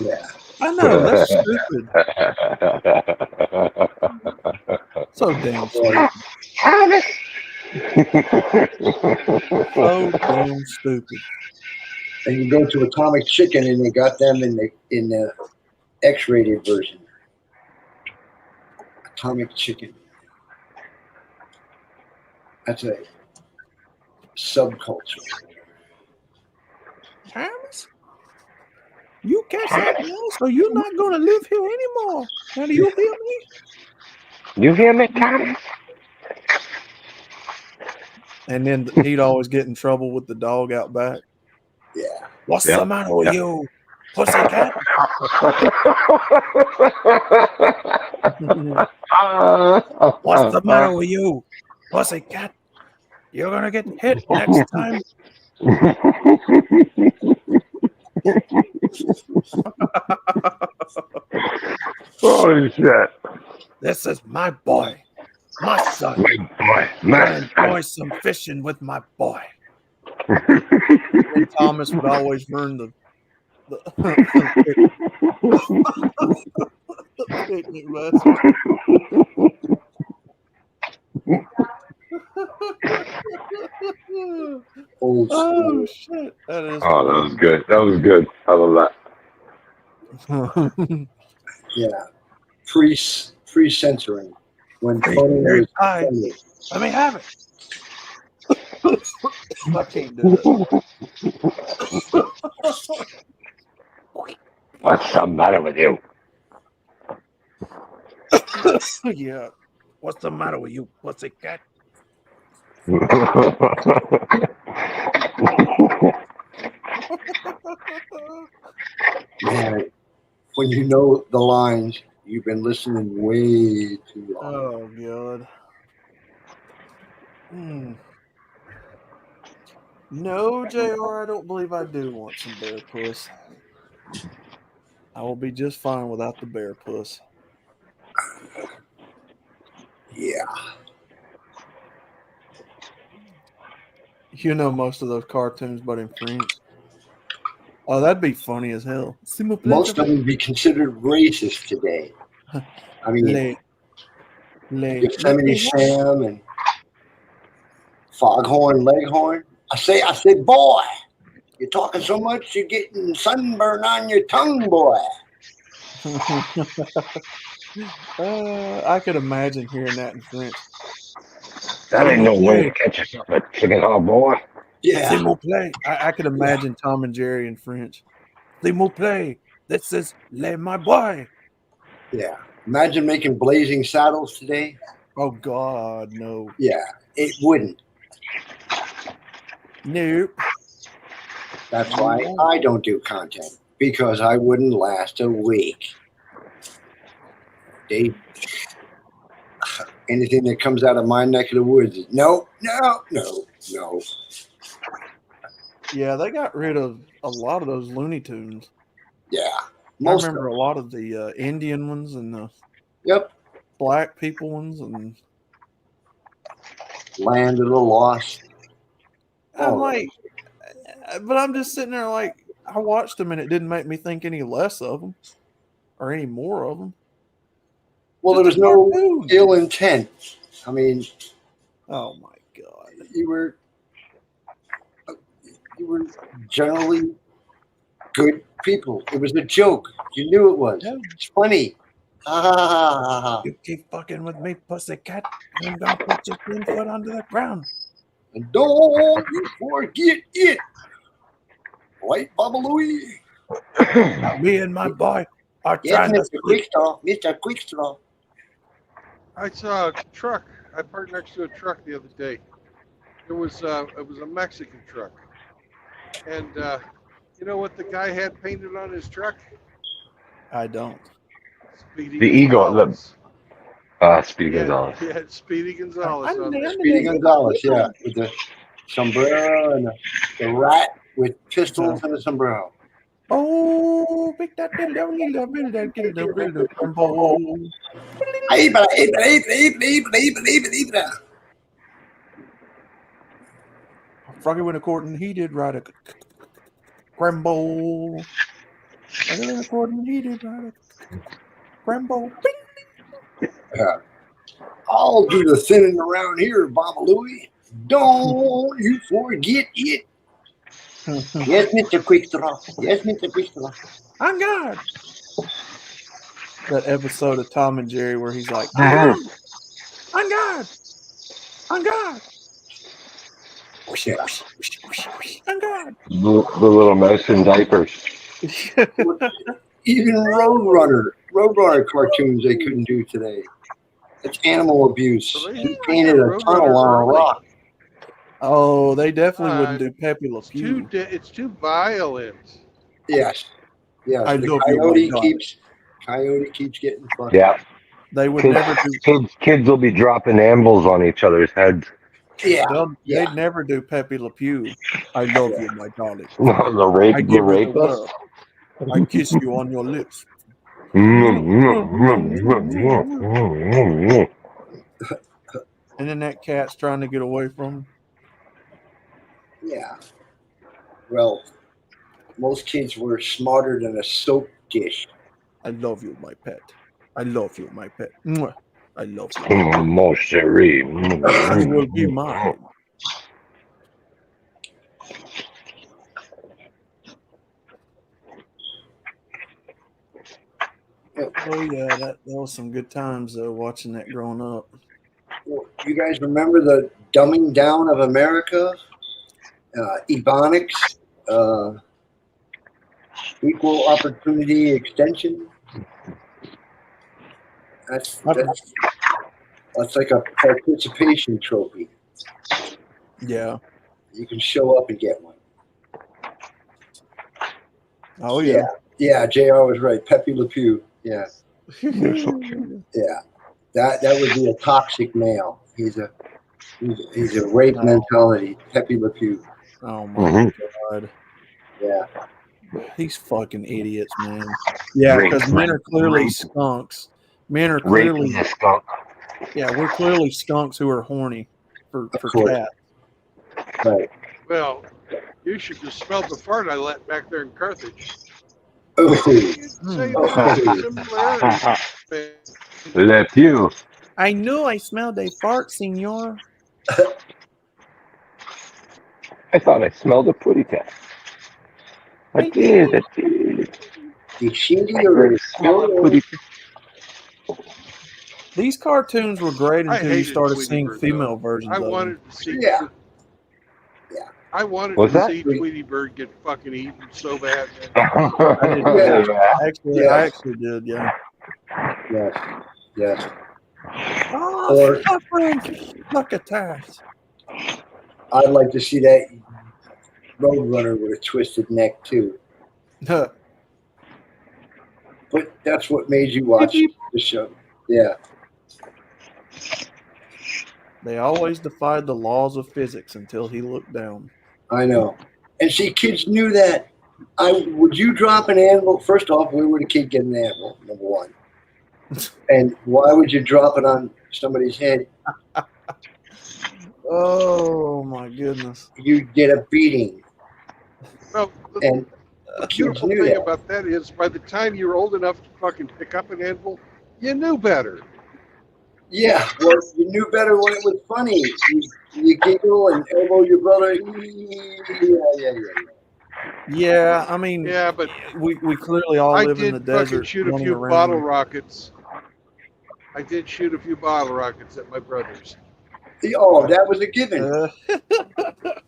Yeah. I know, that's stupid. So damn stupid. So damn stupid. And you go to Atomic Chicken, and they got them in the X-rated version. Atomic Chicken. That's a subculture. Thomas, you catch that mouse, or you're not going to live here anymore. Now, do you hear me? You hear me, Thomas? And then he'd always get in trouble with the dog out back. Yeah. What's the matter with you, pussycat? What's the matter with you, pussycat? You're gonna get hit next time. Holy shit. This is my boy, my son. My boy. Enjoy some fishing with my boy. And Thomas would always ruin the picnic basket. Oh shit! That is. Oh, that was good. That was good. I love that. Yeah. Free censoring. When photos Let me have it. I can't do it. What's the matter with you? Yeah. What's the matter with you, pussycat? Man, when you know the lines, you've been listening way too long. Oh God. Hmm. No, JR, I don't believe I do want some bear puss. I will be just fine without the bear puss. Yeah. You know most of those cartoons, but in French. Oh, that'd be funny as hell. S'il vous plaît, Most of them would be considered racist today. I mean, les Yosemite Sam and Foghorn Leghorn. I said, boy, you're talking so much, you're getting sunburn on your tongue, boy. I could imagine hearing that in French. That ain't no way to catch yourself a chicken hog, boy. Yeah. S'il vous plaît. I could imagine Tom and Jerry in French. S'il vous plaît. This is le my boy. Yeah. Imagine making blazing saddles today. Oh God, no. Yeah, it wouldn't. Nope. That's why I don't do content, because I wouldn't last a week. Anything that comes out of my neck of the woods is no. Yeah, they got rid of a lot of those Looney Tunes. Yeah. I remember a lot of the Indian ones and the black people ones and Land of the Lost. I'm like, but I'm just sitting there like, I watched them and it didn't make me think any less of them or any more of them. Well, there was no ill intent. I mean, oh my God, you were generally good people. It was a joke. You knew it was. Yeah. It's funny. You keep fucking with me, pussycat, and I'm gonna put your 10 foot under the ground. And don't you forget it. Right, Baba Louie? Me and my boy are Yes, trying to Mr. sleep. Quickstraw. Mr. Quickstraw. I saw a truck. I parked next to a truck the other day. It was a Mexican truck, and you know what the guy had painted on his truck? I don't. Speedy The Eagle. Gonzalez. Speedy Gonzalez. He had Speedy Gonzalez on there. Speedy Gonzalez, yeah, with the sombrero and the rat with pistols and a sombrero. Oh, pick that little Froggy went a court and he did ride a Grambo. Froggy went a court and he did ride a Grambo. Yeah. I'll do the thinning around here, Baba Louie. Don't you forget it. Yes, Mr. Quickstraw. Yes, Mr. Quickstraw. I'm God. That episode of Tom and Jerry where he's like, I'm God. I'm God. I'm God. I'm God. The little mouse in diapers. Even Roadrunner cartoons they couldn't do today. It's animal abuse. He painted a tunnel on a rock. Oh, they definitely wouldn't do Pepe Le Pew. It's too violent. Yes. Yes. I the love you, my God. Coyote keeps getting fucked. Yeah. They would never do. Kids will be dropping ambles on each other's heads. Yeah. They'd never do Pepe Le Pew. I love you, my darling. The rape, I give you the rapist. world. I kiss you on your lips. And then that cat's trying to get away from him. Yeah. Well, most kids were smarter than a soap dish. I love you, my pet. I love you, my pet. Mwah. I love you. Mon chéri. You will be mine. Oh yeah, that was some good times though. Watching that growing up. You guys remember the dumbing down of America? Ebonics, equal opportunity extension. That's like a participation trophy. Yeah. You can show up and get one. Oh yeah. Yeah, JR was right. Pepe Le Pew. Yeah. You're so cute. Yeah. That would be a toxic male. He's a rape mentality. Pepe Le Pew. Oh my God. Yeah. These fucking idiots, man. Yeah, because men are clearly skunks. Men are clearly a skunk. Yeah, we're clearly skunks who are horny for course. cats. Right. Well, you should just smell the fart I let back there in Carthage. Oh. You'd say there's similarities. Le Pew. I knew I smelled a fart, senor. I thought I smelled a putty cat. I did. The shitty or Smell a putty cat. These cartoons were great I until you hated started Tweety seeing Bird, female though. versions I of them. wanted to see. Yeah. I wanted What's to that? see Tweety Bird get fucking eaten so bad. I did. Yeah. I actually did. Yeah. Yes. Oh, Or- succotash. I'd like to see that Roadrunner with a twisted neck too. But that's what made you watch the show. Yeah. They always defied the laws of physics until he looked down. I know. And see, kids knew that. Would you drop an anvil? First off, where would a kid get an anvil? Number one. And why would you drop it on somebody's head? Oh my goodness! You'd get a beating. Well, And the kids beautiful knew thing that. about that is, by the time you were old enough to fucking pick up an anvil, you knew better. Yeah, well, you knew better when it was funny. You giggle and elbow your brother. Yeah. Yeah, I mean, Yeah, but we clearly all I live in the did fucking desert. shoot a running few around. bottle rockets. I did shoot a few bottle rockets at my brother's. Oh, that was a given.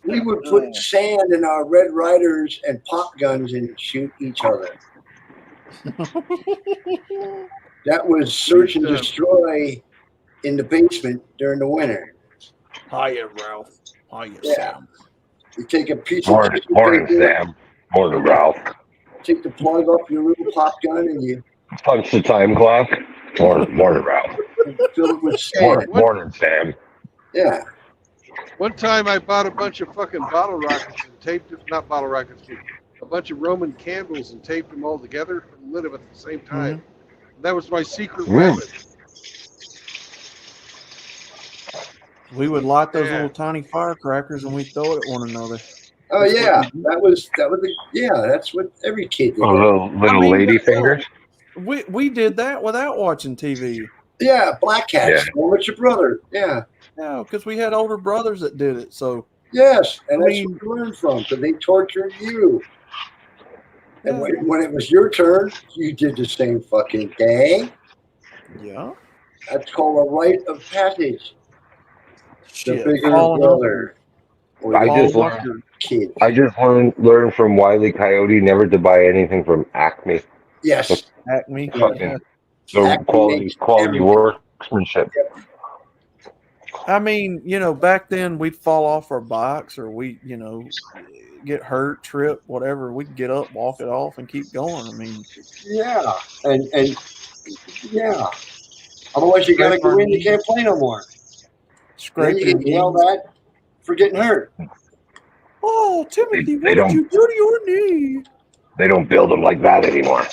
We would put sand in our Red Riders and pop guns and shoot each other. That was search and destroy in the basement during the winter. Hiya, Ralph. Hiya, Yeah. Sam. You take a piece of Morning, Sam. Morning, Ralph. take the plug off your little pop gun and you Punch the time clock. Morning, Ralph. fill it with sand. Morning, Sam. Yeah. One time I bought a bunch of fucking bottle rockets and taped it, not bottle rockets, but a bunch of Roman candles and taped them all together and lit them at the same time. That was my secret weapon. We would light those little tiny firecrackers and we throw it at one another. Oh yeah, that was that's what every kid did. Oh, little lady fingers. We did that without watching TV. Yeah, Black Cats. Yeah. With your brother. Yeah. Yeah, because we had older brothers that did it. So yes, and I that's mean, what you learned from. Because they tortured you. And Yeah. when it was your turn, you did the same fucking thing. Yeah. That's called a rite of passage. Shit, The bigger falling brother. Or I the just older learned. kid. I just learned from Wile E. Coyote never to buy anything from Acme. Yes. Acme. Fucking the Acme quality makes workmanship. I mean, back then we'd fall off our bikes or we, get hurt, trip, whatever. We'd get up, walk it off, and keep going. I mean, Yeah. And yeah. Otherwise you gotta go in, you can't play no more. Then you get yelled at for getting hurt. Oh, Timothy, They what did you do to your knee? They don't build them like that anymore.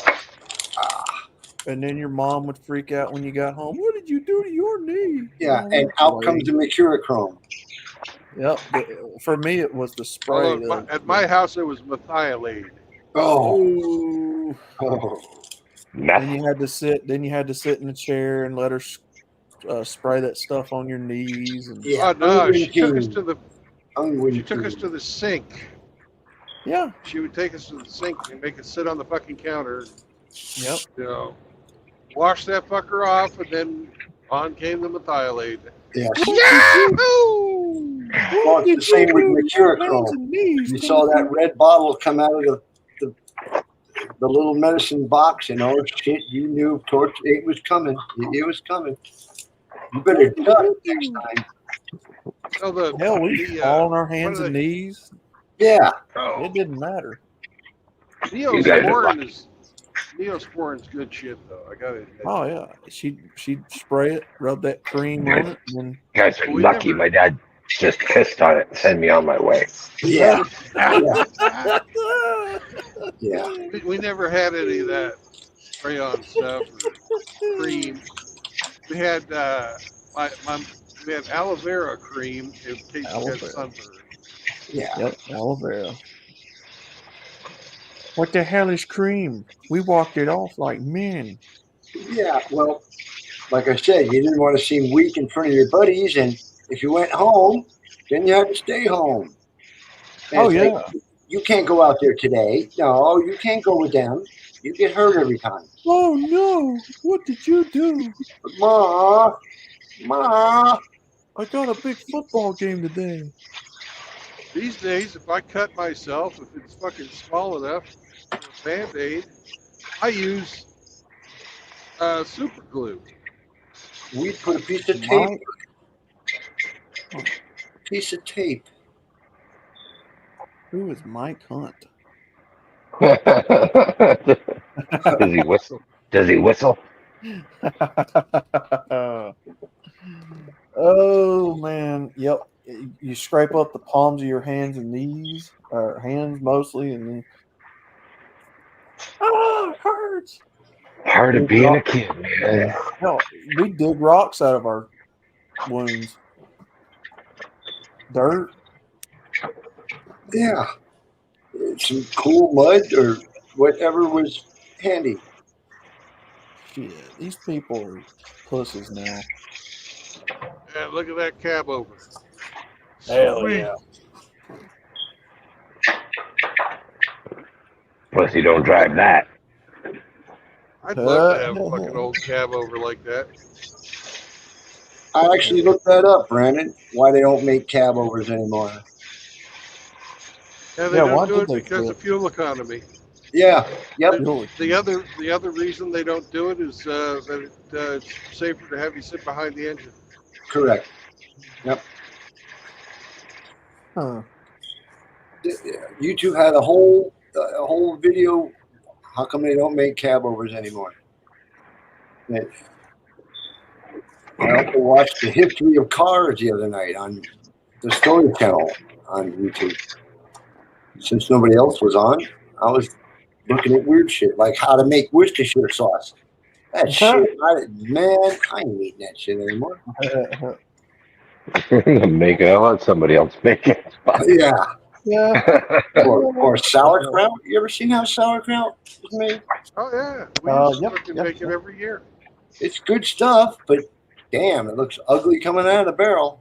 And then your mom would freak out when you got home. What did you do to your knee? Yeah, Oh, and out comes the mercurochrome. Yep. For me, it was the spray. Although at my house, it was methylate. Oh. Then you had to sit. Then you had to sit in the chair and let her spray that stuff on your knees. And Yeah. Oh no, she took us to the sink. Yeah. She would take us to the sink and make us sit on the fucking counter. Yep. Wash that fucker off, and then On came the methylate. Yes. Yahoo! Well, it's the same with mercurochrome. You saw that red bottle come out of the little medicine box, and oh shit, you knew it was coming. It was coming. You better duck next time. So the Hell, we fall on our what hands are and they- knees. Yeah. Oh, It didn't matter. You guys are lucky. Neosporin's good shit though. I gotta admit. Oh yeah, she'd spray it, rub that cream on it, and then You guys are We lucky. never- My dad just pissed on it and sent me on my way. Yeah. Yeah. We never had any of that spray on stuff or cream. We had we had aloe vera cream in case you Aloe had vera. sunburn. Yeah. Yep, aloe vera. What the hell is cream? We walked it off like men. Yeah. Well, like I said, you didn't want to seem weak in front of your buddies, and if you went home, then you had to stay home. And Oh it's yeah. like, you can't go out there today. No, you can't go with them. You get hurt every time. Oh no! What did you do? Ma, I got a big football game today. These days, if I cut myself, if it's fucking small enough for a Band-Aid, I use super glue. we put a piece of tape. Mike? Piece of tape. Who is Mike Hunt? Does he whistle? Does he whistle? Oh man, yep. You scrape up the palms of your hands and knees, or hands mostly, and then it hurts. Part of being a kid, man. Hell, we dig rocks out of our wounds. Dirt. Yeah. Some cool mud or whatever was handy. Shit, these people are pussies now. Yeah, look at that cab over. Hell Sweet. yeah. Pussy don't drive that. I'd love to have a fucking old cab over like that. I actually looked that up, Brandon. Why they don't make cab overs anymore? Yeah, they Yeah, don't why do did it they because quit? of fuel economy. Yeah. Yep. The other reason they don't do it is that it's safer to have you sit behind the engine. Correct. Yep. Huh. YouTube had a whole video. How come they don't make cab overs anymore? I also watched the history of cars the other night on the Story Channel on YouTube. Since nobody else was on, I was looking at weird shit like how to make Worcestershire sauce. That shit, I ain't eating that shit anymore. Make it. I'll let somebody else make it. Yeah. Yeah. Or sauerkraut. You ever seen how sauerkraut is made? Oh yeah, we used to Yep, fucking yep, make it every year. It's good stuff, but damn, it looks ugly coming out of the barrel.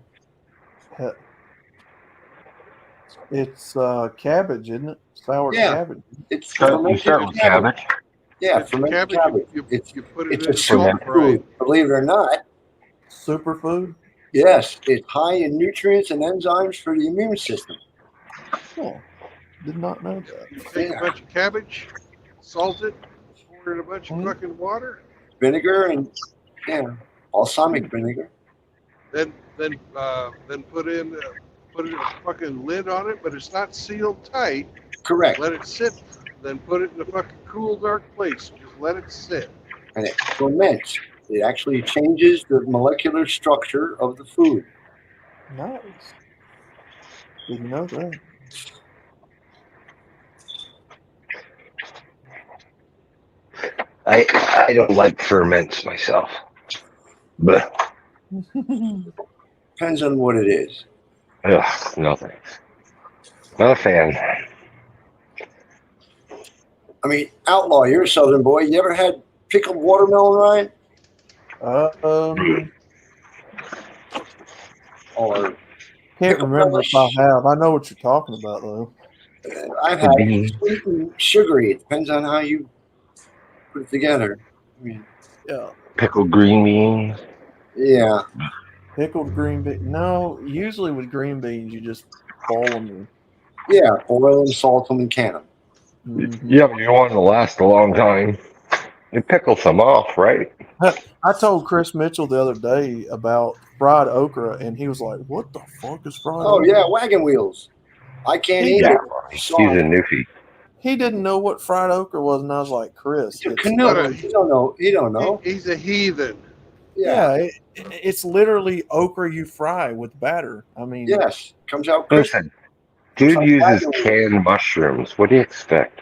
It's cabbage, isn't it? Sour Yeah. cabbage. It's You fermented start with cabbage. Yeah, It's fermented cabbage. cabbage. You put it It's in a salt superfood, believe it or not. Superfood? Yes, it's high in nutrients and enzymes for the immune system. Oh, did not know that. You take a bunch of cabbage, salt it, pour it in a bunch of fucking water, Vinegar and balsamic vinegar. then put in a fucking lid on it, but it's not sealed tight. Correct. Let it sit. Then put it in a fucking cool, dark place. Just let it sit. And it ferments. It actually changes the molecular structure of the food. Nice. Didn't know that. I don't like ferments myself. But Depends on what it is. ugh, no thanks. Not a fan. I mean, Outlaw, you're a Southern boy. You ever had pickled watermelon, Ryan? Or Can't remember if I have. I know what you're talking about though. I've had sweet and sugary. It depends on how you put it together. I mean, Yeah. Pickled green beans. Yeah. Pickled green beans. No, usually with green beans, you just boil them. Yeah. Boil them, salt them, and can them. Yeah, but you want them to last a long time. You pickle some off, right? I told Chris Mitchell the other day about fried okra, and he was like, "What the fuck is fried Oh okra?" yeah, wagon wheels. I can't eat Yeah, it. he's Soft. a newfie. He didn't know what fried okra was, and I was like, "Chris, It's a it's canoe. literally, You don't know. You don't know. He's a heathen. Yeah. it's literally okra you fry with batter. I mean, Yes. Comes out crispy. Listen, dude like uses wagon wheels. canned mushrooms. What do you expect?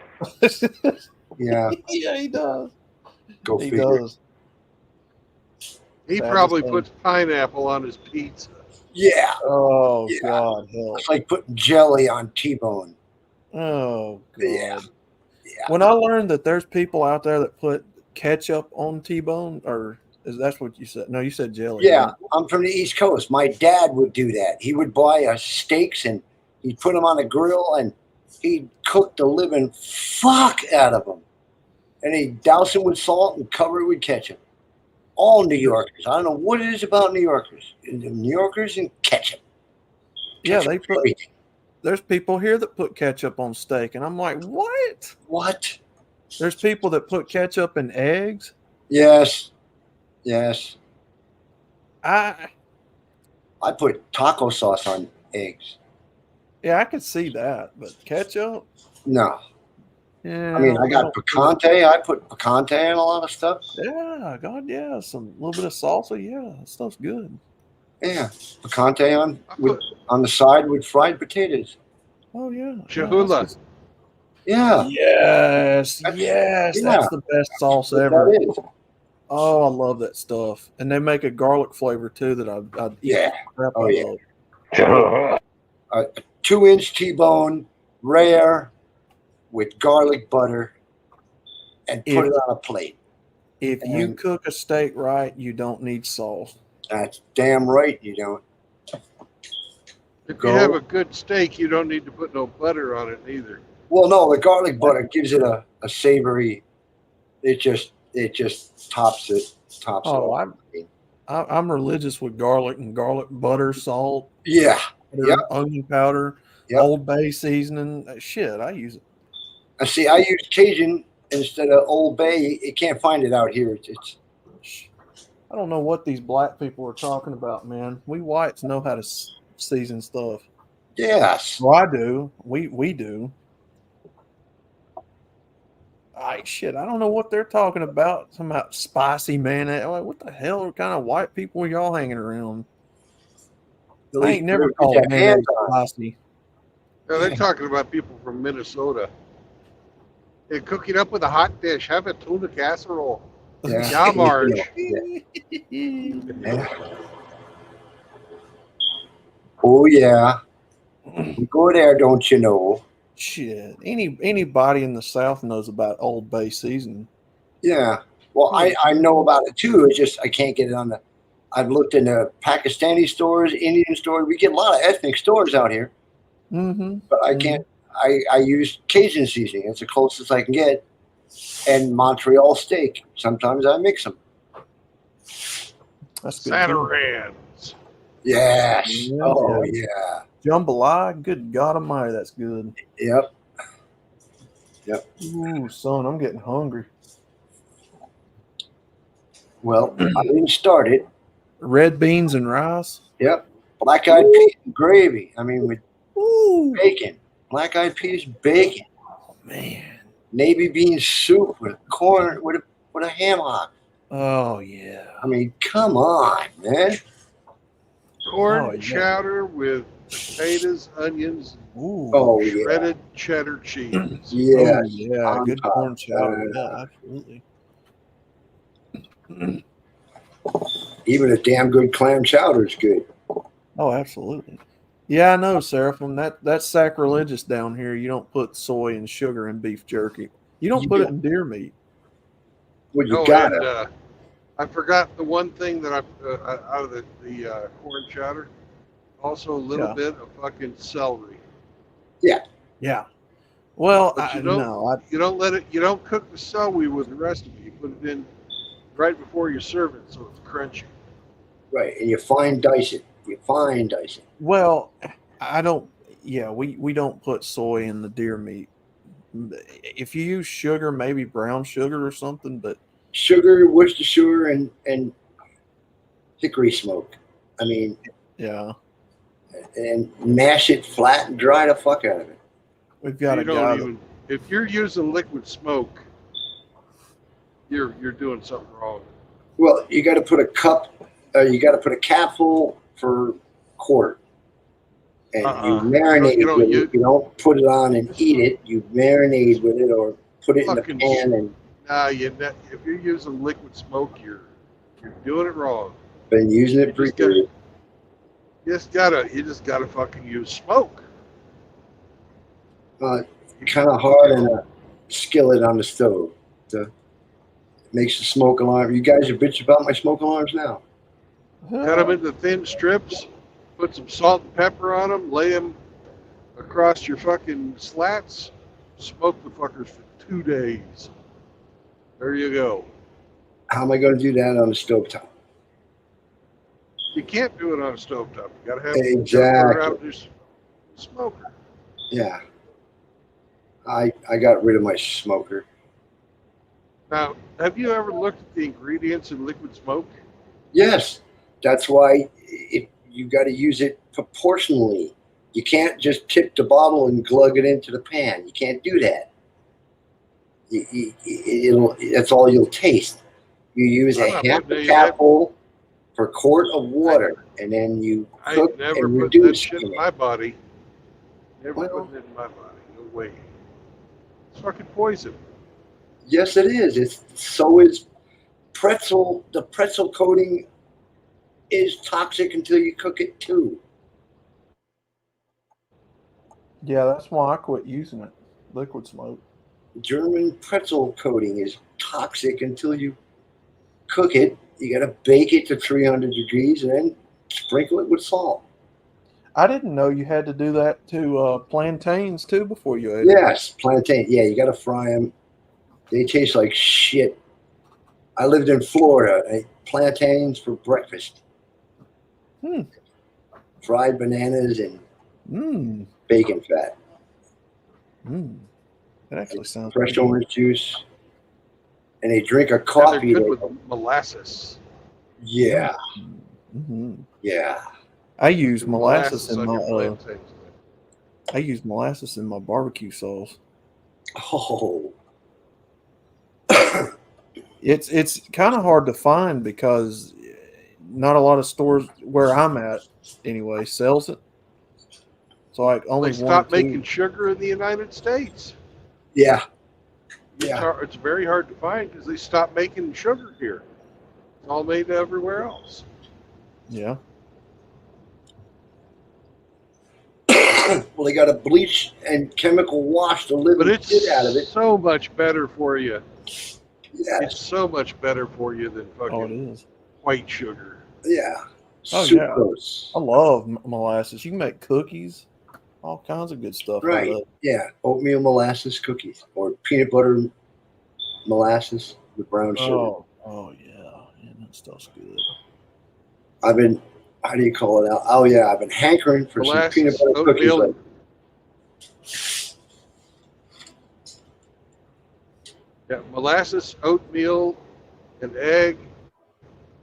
Yeah. yeah, he does. Go He figure. does. He Sad probably to say. puts pineapple on his pizza. Yeah. Oh Yeah. God, help! It's like putting jelly on T-bone. Oh God. Yeah. When I learned that there's people out there that put ketchup on T-bone, or is that what you said? No, you said jelly. Yeah. Right? I'm from the East Coast. My dad would do that. He would buy steaks and he'd put them on a grill and he'd cook the living fuck out of them. And he'd douse them with salt and cover it with ketchup. All New Yorkers. I don't know what it is about New Yorkers. New Yorkers and ketchup. Yeah, Ketchup they for put. everything. There's people here that put ketchup on steak, and I'm like, what? What? There's people that put ketchup in eggs. Yes. Yes. I put taco sauce on eggs. Yeah, I could see that, but ketchup? No. Yeah. I mean, I got picante. I put picante in a lot of stuff. Yeah, God, yeah, some little bit of salsa. Yeah, that stuff's good. Yeah, picante on the side with fried potatoes. Oh yeah, Cholula. Yeah. Yes, That's the best sauce what ever. that is. Oh, I love that stuff, and they make a garlic flavor too that I'd eat Yeah. the crap Oh, out yeah. of. A 2-inch T-bone, rare, with garlic butter, and put it on a plate. If you cook a steak right, you don't need sauce. That's damn right you don't. If you have a good steak, you don't need to put no butter on it either. Well, no, the garlic butter gives it a savory. It just tops it. I'm religious with garlic and garlic butter, salt. Yeah. Onion powder, Old Bay seasoning. Shit, I use it. I see. I use Cajun instead of Old Bay. You can't find it out here. It's I don't know what these black people are talking about, man. We whites know how to season stuff. Yes. Well, I do. We do. Shit, I don't know what they're talking about. Something about spicy mayonnaise. Like, what the hell are kind of white people are y'all hanging around? I ain't never called mayonnaise spicy. No, they're talking about people from Minnesota. They cook it up with a hot dish. Have a tuna casserole. Yeah, Marge. Yeah. Oh yeah. We go there, don't you know? Shit. Anybody in the South knows about Old Bay seasoning. Yeah. Well, I know about it too. It's just I can't get it on the. I've looked in the Pakistani stores, Indian stores. We get a lot of ethnic stores out here. Mm-hmm. But I can't. I use Cajun seasoning. It's the closest I can get. And Montreal steak. Sometimes I mix them. That's good. Santarans. Yes. Oh yeah. Jambalaya. Good God Almighty, that's good. Yep. Ooh, son, I'm getting hungry. Well, I didn't start it. Red beans and rice. Yep. Black-eyed peas and gravy. I mean, with bacon. Black-eyed peas, bacon. Oh man. Navy bean soup with corn with a ham hock. Oh yeah. I mean, come on, man. Corn chowder with potatoes, onions, shredded cheddar cheese. Yeah. Oh, yeah. Good corn chowder. Yeah, absolutely. Even a damn good clam chowder is good. Oh, absolutely. Yeah, I know, Seraphim. That's sacrilegious down here. You don't put soy and sugar in beef jerky. You don't put it in deer meat. Well, you got it. And, I forgot the one thing that out of the corn chowder. Also a little bit of fucking celery. Yeah. Yeah. Well, you don't let it. You don't cook the celery with the rest of it. You put it in right before you serve it, so it's crunchy. Right, and you fine dice it. Well, I don't. Yeah, we don't put soy in the deer meat. If you use sugar, maybe brown sugar or something, but Sugar, Worcestershire, and hickory smoke. I mean, yeah, and mash it flat and dry the fuck out of it. we've got You a don't guy. even. If you're using liquid smoke, you're doing something wrong. Well, you got to put a cup. You got to put a capful for quart, and you marinate with it. You don't put it on and eat it. You marinate with it, or put it in the pan. And if you're using liquid smoke, you're doing it wrong. Been using it pretty good. You just gotta fucking use smoke. Kind of hard on a skillet on the stove. Makes the smoke alarm. You guys are bitch about my smoke alarms now. Cut them into thin strips, put some salt and pepper on them, lay them across your fucking slats, smoke the fuckers for 2 days. There you go. How am I going to do that on the stovetop? You can't do it on a stovetop. You gotta have exactly smoker. Yeah. I got rid of my smoker. Now, have you ever looked at the ingredients in liquid smoke? Yes. That's why you got to use it proportionally. You can't just tip the bottle and glug it into the pan. You can't do that. That's all you'll taste. You use a half a capful per quart of water, and then you cook I never and put reduce that shit in my body. Never put it in my body. No way. It's fucking poison. Yes, it is. So is pretzel. The pretzel coating is toxic until you cook it too. Yeah, that's why I quit using it. Liquid smoke. German pretzel coating is toxic until you cook it. You got to bake it to 300 degrees and then sprinkle it with salt. I didn't know you had to do that to plantains too before you ate Yes, plantain. Yeah, you got to fry them. They taste like shit. I lived in Florida. I ate plantains for breakfast. Fried bananas and bacon fat. That actually sounds fresh pretty orange juice. And they drink a coffee. They're good with molasses. Yeah. Yeah. I use molasses in on my your plantains. I use molasses in my barbecue sauce. Oh. It's kind of hard to find because not a lot of stores where I'm at anyway sells it. So like only They one. stopped making sugar in the United States. Yeah. It's very hard to find because they stopped making sugar here. It's all made everywhere else. Yeah. Well, they got to bleach and chemical wash the living shit out of it. So much better for you. Yeah. It's so much better for you than fucking white sugar. Yeah. Oh Sucrose. yeah. I love molasses. You can make cookies, all kinds of good stuff. Right. Yeah. Oatmeal molasses cookies or peanut butter molasses with brown sugar. Oh yeah. That stuff's good. I've been, how do you call it out? Oh yeah, I've been hankering for some peanut butter cookies. Like, yeah, molasses, oatmeal, an egg,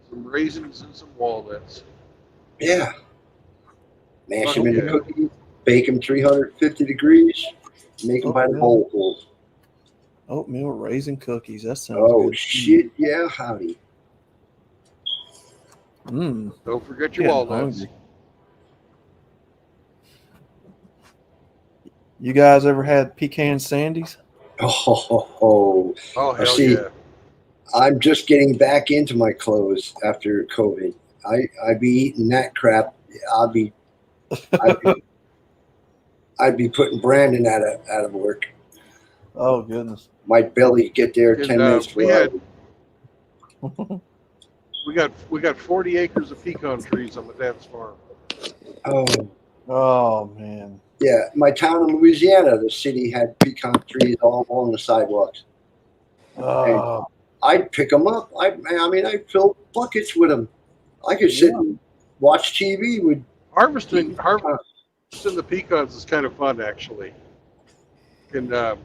some raisins, and some walnuts. Yeah. Mash them into cookies, bake them 350 degrees, make them by the bowlfuls. Oatmeal raisin cookies. That sounds good. Oh shit, yeah, howdy. Don't forget your walnuts. Hungry. You guys ever had pecan sandies? Oh, hell see, yeah. I'm just getting back into my clothes after COVID. I'd be eating that crap. I'd be putting Brandon out of work. Oh goodness. My belly get there 10 minutes before. We got 40 acres of pecan trees on my dad's farm. Oh man. Yeah, my town in Louisiana, the city had pecan trees all along the sidewalks. And I'd pick them up. I mean, I'd fill buckets with them. I could sit and watch TV with Harvesting the pecans is kind of fun, actually. And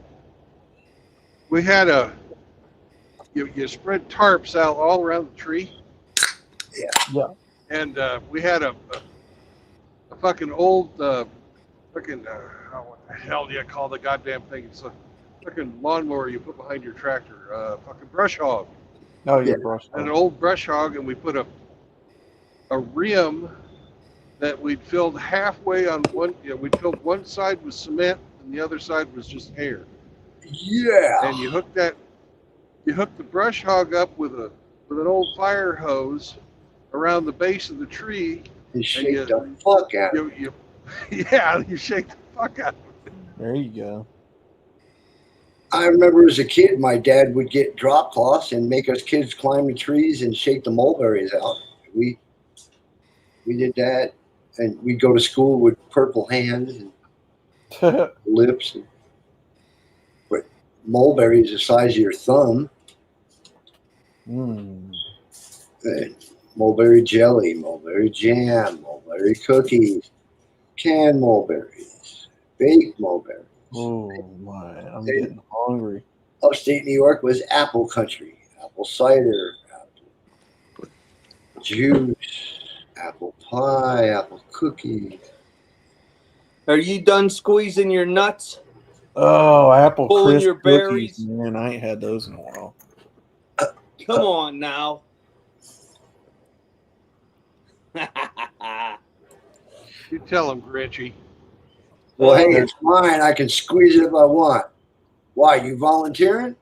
we had you spread tarps out all around the tree. Yeah. And we had a fucking old what the hell do you call the goddamn thing? It's a fucking lawnmower you put behind your tractor. Fucking brush hog. Oh yeah, brush hog. An old brush hog, and we put a rim that we'd filled halfway on one. We'd filled one side with cement and the other side was just air. Yeah. And you hook the brush hog up with an old fire hose around the base of the tree. You shake the fuck out. You shake the fuck out. There you go. I remember as a kid, my dad would get drop cloths and make us kids climb the trees and shake the mulberries out. We did that, and we'd go to school with purple hands and lips. But mulberries the size of your thumb. Mm. And mulberry jelly, mulberry jam, mulberry cookies, canned mulberries, baked mulberries. Oh my, I'm getting hungry. Upstate New York was apple country, apple cider, apple juice, apple pie, apple cookies. Are you done squeezing your nuts? Oh, apple Pulling crisp your cookies. berries? Man, I ain't had those in a while. Come on now. You tell him, Grinchy. Well, hey, it's mine. I can squeeze it if I want. Why, you volunteering?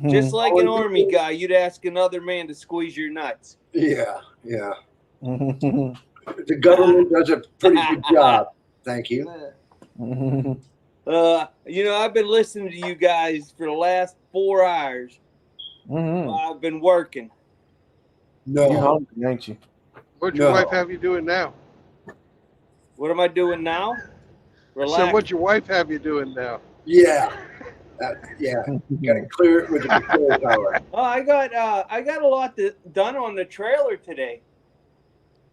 Just like an army guy, you'd ask another man to squeeze your nuts. Yeah. The government does a pretty good job. Thank you. I've been listening to you guys for the last 4 hours. I've been working. No. You're hungry, ain't you? What'd your wife have you doing now? What am I doing now? Relax. So what'd your wife have you doing now? Yeah. You gotta clear it with the control tower. Oh, I got a lot done on the trailer today.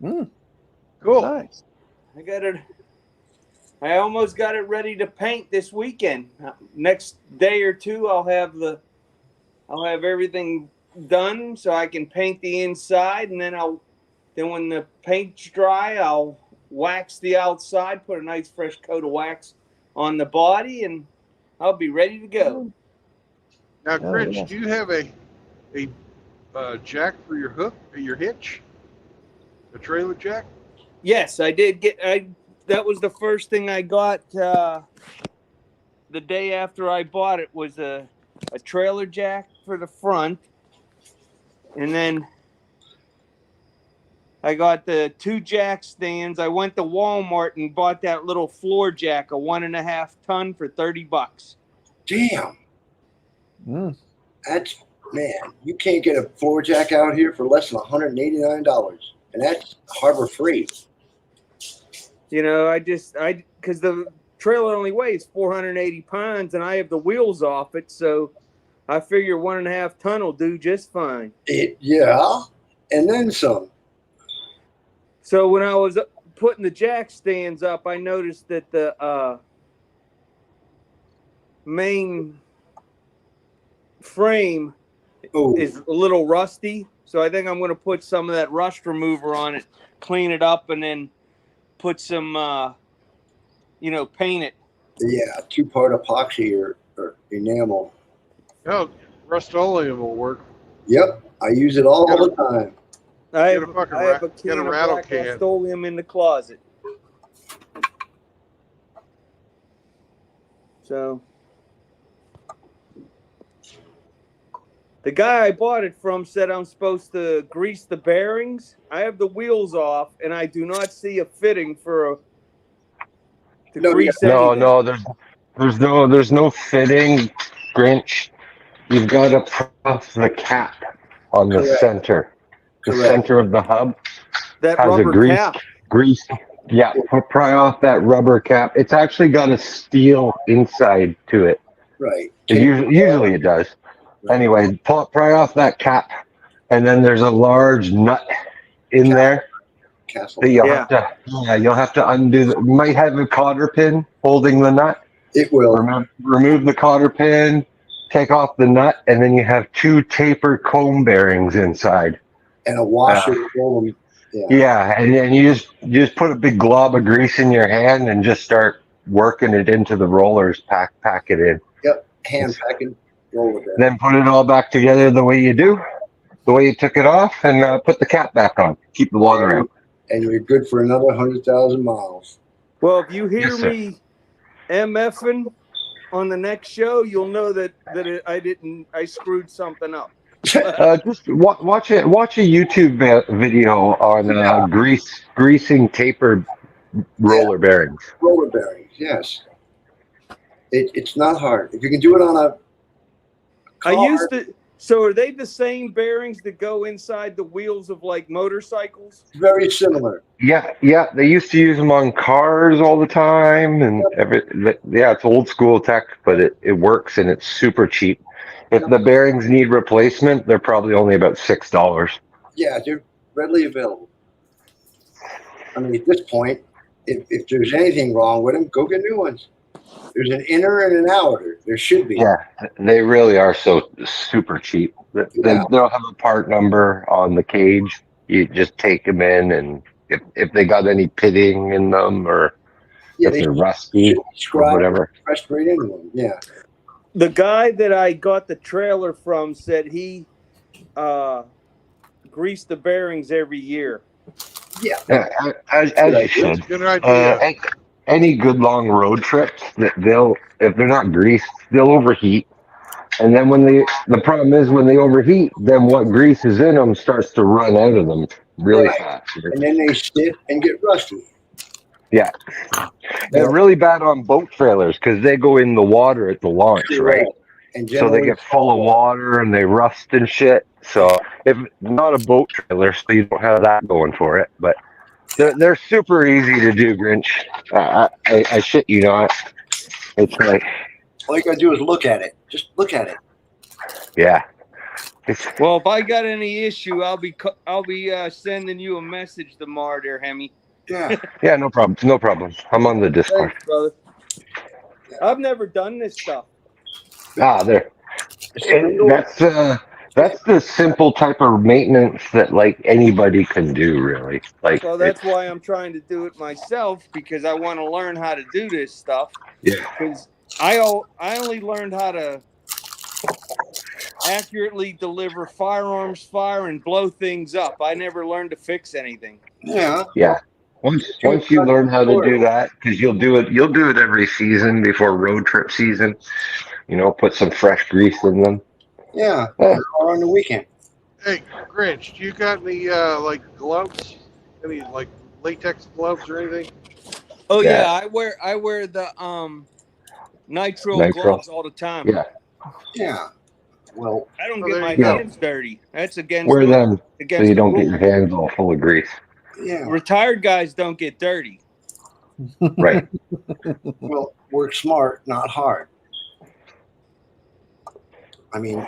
Cool. Nice. I almost got it ready to paint this weekend. Next day or two, I'll have everything done so I can paint the inside, and then when the paint's dry, I'll wax the outside, put a nice fresh coat of wax on the body, and I'll be ready to go. Now, Grinch, do you have a jack for your hook or your hitch? A trailer jack? Yes, I did get. That was the first thing I got the day after I bought it. Was a trailer jack for the front, and then I got the 2 jack stands. I went to Walmart and bought that little floor jack, a 1.5 ton for $30. Damn. That's, man, you can't get a floor jack out here for less than $189, and that's Harbor Free. Because the trailer only weighs 480 pounds, and I have the wheels off it, so I figure 1.5 ton will do just fine. Yeah, and then some. So when I was putting the jack stands up, I noticed that the main frame is a little rusty. So I think I'm going to put some of that rust remover on it, clean it up, and then put some, paint it. Yeah, 2-part epoxy or enamel. Oh, Rust-Oleum will work. Yep, I use it all the time. I have a can of rattle black can. Rust-Oleum in the closet. So the guy I bought it from said I'm supposed to grease the bearings. I have the wheels off, and I do not see a fitting to grease anything. No, there's no fitting, Grinch. You've got to press the cap on the center. The center of the hub that has rubber a grease. Yeah, pry off that rubber cap. It's actually got a steel inside to it. Right. Usually it does. Anyway, pry off that cap and then there's a large nut in there Castle. that you'll have to undo. You might have a cotter pin holding the nut. It will. Remove the cotter pin, take off the nut, and then you have 2 tapered comb bearings inside. And a washer to roll them. Yeah, and then you just put a big glob of grease in your hand and just start working it into the rollers. Pack it in. Yep, hand packing, roll it. Then put it all back together the way you took it off, and put the cap back on. Keep the water out. And you're good for another 100,000 miles. Well, if you hear Yes, sir. me MFing on the next show, you'll know that I screwed something up. Just watch a YouTube video on greasing tapered roller bearings. Roller bearings, yes. It's not hard. If you can do it on a car, So are they the same bearings that go inside the wheels of like motorcycles? very similar. Yeah. They used to use them on cars all the time, and it's old school tech, but it works and it's super cheap. If the bearings need replacement, they're probably only about $6. Yeah, they're readily available. I mean, at this point, if there's anything wrong with them, go get new ones. There's an inner and an outer. There should be. Yeah, they really are so super cheap. They'll have a part number on the cage. You just take them in, and if they got any pitting in them, or if they're rusty or whatever. Pressed right into them. Yeah. The guy that I got the trailer from said he greased the bearings every year. Yeah. As you should. Good idea. Any good long road trips, if they're not greased, they'll overheat. And then the problem is when they overheat, then what grease is in them starts to run out of them really fast. And then they sit and get rusty. Yeah. They're really bad on boat trailers because they go in the water at the launch, right? And so they get full of water and they rust and shit. So if not a boat trailer, so you don't have that going for it. But they're super easy to do, Grinch. I shit you not. It's like all you gotta do is look at it. Just look at it. Yeah. Well, if I got any issue, I'll be sending you a message tomorrow, there, Hemi. Yeah. Yeah, no problem. No problem. I'm on the Discord. Thanks, brother. I've never done this stuff. There. That's the simple type of maintenance that like anybody can do, really. Like, well, that's why I'm trying to do it myself, because I want to learn how to do this stuff. Yeah. Because I only learned how to accurately deliver firearms fire and blow things up. I never learned to fix anything. Yeah. Yeah. Once you learn how to do that, because you'll do it every season before road trip season. You know, put some fresh grease in them. Yeah. Or on the weekend. Hey, Grinch, do you got any like gloves? Any like latex gloves or anything? Oh yeah, I wear the nitro gloves all the time. Yeah. Yeah. Well, I don't get my hands dirty. That's against wear them against so you don't the get your hands all full of grease. Yeah. Retired guys don't get dirty. Right. Well, work smart, not hard. I mean,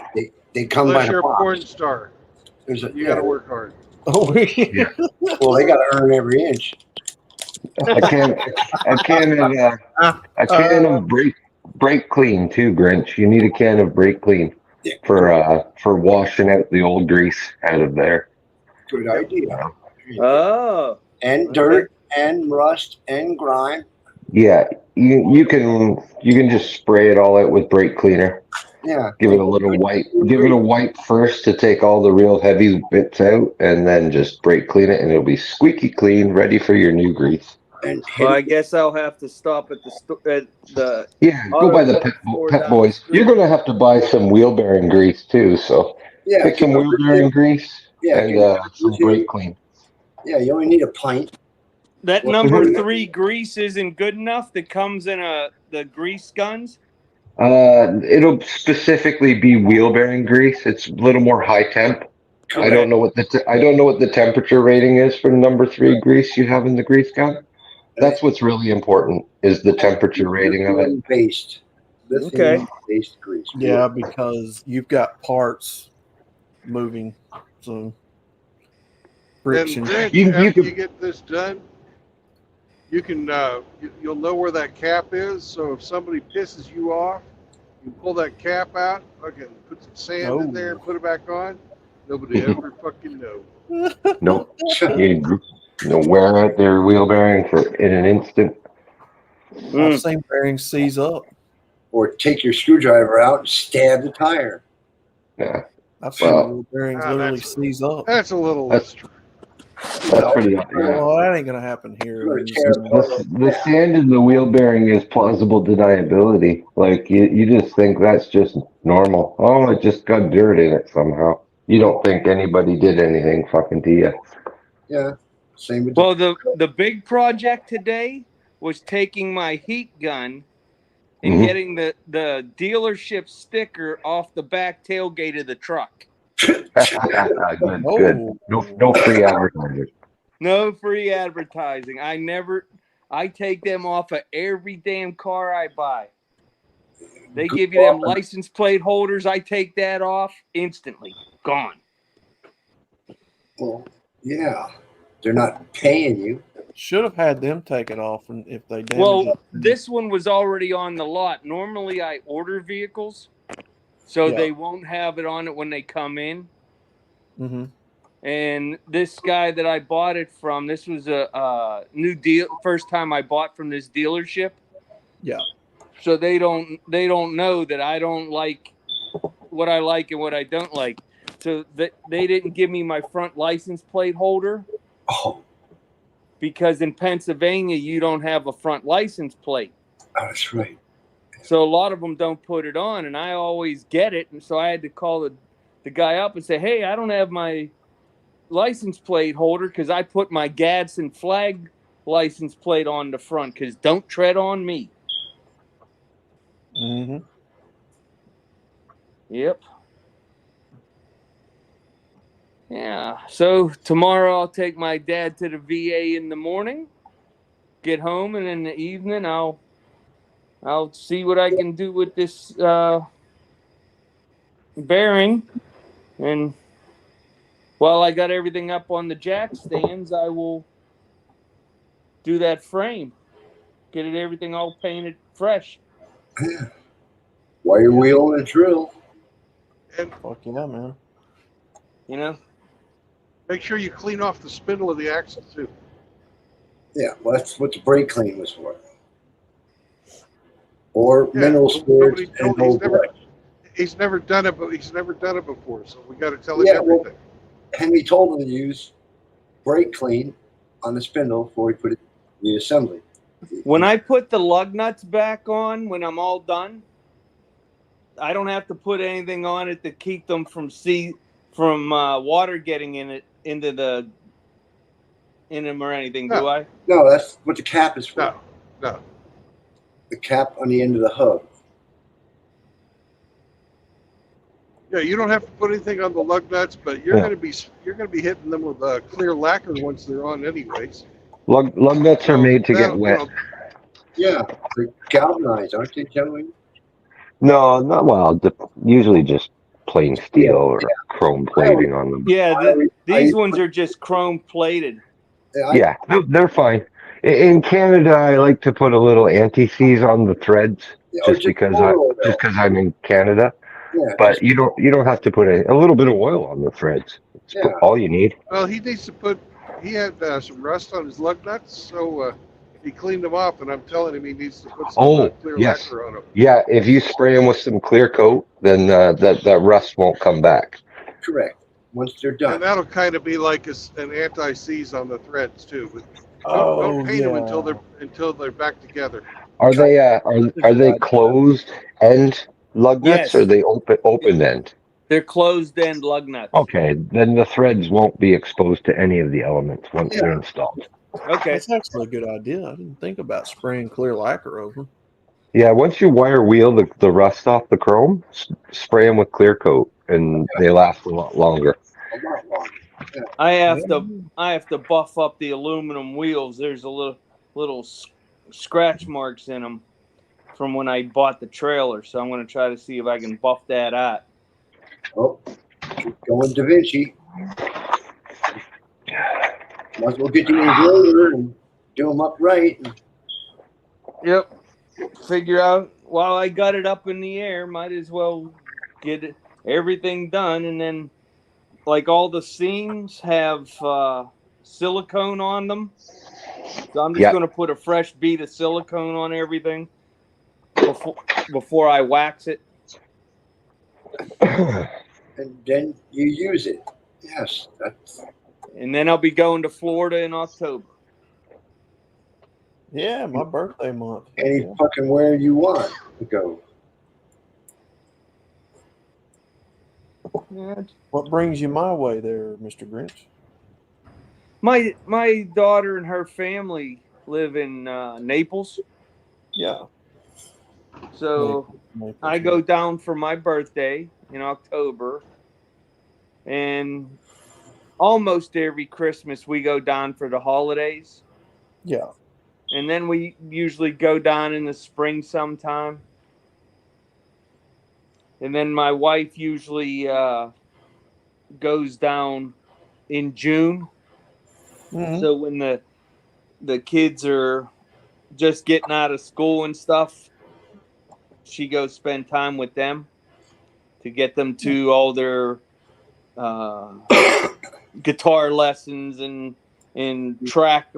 they come Unless by you're the a box. porn star. You got to work hard. Oh, yeah. Well, they got to earn every inch. I can of brake clean too, Grinch. You need a can of brake clean for washing out the old grease out of there. Good idea. Oh. And dirt and rust and grime. Yeah, you can just spray it all out with brake cleaner. Yeah. Give it a little wipe. Give it a wipe first to take all the real heavy bits out, and then just brake clean it, and it'll be squeaky clean, ready for your new grease. Well, I guess I'll have to stop at the Yeah, go by the Pet Boys. You're gonna have to buy some wheel bearing grease too. So pick some wheel bearing grease and some brake clean. Yeah, you only need a pint. That number 3 grease isn't good enough. That comes in the grease guns. It'll specifically be wheel bearing grease. It's a little more high temp. Correct. I don't know what the temperature rating is for number 3 grease you have in the grease gun. That's what's really important is the temperature rating of it. Based. Okay. Based grease. Yeah, because you've got parts moving, So And friction. then You after could- you get this done, you can you'll know where that cap is. So if somebody pisses you off, you pull that cap out, fucking put some sand in there, Oh. put it back on. Nobody ever fucking knows. No, you wear out their wheel bearings in an instant. I've seen bearings seize up. Or take your screwdriver out and stab the tire. Yeah, I've seen Well, wheel bearings literally seize up. That's a little That's- less true. that's pretty. Yeah. Well, that ain't gonna happen here. You're in gonna this tear area. The sand in the wheel bearing is plausible deniability. Like you just think that's just normal. Oh, it just got dirt in it somehow. You don't think anybody did anything fucking to you. Yeah. Same with Well, the big project today was taking my heat gun and Mhm. getting the dealership sticker off the back tailgate of the truck. Good, good. No free advertising. No free advertising. I take them off of every damn car I buy. They give you them license plate holders. I take that off instantly. Gone. Well, yeah. They're not paying you. Should have had them take it off, and if they damage Well, it. this one was already on the lot. Normally, I order vehicles, so Yeah. they won't have it on it when they come in. Mm-hmm. And this guy that I bought it from, this was a new deal. First time I bought from this dealership. Yeah. So they don't know that I don't like what I like and what I don't like. So they didn't give me my front license plate holder. Oh. Because in Pennsylvania, you don't have a front license plate. Oh, that's right. So a lot of them don't put it on, and I always get it. And so I had to call the guy up and say, hey, I don't have my license plate holder because I put my Gadsden flag license plate on the front because don't tread on me. Mm-hmm. Yep. Yeah. So tomorrow I'll take my dad to the VA in the morning, get home, and in the evening I'll see what I can do with this bearing. And while I got everything up on the jack stands, I will do that frame, get it everything all painted fresh. Wire wheel and drill. And Fuck yeah, man. You know? make sure you clean off the spindle of the axle too. Yeah, well, that's what the brake clean was for. Or Yeah, mineral nobody spirits told and old blood. he's never done it, but he's never done it before, so we got to tell him Yeah, well, everything. Henry told him to use brake clean on the spindle before he put it in the assembly. When I put the lug nuts back on, when I'm all done, I don't have to put anything on it to keep them from water getting into them or anything, do I? No, that's what the cap is for. No. The cap on the end of the hub. Yeah, you don't have to put anything on the lug nuts, but you're going to be hitting them with clear lacquer once they're on, anyways. Lug nuts are made to get wet. Yeah, they're galvanized, aren't they, gentlemen? No, not well. Usually just plain steel or chrome plating on them. Yeah, these ones are just chrome plated. Yeah, they're fine. In Canada, I like to put a little anti-seize on the threads, just because I'm in Canada. Yeah, but you don't have to put a little bit of oil on the threads. It's all you need. Well, he needs to put. He had some rust on his lug nuts, so he cleaned them off. And I'm telling him he needs to put some clear lacquer on them. Yeah, if you spray them with some clear coat, then that rust won't come back. Correct. Once they're done. And that'll kind of be like an anti-seize on the threads too. But don't paint them until they're back together. Are they closed end lug nuts, or are they open end? They're closed end lug nuts. Okay, then the threads won't be exposed to any of the elements once they're installed. Okay, that's actually a good idea. I didn't think about spraying clear lacquer over them. Yeah, once you wire wheel the rust off the chrome, spray them with clear coat, and they last a lot longer. I have to buff up the aluminum wheels. There's a little scratch marks in them from when I bought the trailer, so I'm going to try to see if I can buff that out. Oh, keep going, Da Vinci. Might as well get the inverter and do them upright. Yep. Figure out while I got it up in the air, might as well get everything done. And then, like, all the seams have silicone on them. So I'm just going to put a fresh bead of silicone on everything before I wax it. And then you use it. Yes. And then I'll be going to Florida in October. Yeah, my birthday month. Any fucking where you want to go. Yeah. What brings you my way there, Mr. Grinch? My daughter and her family live in Naples. Yeah. So Naples, I go down for my birthday in October. And almost every Christmas we go down for the holidays. Yeah. And then we usually go down in the spring sometime. And then my wife usually goes down in June. Mm-hmm. So when the kids are just getting out of school and stuff, she goes spend time with them to get them to all their guitar lessons and track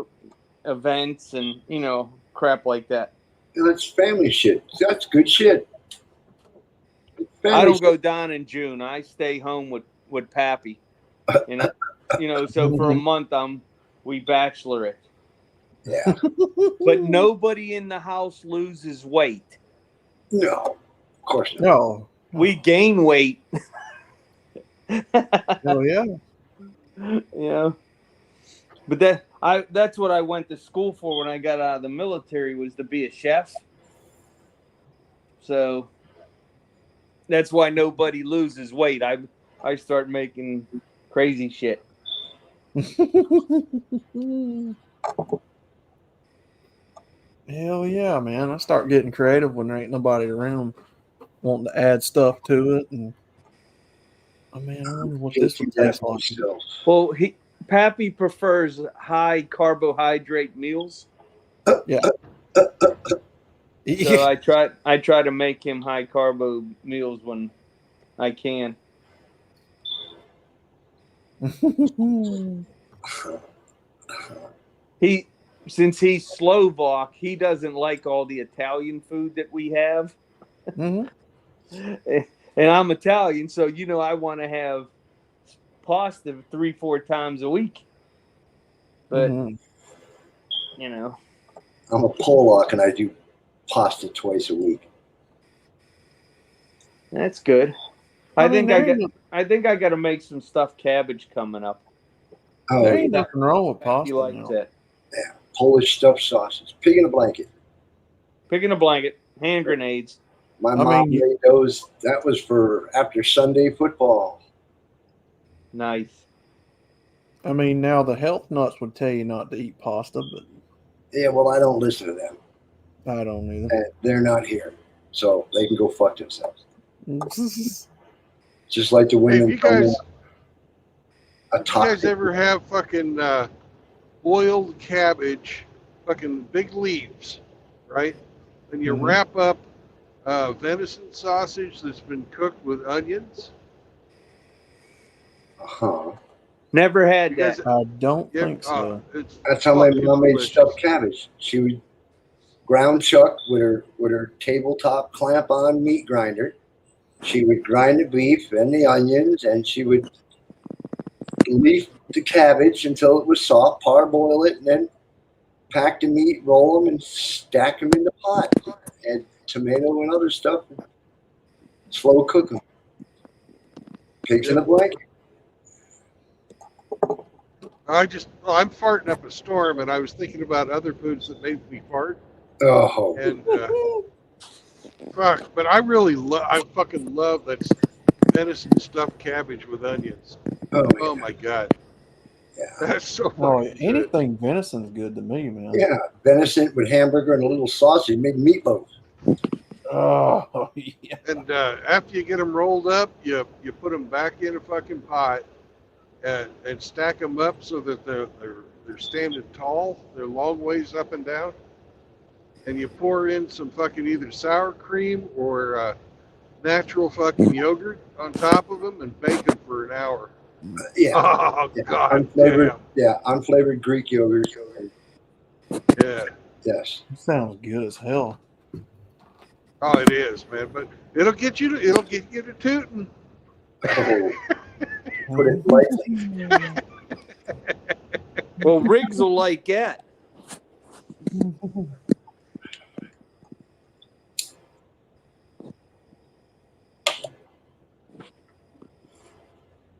events and, you know, crap like that. That's family shit. That's good shit. I don't go down in June. I stay home with Pappy. And, you know, so for a month we bachelor it. Yeah. But nobody in the house loses weight. No, of course not. No. We gain weight. Oh yeah. Yeah. But that's what I went to school for when I got out of the military, was to be a chef. So that's why nobody loses weight. I start making crazy shit. Hell yeah, man. I start getting creative when there ain't nobody around wanting to add stuff to it. And I wonder what this would taste like. Well, Pappy prefers high carbohydrate meals. Yeah. So I try to make him high carbo meals when I can. Since he's Slovak, he doesn't like all the Italian food that we have. Mm-hmm. And I'm Italian, so you know I want to have pasta 3-4 times a week. But you know, I'm a Polak and I do pasta twice a week. That's good. I think I got to make some stuffed cabbage coming up. Oh, there ain't nothing wrong with pasta. He likes that. Yeah, Polish stuffed sausage, pig in a blanket. Pig in a blanket, hand grenades. My mom made those. That was for after Sunday football. Nice. I mean, now the health nuts would tell you not to eat pasta, but yeah, well, I don't listen to them. I don't either. And they're not here, so they can go fuck themselves. Just like the women. Hey, you guys ever have fucking boiled cabbage, fucking big leaves, right? And you wrap up venison sausage that's been cooked with onions. Never had that. I don't think so. That's how my mom made stuffed cabbage. She would ground chuck with her tabletop clamp-on meat grinder. She would grind the beef and the onions, and she would leaf the cabbage until it was soft, parboil it, and then pack the meat, roll them, and stack them in the pot. Add tomato and other stuff. Slow cook them. Pigs in a blanket. I'm farting up a storm, and I was thinking about other foods that make me fart. Oh. And fuck, but I fucking love that venison stuffed cabbage with onions. Oh my god. Yeah. That's so anything venison's good to me, man. Yeah, venison with hamburger and a little sausage, made meatloaf. Oh, yeah. And after you get them rolled up, you put them back in a fucking pot, and stack them up so that they're standing tall. They're long ways up and down. And you pour in some fucking either sour cream or natural fucking yogurt on top of them and bake them for an hour. Yeah. Oh, Yeah. God Unflavored, damn. yeah, unflavored Greek yogurt. Yeah. Yes. Sounds good as hell. Oh, it is, man. But it'll get you to tooting. Oh, put it lightly. Well, Riggs will like that.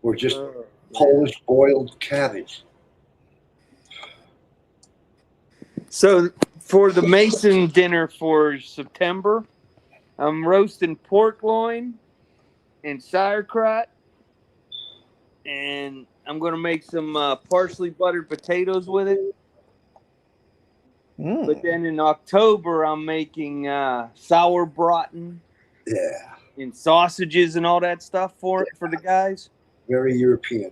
Or just Polish boiled cabbage. So for the Mason dinner for September, I'm roasting pork loin and sauerkraut, and I'm going to make some parsley buttered potatoes with it. But then in October, I'm making sauerbraten. Yeah. And sausages and all that stuff for the guys. Very European.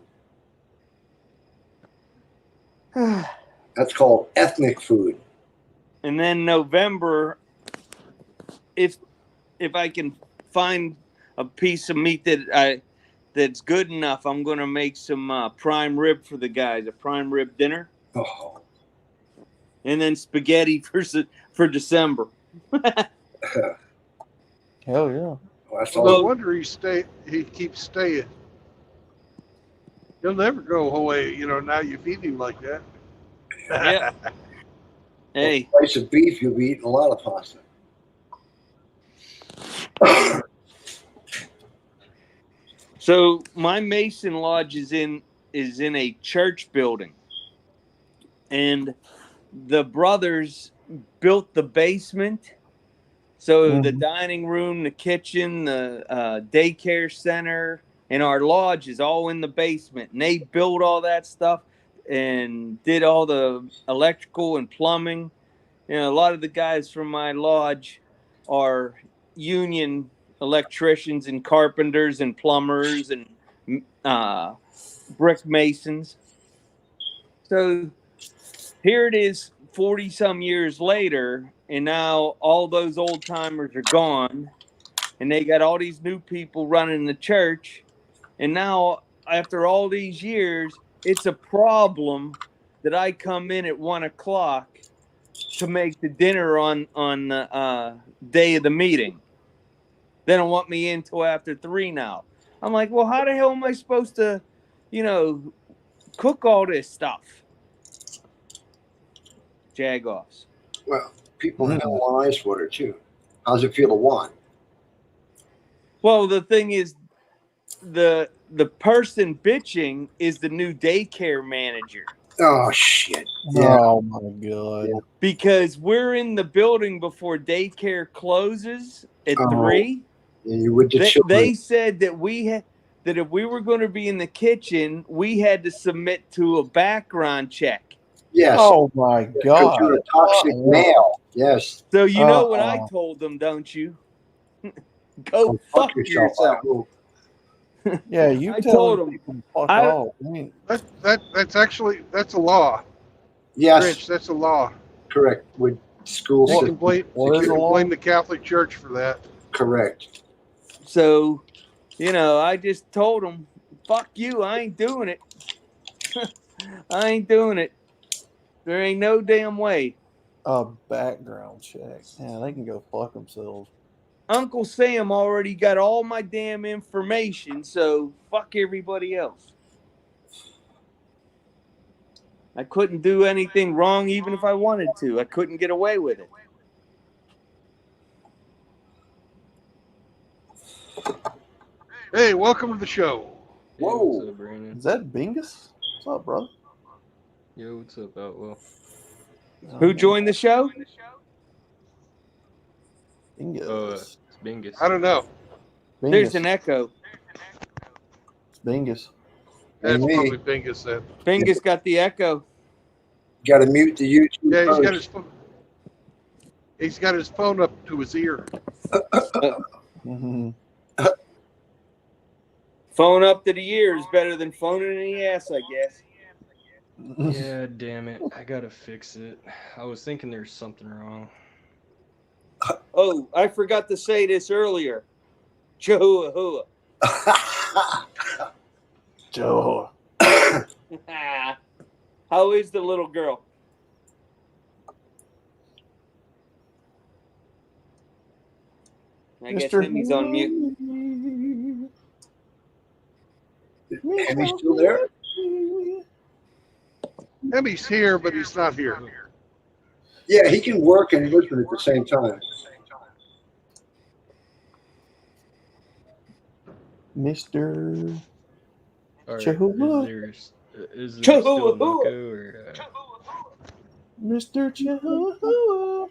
That's called ethnic food. And then November, if I can find a piece of meat that's good enough, I'm going to make some prime rib for the guys, a prime rib dinner. Oh. And then spaghetti for December. Hell yeah. No wonder he keeps staying. He'll never go away, now you feed him like that. Yeah. Hey. A slice of beef, you'll be eating a lot of pasta. So my Mason Lodge is in a church building. And the brothers built the basement. So the dining room, the kitchen, the daycare center, and our lodge is all in the basement. And they built all that stuff and did all the electrical and plumbing. A lot of the guys from my lodge are union electricians and carpenters and plumbers and brick masons. So here it is 40 some years later, and now all those old timers are gone, and they got all these new people running the church. And now, after all these years, it's a problem that I come in at 1 o'clock to make the dinner on the day of the meeting. They don't want me in till after 3 now. I'm like, well, how the hell am I supposed to, cook all this stuff? Jagoffs. Well, people have on ice water too. How's it feel to want? Well, the thing is, the person bitching is the new daycare manager. Oh shit! Yeah. Oh my god! Because we're in the building before daycare closes at 3. And you would they said that that if we were going to be in the kitchen, we had to submit to a background check. Yes. Oh my god! You're a toxic male. Yes. So you know what I told them, don't you? Go fuck yourself. Yeah, you I told them. Fuck off. I mean, that's a law. Yes, Rich, that's a law. Correct. With schools, you can blame the Catholic Church for that. Correct. So, I just told them, "Fuck you! I ain't doing it. I ain't doing it. There ain't no damn way." A background check. Yeah, they can go fuck themselves. Uncle Sam already got all my damn information, so fuck everybody else. I couldn't do anything wrong even if I wanted to. I couldn't get away with it. Hey, welcome to the show. Whoa. What's up, Brandon? Is that Bingus? What's up, brother? Yo, what's up, Outlaw? Who joined the show? Bingus. It's Bingus. I don't know. Bingus. There's an echo. It's Bingus. That's probably Bingus then. Bingus got the echo. Got to mute the YouTube. Yeah, he's got his phone up to his ear. Phone up to the ear is better than phoning in the ass, I guess. Yeah, damn it. I gotta fix it. I was thinking there's something wrong. Oh, I forgot to say this earlier. Jehovah. Joe. How is the little girl? I guess Hemi's on mute. Hemi's still there? Hemi's here, but he's not here. Yeah, he can work and listen at the same time. Mr. All right, Chihuahua. is there still an echo or? Mr. Chihuahua.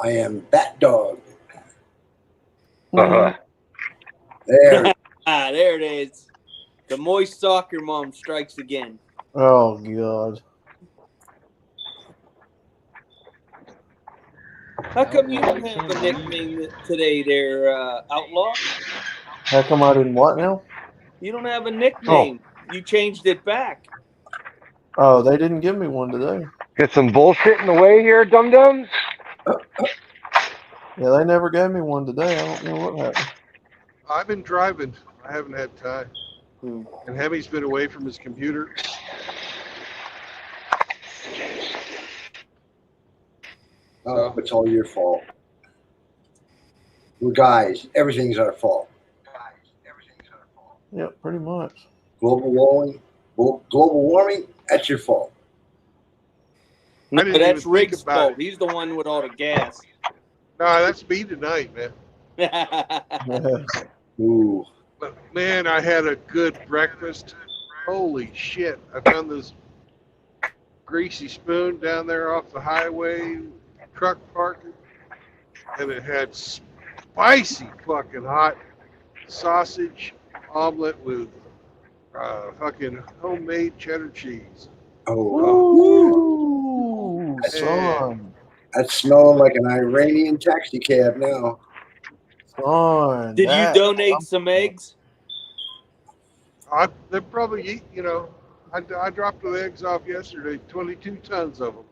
I am Bat Dog. Uh-huh. There. There it is. The moist soccer mom strikes again. Oh, God. How come you don't have a nickname today there, Outlaw? How come I didn't what now? You don't have a nickname. You changed it back. Oh, they didn't give me one today. Get some bullshit in the way here, dum-dums? Yeah, they never gave me one today. I don't know what happened. I've been driving. I haven't had time. And Hemi's been away from his computer. Oh, it's all your fault. We're guys. Everything's our fault. Yeah, pretty much. Global warming, that's your fault. No, didn't that's even think Riggs' about fault. it. He's the one with all the gas. No, that's me tonight, man. Ooh. But man, I had a good breakfast. Holy shit. I found this greasy spoon down there off the highway, truck parking, and it had spicy fucking hot sausage omelet with fucking homemade cheddar cheese. Ooh, son. That's smelling like an Iranian taxi cab now. Son. Did you donate some eggs? They're probably, I dropped the eggs off yesterday, 22 tons of them.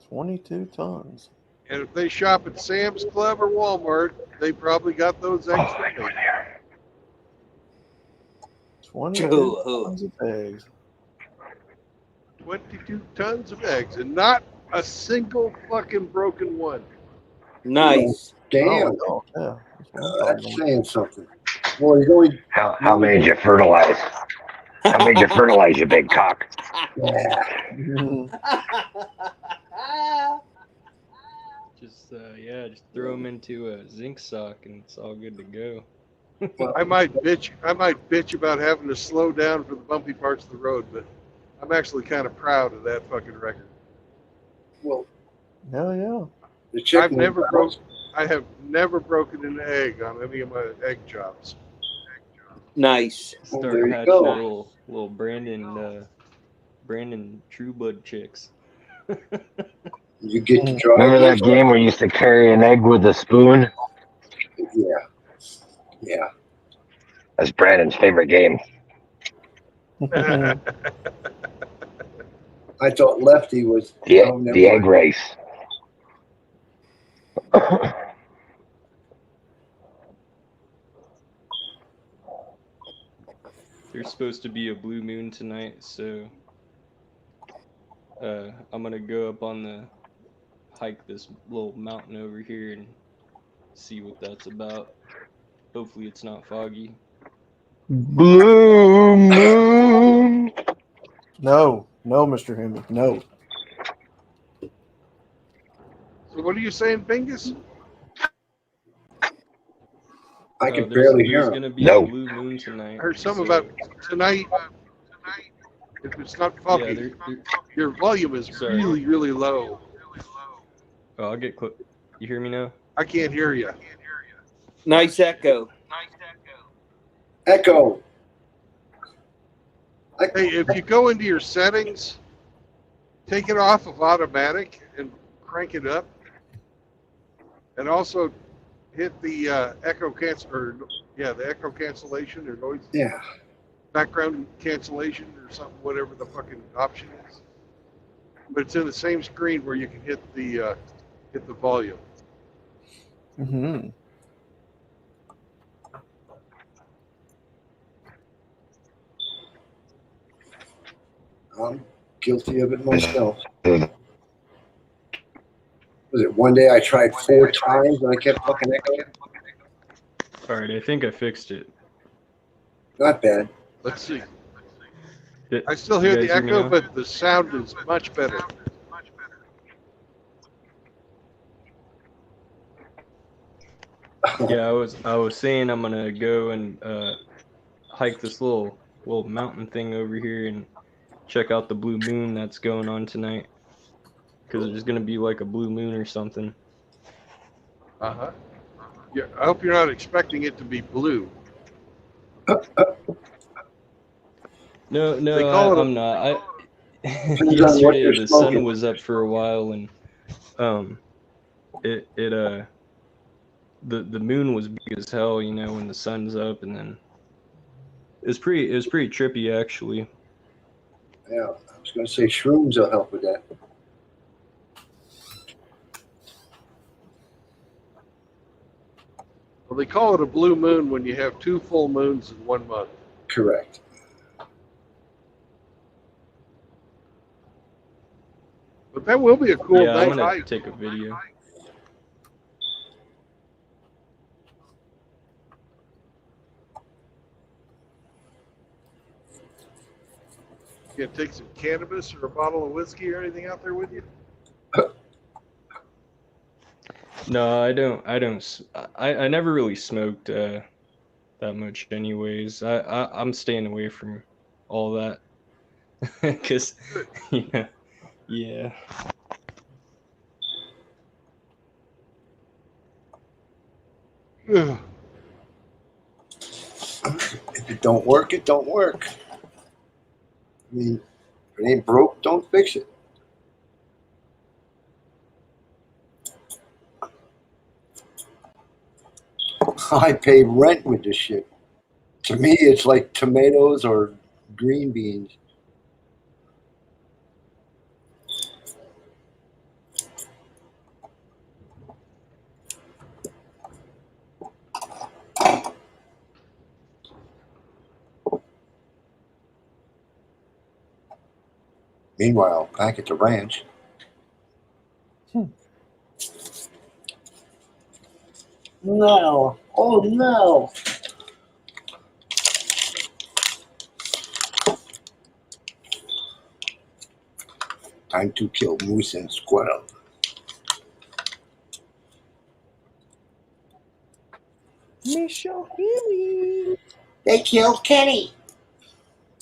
22 tons. And if they shop at Sam's Club or Walmart, they probably got those eggs from me. 22 tons of eggs. 22 tons of eggs, and not a single fucking broken one. Nice. Damn. Oh, yeah. That's saying something. Boy, you only... How many did you fertilize? How many did you fertilize, you big cock? Yeah. Just throw them into a zinc sock and it's all good to go. I might bitch about having to slow down for the bumpy parts of the road, but I'm actually kind of proud of that fucking record. Well, hell yeah. I have never broken an egg on any of my egg jobs. Nice. Start hatching little Brandon True Blood chicks. You get to try. Remember that game where you used to carry an egg with a spoon? Yeah. Yeah. That's Brandon's favorite game. I thought Lefty was the egg race. There's supposed to be a blue moon tonight, so I'm gonna go up on the hike this little mountain over here and see what that's about. Hopefully it's not foggy. Blue moon. No, Mr. Hemi, no. So what are you saying, Bingus? I can barely hear There's him. gonna be a blue moon tonight. I heard something about tonight. If it's not foggy, your volume is really, really low. Oh, I'll get quick. You hear me now? I can't hear you. Nice echo. Echo. Hey, if you go into your settings, take it off of automatic and crank it up. And also hit the echo cancel the echo cancellation or noise Yeah. background cancellation or something, whatever the fucking option is. But it's in the same screen where you can hit the volume. Mm-hmm. I'm guilty of it myself. Was it one day I tried 4 times and I kept fucking echoing? All right, I think I fixed it. Not bad. Let's see. Did- I still you hear the guys hear me echo, now? but the sound is much better. Yeah, I was saying I'm gonna go and hike this little mountain thing over here and check out the blue moon that's going on tonight. Because there's gonna be like a blue moon or something. Uh-huh. Yeah, I hope you're not expecting it to be blue. No, They call it I'm not. Depends on what Yesterday you're the sun smoking. was up for a while and it the moon was big as hell, you know, when the sun's up, and then it was pretty trippy actually. Yeah, I was going to say shrooms will help with that. Well, they call it a blue moon when you have 2 full moons in 1 month. Correct. But that will be a cool Yeah, I'm night gonna hike. take a video. You gonna take some cannabis or a bottle of whiskey or anything out there with you? No, I don't. I never really smoked that much, anyways. I'm staying away from all that because yeah. Ugh. If it don't work, it don't work. I mean, if it ain't broke, don't fix it. I pay rent with this shit. To me, it's like tomatoes or green beans. Meanwhile, back at the ranch. No. Oh, no. Time to kill moose and squirrel. Miss your Henny. They killed Kenny.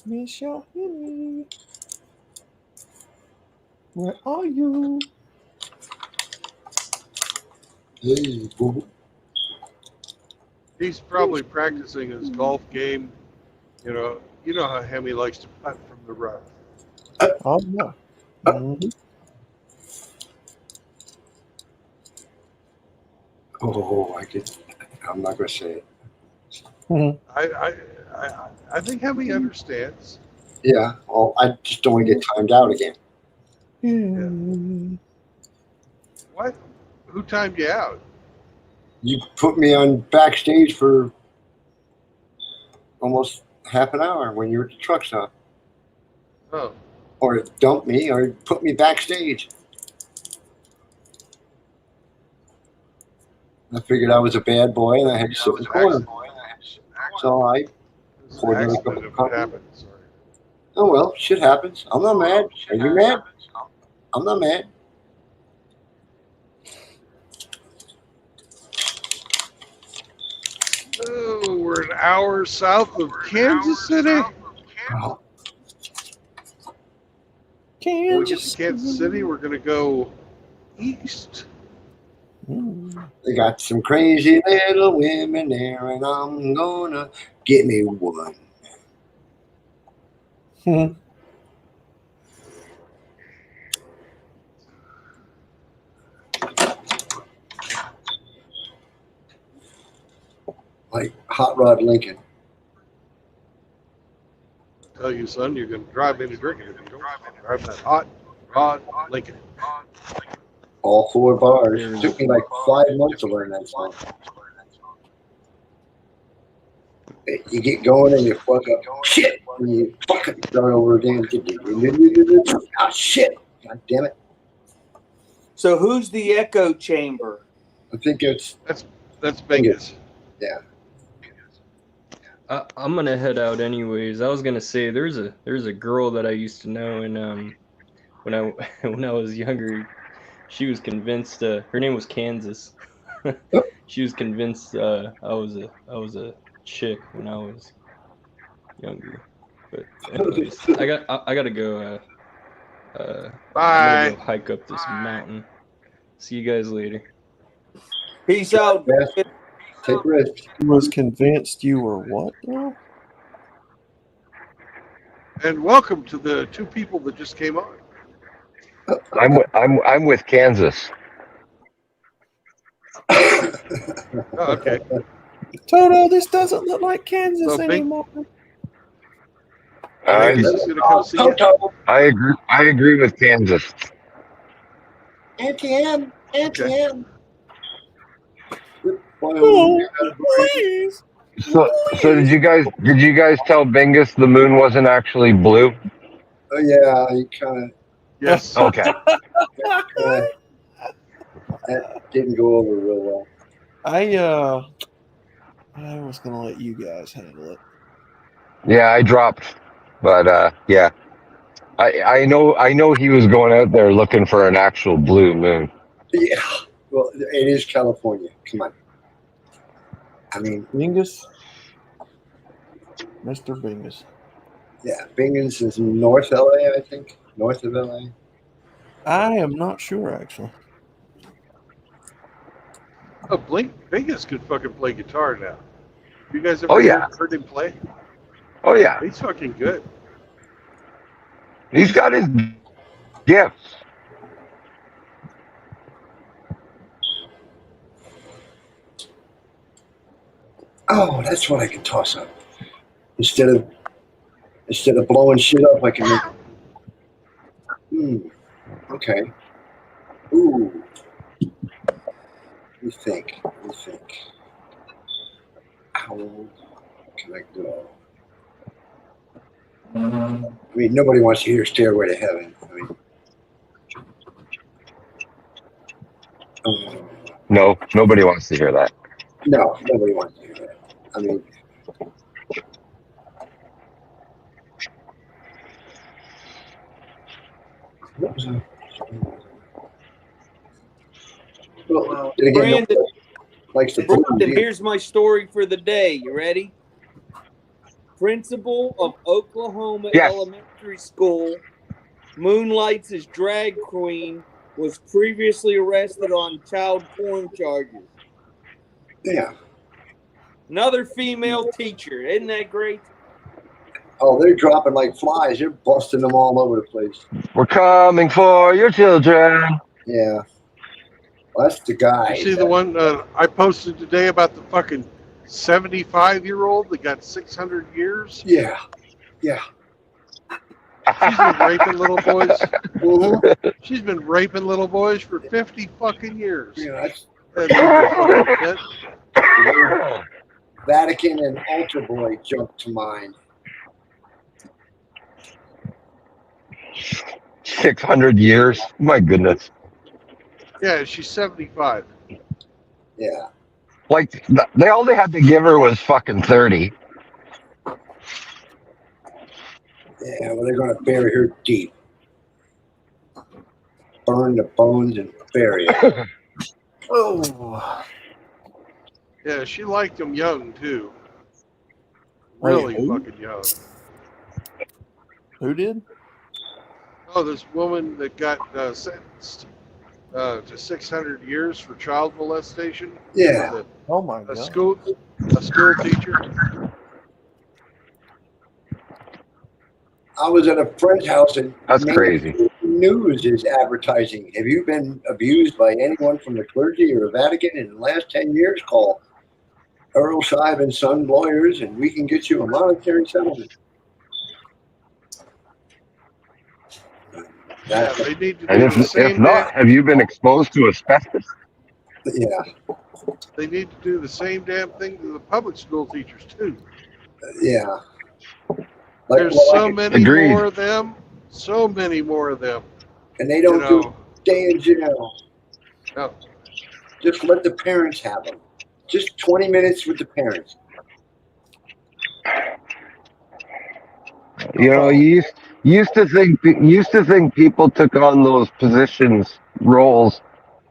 Miss your Henny. Where are you? Hey, boo. He's probably practicing his golf game. You know how Hemi likes to putt from the rough. Oh yeah. Mhm. Oh, I'm not going to say it. Mhm. I think Hemi understands. Yeah, well, I just don't want to get timed out again. What? Who timed you out? You put me on backstage for almost half an hour when you were at the truck stop. Oh, Or dumped me or put me backstage. I figured I was a bad boy and I had to sit in the corner. So I this poured another cup accident of if it coffee. happens. Sorry. Oh well, shit happens. I'm not mad. Are you mad? I'm not mad. Oh, we're an hour south of Kansas City. Oh, When we get to Kansas Kansas City, we're going to go east. they got some crazy little women there, and I'm gonna get me one. Mhm. like Hot Rod Lincoln. Tell you, son, you're going to drive into drinking if you don't drive that Hot Rod Lincoln. All 4 bars. There was Took me like 5 months to learn that song. You get going and you fuck up. Shit! And you fucking start over again. Oh, shit! God damn it. So who's the echo chamber? I think That's Bingus. Yeah. I'm gonna head out anyways. I was gonna say there's a girl that I used to know, and when I when I was younger, she was convinced. Her name was Kansas. She was convinced I was a chick when I was younger. But anyways, I gotta go. I'm Bye. gonna go hike up this mountain. See you guys later. Peace out. Yes. Take risks. He was convinced you were what now? And welcome to the 2 people that just came on. I'm with Kansas. Oh, okay. Toto, this doesn't look like Kansas So Bing- anymore. Bingus is going to come see you. I agree with Kansas. ATM. Oh, please. So did you guys tell Bingus the moon wasn't actually blue? Oh, yeah, you kind of. Yes. Okay. That didn't go over real well. I was gonna let you guys handle it. Yeah, I dropped, but yeah, I know he was going out there looking for an actual blue moon. Yeah. Well, it is California. Come on. I mean, Bingus, Mr. Bingus. yeah, Bingham's is North LA, I think. North of LA. I am not sure actually. Oh, Bingus could fucking play guitar now. You guys ever heard him play? Oh yeah, He's fucking good. he's got his gifts. Oh, that's what I can toss up. Instead of blowing shit up, I can make. Okay. Ooh. Let me think. How can I go? I mean, nobody wants to hear Stairway to Heaven. I mean, No, nobody wants to hear that. no, nobody wants to hear that. I mean, what was I? Well, then again, Brandon, nobody likes the Brandon, here's my story for the day. You ready? Principal of Oklahoma Elementary School moonlights as drag queen, was previously arrested on child porn charges. Yeah. Another female teacher. Isn't that great? Oh, they're dropping like flies. They're busting them all over the place. We're coming for your children. Yeah. Well, that's the guy. You see the one I posted today about the fucking 75-year-old that got 600 years? Yeah. Yeah. She's been raping little boys. Mm-hmm. She's been raping little boys for 50 fucking years. Yeah, That Vatican and Altar Boy jumped to mind. 600 years. My goodness. Yeah, she's 75. Yeah. Like all they had to give her was fucking 30. Yeah, well, they're going to bury her deep. Burn the bones and bury her. Oh. Yeah, she liked him young, too. Really fucking young. Who did? Oh, this woman that got sentenced to 600 years for child molestation. Yeah. Oh my God. A school teacher. I was at a friend's house and That's crazy. News is advertising. Have you been abused by anyone from the clergy or the Vatican in the last 10 years? Call Earl Shive and Son lawyers, and we can get you a monetary settlement. Yeah, they need to And do the if same not, have you been exposed to asbestos? Yeah, They need to do the same damn thing to the public school teachers too. yeah. There's so many Agreed. more of them. So many more of them. And they You don't do know. stay in jail. No. Just let the parents have them. Just 20 minutes with the parents. You know, you used to think people took on those positions roles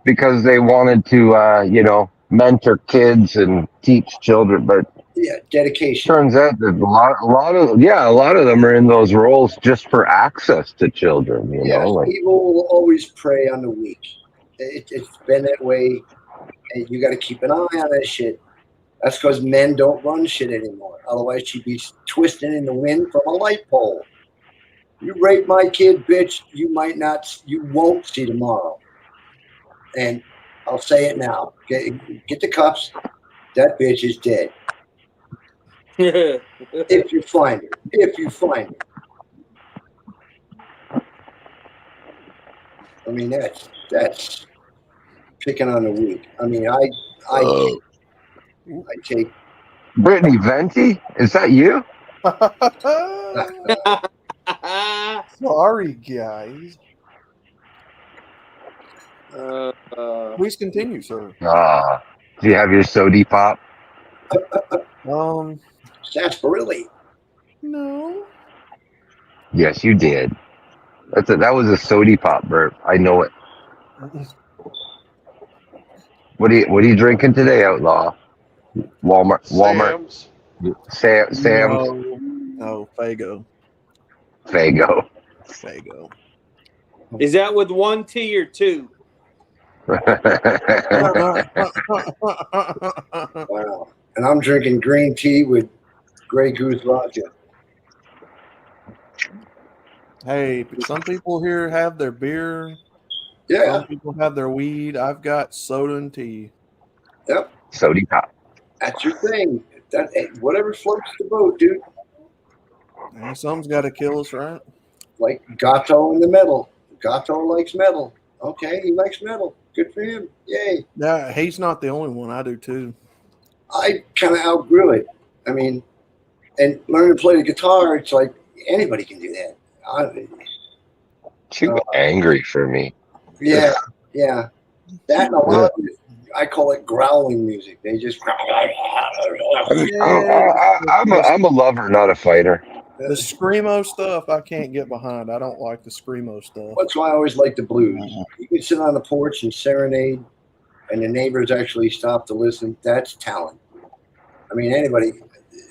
because they wanted to mentor kids and teach children, but Yeah, dedication. turns out that a lot of them are in those roles just for access to children. You Yeah, know, like evil will always prey on the weak. It's been that way, and you got to keep an eye on that shit. That's because men don't run shit anymore. Otherwise, she'd be twisting in the wind from a light pole. You rape my kid, bitch. You won't see tomorrow. And I'll say it now. Get the cuffs. That bitch is dead. If you find her. If you find her. I mean, that's picking on the weak. I mean, I take. Brittany Venti, is that you? Sorry, guys. Please continue, sir. Do you have your sody pop? Sarsaparilla. No. Yes, you did. That was a sody pop burp. I know it. What are you drinking today, Outlaw? Walmart. Sam's. Sam's. No, Fago. Fago. Is that with 1 T or 2? Wow. And I'm drinking green tea with Grey Goose vodka. Hey, some people here have their beer. Yeah. Some people have their weed. I've got soda and tea. Yep. Sody pop. That's your thing. Whatever floats the boat, dude. And something's got to kill us, right? Like Gato in the metal. Gato likes metal. Okay, he likes metal. Good for him. Yay. Yeah, he's not the only one. I do too. I kind of outgrew it. I mean, and learning to play the guitar, it's like anybody can do that. Too angry for me. Yeah. That and a lot of it, I call it growling music. They just. I'm a lover, not a fighter. The screamo stuff I can't get behind. I don't like the screamo stuff. That's why I always like the blues. You can sit on the porch and serenade, and the neighbors actually stop to listen. That's talent. I mean, anybody.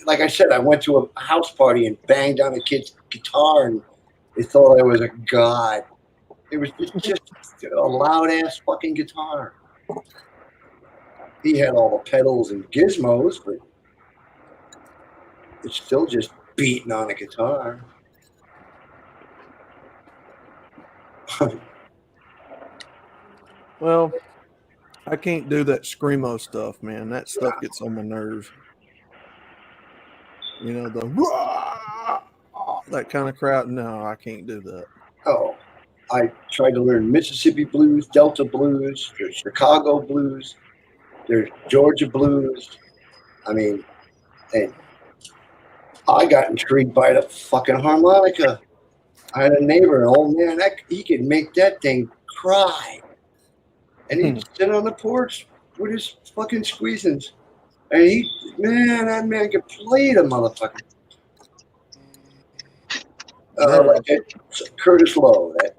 Like I said, I went to a house party and banged on a kid's guitar, and they thought I was a god. It was just a loud ass fucking guitar. He had all the pedals and gizmos, but it's still just beating on a guitar. Well, I can't do that screamo stuff, man. That stuff gets on my nerves. You know, that kind of crowd. No, I can't do that. Oh, I tried to learn Mississippi blues, Delta blues, there's Chicago blues, there's Georgia blues. I mean, and I got intrigued by the fucking harmonica. I had a neighbor, an old man, he could make that thing cry. And he'd sit on the porch with his fucking squeezins. And that man could play the motherfucker. Like that Curtis Lowe, that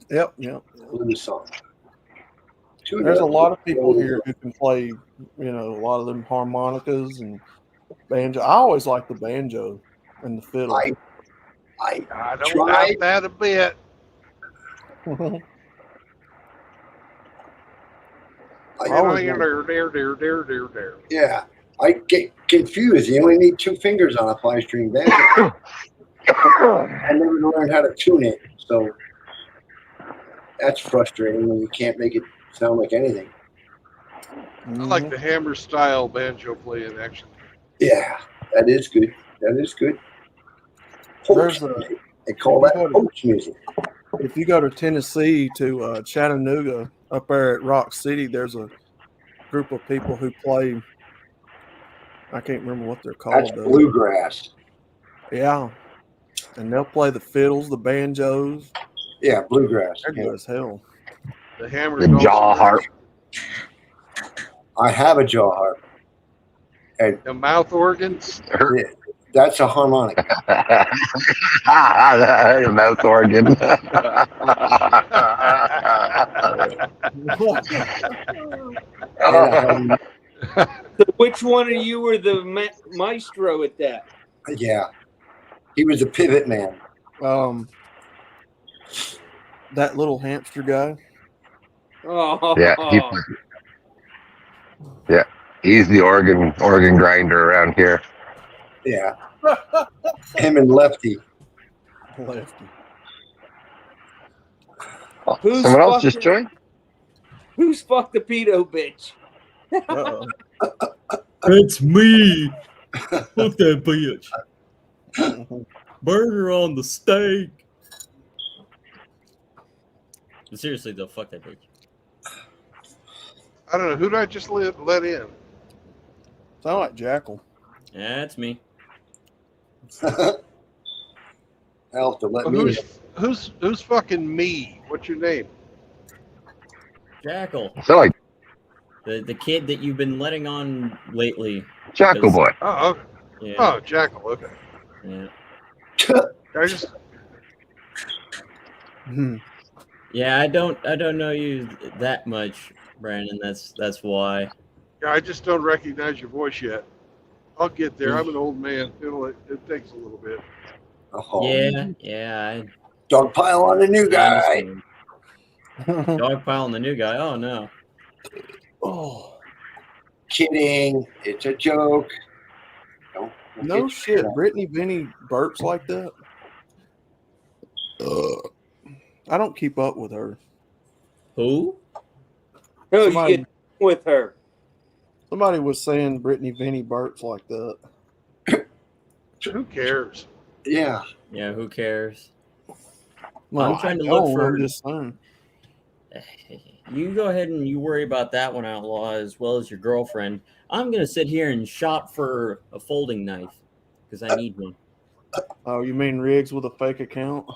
Yep. blues song. There's a lot of people here who can play, a lot of them harmonicas and banjo. I always like the banjo and the fiddle. I don't tried like that a bit. Yeah, I get confused. You only need 2 fingers on a 5-string banjo. I never learned how to tune it, so that's frustrating when you can't make it sound like anything. I like the hammer style banjo playing, actually. Yeah, that is good. That is good. There's Polk's a- music. They call if that you go to- Polk's music. If you go to Tennessee to Chattanooga, up there at Rock City, there's a group of people who play. I can't remember what they're That's called. bluegrass. Yeah, and they'll play the fiddles, the banjos. Yeah, bluegrass. They're good Yeah. as hell. The hammer The jaw harp. I have a jaw harp. And The mouth organs. that's a harmonic. The mouth organ. So which one of you were the maestro at that? Yeah. He was a pivot man. That little hamster guy. Oh, Yeah, he's the organ grinder around here. Yeah. Him and Lefty. Lefty. Who's Someone else just fucking- joined? Who's fucked the pedo bitch? It's me. Fuck that bitch. Burger on the steak. But seriously though, fuck that bitch. I don't know. Who did I just let in? Sound like Jackal. Yeah, it's me. Hell, to let me. Who's fucking me? What's your name? Jackal. So like The kid that you've been letting on lately. Jackal boy. Oh, okay. Yeah. Oh, Jackal. Okay. Yeah. I just. Yeah, I don't know you that much, Brandon. That's why. Yeah, I just don't recognize your voice yet. I'll get there. I'm an old man. It takes a little bit. Oh. Yeah. Dogpile on the new guy. Dogpile on the new guy. Oh no. Oh. Kidding. It's a joke. Don't No get shit. shit. Brittany Vinny burps like that. I don't keep up with her. Who? Who Somebody- you get with her? Somebody was saying Brittany Vinny burps like that. Who cares? Yeah. Yeah, who cares? Well, I'm trying to I look don't, for. I'm just saying. You go ahead and you worry about that one, Outlaw, as well as your girlfriend. I'm gonna sit here and shop for a folding knife because I need one. Oh, you mean Riggs with a fake account?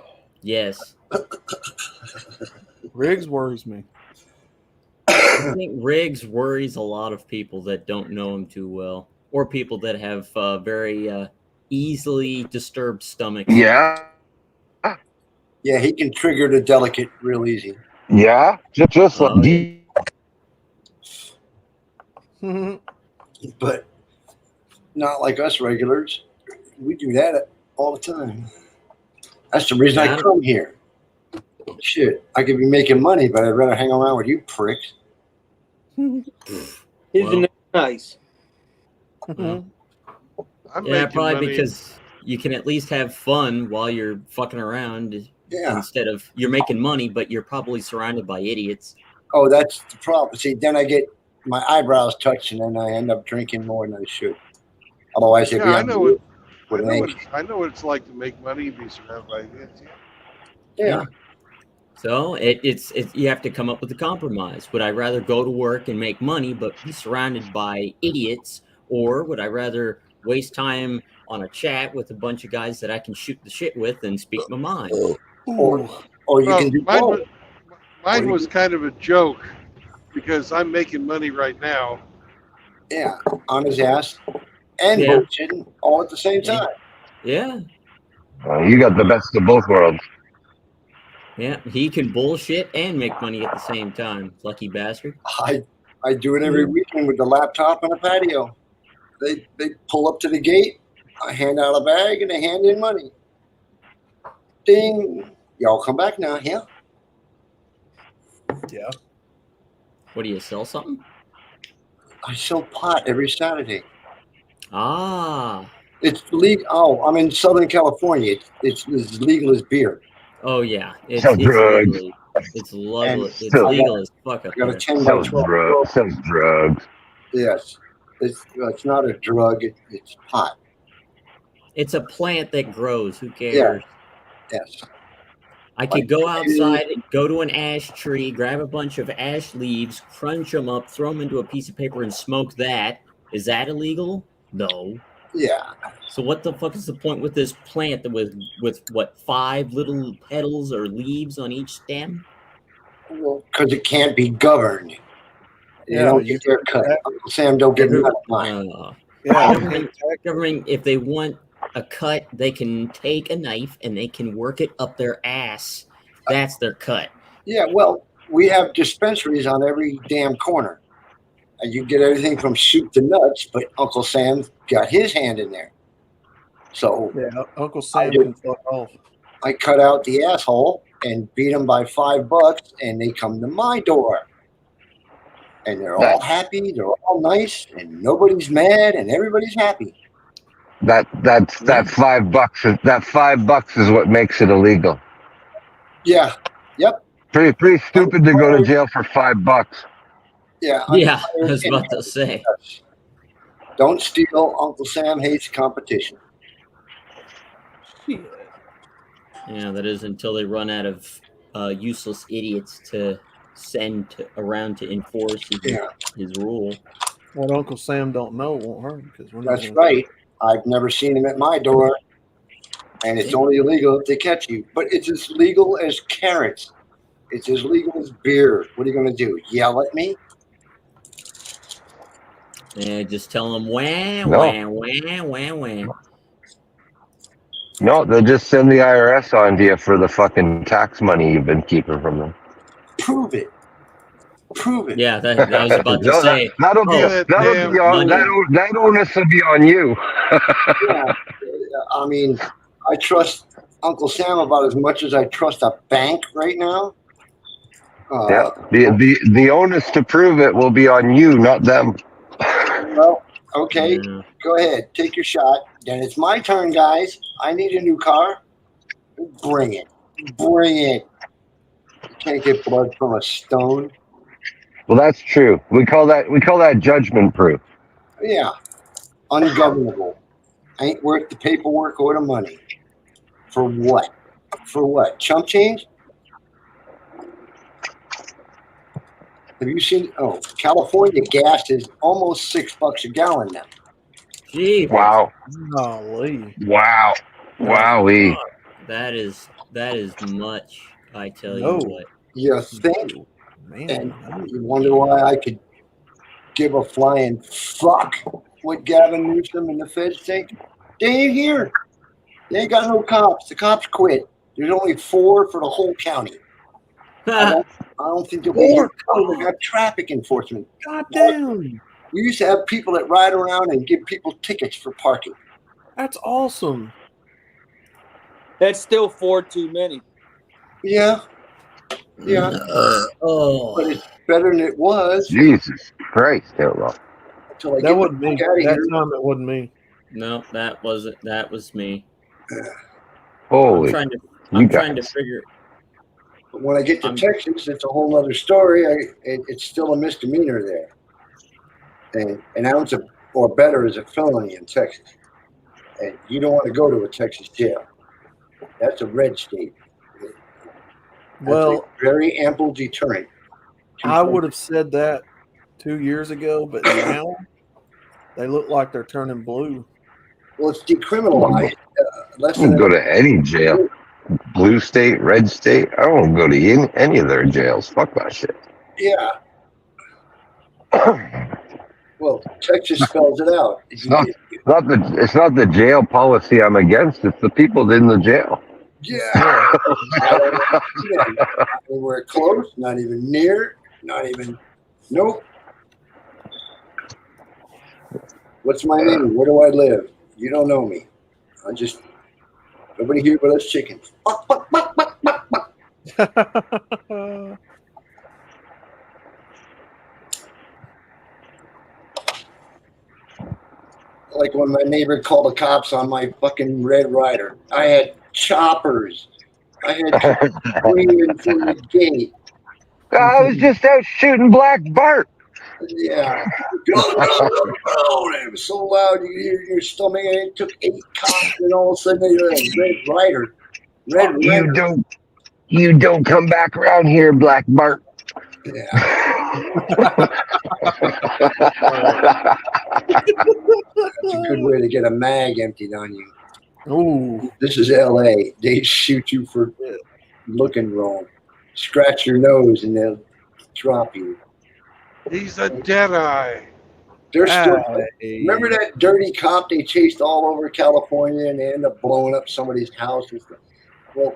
Yes. Riggs worries me. I think Riggs worries a lot of people that don't know him too well, or people that have very easily disturbed stomachs. Yeah. Yeah, he can trigger the delicate real easy. Yeah. Just like But not like us regulars. We do that all the time. That's the reason I come here. Shit, I could be making money, but I'd rather hang around with you pricks. Isn't it nice? I'm Yeah, making probably money. because you can at least have fun while you're fucking around. Yeah. Instead of you're making money, but you're probably surrounded by idiots. Oh, that's the problem. See, then I get my eyebrows touched, and then I end up drinking more than I should. Otherwise, it'd be Yeah, I know what. with an angel. I know what it's like to make money and be surrounded by idiots. Yeah. So it's you have to come up with a compromise. Would I rather go to work and make money but be surrounded by idiots, or would I rather waste time on a chat with a bunch of guys that I can shoot the shit with and speak my mind? Or you Well, can do mine both. was kind of a joke because I'm making money right now. Yeah, on his ass and Yeah. bullshitting all at the same time. Yeah. you got the best of both worlds. Yeah, he can bullshit and make money at the same time. Lucky bastard. I do it every weekend with the laptop on a patio. They pull up to the gate. I hand out a bag and they hand in money. Ding. Y'all come back now, yeah? Yeah. What do you sell something? I sell pot every Saturday. Ah. It's legal. Oh, I'm in Southern California. It's as legal as beer. Oh yeah. It's Sell drugs. legally, it's legal. And It's so I legal got- as fuck up I got a there. 10 by Sells 12. drugs. Sells drugs. Yes. It's not a drug. It's pot. It's a plant that grows. Who Yeah. cares? Yes. I could go outside and go to an ash tree, grab a bunch of ash leaves, crunch them up, throw them into a piece of paper, and smoke that. Is that illegal? No. Yeah. So what the fuck is the point with this plant that with what 5 little petals or leaves on each stem? Well, because it can't be governed. You Yeah, don't but get your cut. Uncle Sam don't get none of mine. Yeah, government, if they want a cut, they can take a knife and they can work it up their ass. That's their cut. Yeah, well, we have dispensaries on every damn corner. And you get everything from soup to nuts, but Uncle Sam's got his hand in there. So yeah, Uncle Sam can fuck off. I cut out the asshole and beat them by $5, and they come to my door. And they're all happy, they're all nice, and nobody's mad, and everybody's happy. That $5 is that $5 is what makes it illegal. Yeah. Yep. Pretty stupid to go to jail for $5. Yeah. Yeah, I was about to say. Don't steal. Uncle Sam hates competition. Yeah, that is until they run out of useless idiots to send around to enforce his rule. What Uncle Sam don't know won't hurt him because That's right. I've never seen him at my door, and it's only illegal if they catch you. But it's as legal as carrots. It's as legal as beer. What are you going to do? Yell at me? Yeah, just tell them wah, wah, wah, wah, wah. No, they'll just send the IRS on to you for the fucking tax money you've been keeping from them. Prove it. Prove it. Yeah, that I was about to say. That'll be on that onus will be on you. Yeah, I mean, I trust Uncle Sam about as much as I trust a bank right now. Yeah, the onus to prove it will be on you, not them. Well, okay, go ahead, take your shot. Then it's my turn, guys. I need a new car. Bring it. Bring it. You can't get blood from a stone. Well, that's true. We call that judgment proof. Yeah. Ungovernable. Ain't worth the paperwork or the money. For what? For what? Chump change? Have you seen? Oh, California gas is almost $6 a gallon now. Gee. Wow. Golly. Wow. Wowee. That is much. I tell No. you what. You think? Man, and you wonder why I could give a flying fuck what Gavin Newsom and the feds think? They ain't here. They ain't got no cops. The cops quit. There's only 4 for the whole county. I don't think there'll be here. They got traffic enforcement. God damn. We used to have people that ride around and give people tickets for parking. That's awesome. That's still 4 too many. Yeah. Yeah. But it's better than it was. Jesus Christ, Hillel. That wasn't me. That time it wasn't me. No, that wasn't. That was me. Holy. I'm trying to figure. But when I get to Texas, it's a whole other story. It's still a misdemeanor there. And an ounce or better is a felony in Texas. And you don't want to go to a Texas jail. That's a red state. That's a very ample deterrent. I would have said that 2 years ago, but now they look like they're turning blue. Well, it's decriminalized. I don't go to any jail. Blue state, red state. I don't go to any of their jails. Fuck that shit. Yeah. Well, Texas spells it out. It's not the jail policy I'm against. It's the people in the jail. Yeah. Not anywhere close, not even near, not even. Nope. What's my name? Where do I live? You don't know me. I just. Nobody here but us chickens. Like when my neighbor called the cops on my fucking Red Ryder. I had choppers. I had screaming through the gate. I was just out shooting Black Bart. Yeah. Go, go, go, go. And it was so loud you could hear your stomach. And it took 8 cops, and all of a sudden you're a Red Rider. Red Rider. You don't come back around here, Black Bart. Yeah. That's a good way to get a mag emptied on you. Ooh. This is LA. They shoot you for looking wrong. Scratch your nose and they'll drop you. He's a Deadeye. They're still. Remember that dirty cop they chased all over California and they ended up blowing up somebody's house? Well,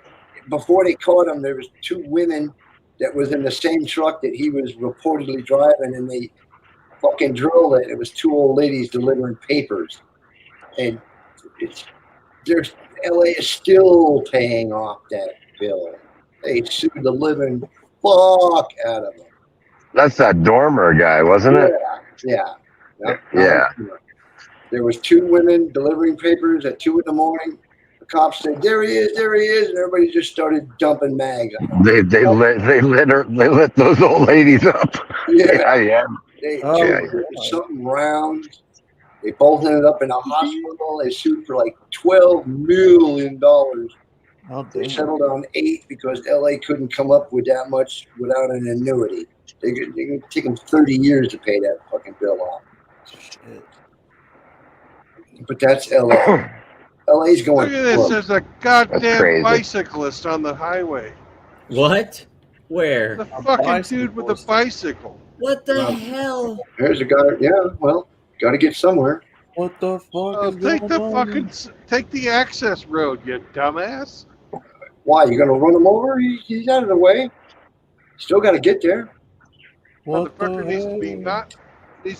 before they caught him, there was 2 women that was in the same truck that he was reportedly driving, and they fucking drilled it. It was 2 old ladies delivering papers, and there's LA is still paying off that bill. They sued the living fuck out of them. That's that Dormer guy, wasn't it? Yeah. Yeah. There was 2 women delivering papers at 2 in the morning. The cops said, "There he is, there he is," and everybody just started dumping mags on him. They lit those old ladies up. Yeah. They something round. They both ended up in a hospital. They sued for like $12 million. They settled on 8 because LA couldn't come up with that much without an annuity. They could take them 30 years to pay that fucking bill off. Shit. But that's LA. LA's going. Look at this. There's a goddamn bicyclist on the highway. What? Where? The fucking dude with the bicycle. What the hell? There's a guy. Yeah, well, got to get somewhere. What the fuck? Take the access road, you dumbass. Why? You gonna run him over? He's out of the way. Still got to get there. What the fucker needs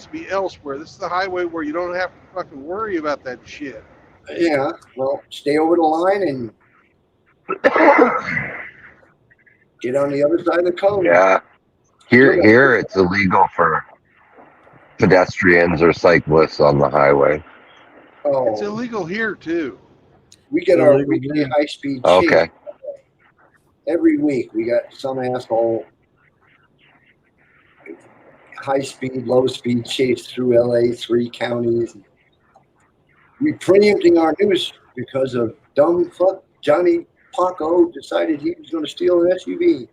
to be elsewhere. This is the highway where you don't have to fucking worry about that shit. Yeah. Well, stay over the line and get on the other side of the cone. Yeah. Here it's illegal for pedestrians or cyclists on the highway. Oh. It's illegal here too. We get our weekly high-speed chase. Okay. Every week we got some asshole high-speed, low-speed chase through LA, 3 counties. We preempting our news because of dumb fuck Johnny Paco decided he was going to steal an SUV.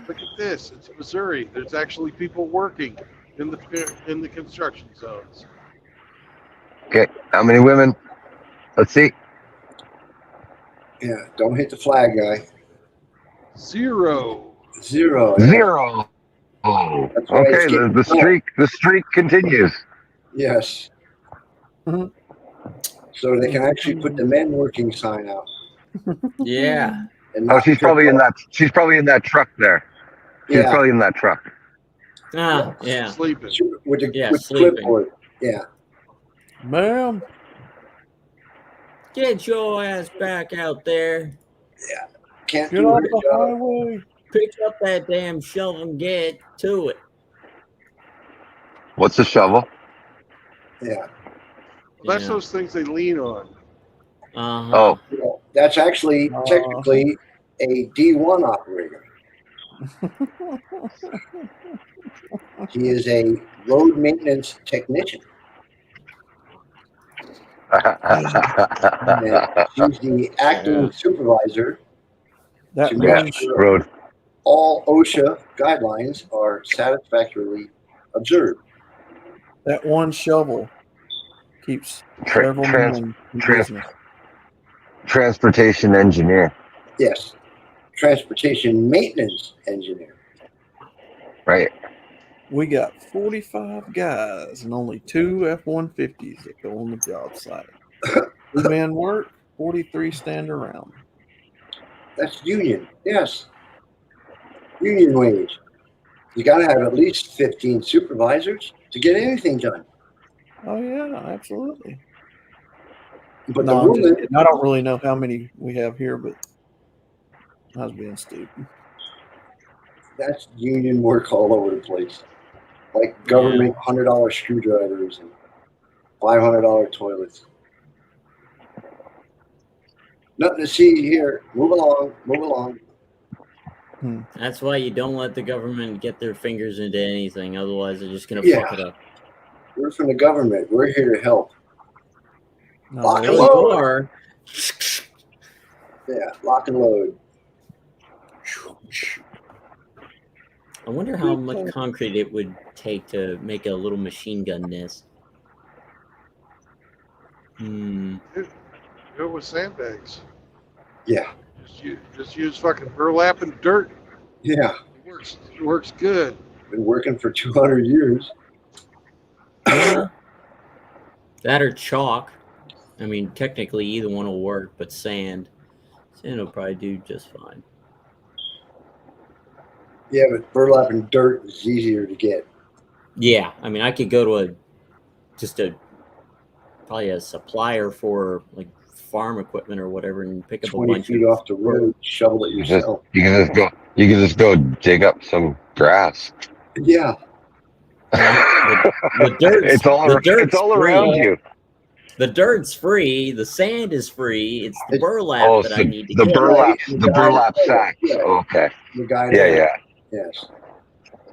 Look at this. It's Missouri. There's actually people working in the construction zones. Okay, how many women? Let's see. Yeah, don't hit the flag, guy. 0. 0. 0. Oh, okay. The streak continues. Yes. So they can actually put the men working sign out. Yeah. Oh, she's probably in that. She's probably in that truck there. She's probably in that truck. Ah, yeah. Sleeping. With sleeping. Clipboard. Yeah. Ma'am. Get your ass back out there. Yeah. Can't Get off the highway. Pick up that damn shovel and get to it. What's a shovel? Yeah. Well, that's those things they lean on. Oh. That's actually technically a D1 operator. He is a road maintenance technician. He's the acting supervisor to make sure all OSHA guidelines are satisfactorily observed. That one shovel keeps several men in business. Transportation engineer. Yes. Transportation maintenance engineer. Right. We got 45 guys and only 2 F-150s that go on the job site. 2 men work, 43 stand around. That's union. Yes. Union wage. You got to have at least 15 supervisors to get anything done. Oh, yeah, absolutely. But no, I don't really know how many we have here, but I was being stupid. That's union work all over the place. Like government $100 screwdrivers and $500 toilets. Nothing to see here. Move along. Move along. That's why you don't let the government get their fingers into anything. Otherwise, they're just gonna Yeah. fuck it up. We're from the government. We're here to help. No, Lock and Well, you load. are. Yeah, lock and load. I wonder how much concrete it would take to make a little machine gun nest. Do it with sandbags. Yeah. Just use fucking burlap and dirt. Yeah. It works good. Been working for 200 years. Yeah. That or chalk. I mean, technically either one will work, but sand will probably do just fine. Yeah, but burlap and dirt is easier to get. Yeah, I mean, I could go to probably a supplier for like farm equipment or whatever and pick up 20 a bunch feet of off the road, shovel it yourself. You can just go dig up some grass. Yeah. The dirt's It's all around you. The dirt's free. The sand is free. It's the burlap that I need to the get. burlap sacks. Yeah. Okay. The guy Yeah. Yes.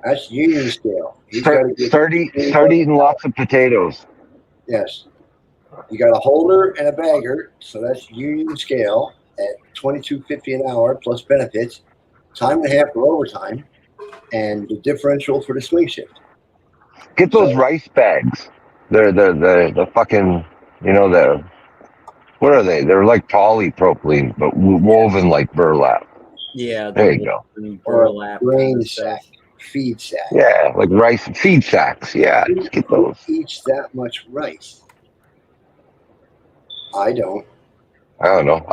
That's union scale. Start eating lots of potatoes. Yes. You got a holder and a bagger, so that's union scale at $22.50 an hour plus benefits, time and a half for overtime, and the differential for the swing shift. Get those rice bags. They're the fucking, what are they? They're like polypropylene, but woven like burlap. Yeah. There you go. Burlap. Grain sack, feed sack. Yeah, like rice feed sacks. Yeah, just get those. Who eats that much rice? I don't. I don't know.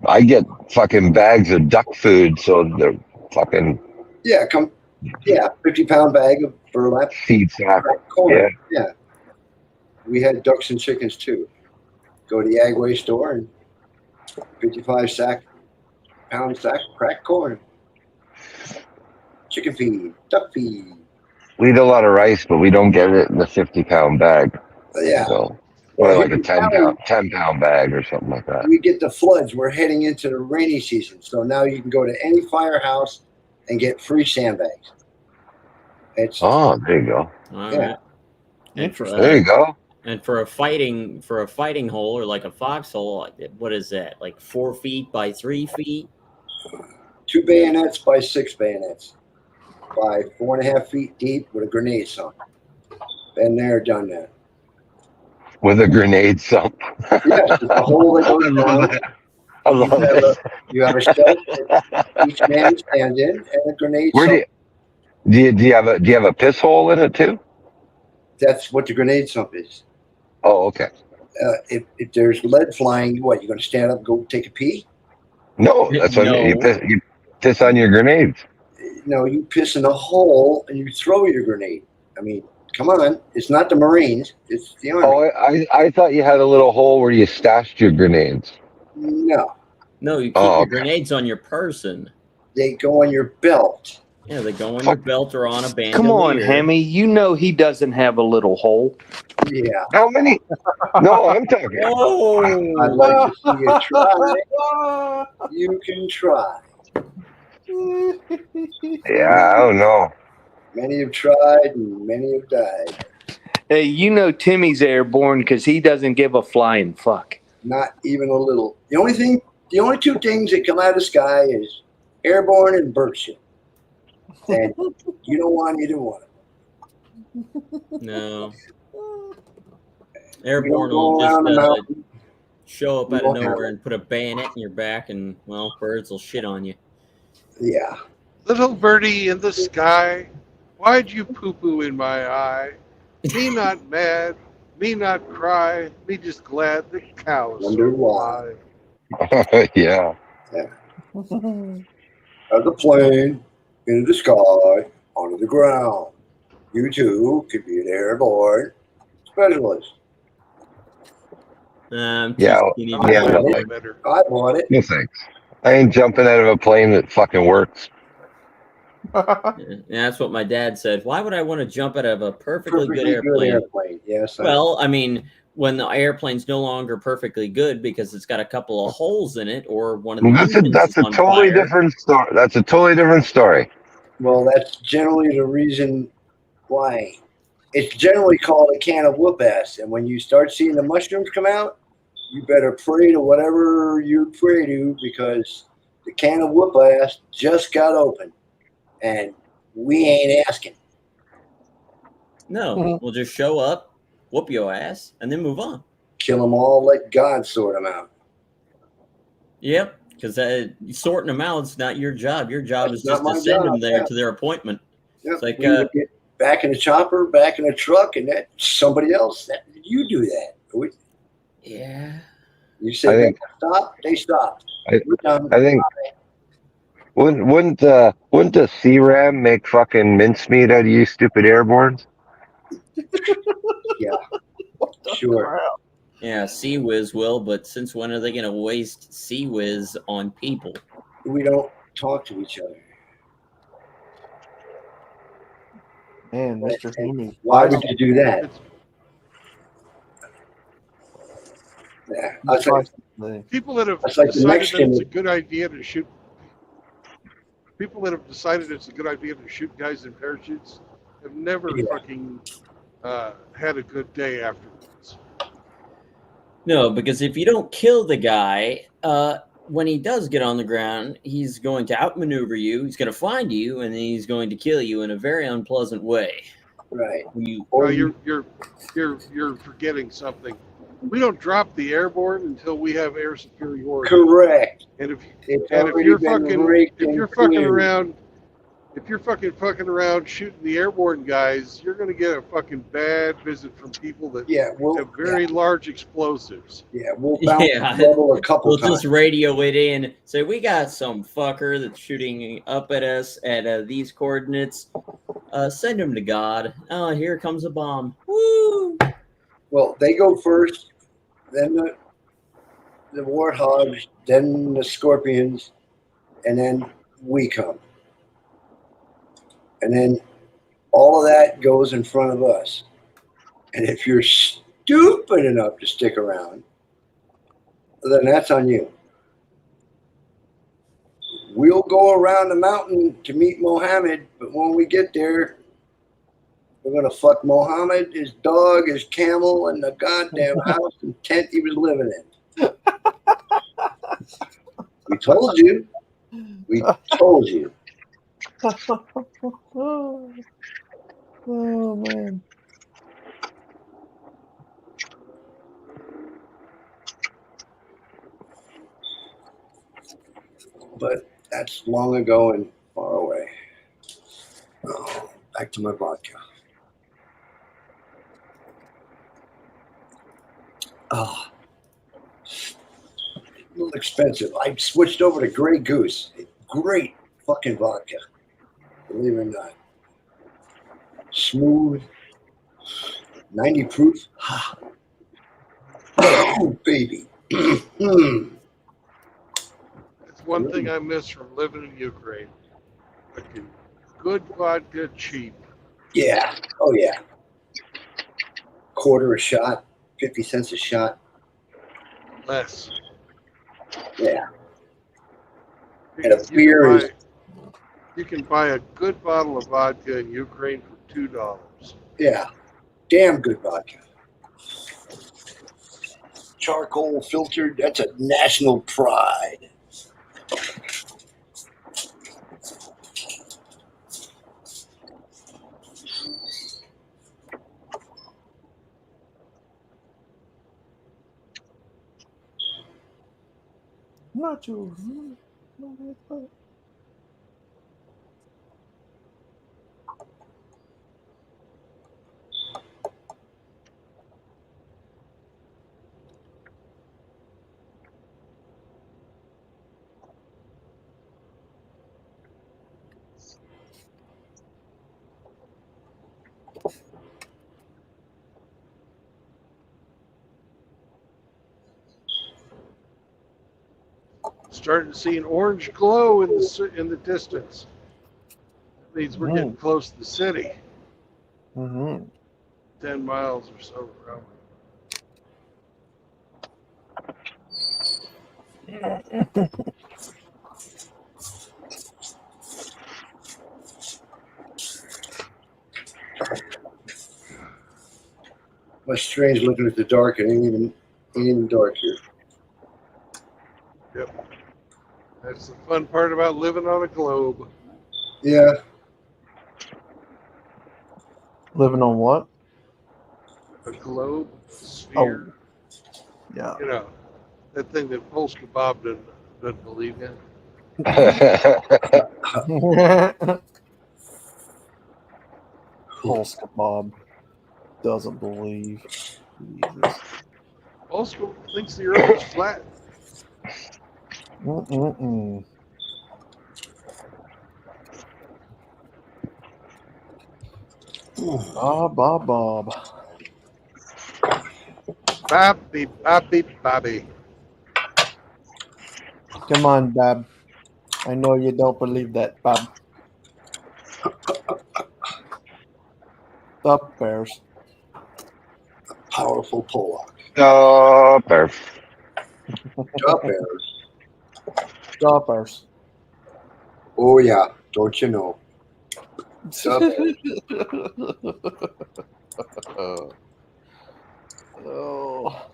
I get fucking bags of duck food, so they're fucking 50-pound bag of burlap feed sack. Corn. Yeah. We had ducks and chickens too. Go to the Agway store and 55-pound sack cracked corn. Chicken feed, duck feed. We eat a lot of rice, but we don't get it in the 50-pound bag. Yeah. So, or like a 10-pound bag or something like that. We get the floods. We're heading into the rainy season, so now you can go to any firehouse and get free sandbags. There you go. All Yeah. right. There you go. And for a fighting hole or like a foxhole, what is that? Like 4 feet by 3 feet? 2 bayonets by 6 bayonets by 4.5 feet deep with a grenade sump. Been there, done that. With a grenade sump. Yes, it's a hole that goes around. I love it. You have a shelf that each man stands in and a grenade sump. Do you have a piss hole in it too? That's what the grenade sump is. Oh, okay. If there's lead flying, what, you're going to stand up and go take a pee? No, that's what you piss on your grenades. No, you piss in a hole and you throw your grenade. I mean, come on. It's not the Marines. It's the Army. Oh, I thought you had a little hole where you stashed your grenades. No. No, you keep your grenades on your person. They go on your belt. Yeah, they go on your belt or on a bandolier. Come on, Hemi. You know he doesn't have a little hole. Yeah. How many? No, I'm talking. Oh. I'd like to see you try. You can try. Yeah, I don't know. Many have tried and many have died. Hey, you know Timmy's airborne because he doesn't give a flying fuck. Not even a little. The only 2 things that come out of the sky is airborne and bird shit. And you don't want either one. No. Airborne will just show up out of nowhere and put a bayonet in your back, and well, birds will shit on you. Yeah. Little birdie in the sky, why'd you poo-poo in my eye? Me not mad, me not cry, me just glad the cows Wonder why. Yeah. Of the plane, into the sky, onto the ground. You too could be an airborne specialist. Yeah. I want it. No thanks. I ain't jumping out of a plane that fucking works. Yeah, that's what my dad said. Why would I want to jump out of a perfectly good airplane? Yes. Well, I mean, when the airplane's no longer perfectly good because it's got a couple of holes in it, or one of the engines That's is a on totally fire. different story. That's a totally different story. Well, that's generally the reason why. It's generally called a can of whoop ass. And when you start seeing the mushrooms come out, you better pray to whatever you pray to, because the can of whoop ass just got open. And we ain't asking. No, we'll just show up, whoop your ass, and then move on. Kill them all, let God sort them out. Yep, because sorting them out is not your job. Your job That's is just not to my send job, them there yeah. to their appointment. Yep. It's like, we would get back in the chopper, back in the truck, and that somebody else. You do that. Yeah. You said I think- stop, they stopped. We're done. I think wouldn't the CRAM make fucking mincemeat out of you stupid airborns? Yeah. Sure. Yeah, Sea-Whiz will, but since when are they going to waste Sea-Whiz on people? We don't talk to each other. Man, Mr. Human. Why would you do that? Yeah. That's like, People that have that's like the decided that Mexican. it's a good idea to shoot. People that have decided it's a good idea to shoot guys in parachutes have never fucking had a good day afterwards. No, because if you don't kill the guy, when he does get on the ground, he's going to outmaneuver you. He's going to find you, and then he's going to kill you in a very unpleasant way. Right. You're forgetting something. We don't drop the airborne until we have air superiority. Correct. And if already you're been fucking raked if and you're fucking cleaned. around if you're fucking around shooting the airborne guys, you're gonna get a fucking bad visit from people that have very large explosives. Yeah, we'll bounce the level a couple We'll times. just radio it in. Say, we got some fucker that's shooting up at us at these coordinates. Send him to God. Oh, here comes a bomb. Woo! Well, they go first, then the warthogs, then the scorpions, and then we come. And then all of that goes in front of us. And if you're stupid enough to stick around, then that's on you. We'll go around the mountain to meet Mohammed, but when we get there, we're going to fuck Mohammed, his dog, his camel, and the goddamn house and tent he was living in. We told you. We told you. Oh, man. But that's long ago and far away. Oh, back to my vodka. Oh, a little expensive. I switched over to Grey Goose. Great fucking vodka. Believe it or not. Smooth. 90 proof. Oh, baby. That's one thing I miss from living in Ukraine. Fucking good vodka, cheap. Yeah. Oh, yeah. Quarter a shot. 50 cents a shot. Less. Yeah. And a beer is. You can buy a good bottle of vodka in Ukraine for $2. Yeah. Damn good vodka. Charcoal filtered. That's a national pride. Nachos. Starting to see an orange glow in the distance. That means we're getting close to the city. 10 miles or so from. My strange looking at the dark. It ain't even dark here. Yep. That's the fun part about living on a globe. Yeah. Living on what? A globe, sphere. Yeah. You know, that thing that Polska Bob doesn't believe in. Polska Bob doesn't believe. Jesus. Polska thinks the Earth is flat. Mm-mm-mm. Bob. Bobby. Come on, Bob. I know you don't believe that, Bob. The Bears. Powerful Pollock. Oh, perfect. The Bears. The Bears. Oh yeah, don't you know? The Oh.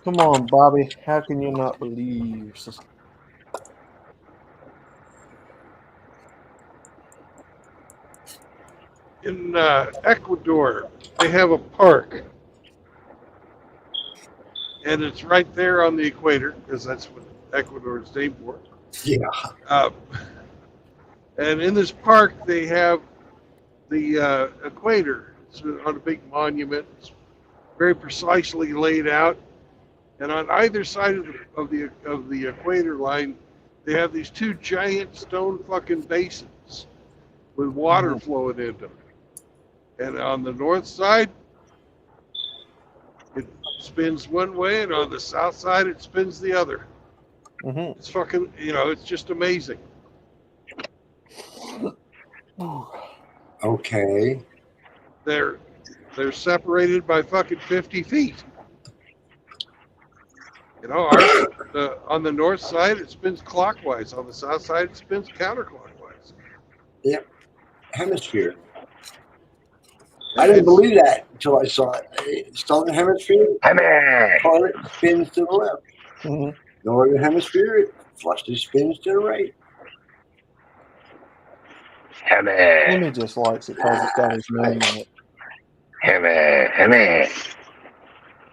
Come on, Bobby. How can you not believe? In Ecuador, they have a park. And it's right there on the equator, because that's what Ecuador is named for. Yeah. And in this park, they have the equator. It's on a big monument. It's very precisely laid out. And on either side of the equator line, they have these two giant stone fucking basins with water flowing into them. And on the north side, it spins one way, and on the south side, it spins the other. It's fucking, it's just amazing. Okay. They're separated by fucking 50 feet. On the north side, it spins clockwise. On the south side, it spins counterclockwise. Yep. Hemisphere. I didn't believe that until I saw it. Southern Hemisphere, part spins to the left. Northern Hemisphere, it flushly spins to the right. Timmy just likes it because it's got his name in it.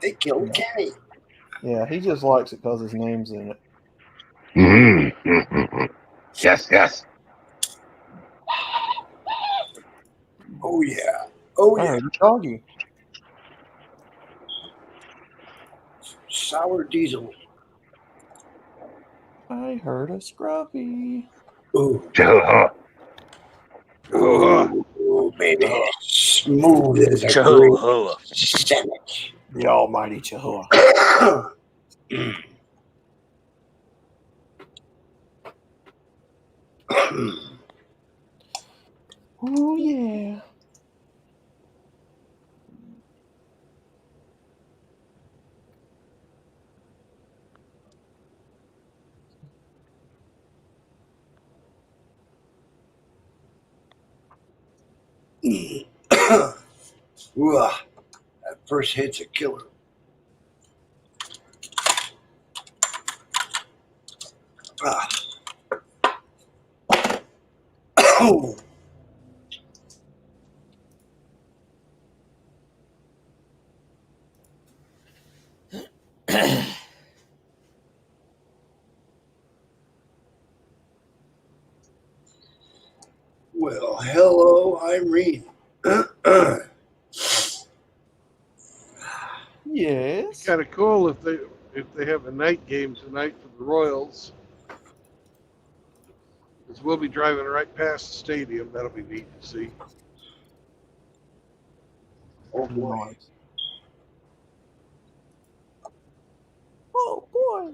They killed Kenny. Yeah, he just likes it because his name's in it. Yes. Oh yeah. Oh yeah. Doggy. Sour diesel. I heard a scruffy. Ooh. Oh, baby. Smooth as a Chihuahua. sandwich. The almighty Chihuahua. Oh, yeah. Ooh, that first hit's a killer. Oh. Well, hello, Irene. Yes. Kind of cool if they have a night game tonight for the Royals. Because we'll be driving right past the stadium. That'll be neat to see. Oh boy. Oh boy.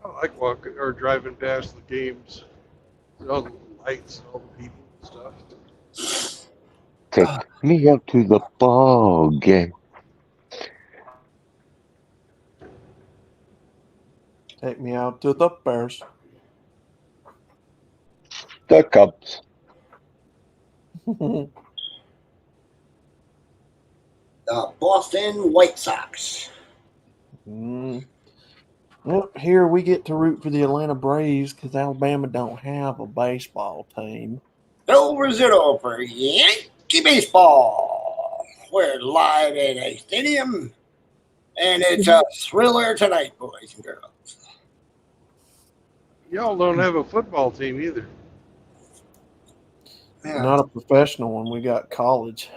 I like walking or driving past the games. All the lights and all the people and stuff. Take me up to the ball game. Take me out to the Bears. The Cubs. The Boston White Sox. Well, here we get to root for the Atlanta Braves because Alabama don't have a baseball team. Over zero for Yankee baseball. We're live in a stadium, and it's a thriller tonight, boys and girls. Y'all don't have a football team either. Yeah. Not a professional one. We got college.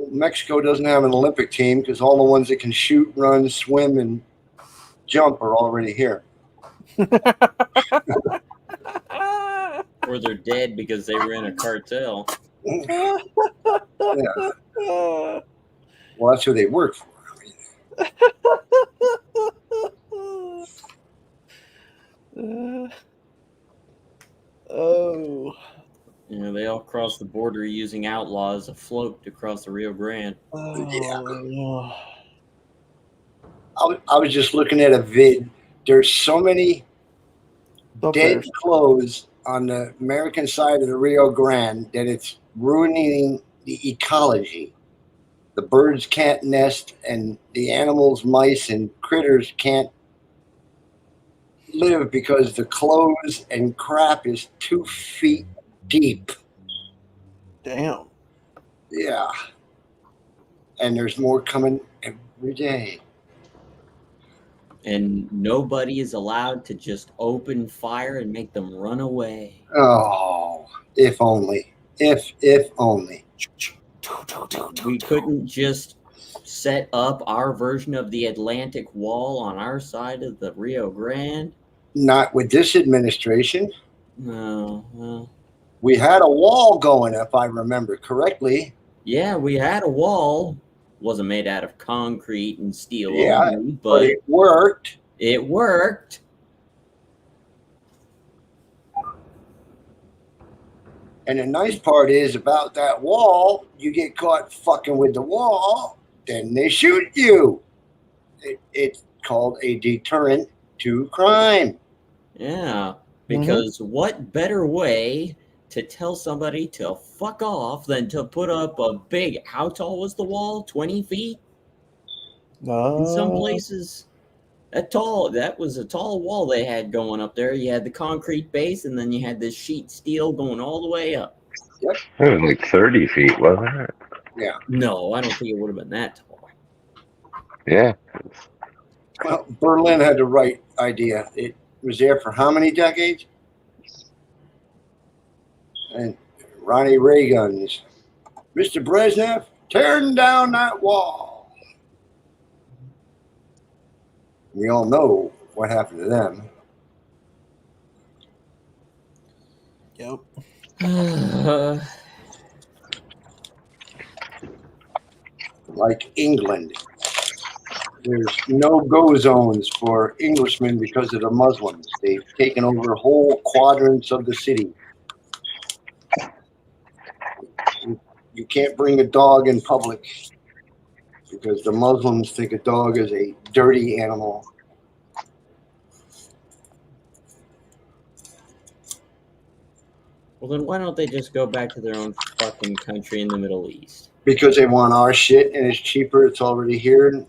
Mexico doesn't have an Olympic team because all the ones that can shoot, run, swim, and jump are already here. Or they're dead because they were in a cartel. Yeah. Well, that's who they work for. Oh. You know, they all crossed the border using outlaws afloat to cross the Rio Grande. Oh, I was just looking at a vid. There's so many dead clothes on the American side of the Rio Grande that it's ruining the ecology. The birds can't nest, and the animals, mice, and critters can't live because the clothes and crap is 2 feet deep. Damn. Yeah. And there's more coming every day. And nobody is allowed to just open fire and make them run away. Oh, if only. If only. We couldn't just set up our version of the Atlantic Wall on our side of the Rio Grande. Not with this administration. No. Well, we had a wall going, if I remember correctly. Yeah, we had a wall. Wasn't made out of concrete and steel. Yeah, only, but it worked. It worked. And the nice part is about that wall, you get caught fucking with the wall, then they shoot you. It's called a deterrent to crime. Yeah, because what better way to tell somebody to fuck off than to put up a big, how tall was the wall? 20 feet? In some places, that was a tall wall they had going up there. You had the concrete base, and then you had this sheet steel going all the way up. Yep. It was like 30 feet, wasn't it? Yeah. No, I don't think it would have been that tall. Yeah. Well, Berlin had the right idea. It was there for how many decades? And Ronnie Reagan's, Mr. Brezhnev, tearing down that wall. We all know what happened to them. Yep. Like England. There's no-go zones for Englishmen because of the Muslims. They've taken over whole quadrants of the city. You can't bring a dog in public because the Muslims think a dog is a dirty animal. Well, then why don't they just go back to their own fucking country in the Middle East? Because they want our shit and it's cheaper. It's already here. And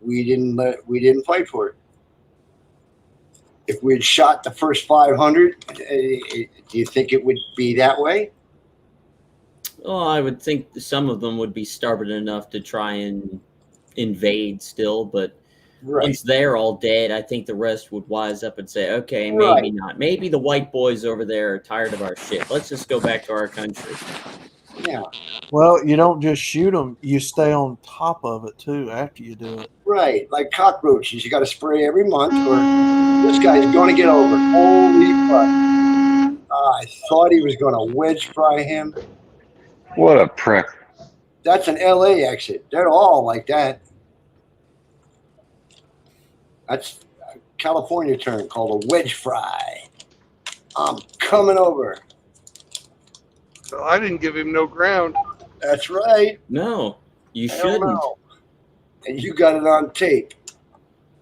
we didn't fight for it. If we had shot the first 500, do you think it would be that way? Well, I would think some of them would be stubborn enough to try and invade still, but once they're all dead, I think the rest would wise up and say, okay, maybe not. Maybe the white boys over there are tired of our shit. Let's just go back to our country. Yeah. Well, you don't just shoot them. You stay on top of it, too, after you do it. Right. Like cockroaches. You got to spray every month or this guy's going to get over. Holy fuck. I thought he was going to wedge fry him. What a prick. That's an LA exit. They're all like that. That's a California term called a wedge fry. I'm coming over. So I didn't give him no ground. That's right. No, you Hell shouldn't. no. And you got it on tape.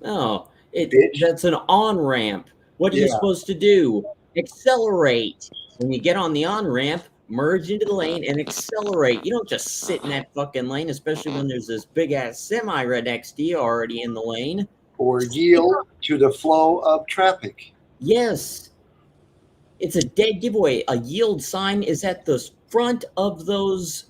No, bitch. That's an on ramp. What are you Yeah. supposed to do? Accelerate. When you get on the on ramp, merge into the lane and accelerate. You don't just sit in that fucking lane, especially when there's this big ass semi right next to you already in the lane. Or yield to the flow of traffic. Yes. It's a dead giveaway. A yield sign is at the front of those.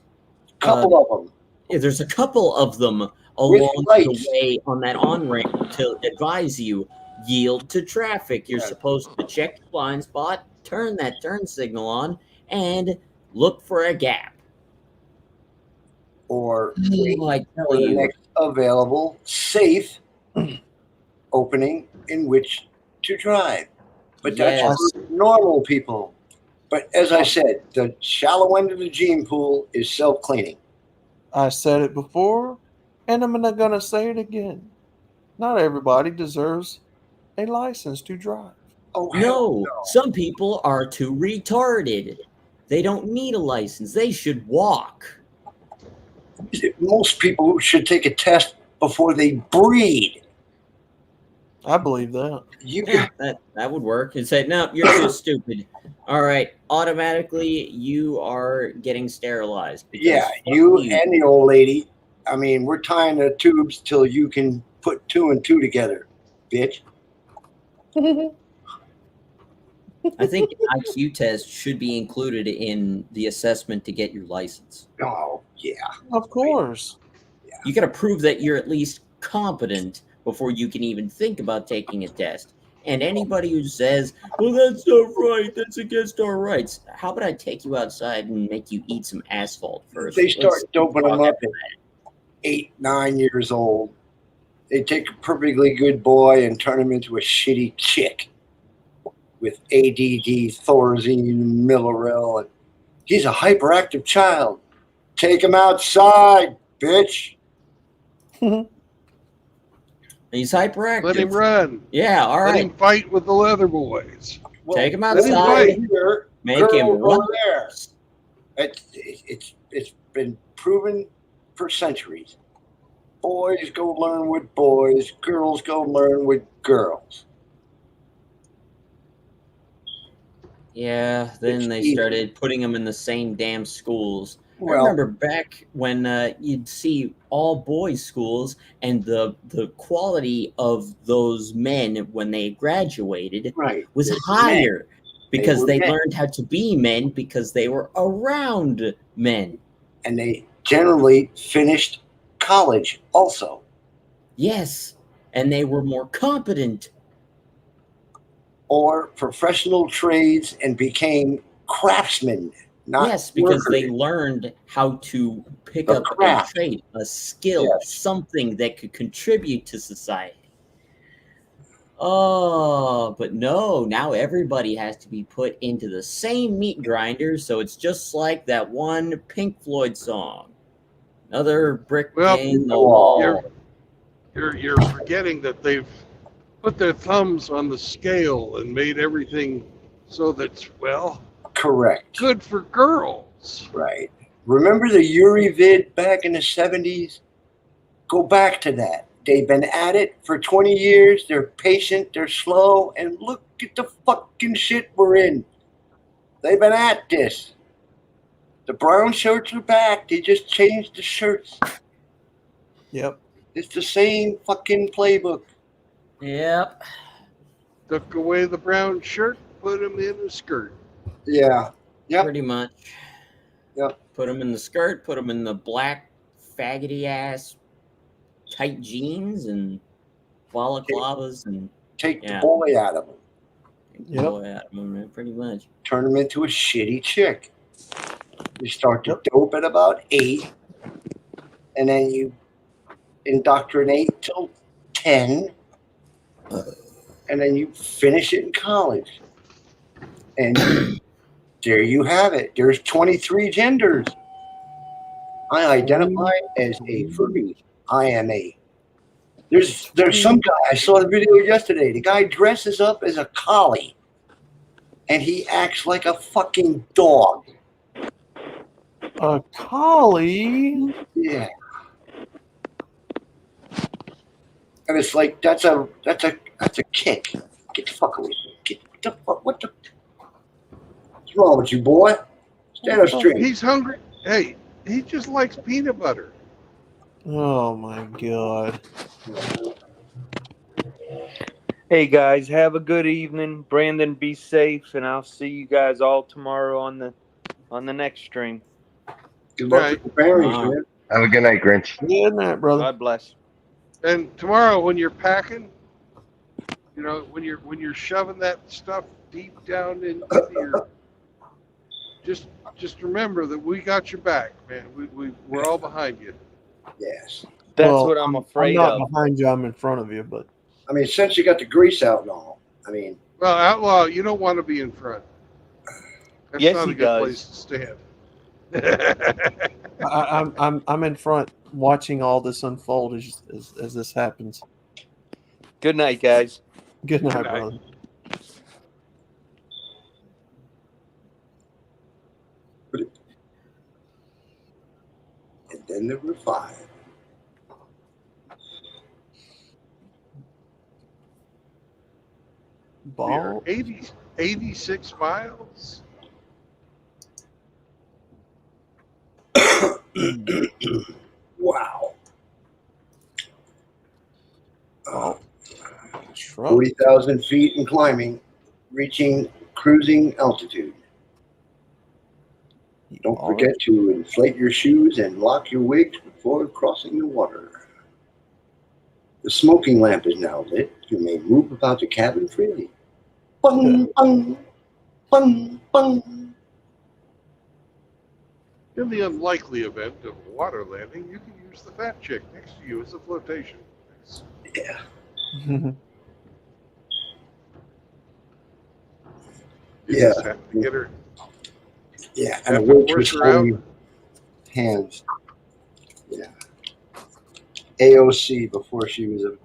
Couple of them. There's a couple of them With along the lights. way on that on ramp to advise you yield to traffic. You're supposed to check your blind spot, turn that turn signal on, and look for a gap. Or I wait tell for the you. next available safe opening in which to drive. But that's Yes. for normal people. But as I said, the shallow end of the gene pool is self-cleaning. I said it before, and I'm not going to say it again. Not everybody deserves a license to drive. Oh, No, some people are too retarded. They don't need a license. They should walk. Most people should take a test before they breed. I believe that. Yeah, that would work. And say, no, you're too stupid. All right, automatically you are getting sterilized. Yeah, you and the old lady. I mean, we're tying the tubes till you can put 2 and 2 together, bitch. I think IQ test should be included in the assessment to get your license. Oh, yeah. Of course. You got to prove that you're at least competent before you can even think about taking a test. And anybody who says, well, that's not right, that's against our rights, how about I take you outside and make you eat some asphalt first? They start Let's doping them talk up at 8, 9 years old. They take a perfectly good boy and turn him into a shitty chick with ADD, Thorazine, Millerel. And he's a hyperactive child. Take him outside, bitch. He's hyperactive. Let him run. Yeah, all right. Let him fight with the leather boys. Take him let him outside. fight here, Make girl him over run. there. It's been proven for centuries. Boys go learn with boys. Girls go learn with girls. Yeah, then It's they easy. started putting them in the same damn schools. I Well- remember back when you'd see all boys schools and the quality of those men when they graduated was It's higher because were they men. learned how to be men because they were around men. And they generally finished college also. Yes, and they were more competent. Or professional trades and became craftsmen. Not Yes, because workers. they learned how to pick A up a craft. trait, a skill, Yes. something that could contribute to society. Oh, but no, now everybody has to be put into the same meat grinder, so it's just like that one Pink Floyd song. Another brick Well, in the wall. You're forgetting that they've put their thumbs on the scale and made everything so that's, well, Correct. good for girls. Right. Remember the Yuri vid back in the 70s? Go back to that. They've been at it for 20 years. They're patient. They're slow. And look at the fucking shit we're in. They've been at this. The brown shirts are back. They just changed the shirts. Yep. It's the same fucking playbook. Yep. Took away the brown shirt, put him in a skirt. Yeah. Yep. Pretty much. Yep. Put them in the skirt, put them in the black, faggoty ass tight jeans and balaclavas and Take the boy out of them. Yep. boy out of them, man, pretty much. Turn them into a shitty chick. You start to dope at about 8, and then you indoctrinate till 10, and then you finish it in college. And there you have it. There's 23 genders. I identify as a furry. I am a. There's some guy, I saw the video yesterday. The guy dresses up as a collie, and he acts like a fucking dog. A collie? Yeah. And it's like that's a kick. Get the fuck away from me. Get the fuck. What's wrong with you, boy? Stand up straight. He's hungry. Hey, he just likes peanut butter. Oh my god. Hey guys, have a good evening. Brandon, be safe, and I'll see you guys all tomorrow on the next stream. Good luck Right. with the bearings, man. Have a good night, Grinch. Good night, brother. God bless. And tomorrow, when you're packing, you know, when you're shoving that stuff deep down into your, just remember that we got your back, man. We're all behind you. Yes. That's Well, what I'm afraid I'm not of. behind you. I'm in front of you, but I mean, since you got the grease out and all, I mean. Well, Outlaw, you don't want to be in front. That's Yes, not he a good does. place to stand. I'm in front watching all this unfold as this happens. Good night, guys. Good night, Good night. brother. And then there were 5. We are Ball. 86 miles. Wow. Oh, truck. 40,000 feet and climbing, reaching cruising altitude. Don't All forget to inflate your shoes and lock your wigs before crossing the water. The smoking lamp is now lit. You may move about the cabin freely. Bung, bung, bung, bung. In the unlikely event of a water landing, you can use the fat chick next to you as a flotation. Yeah. right. You Yeah. just have to get her. Yeah, and a Have to waitress force her out. holding hands. Yeah. AOC before she was a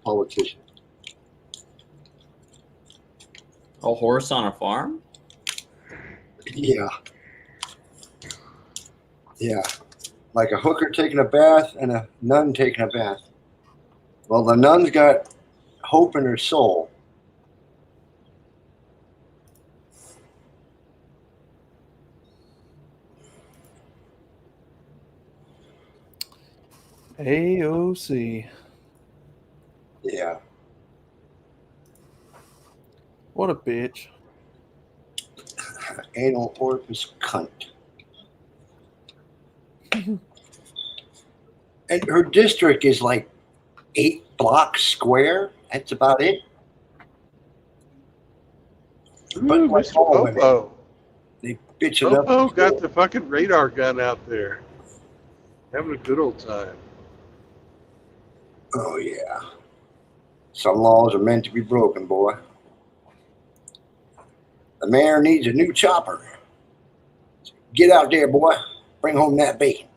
politician. A horse on a farm? Yeah. Yeah. Like a hooker taking a bath and a nun taking a bath. Well, the nun's got hope in her soul. AOC. Yeah. What a bitch. Anal orifice cunt. And her district is like 8 blocks square. That's about it. But Ooh, like Mr. all women, Popo. they bitch it up. Popo got the fucking radar gun out there. Having a good old time. Oh, yeah. Some laws are meant to be broken, boy. The mayor needs a new chopper. Get out there, boy. Bring home that bacon.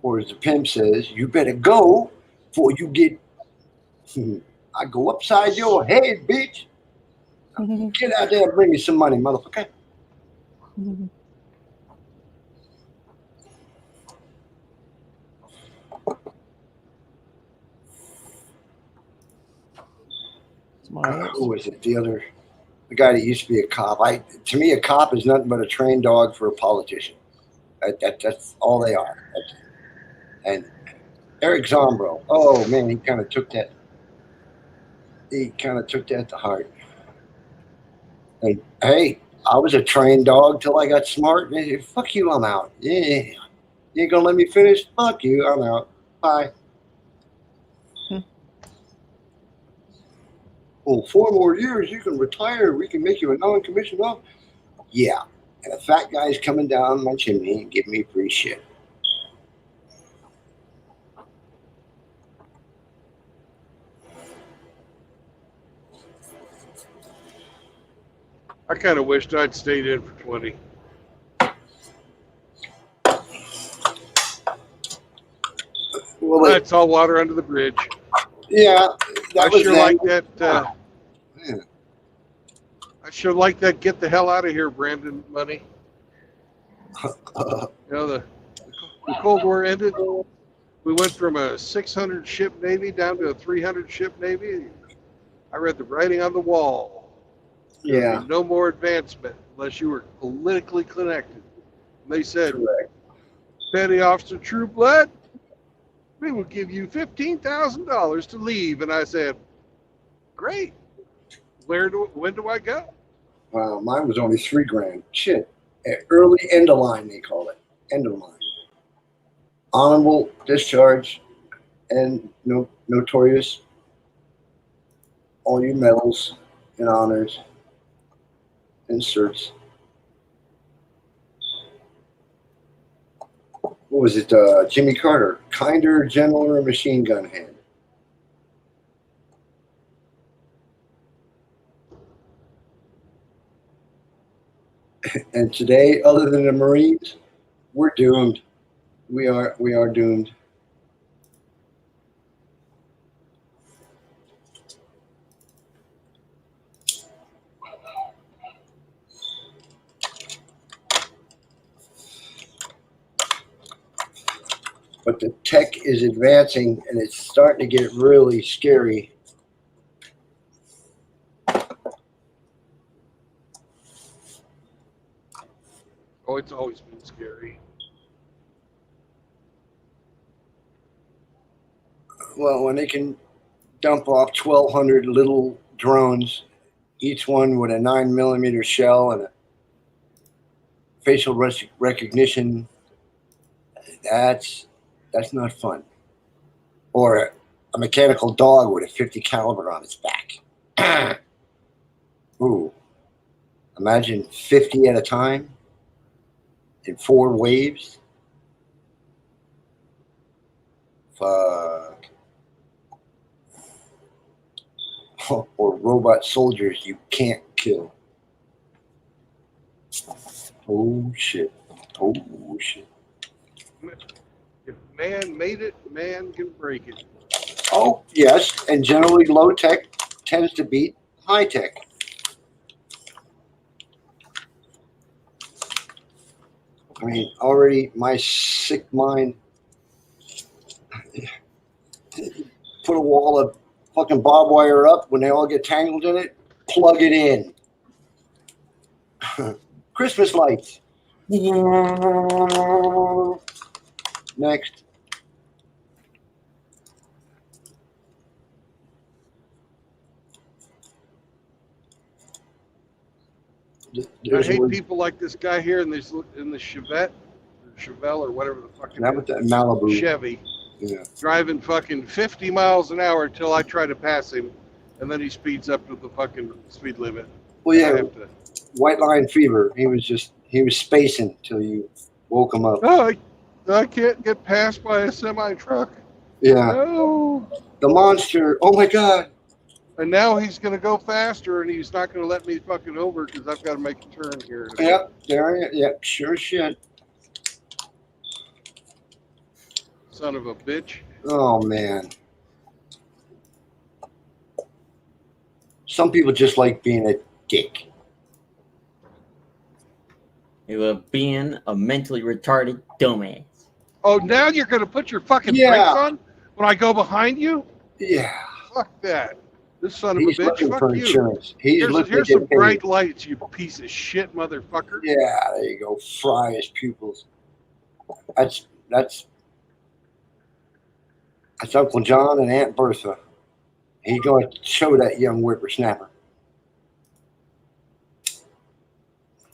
Or as the pimp says, you better go before you get... I go upside your head, bitch. Get out there and bring me some money, motherfucker. Who was it? The guy that used to be a cop. To me, a cop is nothing but a trained dog for a politician. That's all they are. And Eric Zombro, oh man, he kind of took that. He kind of took that to heart. And hey, I was a trained dog till I got smart. Fuck you, I'm out. Yeah, you ain't gonna let me finish? Fuck you, I'm out. Bye. Oh, 4 more years, you can retire. We can make you a non-commissioned officer. Yeah, and a fat guy's coming down my chimney and giving me free shit. I kind of wished I'd stayed in for 20. Well, That's all water under the bridge. Yeah, that I was sure then. like that. Yeah. I sure like that. Get the hell out of here, Brandon. Money. You know, the Cold War ended. We went from a 600 ship Navy down to a 300 ship Navy. I read the writing on the wall. There would Yeah, be no more advancement unless you were politically connected. And they said, correct. Petty Officer True Blood, we will give you $15,000 to leave. And I said, great. When do I go? Wow, mine was only $3,000. Shit. Early end of line, they call it. End of line. Honorable discharge and notorious. All your medals and honors and certs. What was it? Jimmy Carter. Kinder, gentler machine gun hand. And today, other than the Marines, we're doomed. We are doomed. But the tech is advancing and it's starting to get really scary. Oh, it's always been scary. Well, when they can dump off 1,200 little drones, each one with a 9mm shell and a facial recognition, that's not fun. Or a mechanical dog with a 50 caliber on its back. Ooh. Imagine 50 at a time in 4 waves. Fuck. Or robot soldiers you can't kill. Oh shit. Oh shit. If man made it, man can break it. Oh yes, and generally low tech tends to beat high tech. I mean, already my sick mind put a wall of fucking barbed wire up. When they all get tangled in it, plug it in. Christmas lights. Next. I hate people like this guy here in the Chevette, or Chevelle, or whatever the fuck it That is. with that Malibu. Chevy. Yeah. Driving fucking 50 miles an hour until I try to pass him, and then he speeds up to the fucking speed limit. Well, I yeah, have to. white line fever. He was spacing till you woke him up. Oh, I can't get passed by a semi truck. Yeah. No. The monster. Oh my god. And now he's gonna go faster, and he's not gonna let me fucking over because I've got to make a turn here. Yep. There. Yep. Sure shit. Son of a bitch. Oh man. Some people just like being a dick. You were being a mentally retarded dumbass. Oh, now you're gonna put your fucking Yeah. brakes on when I go behind you? Yeah. Fuck that. This son of He's a bitch. looking Fuck for you. insurance. He's looking Here's to some get paid. bright lights, you piece of shit motherfucker. Yeah, there you go. Fry his pupils. That's Uncle John and Aunt Bertha. He's going to show that young whippersnapper.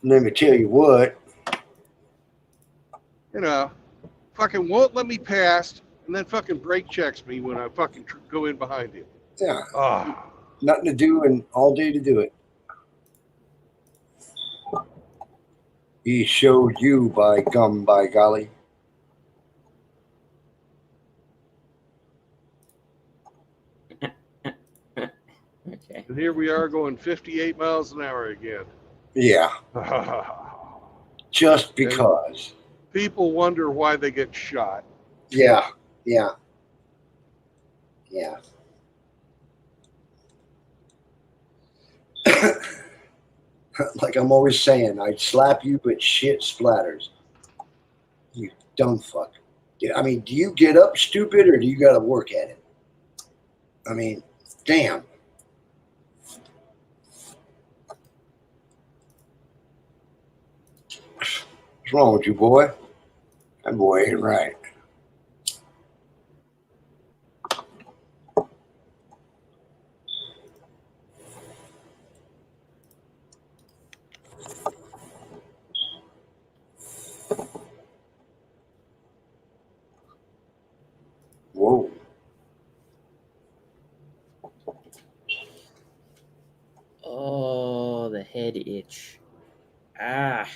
Let me tell you what. You know, fucking won't let me pass, and then fucking brake checks me when I fucking go in behind him. Yeah. Oh. Nothing to do and all day to do it. He showed you by gum, by golly. Okay. And here we are going 58 miles an hour again. Yeah. Just because. People wonder why they get shot. Yeah. Yeah. Yeah. Like I'm always saying, I'd slap you, but shit splatters. You dumb fuck. I mean, do you get up stupid or do you got to work at it? I mean, damn. What's wrong with you, boy? That boy ain't right. Whoa. Oh, the head itch. Ah.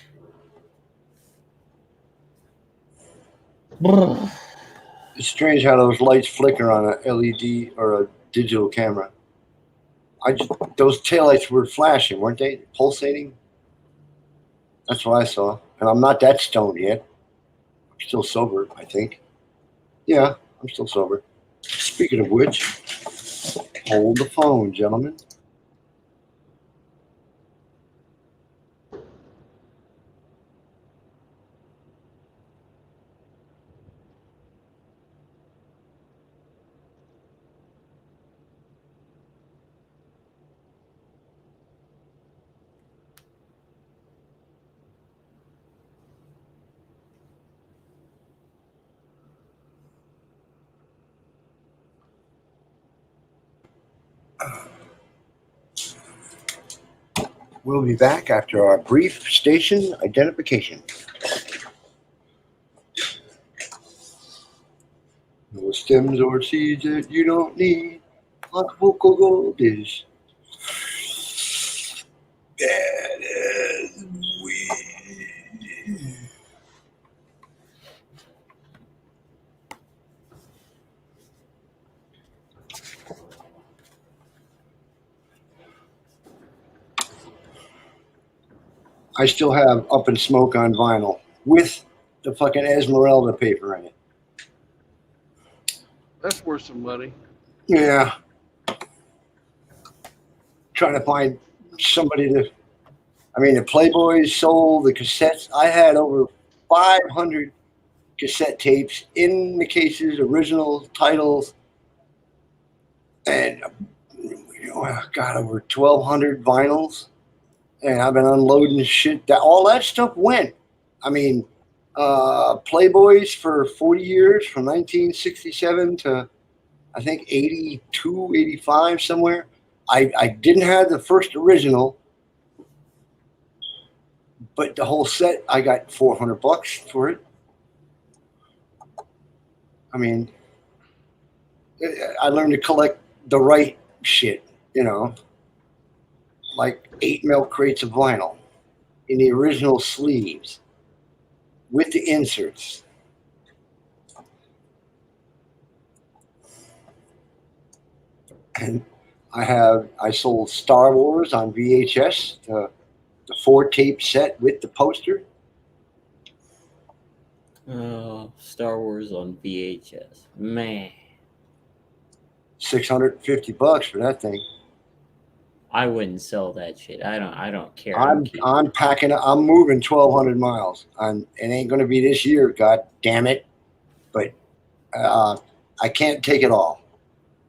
It's strange how those lights flicker on a LED or a digital camera. Those taillights were flashing, weren't they? Pulsating? That's what I saw. And I'm not that stoned yet. I'm still sober, I think. Yeah, I'm still sober. Speaking of which, hold the phone, gentlemen. We'll be back after our brief station identification. No stems or seeds that you don't need. Acapulco Gold is bad as weed. I still have Up in Smoke on vinyl with the fucking Esmeralda paper in it. That's worth some money. Yeah. Trying to find somebody to. I mean, the Playboys sold the cassettes. I had over 500 cassette tapes in the cases, original titles, and I got over 1,200 vinyls. And I've been unloading shit. All that stuff went. I mean, Playboys for 40 years, from 1967 to I think 82, 85, somewhere. I didn't have the first original, but the whole set, I got $400 for it. I mean, I learned to collect the right shit, like 8 milk crates of vinyl in the original sleeves with the inserts. And I sold Star Wars on VHS, the 4-tape set with the poster. Oh, Star Wars on VHS. Man. $650 for that thing. I wouldn't sell that shit. I don't care. I'm packing. I'm moving 1,200 miles. It ain't going to be this year. God damn it! But I can't take it all.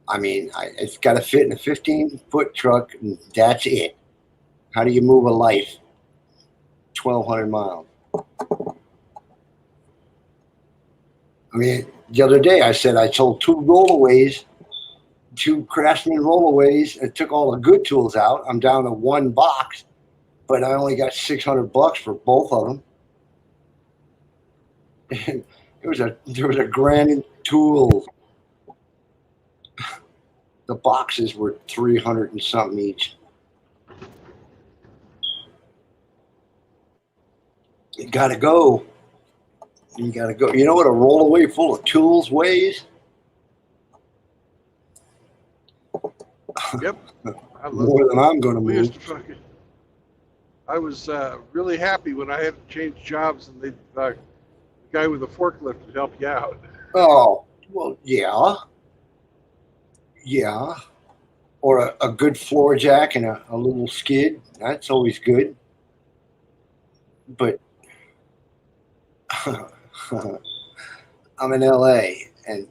I mean, it's got to fit in a 15-foot truck, and that's it. How do you move a life 1,200 miles? I mean, the other day I said I sold 2 rollaways. 2 Craftsman rollaways and took all the good tools out. I'm down to 1 box, but I only got $600 for both of them. And there was a grand in tools. The boxes were 300 and something each. You gotta go. You gotta go. You know what a rollaway full of tools weighs? Yep. More than I'm going to We move. used to fucking. I was really happy when I had to change jobs, and the guy with the forklift would help you out. Oh, well, yeah. Yeah. Or a good floor jack and a little skid. That's always good. But I'm in LA, and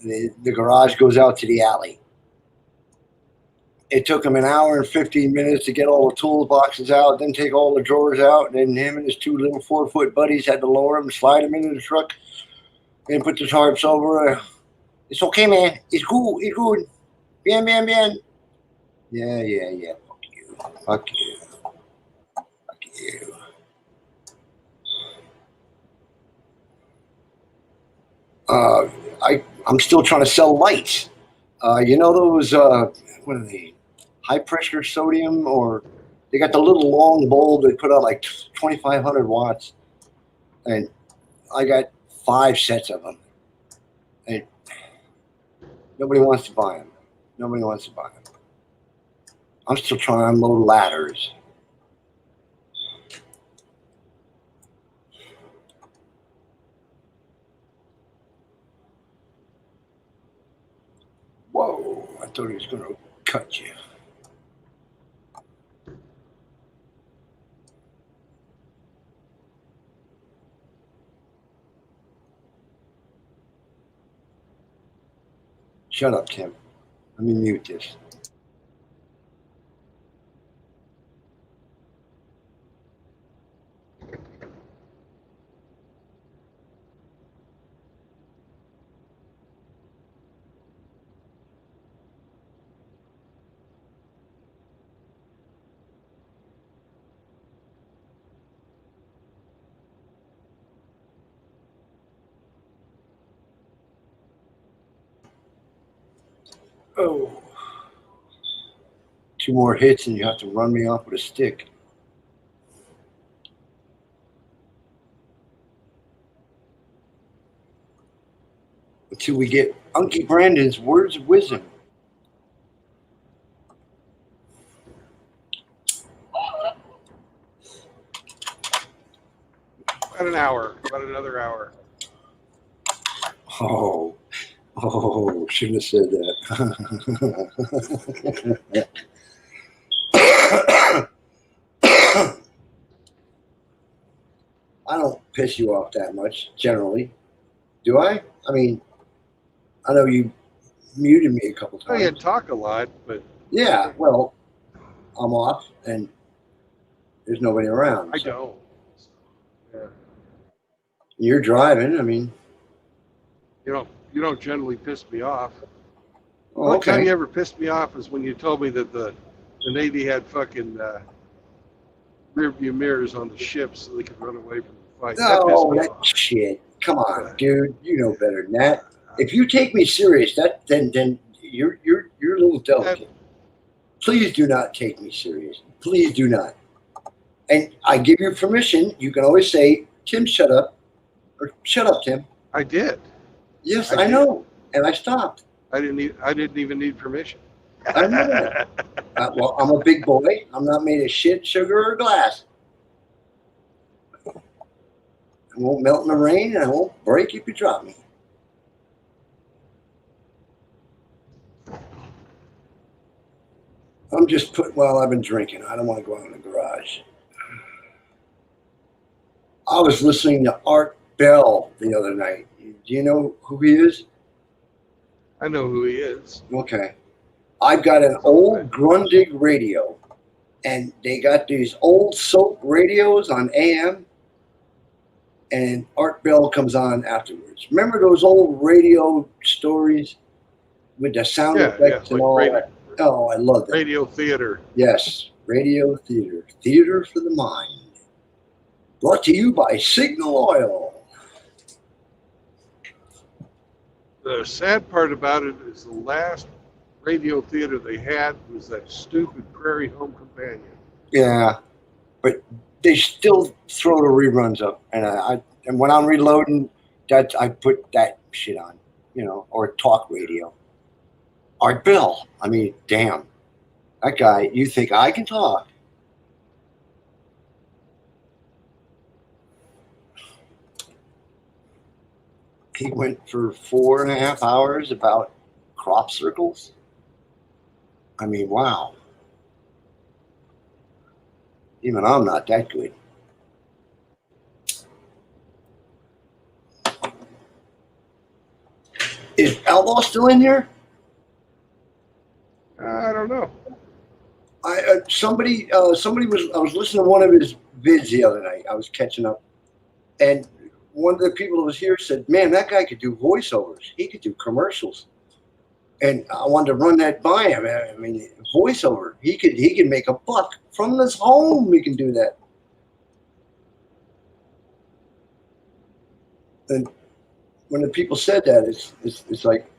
the garage goes out to the alley. It took him an hour and 15 minutes to get all the toolboxes out, then take all the drawers out, and then him and his two little 4-foot buddies had to lower him, slide him into the truck, and put the tarps over. It's okay, man. It's cool. It's good. Bien, bien, bien. Yeah. Fuck you. I'm still trying to sell lights. You know those, what are they? High pressure sodium, or they got the little long bulb that put out like 2,500 watts. And I got 5 sets of them. And nobody wants to buy them. I'm still trying to unload ladders. Whoa, I thought he was going to cut you. Shut up, Tim. Let me mute this. Oh. 2 more hits and you have to run me off with a stick. Until we get Unky Brandon's words of wisdom. About an hour. About another hour. Oh, shouldn't have said that. I don't piss you off that much, generally. Do I? I mean, I know you muted me a couple Oh, you times. talk a lot, but... Yeah, well, I'm off, and there's nobody around. I don't. Yeah. You're driving, I mean... You don't generally piss me off. Oh, The only time okay. you ever pissed me off is when you told me that the Navy had fucking rear view mirrors on the ship so they could run away from the fight. That pissed No, me that off. shit. Come on, dude. You know better than that. If you take me serious, then you're a little delicate. Please do not take me serious. Please do not. And I give you permission. You can always say, "Tim, shut up," or "Shut up, Tim." I did. Yes, I I know, and I stopped. I didn't even need permission. I know that. Well, I'm a big boy. I'm not made of shit, sugar, or glass. I won't melt in the rain, and I won't break if you drop me. I'm just I've been drinking. I don't want to go out in the garage. I was listening to Art Bell the other night. Do you know who he is? I know who he is. Okay. I've got an old Grundig radio, and they got these old soap radios on AM, and Art Bell comes on afterwards. Remember those old radio stories with the sound effects and all that? Oh, I love that. Radio theater. Yes, radio theater. Theater for the mind. Brought to you by Signal Oil. The sad part about it is the last radio theater they had was that stupid Prairie Home Companion. Yeah, but they still throw the reruns up, and when I'm reloading, I put that shit on, or talk radio. Art Bell, I mean, damn, that guy. You think I can talk? He went for 4.5 hours about crop circles. I mean, wow. Even I'm not that good. Is Outlaw still in here? I don't know. Somebody was. I was listening to one of his vids the other night. I was catching up, and one of the people that was here said, "Man, that guy could do voiceovers. He could do commercials." And I wanted to run that by him. I mean, voiceover. He could make a buck from his home. He can do that. And when the people said that, it's like,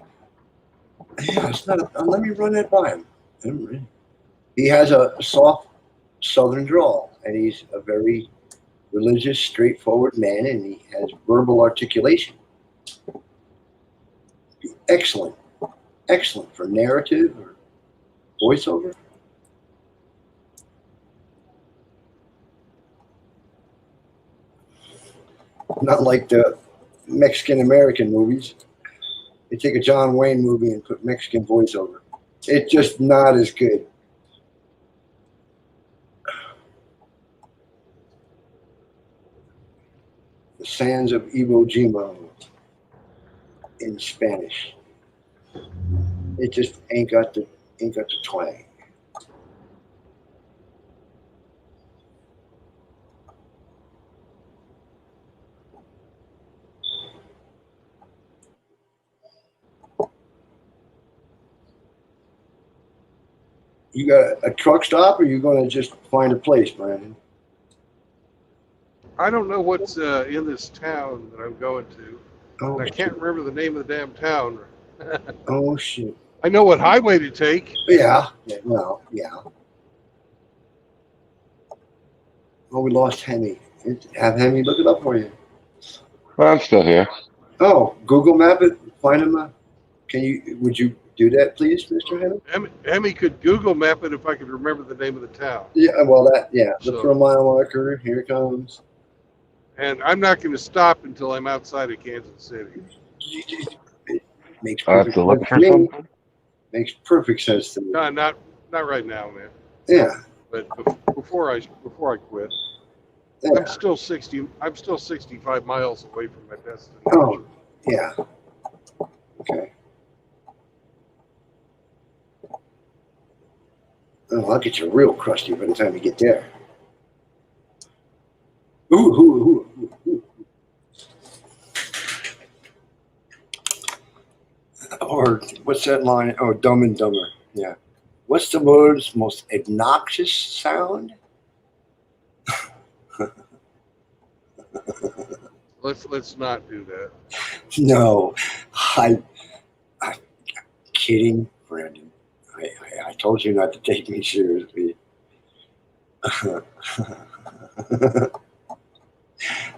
yeah, it's not. Let me run that by him. He has a soft Southern drawl, and he's a very religious, straightforward man, and he has verbal articulation. Excellent for narrative or voiceover. Not like the Mexican American movies. They take a John Wayne movie and put Mexican voiceover. It's just not as good. The Sands of Iwo Jima in Spanish. It just ain't got the twang. You got a truck stop, or you going to just find a place, Brandon? I don't know what's in this town that I'm going to. Oh, I can't remember the name of the damn town. Oh shit! I know what highway to take. Yeah. Well, yeah. Oh, we lost Hemi. Have Hemi look it up for you. Well, I'm still here. Oh, Google Map it. Find him. Would you do that, please, Mr. Hemi? Hemi could Google map it if I could remember the name of the town. Yeah. Well, look So- for a mile marker. Here it comes. And I'm not going to stop until I'm outside of Kansas City. It makes I have perfect to look sense for to me. something. Makes perfect sense to me. No, not right now, man. Yeah. But before I quit, Yeah. I'm still 65 miles away from my destination. Oh, yeah. Okay. Oh, I'll get you real crusty by the time you get there. Ooh. Or what's that line? Oh, Dumb and Dumber. Yeah. What's the world's most obnoxious sound? Let's not do that. No, I'm kidding, Brandon. I told you not to take me seriously.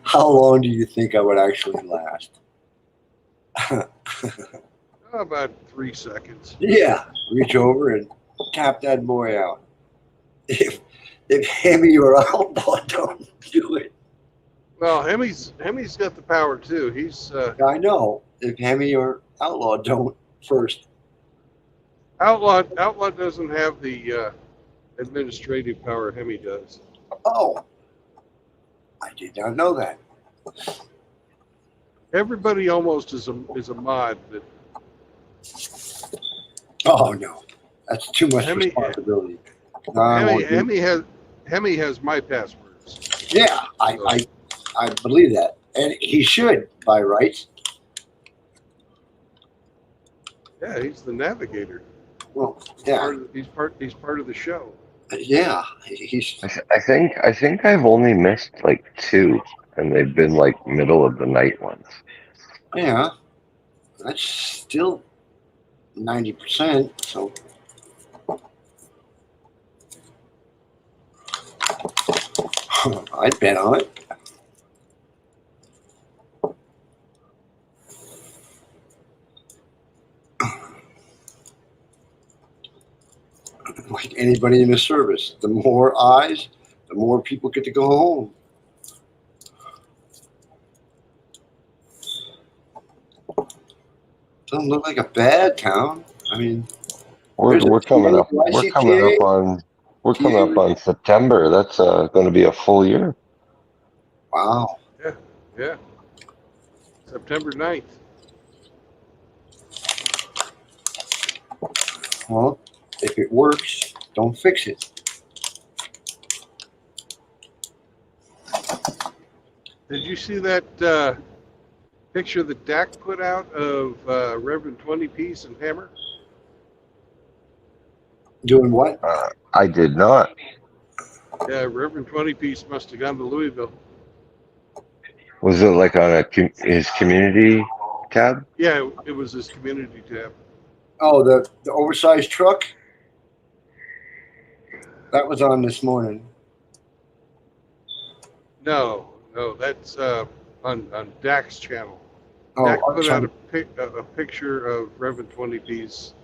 How long do you think I would actually last? About 3 seconds. Yeah, reach over and tap that boy out. If Hemi or Outlaw don't do it, Well, Hemi's got the power too. He's I know. If Hemi or Outlaw don't first. Outlaw doesn't have the administrative power Hemi does. Oh, I did not know that. Everybody almost is a mod, but Oh no, that's too much Hemi- responsibility. No, I won't do- Hemi has my passwords. Yeah, I believe that, and he should by rights. Yeah, he's the navigator. Well, yeah, He's part of the show. yeah, he's I think I've only missed like 2, and they've been like middle of the night ones. yeah. That's still 90%. So. I'd bet on it. Like anybody in the service, the more eyes, the more people get to go home. Doesn't look like a bad town. I mean, We're coming up on September. That's going to be a full year. Wow. Yeah. September 9th. Well, if it works, don't fix it. Did you see that picture that Dak put out of Reverend 20 Piece and Hammer? Doing what? I did not. Yeah, Reverend 20 Piece must have gone to Louisville. Was it like on his community tab? Yeah, it was his community tab. Oh, the oversized truck? That was on this morning. No, that's on Dak's channel. Oh, Dak put sorry. out a picture of Reverend 20 Piece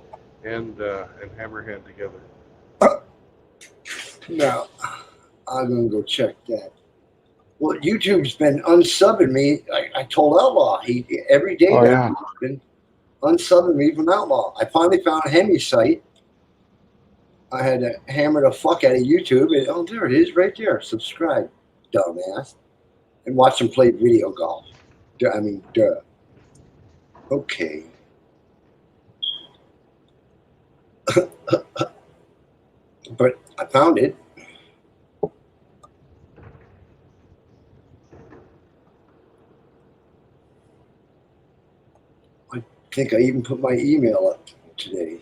and Hammerhead together. No, I'm gonna go check that. Well, YouTube's been unsubbing me. I told Outlaw every day Oh, now yeah. he's been unsubbing me from Outlaw. I finally found Hemi's site. I had to hammer the fuck out of YouTube, and oh, there it is, right there. Subscribe, dumbass, and watch him play video golf. I mean, duh. Okay. But I found it. I think I even put my email up today.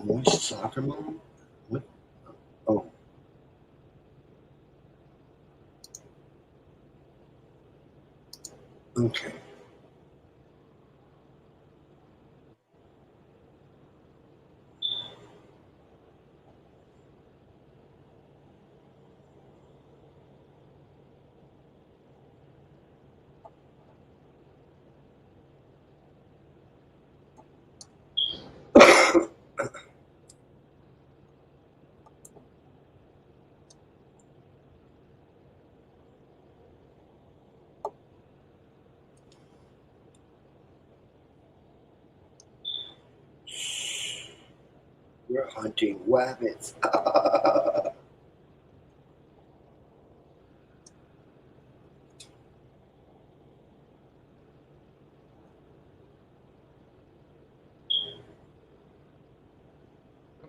Moist soccer mom? What? Oh. Okay. We're hunting rabbits. I'm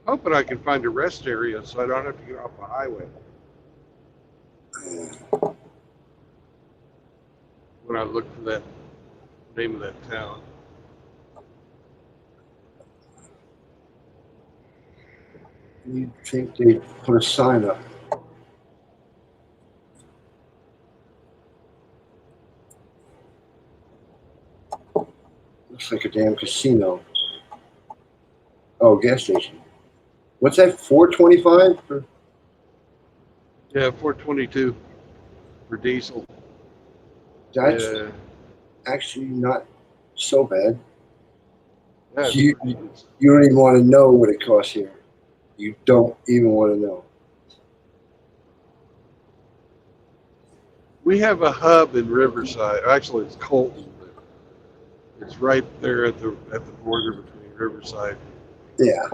hoping I can find a rest area so I don't have to get off the highway when I look for that name of that town. You'd think they'd put a sign up. Looks like a damn casino. Oh, gas station. What's that? $4.25? Yeah, 422 for diesel. That's Yeah. actually not so bad. Yeah, You don't even want to know what it costs here. You don't even want to know. we have a hub in Riverside. Actually, it's Colton, but it's right there at the border between Riverside. Yeah.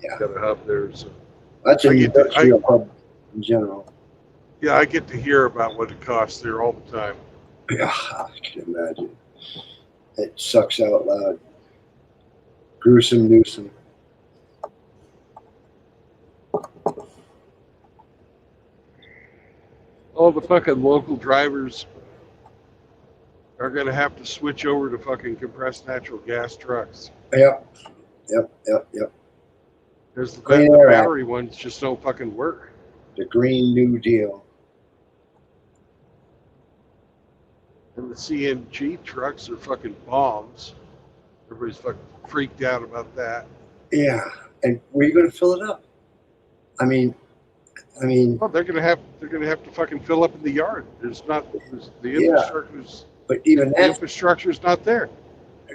Yeah. Got a hub there, so That's an industrial hub in general. Yeah, I get to hear about what it costs there all the time. Yeah, I can imagine. It sucks out loud. Gruesome Newsom. All the fucking local drivers are going to have to switch over to fucking compressed natural gas trucks. Yep. Because the Clean Air Act. battery ones just don't fucking work. The Green New Deal. And the CNG trucks are fucking bombs. Everybody's fucking freaked out about that. Yeah, and where are you going to fill it up? I mean, well, they're gonna have to fucking fill up in the yard. The infrastructure's but even the infrastructure's not there.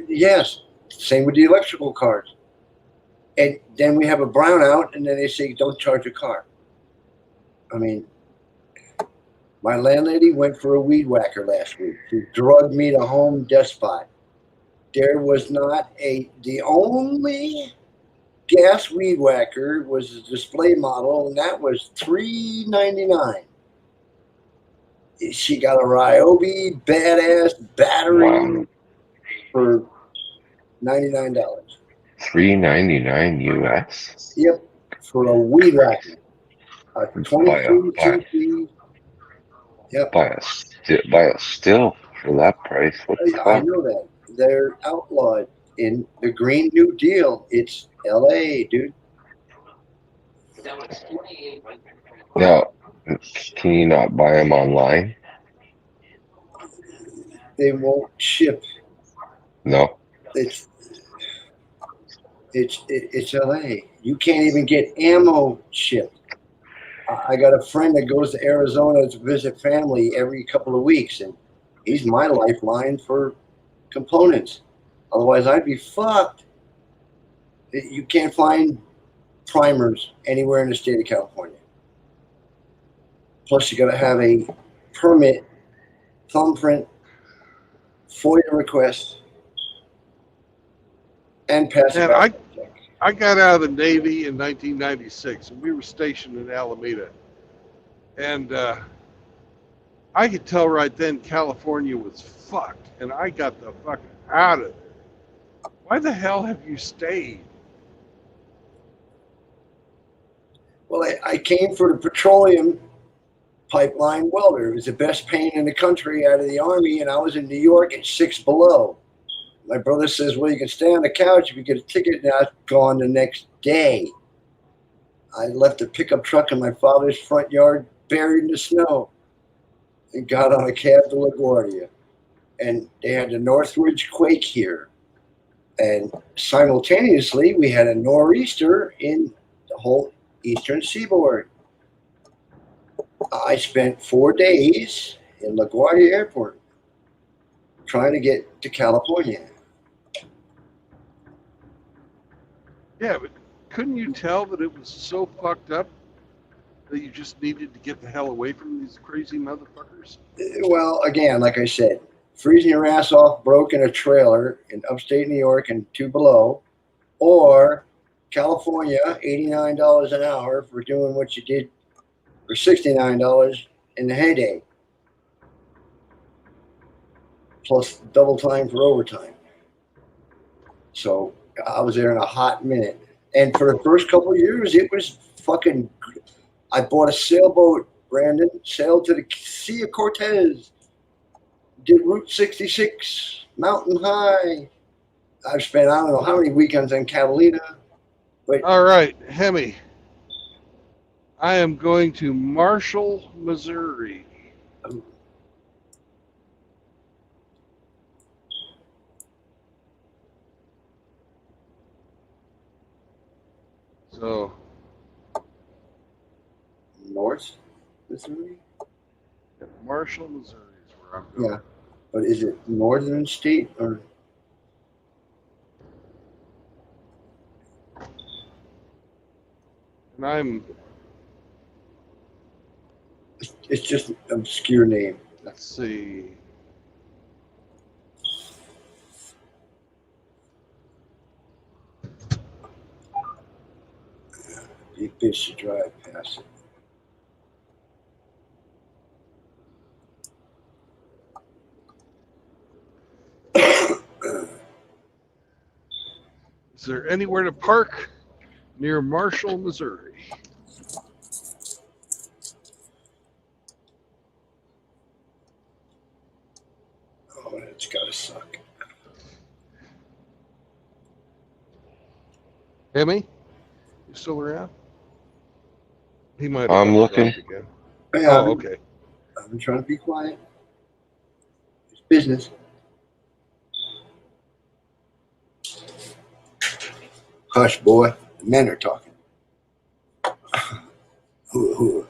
Yes, same with the electrical cars. And then we have a brownout, and then they say don't charge a car. I mean, my landlady went for a weed whacker last week. She drugged me to Home Depot. There was not the only gas weed whacker was a display model, and that was $399. She got a Ryobi badass battery Wow. for $99. $3.99 US. Yep, for a weed whacker. A Buy a 22 buy, cc. Yep, buy a still for that price. What the I fuck? know that. They're outlawed in the Green New Deal. It's LA, dude. Now, can you not buy them online? They won't ship. No. It's it's LA. You can't even get ammo shipped. I got a friend that goes to Arizona to visit family every couple of weeks, and he's my lifeline for components. Otherwise, I'd be fucked. You can't find primers anywhere in the state of California. Plus, you got to have a permit, thumbprint, FOIA request, and pass a And background check. I got out of the Navy in 1996, and we were stationed in Alameda. And I could tell right then California was fucked, and I got the fuck out of there. Why the hell have you stayed? Well, I came for the petroleum pipeline welder. It was the best paying in the country out of the Army, and I was in New York at 6 below. My brother says, well, you can stay on the couch if you get a ticket, and I was gone the next day. I left a pickup truck in my father's front yard buried in the snow and got on a cab to LaGuardia. And they had the Northridge quake here. And simultaneously, we had a nor'easter in the whole eastern seaboard. I spent 4 days in LaGuardia Airport trying to get to California. Yeah, but couldn't you tell that it was so fucked up that you just needed to get the hell away from these crazy motherfuckers? Well, again, like I said, freezing your ass off broke in a trailer in upstate New York and 2 below, or California, $89 an hour for doing what you did for $69 in the heyday, plus double time for overtime. So I was there in a hot minute. And for the first couple of years, it was fucking. I bought a sailboat, Brandon, sailed to the Sea of Cortez, did Route 66, Mountain High. I've spent, I don't know how many weekends in Catalina. But All right, Hemi. I am going to Marshall, Missouri. So, North Missouri? Marshall, Missouri is where I'm going. Yeah. But is it northern state or? And I'm, It's just an obscure name. let's see. Be a bitch to drive past it. Is there anywhere to park near Marshall, Missouri? Oh, it's gotta suck. Hemi? You still around? He might have I'm looking. again. Hey, Oh, okay. I've been trying to be quiet. It's business. Hush, boy. The men are talking. Who?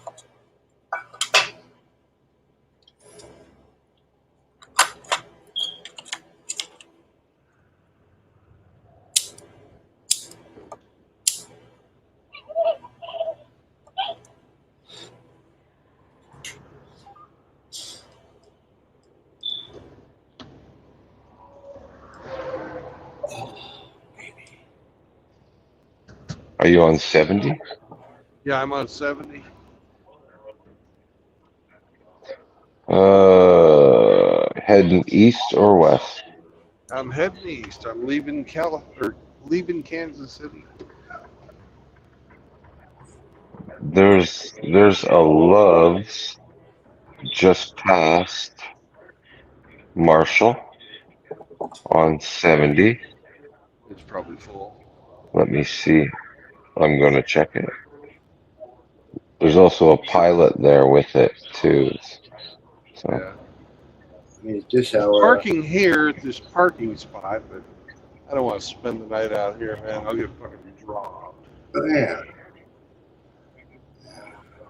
Are you on 70? Yeah, I'm on 70. Heading east or west? I'm heading east. I'm leaving Kansas City. There's a Love's just past Marshall on 70. It's probably full. Let me see. I'm going to check it. There's also a Pilot there with it too. So Yeah. I mean, this There's hour. parking here at this parking spot, but I don't want to spend the night out here, man. I'll get fucking robbed. Oh, yeah.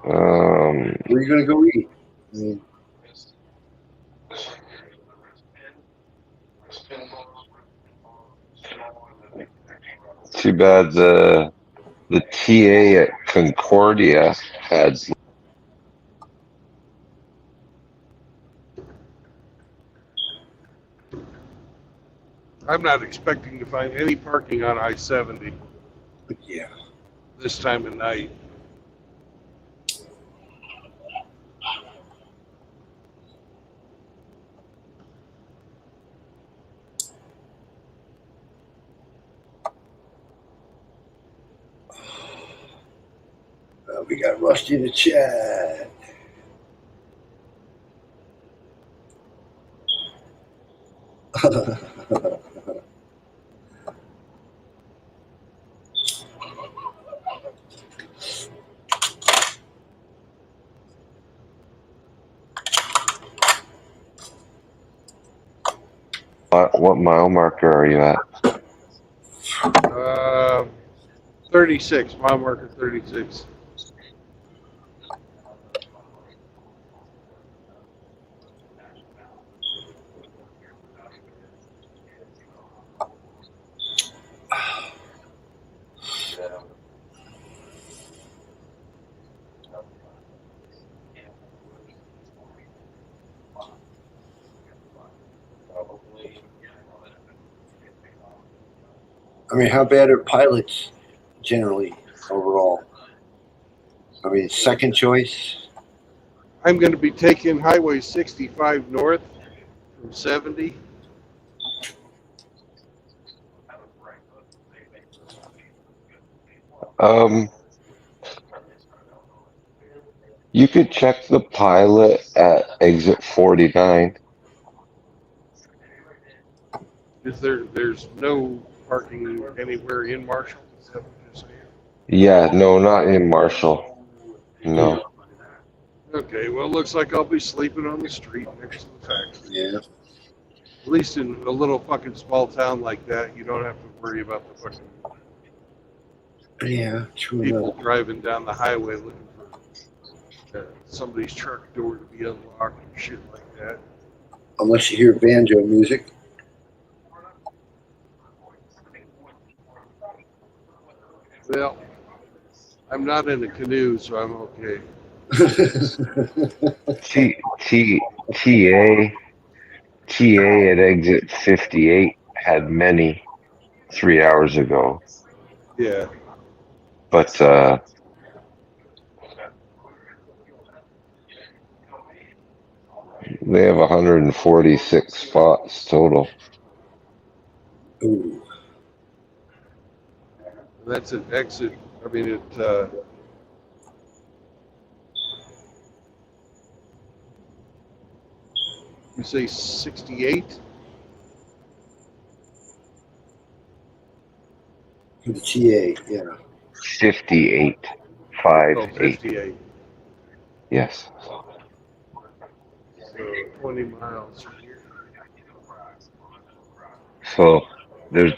Where are you gonna go eat? I mean, too bad the TA at Concordia had. I'm not expecting to find any parking on I-70 yeah. this time of night. We got Rusty in the chat. What mile marker are you at? 36, mile marker 36. I mean, how bad are pilots generally overall? I mean, second choice. I'm going to be taking Highway 65 north from 70. You could check the Pilot at exit 49. There's no parking anywhere in Marshall? Is that what you're saying? Yeah, no, not in Marshall. No. Okay, well, it looks like I'll be sleeping on the street next to the factory. Yeah. At least in a little fucking small town like that, you don't have to worry about the fucking true people enough. driving down the highway looking for somebody's truck door to be unlocked and shit like that. Unless you hear banjo music. Well, I'm not in a canoe, so I'm okay. TA at exit 58 had many 3 hours ago. Yeah. But they have 146 spots total. Ooh. That's an exit. I mean, it. You say 68? For the TA, yeah. 58. 58. 58. Yes. So 20 miles from here. So there's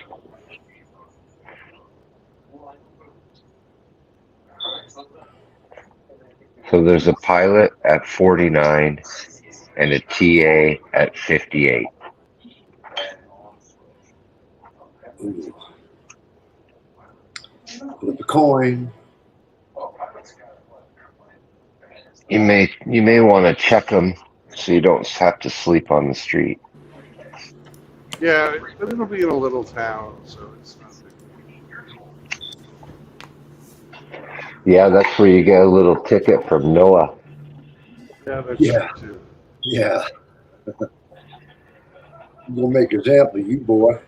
a Pilot at 49 and a TA at 58. Ooh. Flip a coin. You may want to check them so you don't have to sleep on the street. Yeah, but it'll be in a little town, so it's not big. Yeah, that's where you get a little ticket from Noah. Yeah, that's Yeah. true too. Yeah. We'll make an example of you, boy.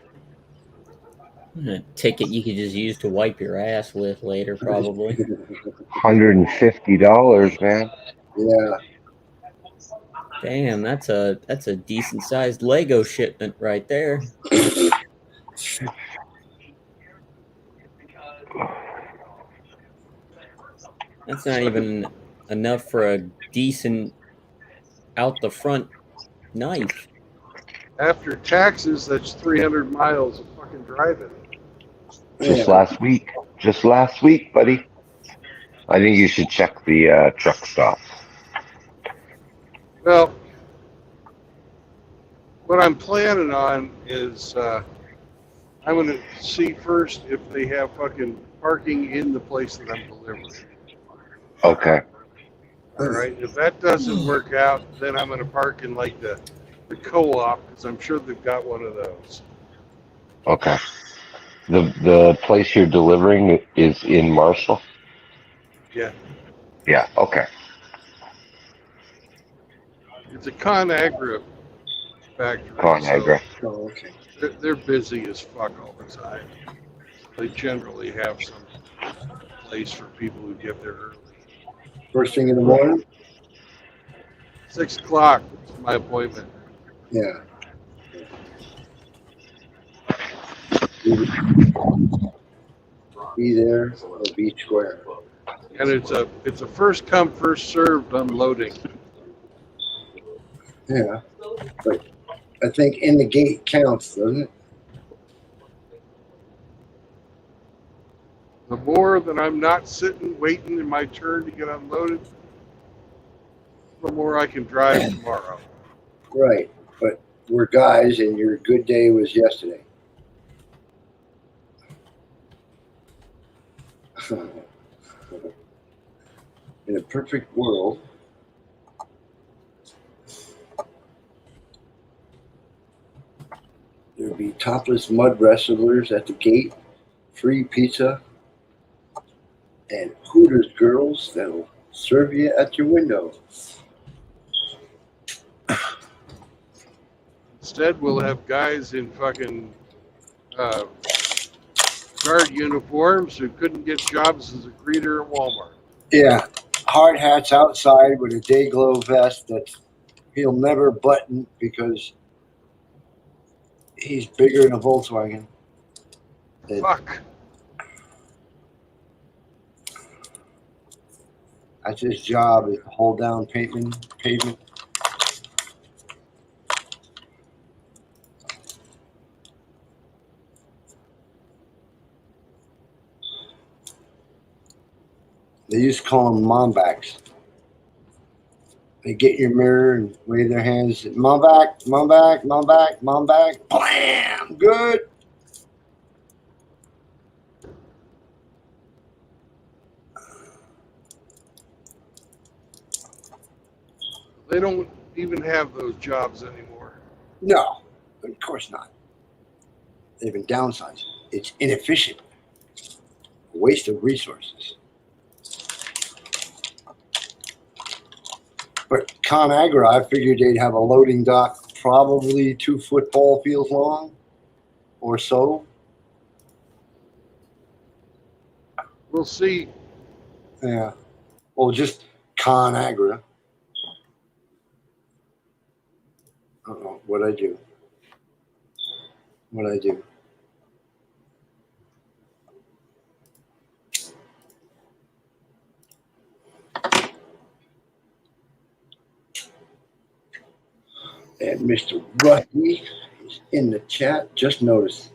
A ticket you could just use to wipe your ass with later, probably. $150, man. Yeah. Damn, that's a decent sized Lego shipment right there. That's not even enough for a decent out the front knife. After taxes, that's 300 miles of fucking driving. Just Yeah. last week. Just last week, buddy. I think you should check the truck stop. Well, what I'm planning on is I'm going to see first if they have fucking parking in the place that I'm delivering. Okay. All right. If that doesn't work out, then I'm going to park in like the co-op because I'm sure they've got one of those. Okay. The place you're delivering is in Marshall? Yeah. Yeah, okay. It's a ConAgra factory, ConAgra. Oh, okay. they're busy as fuck all the time. They generally have some place for people who get there early. First thing in the morning? 6 o'clock is my appointment. Yeah. Be there or be square. And it's a first come, first served unloading. Yeah. But I think in the gate counts, doesn't it? The more that I'm not sitting waiting in my turn to get unloaded, the more I can drive tomorrow. Right. But we're guys and your good day was yesterday. In a perfect world, there'd be topless mud wrestlers at the gate, free pizza, and Hooters girls that'll serve you at your window. Instead, we'll have guys in fucking guard uniforms who couldn't get jobs as a greeter at Walmart. Yeah. Hard hats outside with a day glow vest that he'll never button because he's bigger than a Volkswagen. Fuck. That's his job, is to hold down pavement. They used to call them mom backs. They get in your mirror and wave their hands. Mom back, mom back, mom back, mom back. Blam! Good. They don't even have those jobs anymore. No, of course not. They've been downsized. It's inefficient. A waste of resources. But ConAgra, I figured they'd have a loading dock probably 2 football fields long or so. We'll see. Yeah. Well, just ConAgra. I don't know what I do. And Mr. Rusty is in the chat. Just noticed.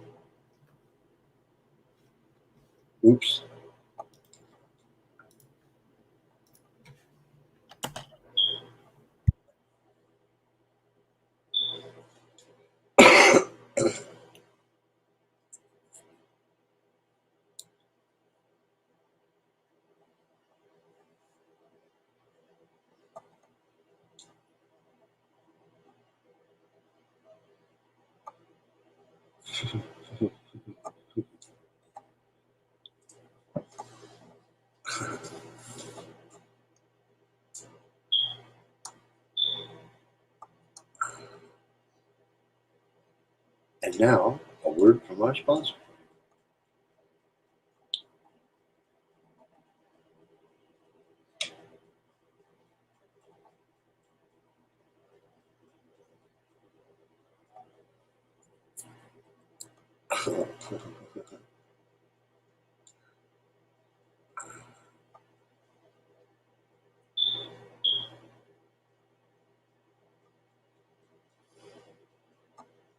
Oops. And now, a word from our sponsor.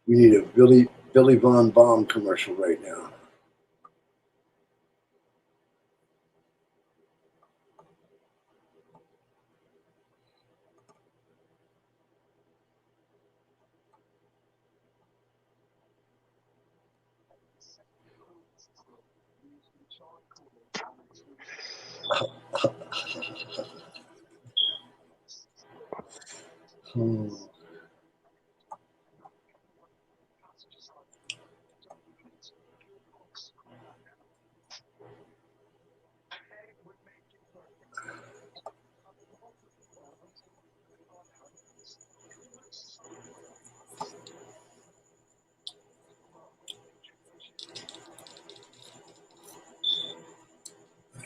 We need a Billy Von Baum commercial right now.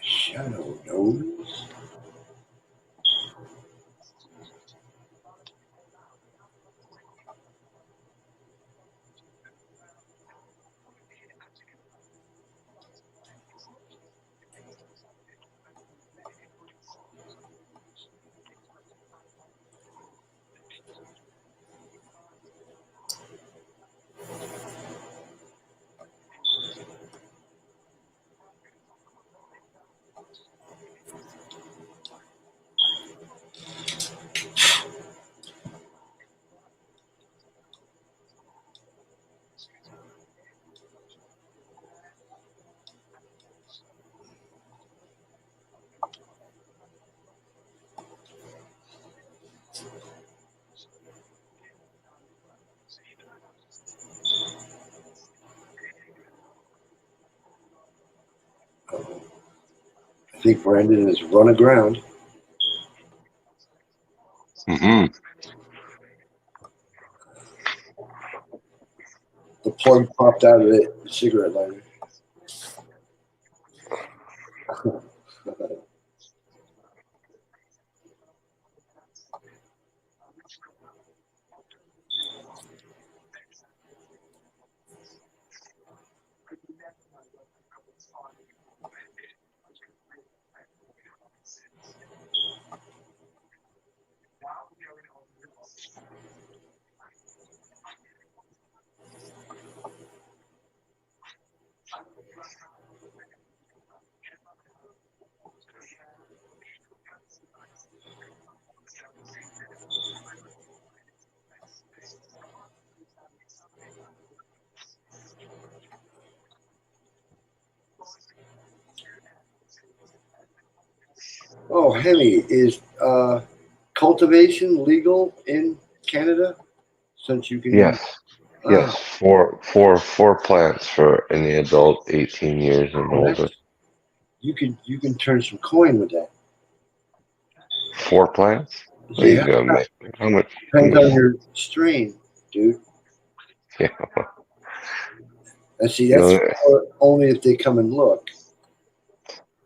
Shadow knows. I think Brandon has run aground. Mm-hmm. The plug popped out of the cigarette lighter. Oh, Hemi, is cultivation legal in Canada? Since you can. Yes. Yes. Four plants for any adult 18 years and older. You can turn some coin with that. 4 plants? What are you gonna make? How much? Depends on your strain, dude. Yeah. And see, that's only if they come and look.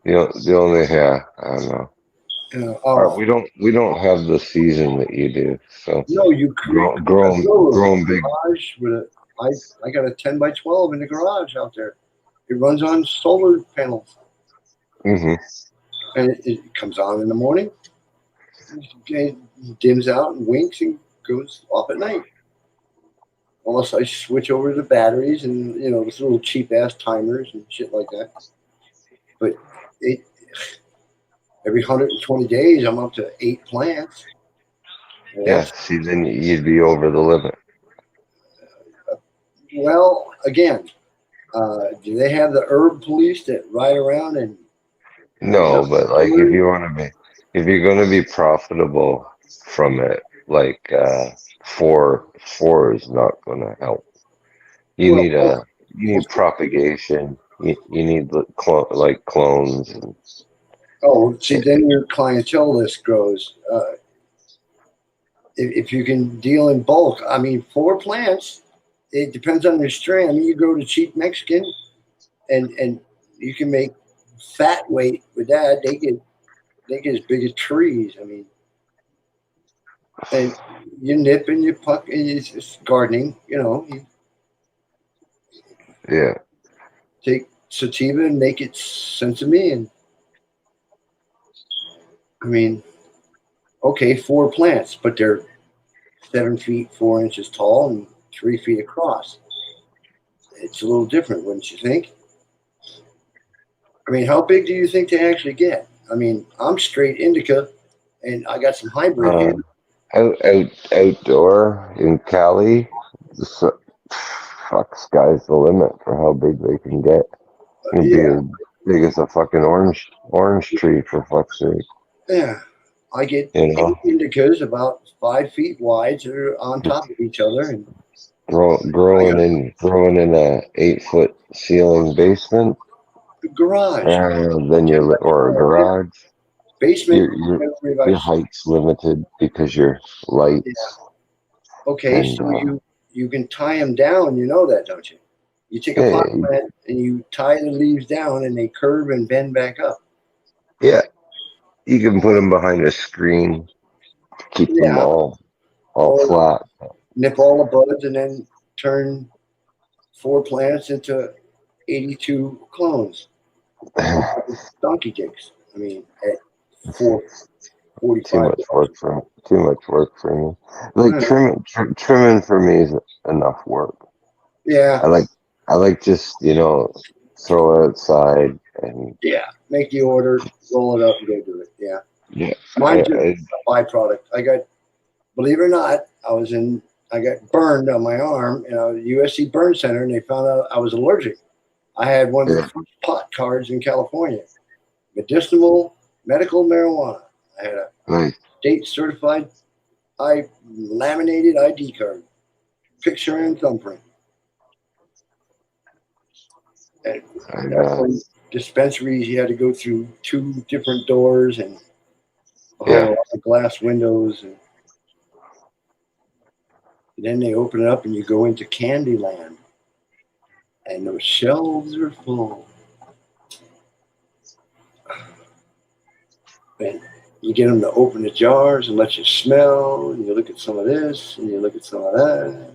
The only I don't know. We don't have the season that you do, so no, you grow them big. With I got a 10x12 in the garage out there. It runs on solar panels. Mm-hmm. And it comes on in the morning, it dims out and winks and goes off at night. Unless I switch over to the batteries and those little cheap ass timers and shit like that. But every 120 days I'm up to 8 plants. Yeah, see, then you'd be over the limit. Well, again, do they have the herb police that ride around and? No, but like if you're going to be profitable from it, like four is not going to help. You need propagation. You need like clones. And, see, then your clientele list grows. If you can deal in bulk, I mean, 4 plants it depends on your strain. I mean, you go to cheap Mexican, and you can make fat weight with that. They get as big as trees. I mean, and you nip and you puck, and it's just gardening. You Yeah. take sativa and make it sesame, and I mean, okay, 4 plants, but they're 7 feet 4 inches tall and 3 feet across. It's a little different, wouldn't you think? I mean, how big do you think they actually get? I mean, I'm straight indica, and I got some hybrid here. Outdoor in Cali, so, fuck, sky's the limit for how big they can get. It can be Yeah, as big as a fucking orange tree, for fuck's sake. yeah. I get You 8 know, indicas about 5 feet wide, that are on top of each other, and I growing got in a 8 foot ceiling basement, a garage. then Just like or a yeah, garage. basement. Your Don't worry about your height's limited because your lights Okay, and so you can tie them down. You know that, don't you? You take a yeah, pot plant and you tie the leaves down, and they curve and bend back up. yeah, you can put them behind a screen, keep them Yeah, all or flat. nip all the buds and then turn 4 plants into 82 clones. Donkey dicks. I mean, at four Too forty-five. much work for me. Like trimming for me is enough work. Yeah, I like just throw it outside and yeah. Make the order, roll it up, and go do it. Yeah, yeah. mine's just a byproduct. Believe it or not, I got burned on my arm in a USC burn center, and they found out I was allergic. I had one of the first pot cards in California, medical marijuana. I had a Nice. state certified, laminated ID card, picture and thumbprint. And that's when dispensaries, you had to go through 2 different doors and behind a lot of glass windows, and then they open it up and you go into Candyland, and those shelves are full. And you get them to open the jars and let you smell, and you look at some of this, and you look at some of that.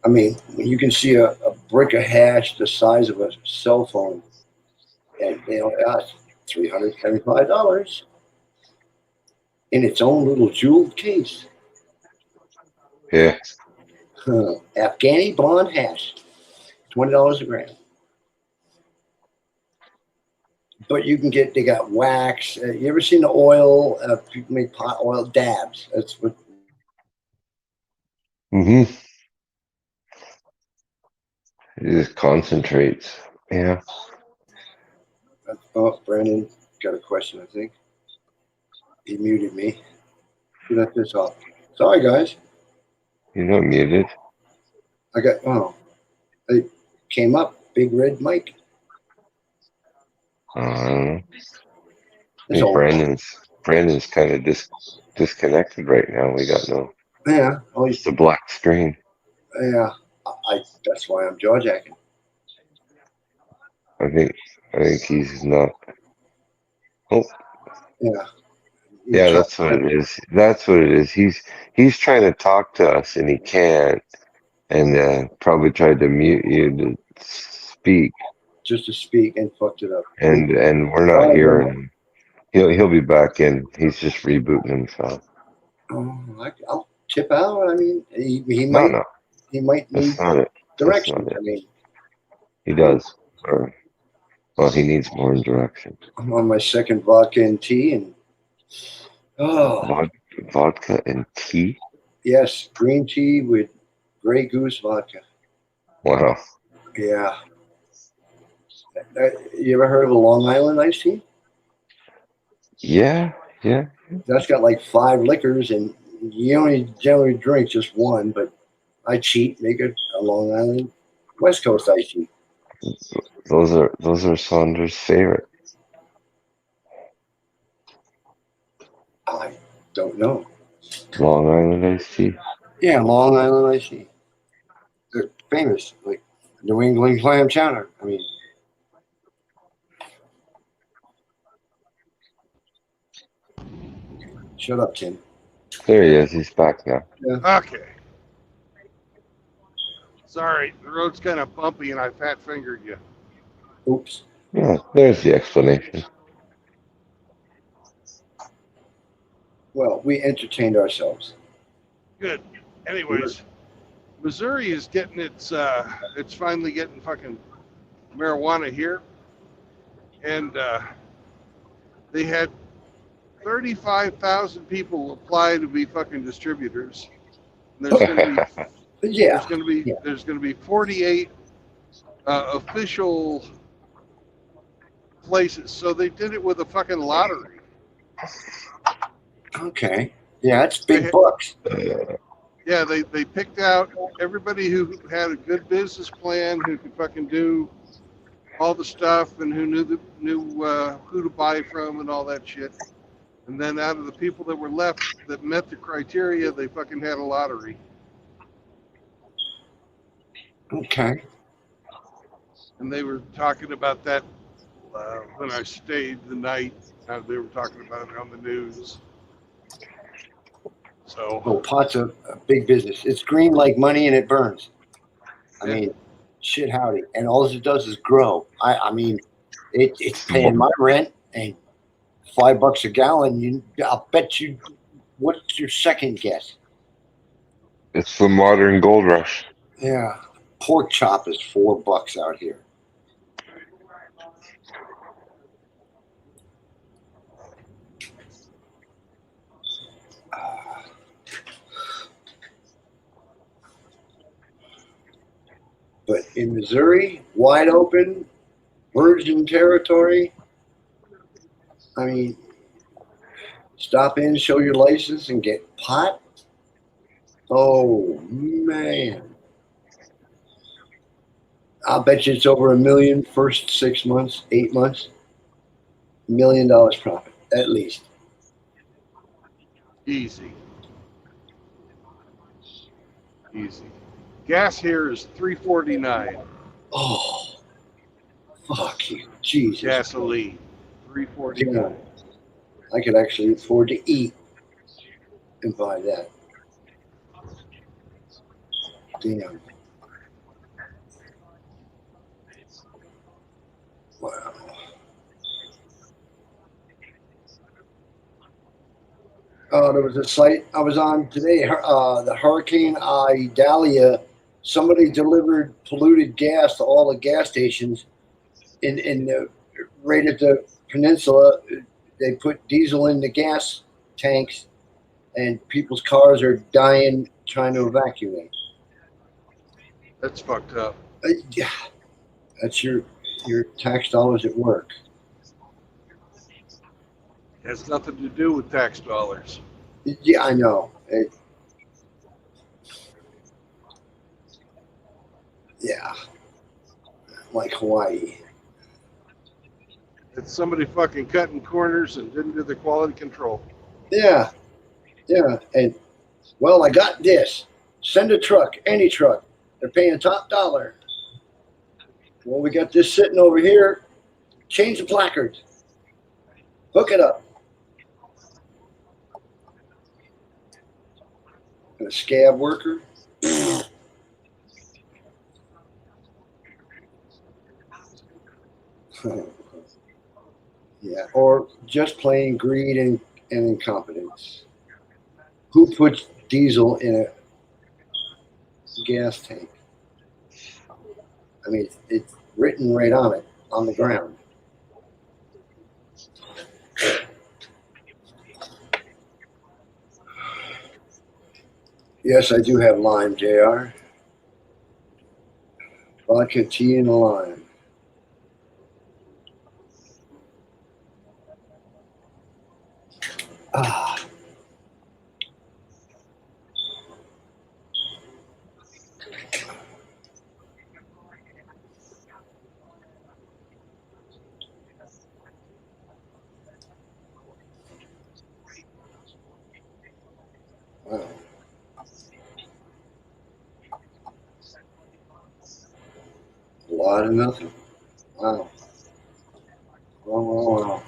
I mean, when you can see a brick of hash the size of a cell phone, and that's $375 in its own little jeweled case. Yeah. Afghani blonde hash, $20 a gram. But you can they got wax. You ever seen the oil? People make pot oil dabs. That's what. Mm-hmm. It just concentrates. Yeah. Oh, Brandon got a question, I think. He muted me. He left this off. Sorry, guys. You're not muted. It came up. Big red mic. I don't know. I It's think all. Brandon's kind of disconnected right now. We got no. Yeah. Oh, Just a black screen. yeah. That's why I'm jaw jacking. I think he's not. Oh. Yeah. Yeah, that's what it is. That's what it is. He's trying to talk to us and he can't, and probably tried to mute you to speak. Just to speak and fucked it up. And we're not hearing him. He'll be back in. He's just rebooting himself. I'll tip out. I mean, he No, might. no. He might need That's not it. directions. That's not I it. mean, He does. Well, he needs more direction. I'm on my second vodka and tea, and Vodka and tea? yes, green tea with Grey Goose vodka. Wow. Yeah. You ever heard of a Long Island iced tea? Yeah. That's got like 5 liquors, and you only generally drink just one, but I cheat, make it a Long Island West Coast iced tea. Those are Saunders' favorite. I don't know. Long Island iced tea. Yeah, Long Island iced tea. They're famous, like New England clam chowder. I mean, shut up, Tim. There he is. He's back now. Yeah. Okay. Sorry, the road's kind of bumpy and I fat fingered you. Oops. Yeah, there's the explanation. Well, we entertained ourselves. Good. Anyways, Missouri is getting it's finally getting fucking marijuana here, and they had 35,000 people apply to be fucking distributors. And there's going to be Yeah. there's going to be 48 official places. So they did it with a fucking lottery. Okay. Yeah, that's big bucks. Yeah, they picked out everybody who had a good business plan, who could fucking do all the stuff, and who knew who to buy from and all that shit. And then out of the people that were left that met the criteria, they fucking had a lottery. Okay. And they were talking about that when I stayed the night. They were talking about it on the news. So. Oh, pot's a big business. It's green like money and it burns. I mean, shit howdy. And all it does is grow. I mean, it's paying my rent and $5 a gallon. I'll bet you. What's your second guess? It's the modern gold rush. Yeah, pork chop is $4 out here. But in Missouri, wide open, virgin territory. I mean, stop in, show your license, and get pot. Oh man, I'll bet you it's over $1 million first 6 months, 8 months. $1 million profit at least. Easy. Gas here is $3.49. Oh, fuck you, Jesus. Gasoline, $3.49. I could actually afford to eat and buy that. Damn. Wow. There was a site I was on today. The Hurricane Idalia. Somebody delivered polluted gas to all the gas stations right at the peninsula. They put diesel in the gas tanks, and people's cars are dying trying to evacuate. That's fucked up. Yeah, that's your tax dollars at work. It has nothing to do with tax dollars. Yeah, I know. Yeah, like Hawaii. It's somebody fucking cutting corners and didn't do the quality control. Yeah, and well, I got this. Send a truck, any truck. They're paying top dollar. Well, we got this sitting over here. Change the placards. Hook it up. And a scab worker. Yeah, or just plain greed and incompetence. Who puts diesel in a gas tank? I mean, it's written right on it, on the ground. Yes, I do have lime, JR. Vodka, tea, and a lime. Ah. lot of nothing. Wow. Wow.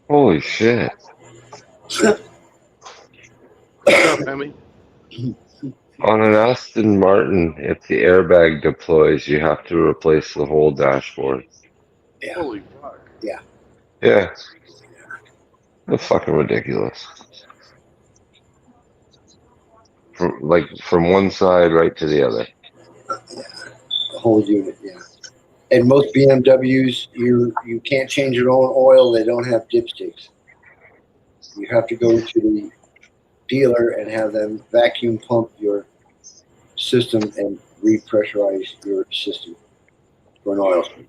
Holy shit. What's up, Emmy? On an Aston Martin, if the airbag deploys, you have to replace the whole dashboard. Yeah. Holy fuck. Yeah. Yeah. That's fucking ridiculous. From one side right to the other. The whole unit, yeah. And most BMWs, you can't change your own oil. They don't have dipsticks. You have to go to the dealer and have them vacuum pump your system and repressurize your system for an oil change.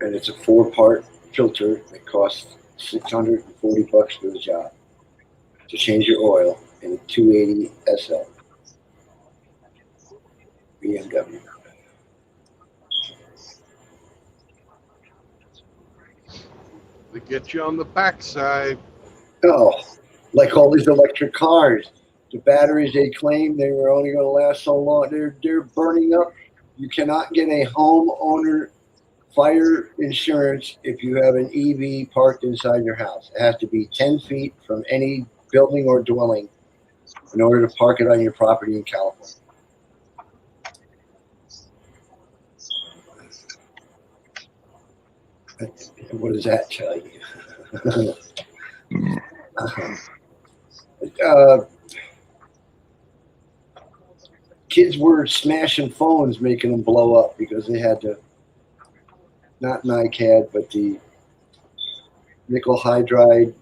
And it's a 4-part filter that costs $640 for the job to change your oil in a 280 SL BMW. They get you on the backside. Oh, like all these electric cars. The batteries they claim they were only going to last so long, they're burning up. You cannot get a homeowner fire insurance if you have an EV parked inside your house. It has to be 10 feet from any building or dwelling in order to park it on your property in California. What does that tell you? Kids were smashing phones, making them blow up because they had to, not NiCad, but the nickel hydride,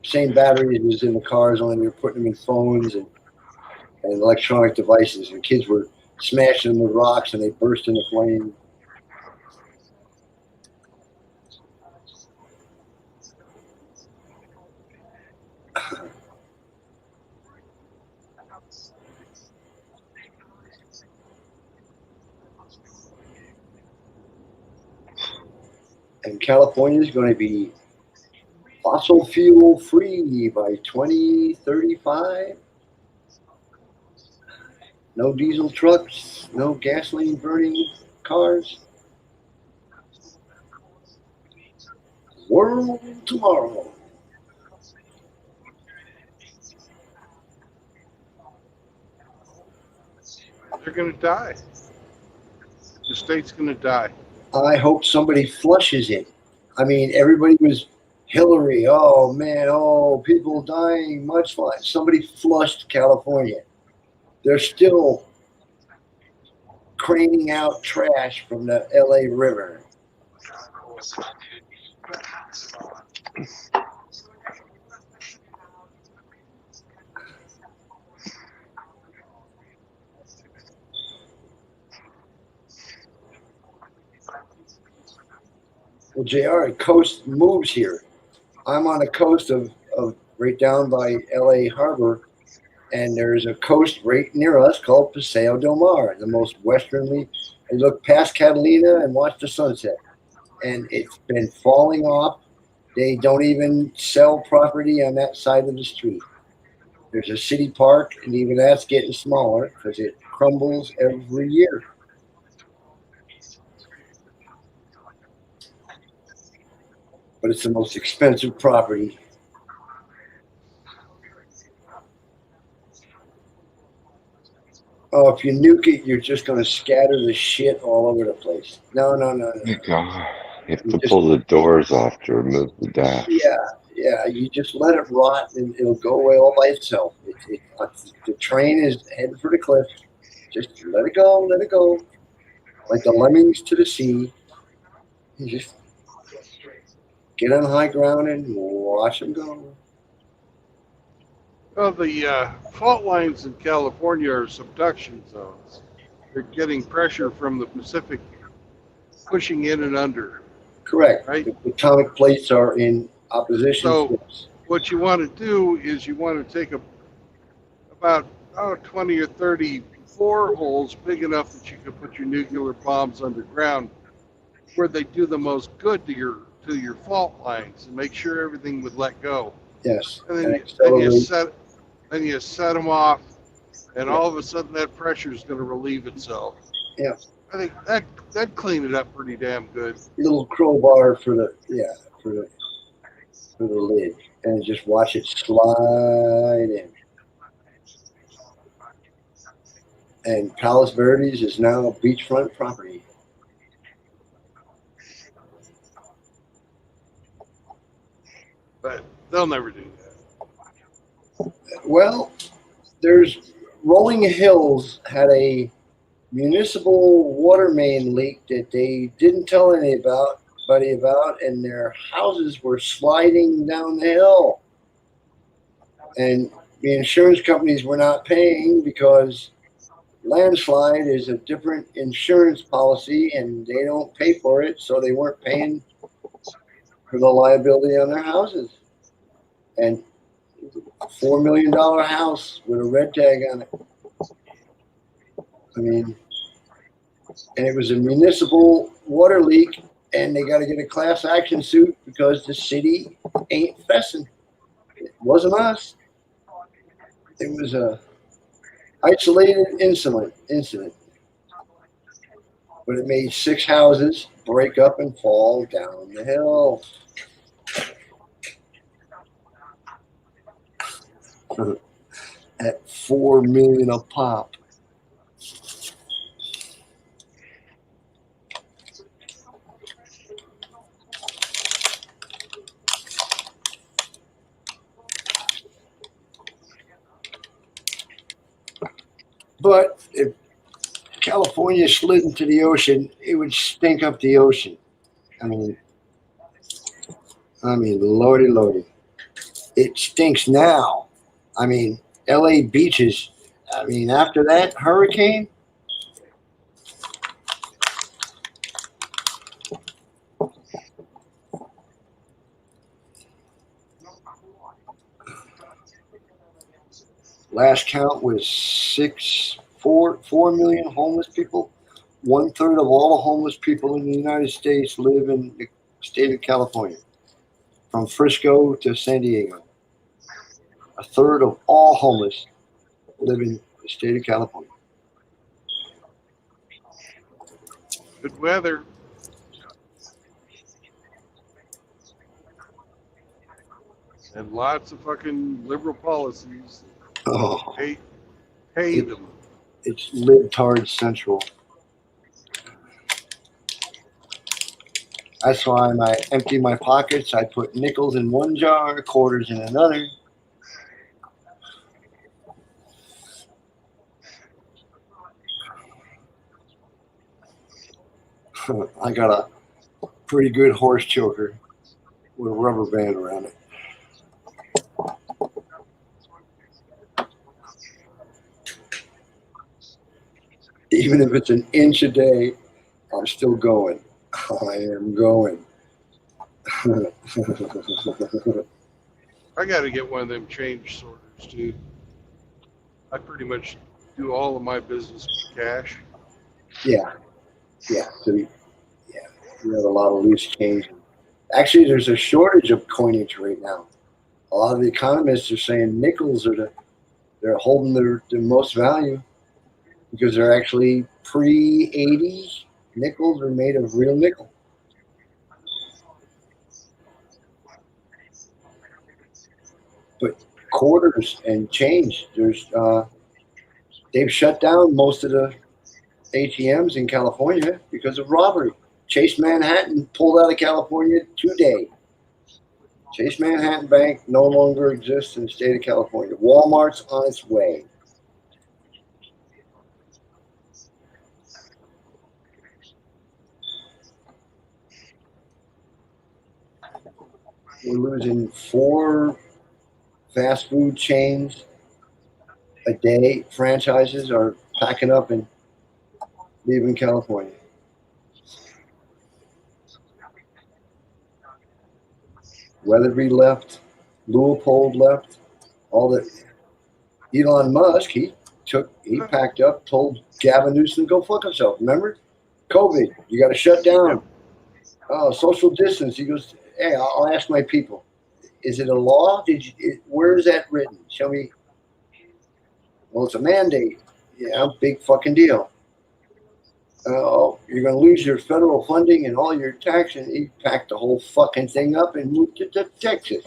same batteries as in the cars, only they're putting them in phones and electronic devices. And kids were smashing them with rocks and they burst into flame. And California is going to be fossil fuel free by 2035. No diesel trucks, no gasoline burning cars. World tomorrow. They're going to die. The state's going to die. I hope somebody flushes it. I mean, everybody was Hillary. Oh man, oh, people dying, mudslides. Somebody flushed California. They're still craning out trash from the LA River. Well, JR, coast moves here. I'm on the coast of right down by LA Harbor, and there's a coast right near us called Paseo del Mar, the most westernly. I look past Catalina and watch the sunset, and it's been falling off. They don't even sell property on that side of the street. There's a city park, and even that's getting smaller because it crumbles every year. But it's the most expensive property. Oh, if you nuke it, you're just going to scatter the shit all over the place. No. God. You have to pull the doors off to remove the dash. Yeah. You just let it rot, and it'll go away all by itself. The train is heading for the cliff. Just let it go. Like the lemmings to the sea. You just get on high ground and watch them go. Well, the fault lines in California are subduction zones. They're getting pressure from the Pacific pushing in and under. Correct. Right? The atomic plates are in opposition. So what you want to do is you want to take about 20 or 30 boreholes big enough that you can put your nuclear bombs underground where they do the most good to to your fault lines and make sure everything would let go. Yes. And then And you accelerate. set them off, and Yeah. all of a sudden that pressure is going to relieve itself. Yeah. I think that'd clean it up pretty damn good. Little crowbar for the lid, and just watch it slide in. And Palos Verdes is now beachfront property. But they'll never do that. Well, there's Rolling Hills had a municipal water main leak that they didn't tell anybody about, and their houses were sliding down the hill. And the insurance companies were not paying because landslide is a different insurance policy and they don't pay for it, so they weren't paying for the liability on their houses. And a $4 million house with a red tag on it. I mean, and it was a municipal water leak, and they got to get a class action suit because the city ain't fessing. It wasn't us. It was a isolated incident, but it made 6 houses break up and fall down the hill. At $4 million a pop. But if California slid into the ocean, it would stink up the ocean. I mean, lordy. It stinks now. I mean, LA beaches. I mean, after that hurricane, last count was 4 million homeless people. 1/3 of all the homeless people in the United States live in the state of California, from Frisco to San Diego. 1/3 of all homeless live in the state of California. Good weather. And lots of fucking liberal policies. Oh, Hate them. it's libtard central. That's why when I empty my pockets, I put nickels in one jar, quarters in another. I got a pretty good horse choker with a rubber band around it. Even if it's an inch a day, I'm still going. I am going. I got to get one of them change sorters too. I pretty much do all of my business with cash. Yeah. So we have a lot of loose change. Actually, there's a shortage of coinage right now. A lot of the economists are saying nickels they're holding their most value because they're actually pre-80s nickels are made of real nickel. But quarters and change, they've shut down most of the ATMs in California because of robbery. Chase Manhattan pulled out of California today. Chase Manhattan Bank no longer exists in the state of California. Walmart's on its way. We're losing 4 fast food chains a day. Franchises are packing up and leaving California. Weatherby left. Leopold left. All the Elon Musk, he packed up, told Gavin Newsom to go fuck himself. Remember? COVID, you got to shut down. Oh, social distance. He goes, hey, I'll ask my people. Is it a law? Where is that written? Show me. Well, it's a mandate. Yeah, big fucking deal. Oh, you're going to lose your federal funding and all your taxes. He packed the whole fucking thing up and moved it to Texas.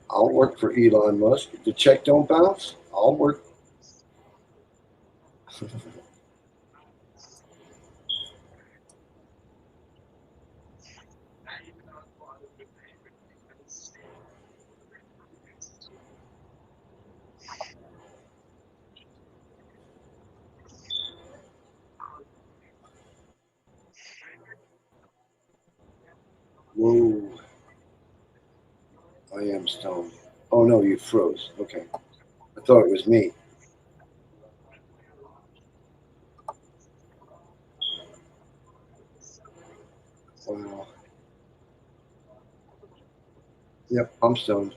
I'll work for Elon Musk. If the check don't bounce, I'll work. Whoa. I am stoned. Oh no, you froze. Okay. I thought it was me. Wow. Yep, I'm stoned.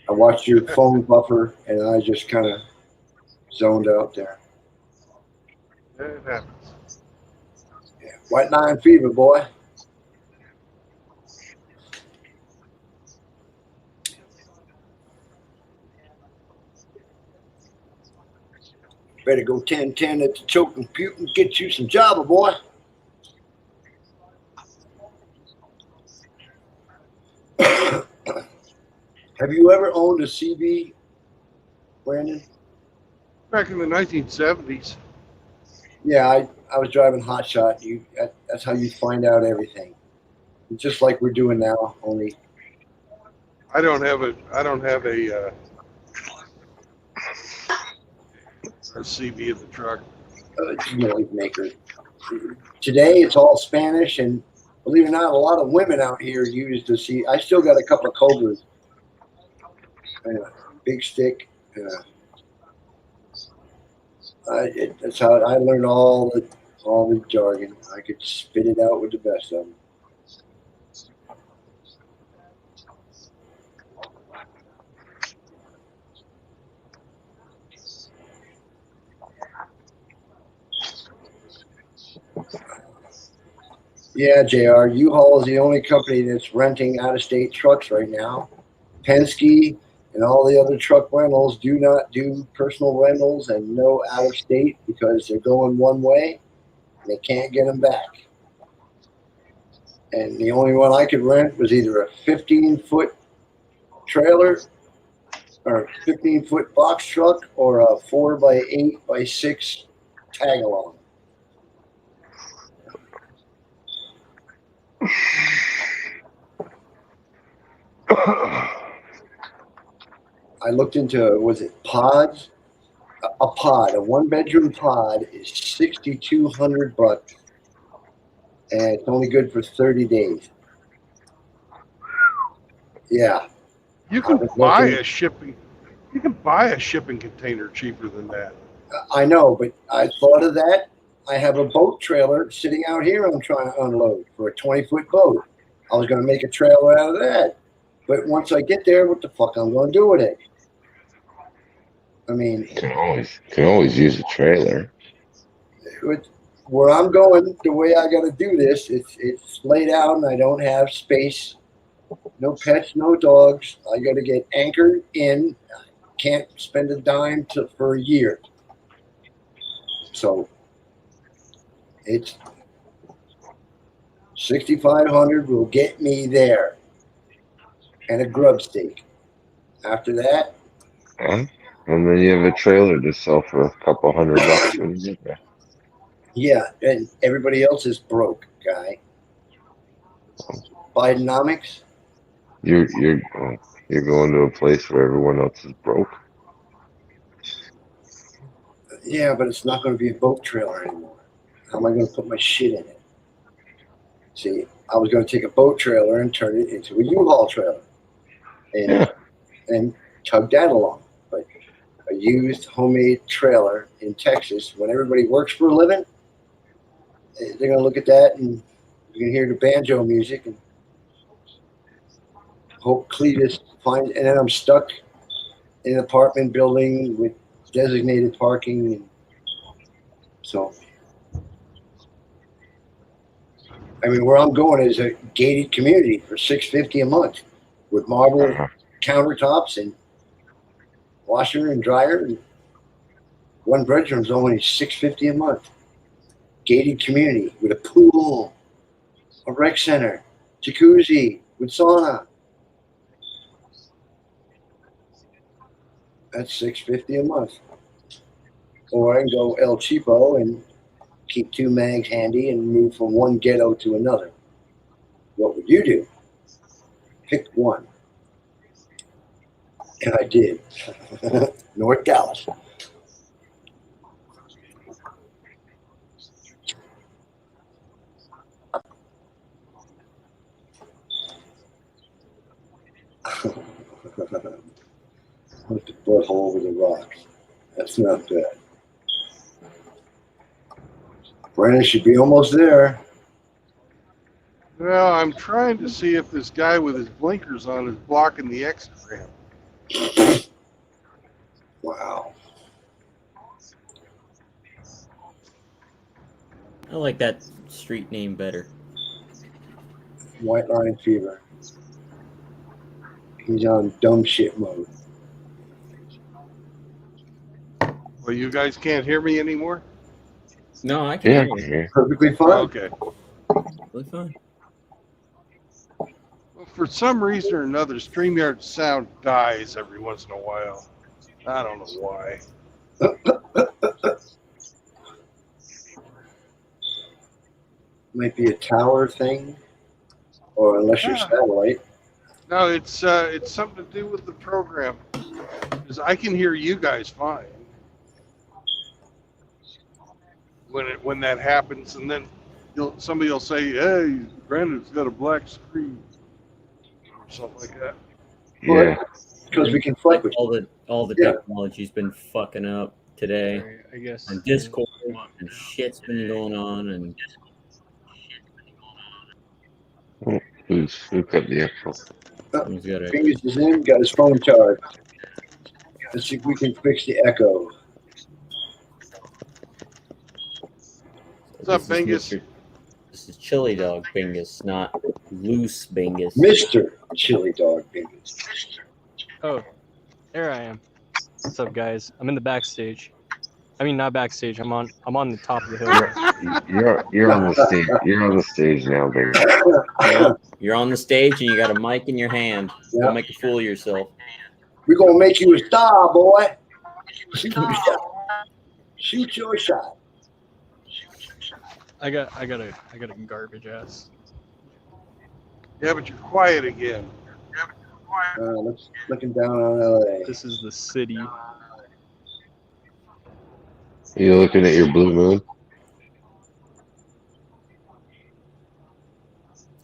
I watched your phone buffer and I just kind of zoned out there. It happens. Yeah. White line fever, boy. Better go 10-10 at the choke and puke and get you some Java, boy. Have you ever owned a CB, Brandon? Back in the 1970s. Yeah, I was driving hotshot. That's how you find out everything. Just like we're doing now, only I don't have a CB in the truck. noise maker. Today it's all Spanish, and believe it or not, a lot of women out here use the C. I still got a couple of Cobras, big stick. That's how I learned all the jargon. I could spit it out with the best of them. Yeah, JR, U-Haul is the only company that's renting out-of-state trucks right now. Penske and all the other truck rentals do not do personal rentals and no out-of-state because they're going one way and they can't get them back. And the only one I could rent was either a 15-foot trailer or 15-foot box truck or a 4x8x6 tag along. I looked into, was it pods? A pod, a one-bedroom pod is $6,200, and it's only good for 30 days. Yeah. You can buy a shipping container cheaper than that. I know, but I thought of that. I have a boat trailer sitting out here I'm trying to unload for a 20-foot boat. I was going to make a trailer out of that. But once I get there, what the fuck I'm going to do with it? I mean, you can always use a trailer. Where I'm going, the way I got to do this, it's laid out and I don't have space. No pets, no dogs. I got to get anchored in. Can't spend a dime for a year. So it's $6,500 will get me there, and a grub steak. After that, And then you have a trailer to sell for a couple $100 when you get there. yeah, and everybody else is broke, guy. Bidenomics. You're going to a place where everyone else is broke. Yeah, but it's not going to be a boat trailer anymore. How am I going to put my shit in it? See, I was going to take a boat trailer and turn it into a U-Haul trailer, and tug that along. But a used homemade trailer in Texas, when everybody works for a living, they're going to look at that and you can hear the banjo music and Hope Cletus finds, and then I'm stuck in an apartment building with designated parking. And so, I mean, where I'm going is a gated community for $650 a month with marble countertops and washer and dryer, and one bedroom's only $650 a month. Gated community with a pool, a rec center, jacuzzi with sauna. That's $650 a month. Or I can go El Cheapo and keep 2 mags handy and move from one ghetto to another. What would you do? Pick one. And I did. North Dallas. With the butthole with the rocks. That's not bad. Brandon should be almost there. Well, I'm trying to see if this guy with his blinkers on is blocking the exit ramp. Wow. I like that street name better. White Line Fever. He's on dumb shit mode. Well, you guys can't hear me anymore? No, I can hear you. Perfectly fine. Okay. Really fine. Well, for some reason or another, StreamYard sound dies every once in a while. I don't know why. Might be a tower thing, or unless you're satellite. No, it's something to do with the program. Because I can hear you guys fine when that happens, and then somebody will say, "Hey, Brandon's got a black screen," or something like that. Yeah. Because we can flex with all the technology's been fucking up today. Right, I guess. And Discord and shit's been going on, and Who's got the actual? he's got a Fingers is in, got his phone charged. Let's see if we can fix the echo. What's up, Bingus? This is Chili Dog Bingus, not Loose Bingus. Mr. Chili Dog Bingus. Oh, there I am. What's up, guys? I'm in the backstage. I mean, not backstage. I'm on the top of the hill. You're on the stage. You're on the stage now, baby. Yeah, you're on the stage and you got a mic in your hand. Yeah. Don't make a fool of yourself. We're gonna make you a star, boy. Shoot your shot. I got a garbage ass. Yeah, but you're quiet again. Let's looking down on LA. This is the city. You looking at your blue moon?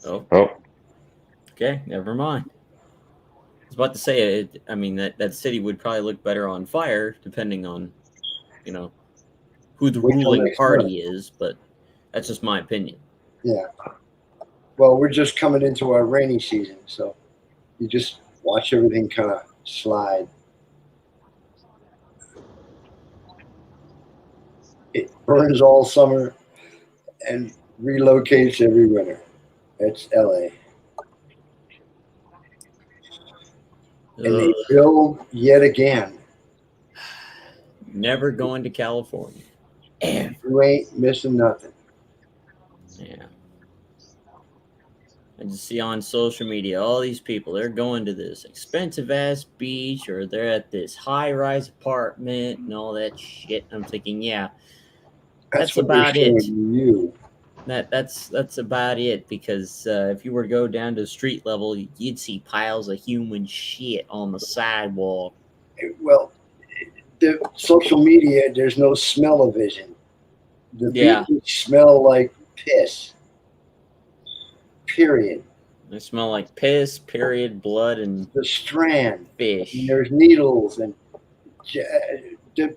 Oh. Oh. Okay, never mind. I was about to say, I mean, that city would probably look better on fire, depending on, who the ruling party is, but that's just my opinion. Yeah. Well, we're just coming into our rainy season, so you just watch everything kind of slide. It burns all summer and relocates every winter. That's LA. And they build yet again. Never going to California. You ain't missing nothing. Yeah. I just see on social media all these people, they're going to this expensive ass beach or they're at this high rise apartment and all that shit. I'm thinking, yeah, that's about it. That's about it, because if you were to go down to street level, you'd see piles of human shit on the sidewalk. Well, the social media, there's no smell-o-vision. The beaches smell like piss. Period. They smell like piss, period, blood, and the strand. Fish. And there's needles, and the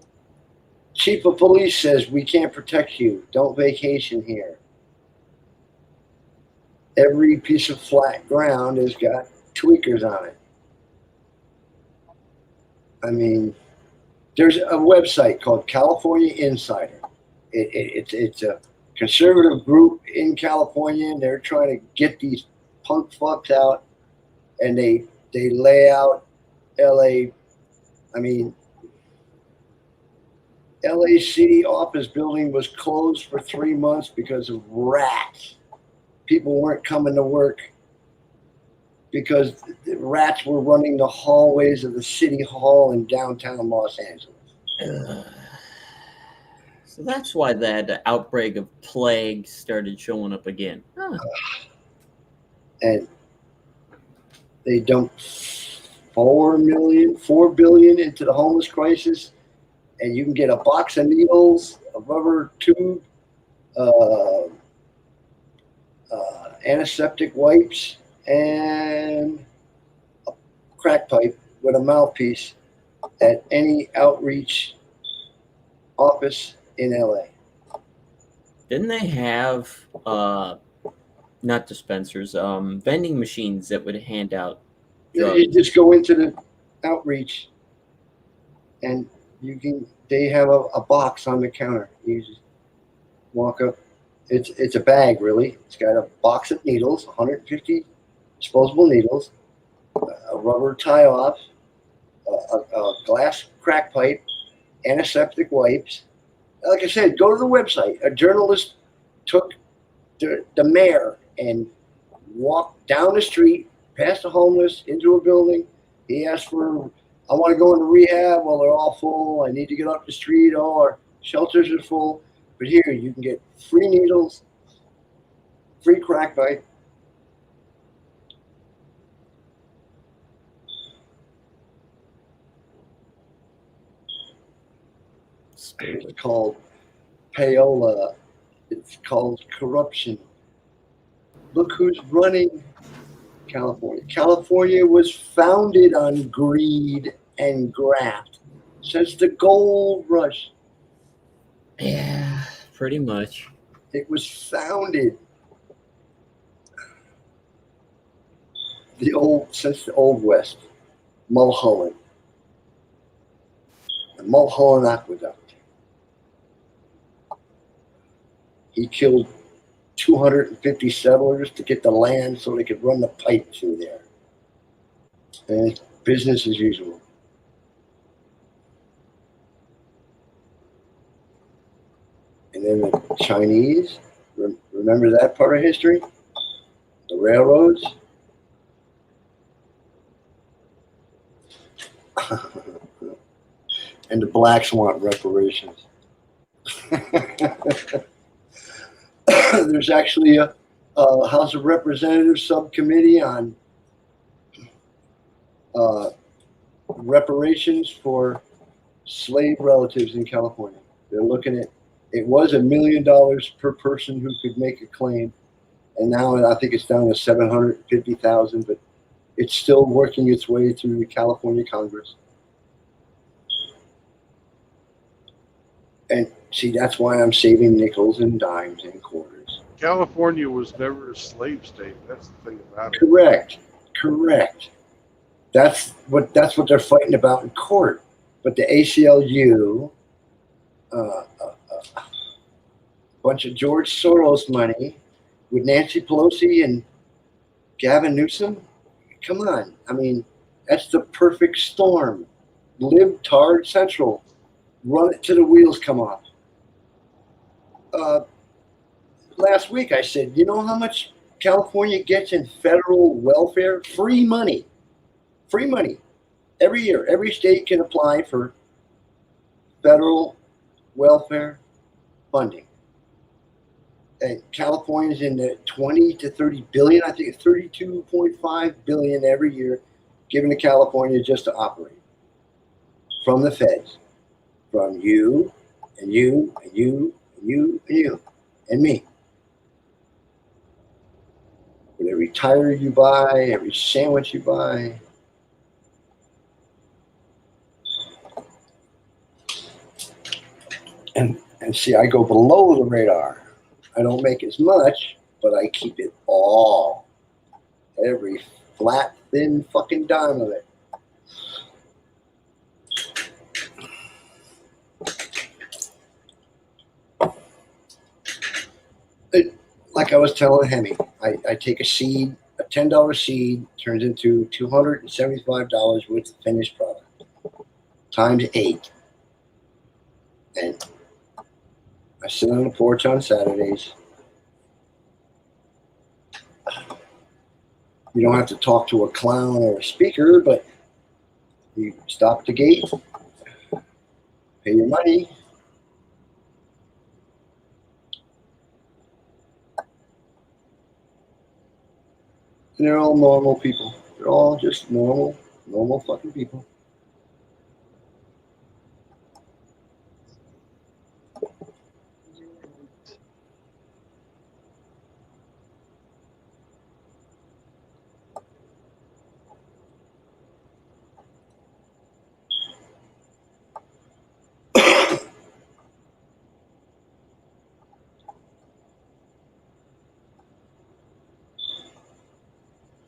chief of police says we can't protect you. Don't vacation here. Every piece of flat ground has got tweakers on it. I mean, there's a website called California Insider. It's a conservative group in California, and they're trying to get these punk fucks out, and they lay out LA. I mean, LA City office building was closed for 3 months because of rats. People weren't coming to work because the rats were running the hallways of the city hall in downtown Los Angeles. So that's why that outbreak of plague started showing up again. Huh. And they dumped $4 billion into the homeless crisis, and you can get a box of needles, a rubber tube, antiseptic wipes, and a crack pipe with a mouthpiece at any outreach office in LA. Didn't they have not dispensers, vending machines that would hand out drugs? You just go into the outreach, and they have a box on the counter. You just walk up. It's a bag, really. It's got a box of needles, 150 disposable needles, a rubber tie-off, a glass crack pipe, antiseptic wipes. Like I said, go to the website. A journalist took the mayor and walked down the street, past the homeless, into a building. He asked for, I want to go into rehab. Well, they're all full. I need to get off the street. All our shelters are full. But here, you can get free needles, free crack pipe. It's called payola. It's called corruption. Look who's running California. California was founded on greed and graft since the gold rush. Yeah, pretty much. It was founded since the old West. Mulholland. The Mulholland Aqueduct. He killed 250 settlers to get the land so they could run the pipe through there. And it's business as usual. And then the Chinese, remember that part of history? The railroads. And the blacks want reparations. There's actually a House of Representatives subcommittee on reparations for slave relatives in California. They're looking at, it was $1 million per person who could make a claim, and now I think it's down to $750,000, but it's still working its way through the California Congress. And see, that's why I'm saving nickels and dimes and quarters. California was never a slave state. That's the thing about it. Correct. That's what they're fighting about in court. But the ACLU, a bunch of George Soros money with Nancy Pelosi and Gavin Newsom. Come on. I mean, that's the perfect storm. Libtard Central. Run it till the wheels come off. Last week I said, you know how much California gets in federal welfare? Free money. Free money. Every year, every state can apply for federal welfare funding. And California's in the 20 to 30 billion, I think it's 32.5 billion every year given to California just to operate from the feds. From you, and you, and you, and you, and you, and me. With every tire you buy, every sandwich you buy. And see, I go below the radar. I don't make as much, but I keep it all. Every flat, thin fucking dime of it. Like I was telling Hemi, I take a seed, a $10 seed turns into $275 worth of finished product times 8. And I sit on the porch on Saturdays. You don't have to talk to a clown or a speaker, but you stop at the gate, pay your money. And they're all normal people. They're all just normal fucking people.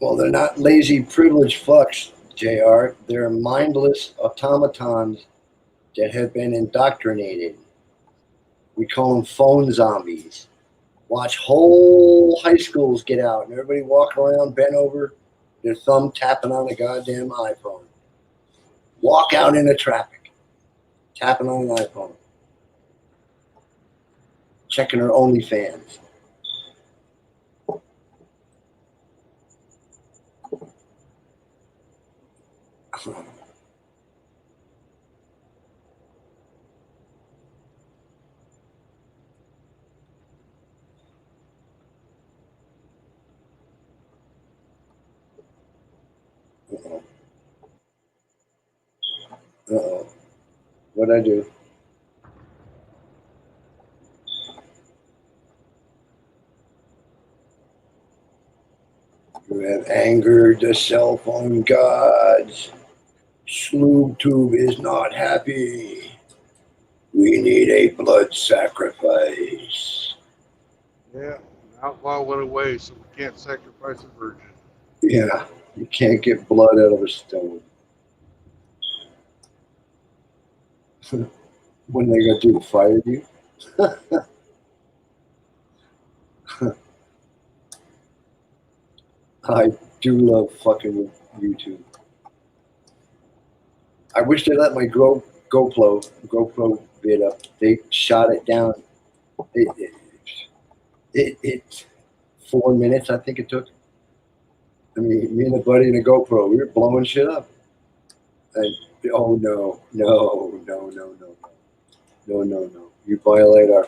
Well, they're not lazy, privileged fucks, JR. They're mindless automatons that have been indoctrinated. We call them phone zombies. Watch whole high schools get out and everybody walk around bent over, their thumb tapping on a goddamn iPhone. Walk out into traffic, tapping on an iPhone, checking her OnlyFans. Uh-oh. What'd I do? You have angered the cell phone gods. SlooBTube is not happy. We need a blood sacrifice. Yeah, an outlaw went away, so we can't sacrifice a virgin. Yeah, you can't get blood out of a stone. When they gonna do, fire you? I do love fucking YouTube. I wish they let my GoPro vid up. They shot it down. It 4 minutes, I think it took. I mean, me and a buddy and a GoPro, we were blowing shit up. And oh no. You violate our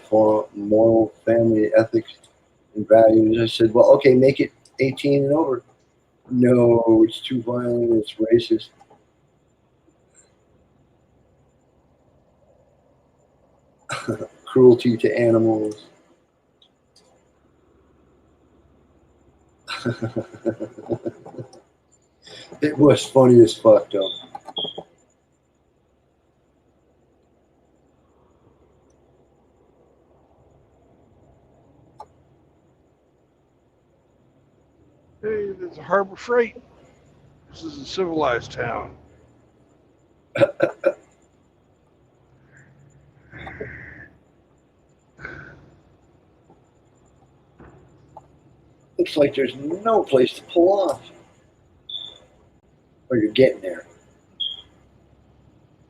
moral family ethics and values. I said, well, okay, make it 18 and over. No, it's too violent. It's racist. Cruelty to animals. It was funny as fuck, though. Hey, there's a Harbor Freight. This is a civilized town. Looks like there's no place to pull off. Or you're getting there.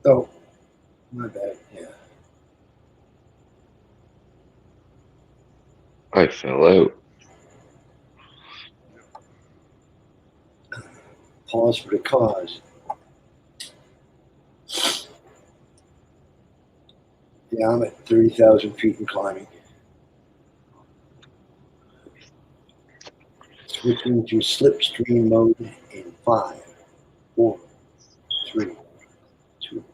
Oh, my bad. Yeah. I fell out. Pause for the cause. Yeah, I'm at 30,000 feet and climbing. Switching to slipstream mode in 5, 4, 3, 2.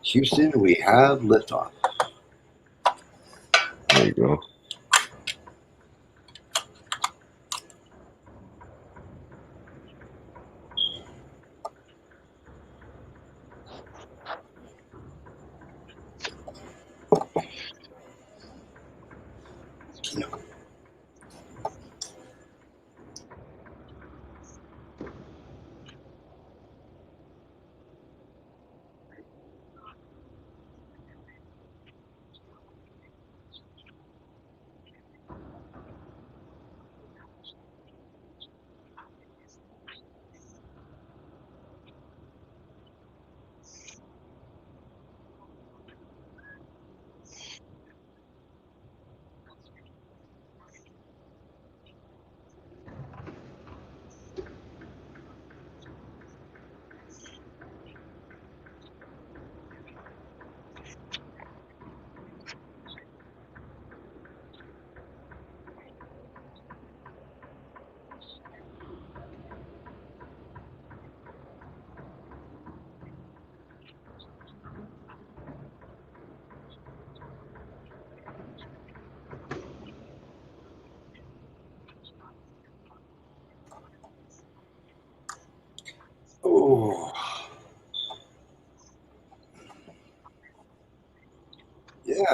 Houston, we have liftoff. There you go.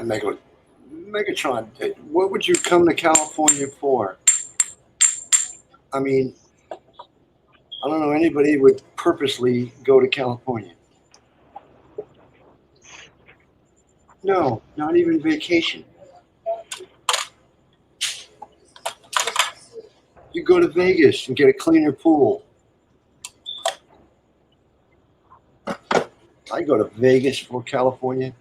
Megatron, what would you come to California for? I mean, I don't know anybody would purposely go to California. No, not even vacation. You go to Vegas and get a cleaner pool. I go to Vegas for California.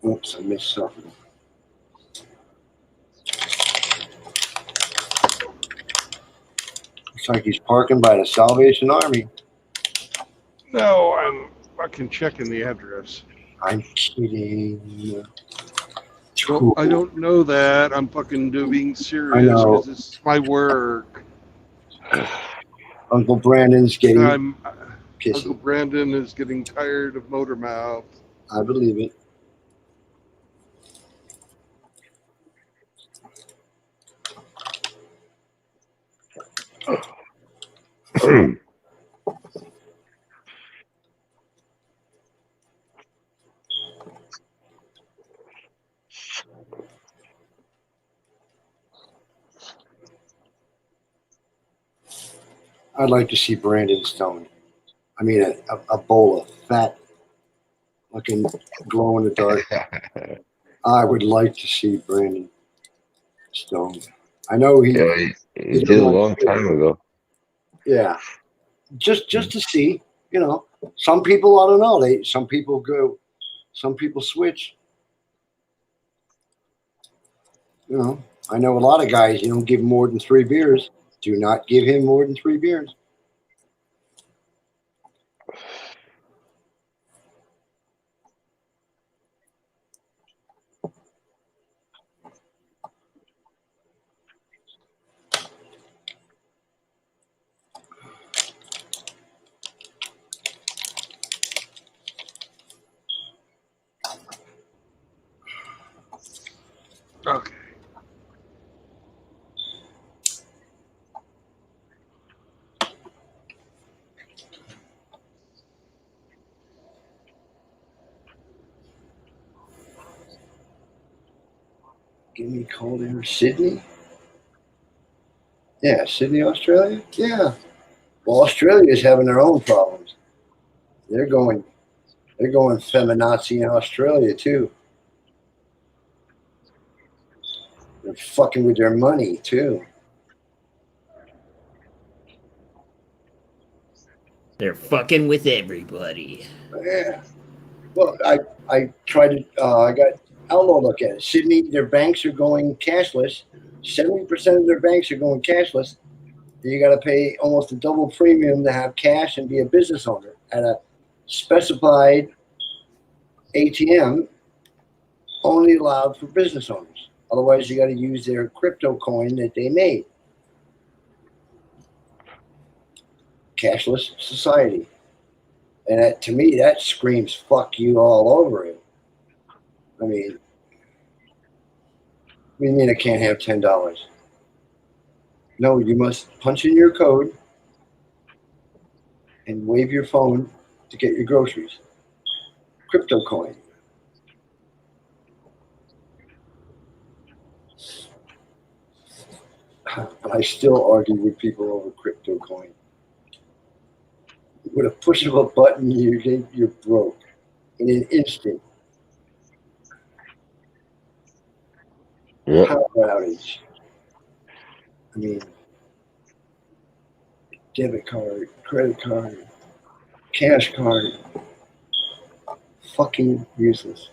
Oops, I missed something. Looks like he's parking by the Salvation Army. No, I'm fucking checking the address. I'm kidding. Well, I don't know that. I'm fucking being I serious know. because this is my work. Uncle Brandon's getting Uncle pissy. Brandon is getting tired of motor mouth. I believe it. I'd like to see Brandon Stone. I mean, a bowl of fat, looking glow in the dark. I would like to see Brandon Stone. I know he he did a long time ago. Yeah, just to see, you know. Some people, I don't know. Some people go, some people switch. You know, I know a lot of guys. You don't give him more than 3 beers. Do not give him more than 3 beers. Okay. Give me cold air, Sydney. Yeah, Sydney, Australia. Yeah. Well, Australia is having their own problems. They're going feminazi in Australia too. They're fucking with their money too. They're fucking with everybody. Yeah. Well, I tried to. I got Outlaw look at it. Sydney, their banks are going cashless. 70% of their banks are going cashless. You got to pay almost a double premium to have cash and be a business owner at a specified ATM only allowed for business owners. Otherwise, you got to use their crypto coin that they made. Cashless society. And that, to me, that screams fuck you all over it. I mean, what do you mean I can't have $10? No, you must punch in your code and wave your phone to get your groceries. Crypto coin. I still argue with people over crypto coin. With a push of a button, you're broke in an instant. Yeah. Power outage. I mean, debit card, credit card, cash card. Fucking useless.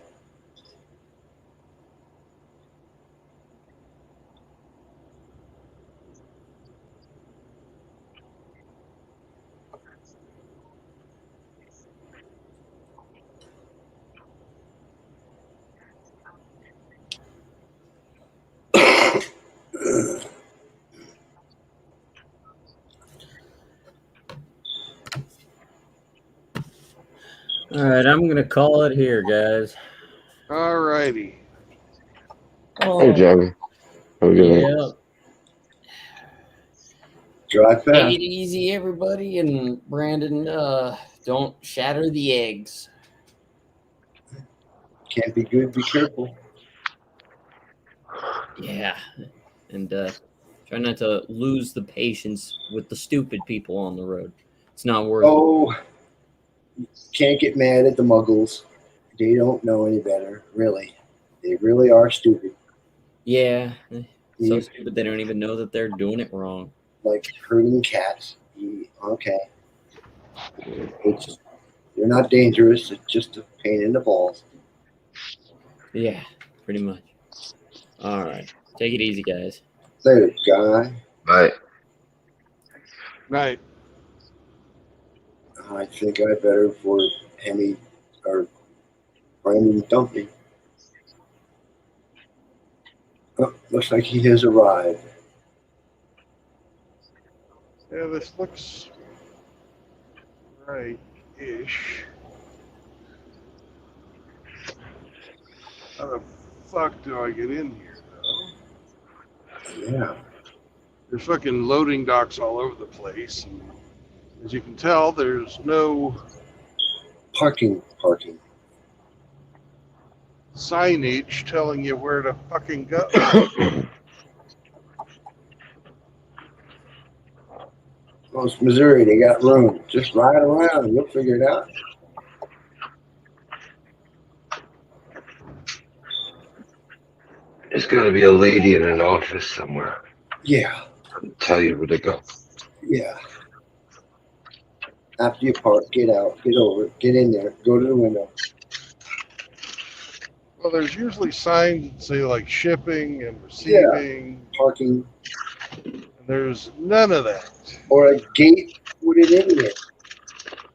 All right, I'm gonna call it here, guys. All righty. Hey, Jeremy. Have a good night. Yeah. Drive Take fast. it easy, everybody, and Brandon, don't shatter the eggs. Can't be good. Be careful. Yeah, and try not to lose the patience with the stupid people on the road. It's not worth it. Oh, can't get mad at the muggles. They don't know any better, really. They really are stupid. Yeah, so You- stupid they don't even know that they're doing it wrong. Like herding cats. Okay. They're not dangerous. It's just a pain in the balls. Yeah, pretty much. All right, take it easy, guys. Later, guy. Bye. Night. I think I better for Hemi or Brandon Dumpy. Oh, looks like he has arrived. Yeah, this looks right-ish. How the fuck do I get in here, though? Yeah. There's fucking loading docks all over the place. And as you can tell, there's no Parking. signage telling you where to fucking go. Well, it's Missouri. They got room. Just ride around. You'll figure it out. There's got to be a lady in an office somewhere. Yeah. Tell you where to go. Yeah. After you park, get out, get over, get in there, go to the window. Well, there's usually signs that say like shipping and receiving. Parking. And there's none of that. Or a gate with an idiot.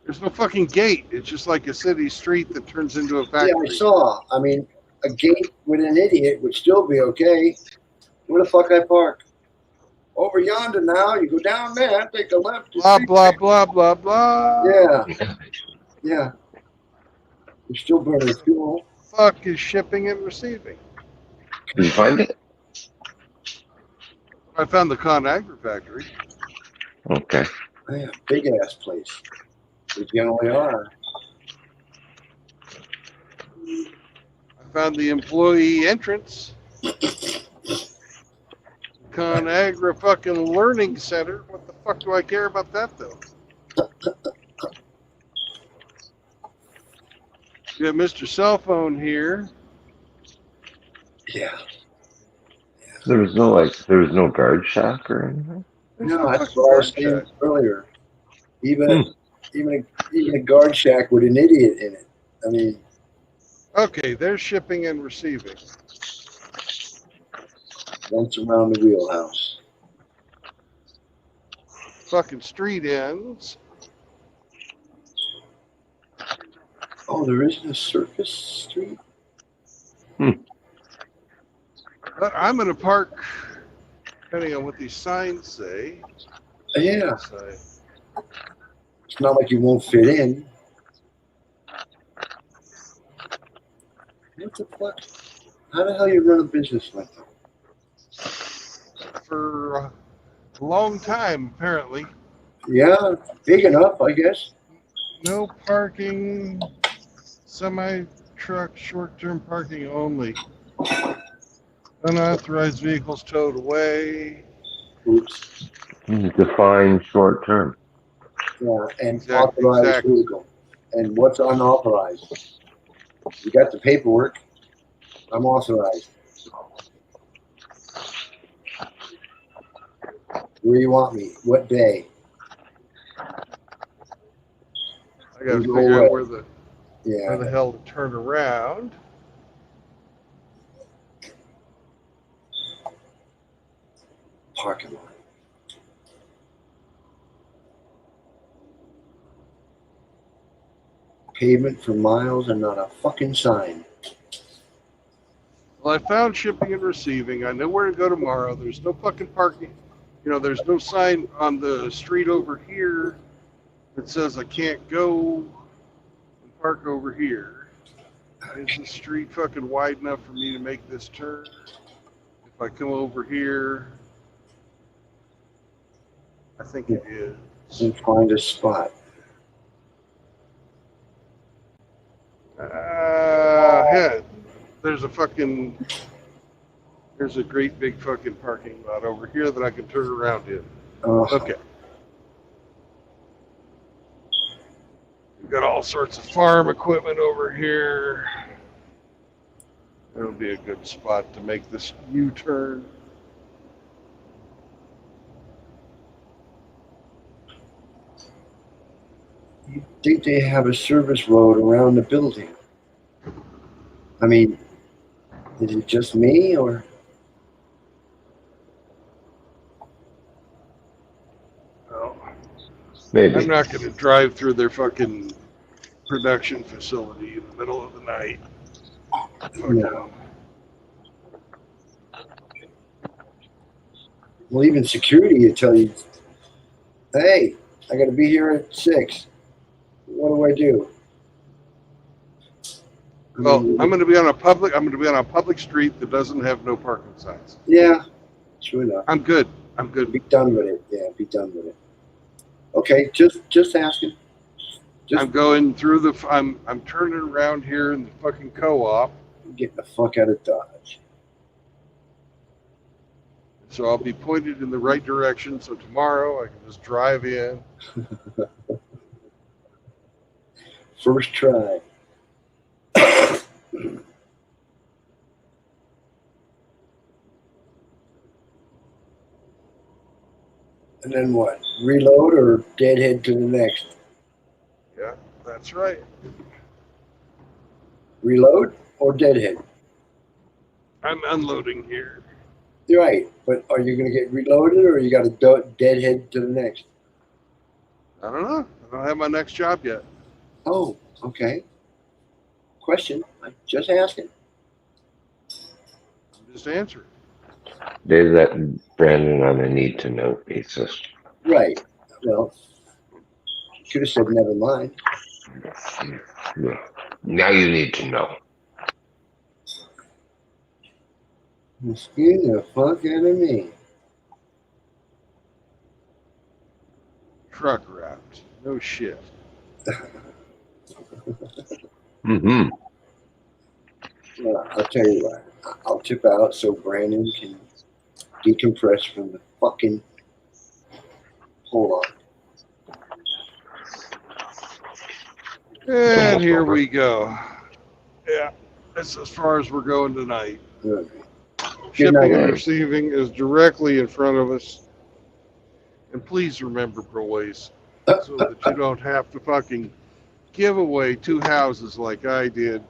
There's no fucking gate. It's just like a city street that turns into a factory. Yeah, I saw. I mean, a gate with an idiot would still be okay. Where the fuck I park? Over yonder now. You go down there, take a left. Blah, blah, blah, blah, blah. Yeah. Yeah. You're still burning fuel. Fuck is shipping and receiving? Did you find it? I found the ConAgra factory. Okay. Yeah, big ass place. They generally are. I found the employee entrance. ConAgra fucking learning center. What the fuck do I care about that though? You got Mr. Cell Phone here. Yeah. There was no guard shack or anything. No, that's what I was saying earlier. Even a guard shack with an idiot in it. I mean, Okay, there's shipping and receiving. once around the wheelhouse. Fucking street ends. Oh, there isn't a Circus Street? But I'm gonna park, depending on what these signs say. Yeah. It's not like you won't fit in. What the fuck? How the hell you run a business like that? For a long time, apparently. Yeah, big enough, I guess. No parking, semi-truck, short-term parking only. Unauthorized vehicles towed away. Oops. Define short term. Yeah, and authorized vehicle. And what's unauthorized? You got the paperwork. I'm authorized. Where do you want me? What day? I gotta figure out where the hell to turn around. Parking lot. Pavement for miles and not a fucking sign. Well, I found shipping and receiving. I know where to go tomorrow. There's no fucking parking. You know, there's no sign on the street over here that says I can't go. park over here. Is the street fucking wide enough for me to make this turn? If I come over here, I think it is. And find a spot. Yeah, there's a great big fucking parking lot over here that I can turn around in. Okay. We've got all sorts of farm equipment over here. That'll be a good spot to make this U-turn. You think they have a service road around the building? I mean, is it just me or? Well, Maybe. I'm not going to drive through their fucking production facility in the middle of the night. No. Well, even security would tell you, hey, I got to be here at 6. What do I do? Well, I'm going to be on a public street that doesn't have no parking signs. Yeah, true enough. I'm good. Be done with it. Yeah, be done with it. Okay, just asking. I'm going through I'm turning around here in the fucking co-op. Getting the fuck out of Dodge. So I'll be pointed in the right direction. So tomorrow I can just drive in. First try. And then what? Reload or deadhead to the next? Yeah, that's right. Reload or deadhead? I'm unloading here. You're right, but are you going to get reloaded or you got to deadhead to the next? I don't know. I don't have my next job yet. Oh, okay. Question. I'm just asking. Just answer. They let Brandon on a need to know basis. Right. Well, should have said never mind. Yeah. Now you need to know. Scared the fuck out of me. Truck wrapped. No shit. Mm-hmm. Well, I'll tell you what. I'll tip out so Brandon can decompress from the fucking. Hold on. And here we go. Yeah, that's as far as we're going tonight. Good. Shipping and receiving is directly in front of us. And please remember, boys, so that you don't have to fucking give away 2 houses like I did.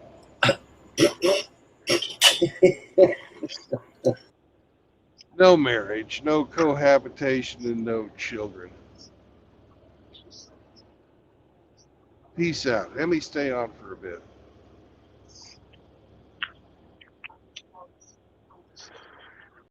No marriage, no cohabitation, and no children. Peace out. Let me stay on for a bit.